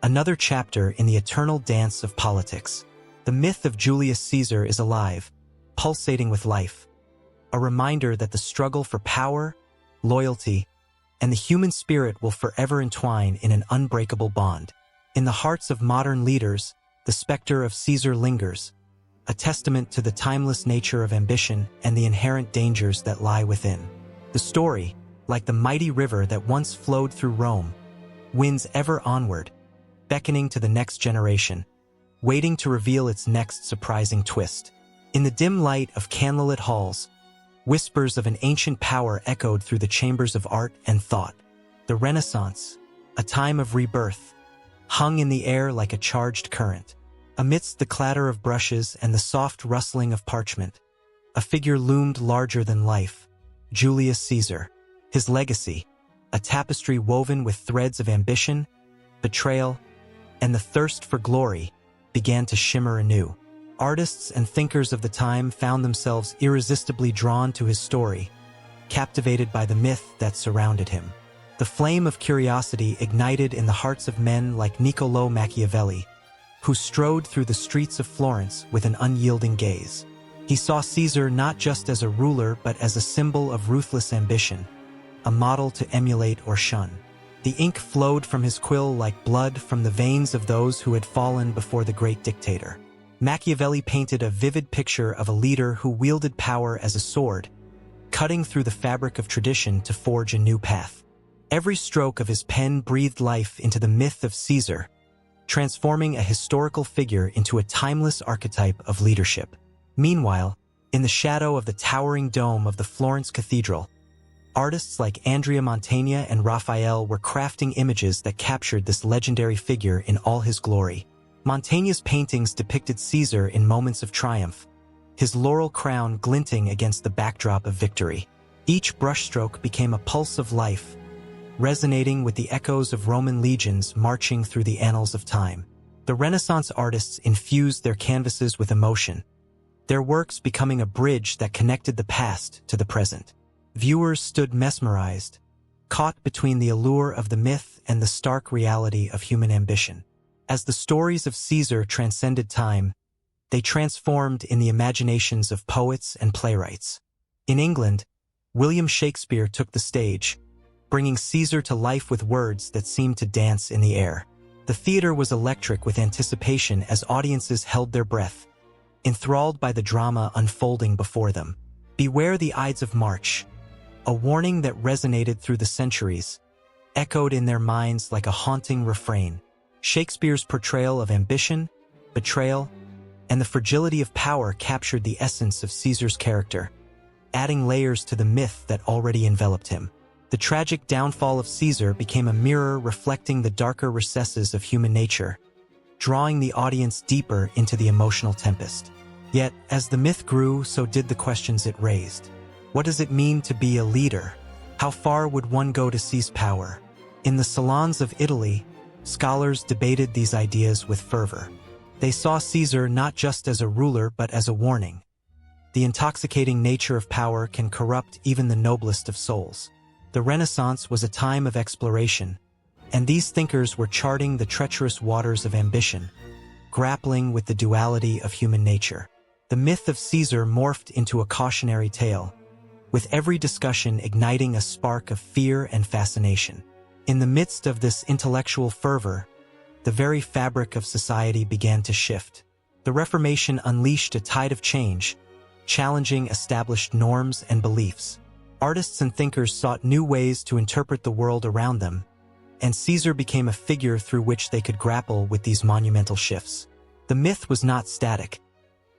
another chapter in the eternal dance of politics. The myth of Julius Caesar is alive, pulsating with life, a reminder that the struggle for power, loyalty, and the human spirit will forever entwine in an unbreakable bond. In the hearts of modern leaders, the specter of Caesar lingers, a testament to the timeless nature of ambition and the inherent dangers that lie within. The story, like the mighty river that once flowed through Rome, winds ever onward, beckoning to the next generation, waiting to reveal its next surprising twist. In the dim light of candlelit halls, whispers of an ancient power echoed through the chambers of art and thought. The Renaissance, a time of rebirth, hung in the air like a charged current. Amidst the clatter of brushes and the soft rustling of parchment, a figure loomed larger than life, Julius Caesar. His legacy, a tapestry woven with threads of ambition, betrayal, and the thirst for glory, began to shimmer anew. Artists and thinkers of the time found themselves irresistibly drawn to his story, captivated by the myth that surrounded him. The flame of curiosity ignited in the hearts of men like Niccolò Machiavelli, who strode through the streets of Florence with an unyielding gaze. He saw Caesar not just as a ruler but as a symbol of ruthless ambition, a model to emulate or shun. The ink flowed from his quill like blood from the veins of those who had fallen before the great dictator. Machiavelli painted a vivid picture of a leader who wielded power as a sword, cutting through the fabric of tradition to forge a new path. Every stroke of his pen breathed life into the myth of Caesar, transforming a historical figure into a timeless archetype of leadership. Meanwhile, in the shadow of the towering dome of the Florence Cathedral, artists like Andrea Mantegna and Raphael were crafting images that captured this legendary figure in all his glory. Mantegna's paintings depicted Caesar in moments of triumph, his laurel crown glinting against the backdrop of victory. Each brushstroke became a pulse of life, resonating with the echoes of Roman legions marching through the annals of time. The Renaissance artists infused their canvases with emotion, their works becoming a bridge that connected the past to the present. Viewers stood mesmerized, caught between the allure of the myth and the stark reality of human ambition. As the stories of Caesar transcended time, they transformed in the imaginations of poets and playwrights. In England, William Shakespeare took the stage, bringing Caesar to life with words that seemed to dance in the air. The theater was electric with anticipation as audiences held their breath, enthralled by the drama unfolding before them. Beware the Ides of March, a warning that resonated through the centuries, echoed in their minds like a haunting refrain. Shakespeare's portrayal of ambition, betrayal, and the fragility of power captured the essence of Caesar's character, adding layers to the myth that already enveloped him. The tragic downfall of Caesar became a mirror reflecting the darker recesses of human nature, drawing the audience deeper into the emotional tempest. Yet, as the myth grew, so did the questions it raised. What does it mean to be a leader? How far would one go to seize power? In the salons of Italy, scholars debated these ideas with fervor. They saw Caesar not just as a ruler but as a warning. The intoxicating nature of power can corrupt even the noblest of souls. The Renaissance was a time of exploration, and these thinkers were charting the treacherous waters of ambition, grappling with the duality of human nature. The myth of Caesar morphed into a cautionary tale, with every discussion igniting a spark of fear and fascination. In the midst of this intellectual fervor, the very fabric of society began to shift. The Reformation unleashed a tide of change, challenging established norms and beliefs. Artists and thinkers sought new ways to interpret the world around them, and Caesar became a figure through which they could grapple with these monumental shifts. The myth was not static.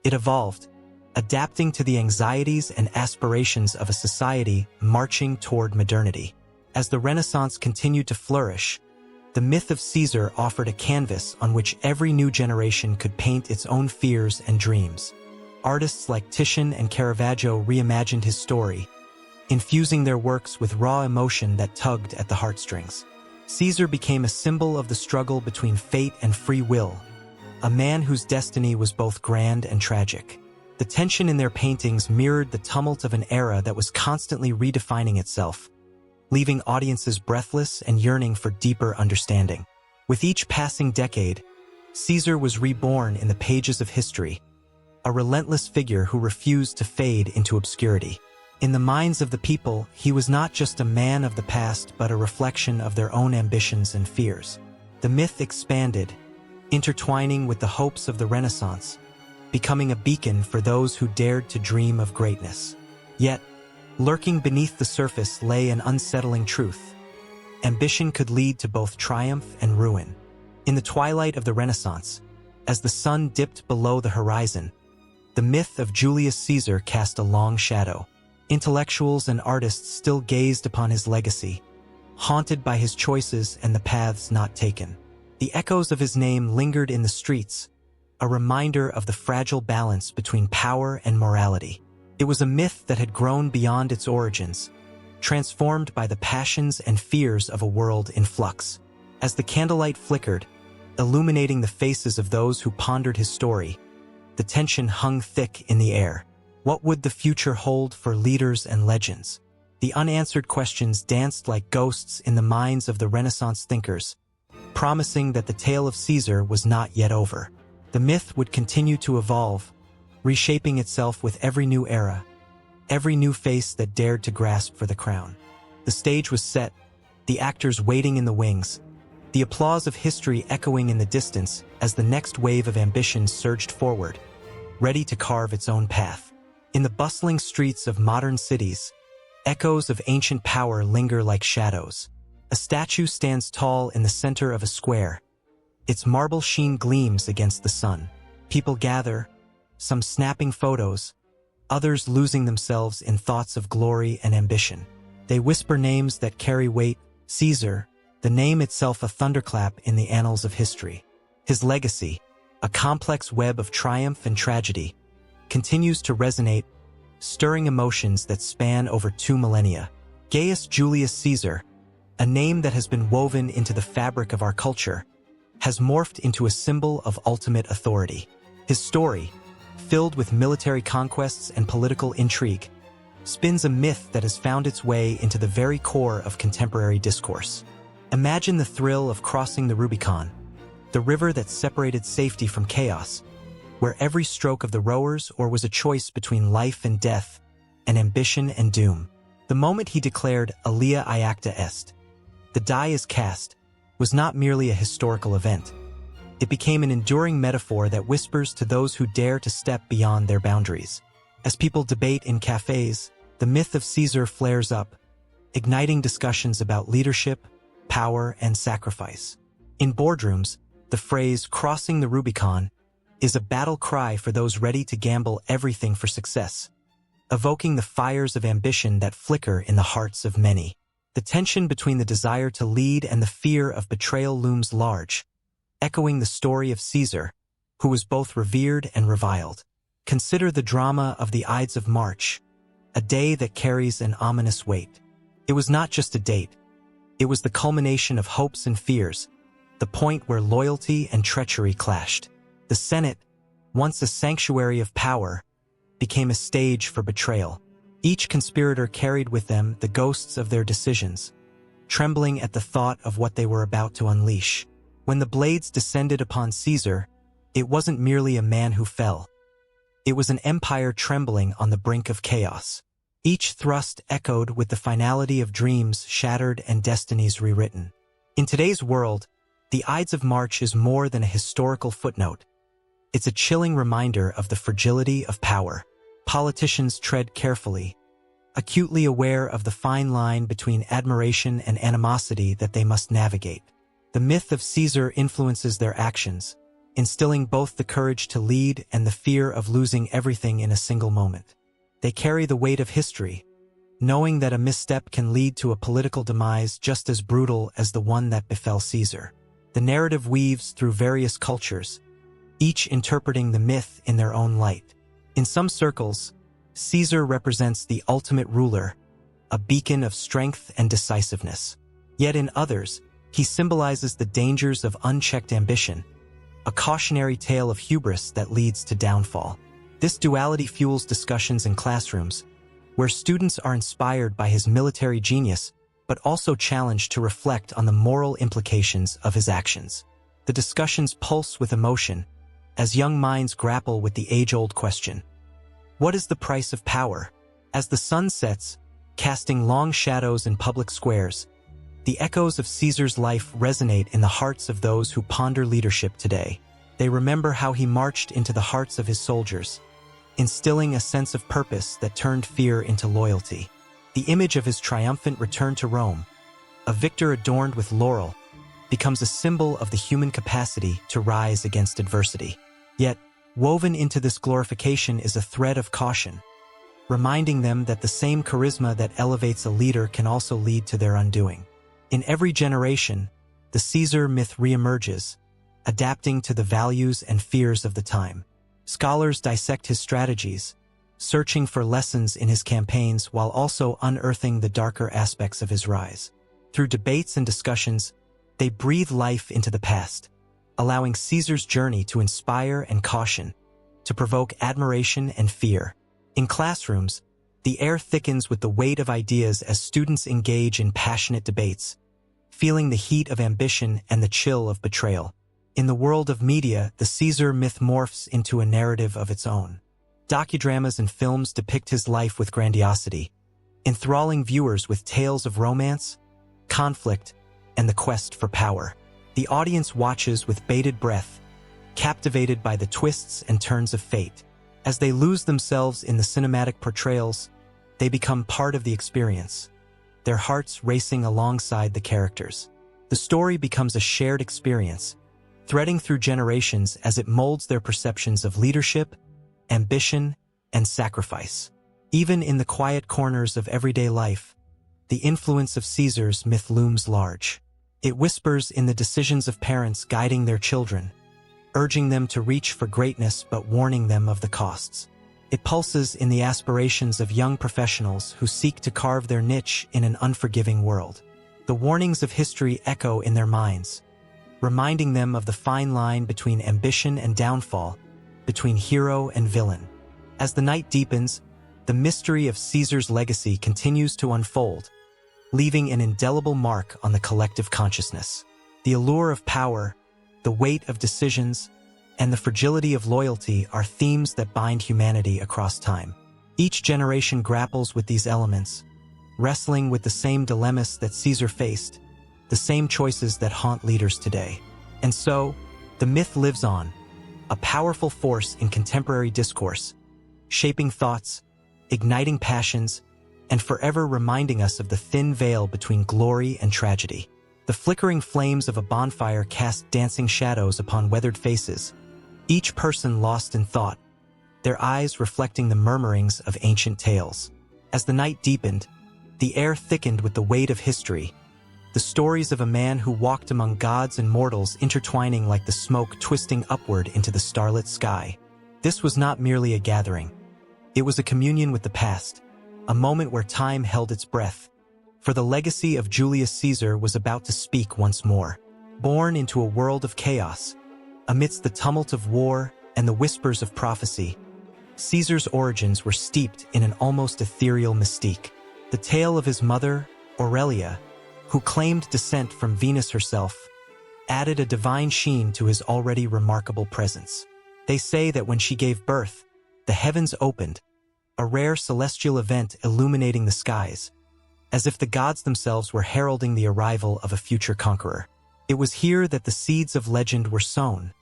It evolved, adapting to the anxieties and aspirations of a society marching toward modernity. As the Renaissance continued to flourish, the myth of Caesar offered a canvas on which every new generation could paint its own fears and dreams. Artists like Titian and Caravaggio reimagined his story, infusing their works with raw emotion that tugged at the heartstrings. Caesar became a symbol of the struggle between fate and free will, a man whose destiny was both grand and tragic. The tension in their paintings mirrored the tumult of an era that was constantly redefining itself, leaving audiences breathless and yearning for deeper understanding. With each passing decade, Caesar was reborn in the pages of history, a relentless figure who refused to fade into obscurity. In the minds of the people, he was not just a man of the past but a reflection of their own ambitions and fears. The myth expanded, intertwining with the hopes of the Renaissance, becoming a beacon for those who dared to dream of greatness. Yet, lurking beneath the surface lay an unsettling truth. Ambition could lead to both triumph and ruin. In the twilight of the Renaissance, as the sun dipped below the horizon, the myth of Julius Caesar cast a long shadow. Intellectuals and artists still gazed upon his legacy, haunted by his choices and the paths not taken. The echoes of his name lingered in the streets, a reminder of the fragile balance between power and morality. It was a myth that had grown beyond its origins, transformed by the passions and fears of a world in flux. As the candlelight flickered, illuminating the faces of those who pondered his story, the tension hung thick in the air. What would the future hold for leaders and legends? The unanswered questions danced like ghosts in the minds of the Renaissance thinkers, promising that the tale of Caesar was not yet over. The myth would continue to evolve, reshaping itself with every new era, every new face that dared to grasp for the crown. The stage was set, the actors waiting in the wings, the applause of history echoing in the distance as the next wave of ambition surged forward, ready to carve its own path. In the bustling streets of modern cities, echoes of ancient power linger like shadows. A statue stands tall in the center of a square. Its marble sheen gleams against the sun. People gather, some snapping photos, others losing themselves in thoughts of glory and ambition. They whisper names that carry weight: Caesar, the name itself a thunderclap in the annals of history. His legacy, a complex web of triumph and tragedy, continues to resonate, stirring emotions that span over 2 millennia. Gaius Julius Caesar, a name that has been woven into the fabric of our culture, has morphed into a symbol of ultimate authority. His story, filled with military conquests and political intrigue, spins a myth that has found its way into the very core of contemporary discourse. Imagine the thrill of crossing the Rubicon, the river that separated safety from chaos, where every stroke of the rowers was a choice between life and death, and ambition and doom. The moment he declared "Alia iacta est," the die is cast, was not merely a historical event. It became an enduring metaphor that whispers to those who dare to step beyond their boundaries. As people debate in cafes, the myth of Caesar flares up, igniting discussions about leadership, power, and sacrifice. In boardrooms, the phrase "crossing the Rubicon" is a battle cry for those ready to gamble everything for success, evoking the fires of ambition that flicker in the hearts of many. The tension between the desire to lead and the fear of betrayal looms large, echoing the story of Caesar, who was both revered and reviled. Consider the drama of the Ides of March, a day that carries an ominous weight. It was not just a date. It was the culmination of hopes and fears, the point where loyalty and treachery clashed. The Senate, once a sanctuary of power, became a stage for betrayal. Each conspirator carried with them the ghosts of their decisions, trembling at the thought of what they were about to unleash. When the blades descended upon Caesar, it wasn't merely a man who fell. It was an empire trembling on the brink of chaos. Each thrust echoed with the finality of dreams shattered and destinies rewritten. In today's world, the Ides of March is more than a historical footnote. It's a chilling reminder of the fragility of power. Politicians tread carefully, acutely aware of the fine line between admiration and animosity that they must navigate. The myth of Caesar influences their actions, instilling both the courage to lead and the fear of losing everything in a single moment. They carry the weight of history, knowing that a misstep can lead to a political demise just as brutal as the one that befell Caesar. The narrative weaves through various cultures, each interpreting the myth in their own light. In some circles, Caesar represents the ultimate ruler, a beacon of strength and decisiveness. Yet in others, he symbolizes the dangers of unchecked ambition, a cautionary tale of hubris that leads to downfall. This duality fuels discussions in classrooms, where students are inspired by his military genius but also challenged to reflect on the moral implications of his actions. The discussions pulse with emotion as young minds grapple with the age-old question, what is the price of power? As the sun sets, casting long shadows in public squares, the echoes of Caesar's life resonate in the hearts of those who ponder leadership today. They remember how he marched into the hearts of his soldiers, instilling a sense of purpose that turned fear into loyalty. The image of his triumphant return to Rome, a victor adorned with laurel, becomes a symbol of the human capacity to rise against adversity. Yet, woven into this glorification is a thread of caution, reminding them that the same charisma that elevates a leader can also lead to their undoing. In every generation, the Caesar myth reemerges, adapting to the values and fears of the time. Scholars dissect his strategies, searching for lessons in his campaigns while also unearthing the darker aspects of his rise. Through debates and discussions, they breathe life into the past, allowing Caesar's journey to inspire and caution, to provoke admiration and fear. In classrooms, the air thickens with the weight of ideas as students engage in passionate debates, feeling the heat of ambition and the chill of betrayal. In the world of media, the Caesar myth morphs into a narrative of its own. Docudramas and films depict his life with grandiosity, enthralling viewers with tales of romance, conflict, and the quest for power. The audience watches with bated breath, captivated by the twists and turns of fate. As they lose themselves in the cinematic portrayals, they become part of the experience, their hearts racing alongside the characters. The story becomes a shared experience, threading through generations as it molds their perceptions of leadership, ambition, and sacrifice. Even in the quiet corners of everyday life, the influence of Caesar's myth looms large. It whispers in the decisions of parents guiding their children, urging them to reach for greatness but warning them of the costs. It pulses in the aspirations of young professionals who seek to carve their niche in an unforgiving world. The warnings of history echo in their minds, reminding them of the fine line between ambition and downfall, between hero and villain. As the night deepens, the mystery of Caesar's legacy continues to unfold, leaving an indelible mark on the collective consciousness. The allure of power, the weight of decisions, and the fragility of loyalty are themes that bind humanity across time. Each generation grapples with these elements, wrestling with the same dilemmas that Caesar faced, the same choices that haunt leaders today. And so, the myth lives on, a powerful force in contemporary discourse, shaping thoughts, igniting passions, and forever reminding us of the thin veil between glory and tragedy. The flickering flames of a bonfire cast dancing shadows upon weathered faces, each person lost in thought, their eyes reflecting the murmurings of ancient tales. As the night deepened, the air thickened with the weight of history, the stories of a man who walked among gods and mortals intertwining like the smoke twisting upward into the starlit sky. This was not merely a gathering. It was a communion with the past, a moment where time held its breath, for the legacy of Julius Caesar was about to speak once more. Born into a world of chaos, amidst the tumult of war and the whispers of prophecy, Caesar's origins were steeped in an almost ethereal mystique. The tale of his mother, Aurelia, who claimed descent from Venus herself, added a divine sheen to his already remarkable presence. They say that when she gave birth, the heavens opened, a rare celestial event illuminating the skies, as if the gods themselves were heralding the arrival of a future conqueror. It was here that the seeds of legend were sown,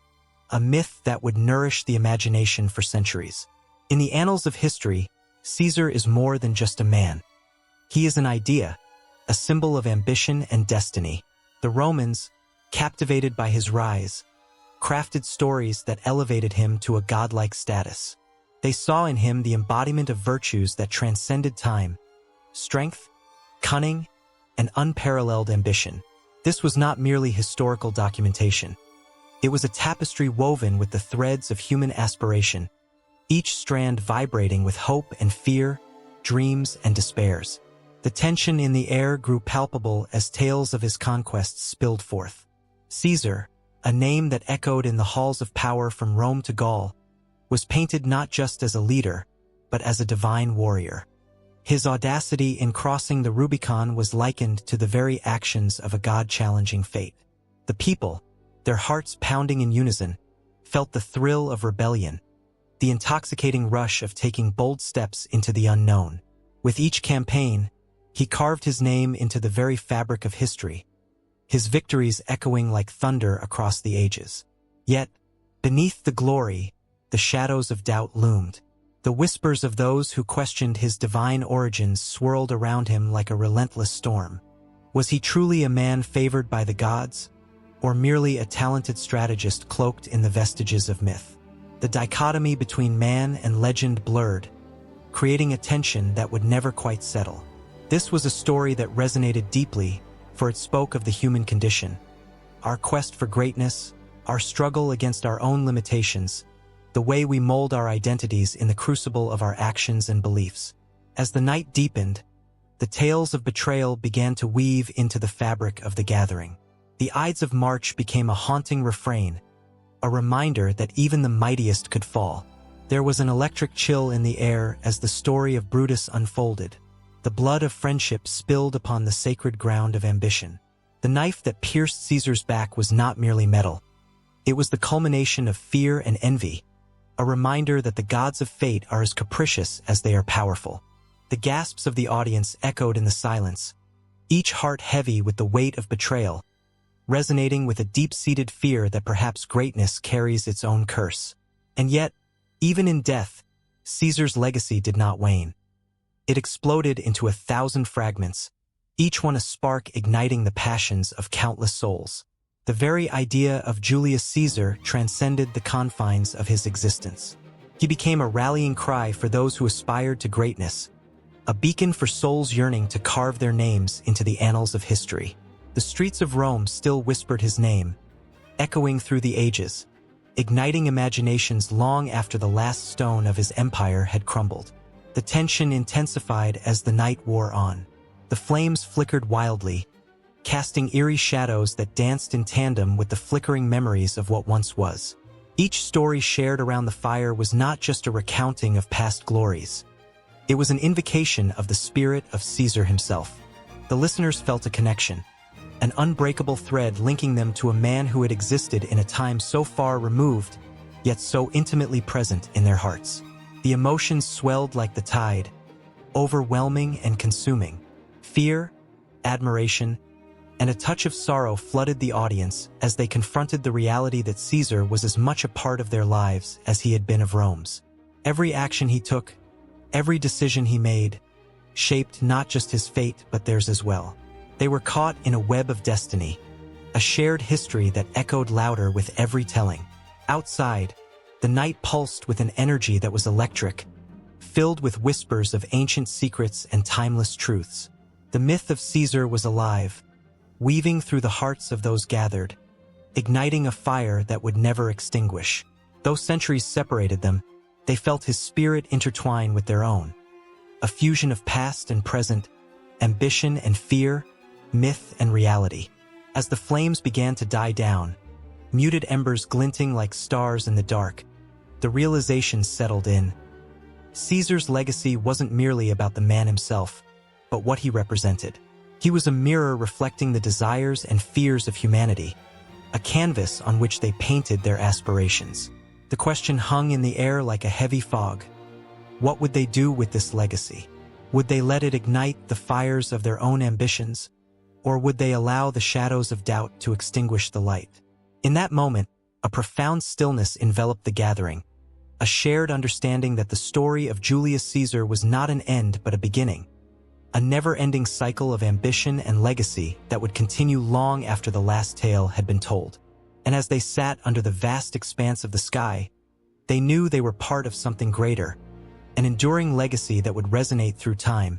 a myth that would nourish the imagination for centuries. In the annals of history, Caesar is more than just a man. He is an idea, a symbol of ambition and destiny. The Romans, captivated by his rise, crafted stories that elevated him to a godlike status. They saw in him the embodiment of virtues that transcended time: strength, cunning, and unparalleled ambition. This was not merely historical documentation. It was a tapestry woven with the threads of human aspiration, each strand vibrating with hope and fear, dreams and despairs. The tension in the air grew palpable as tales of his conquests spilled forth. Caesar, a name that echoed in the halls of power from Rome to Gaul, was painted not just as a leader, but as a divine warrior. His audacity in crossing the Rubicon was likened to the very actions of a god challenging fate. The people, their hearts pounding in unison, felt the thrill of rebellion, the intoxicating rush of taking bold steps into the unknown. With each campaign, he carved his name into the very fabric of history, his victories echoing like thunder across the ages. Yet, beneath the glory, the shadows of doubt loomed. The whispers of those who questioned his divine origins swirled around him like a relentless storm. Was he truly a man favored by the gods, or merely a talented strategist cloaked in the vestiges of myth? The dichotomy between man and legend blurred, creating a tension that would never quite settle. This was a story that resonated deeply, for it spoke of the human condition, our quest for greatness, our struggle against our own limitations, the way we mold our identities in the crucible of our actions and beliefs. As the night deepened, the tales of betrayal began to weave into the fabric of the gathering. The Ides of March became a haunting refrain, a reminder that even the mightiest could fall. There was an electric chill in the air as the story of Brutus unfolded. The blood of friendship spilled upon the sacred ground of ambition. The knife that pierced Caesar's back was not merely metal. It was the culmination of fear and envy, a reminder that the gods of fate are as capricious as they are powerful. The gasps of the audience echoed in the silence, each heart heavy with the weight of betrayal, resonating with a deep-seated fear that perhaps greatness carries its own curse. And yet, even in death, Caesar's legacy did not wane. It exploded into 1,000 fragments, each one a spark igniting the passions of countless souls. The very idea of Julius Caesar transcended the confines of his existence. He became a rallying cry for those who aspired to greatness, a beacon for souls yearning to carve their names into the annals of history. The streets of Rome still whispered his name, echoing through the ages, igniting imaginations long after the last stone of his empire had crumbled. The tension intensified as the night wore on. The flames flickered wildly, casting eerie shadows that danced in tandem with the flickering memories of what once was. Each story shared around the fire was not just a recounting of past glories. It was an invocation of the spirit of Caesar himself. The listeners felt a connection, an unbreakable thread linking them to a man who had existed in a time so far removed, yet so intimately present in their hearts. The emotions swelled like the tide, overwhelming and consuming. Fear, admiration, and a touch of sorrow flooded the audience as they confronted the reality that Caesar was as much a part of their lives as he had been of Rome's. Every action he took, every decision he made, shaped not just his fate but theirs as well. They were caught in a web of destiny, a shared history that echoed louder with every telling. Outside, the night pulsed with an energy that was electric, filled with whispers of ancient secrets and timeless truths. The myth of Caesar was alive, weaving through the hearts of those gathered, igniting a fire that would never extinguish. Though centuries separated them, they felt his spirit intertwine with their own. A fusion of past and present, ambition and fear, myth and reality. As the flames began to die down, muted embers glinting like stars in the dark, the realization settled in. Caesar's legacy wasn't merely about the man himself, but what he represented. He was a mirror reflecting the desires and fears of humanity, a canvas on which they painted their aspirations. The question hung in the air like a heavy fog. What would they do with this legacy? Would they let it ignite the fires of their own ambitions, or would they allow the shadows of doubt to extinguish the light? In that moment, a profound stillness enveloped the gathering, a shared understanding that the story of Julius Caesar was not an end but a beginning, a never-ending cycle of ambition and legacy that would continue long after the last tale had been told. And as they sat under the vast expanse of the sky, they knew they were part of something greater, an enduring legacy that would resonate through time,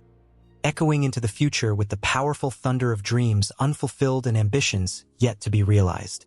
echoing into the future with the powerful thunder of dreams unfulfilled and ambitions yet to be realized.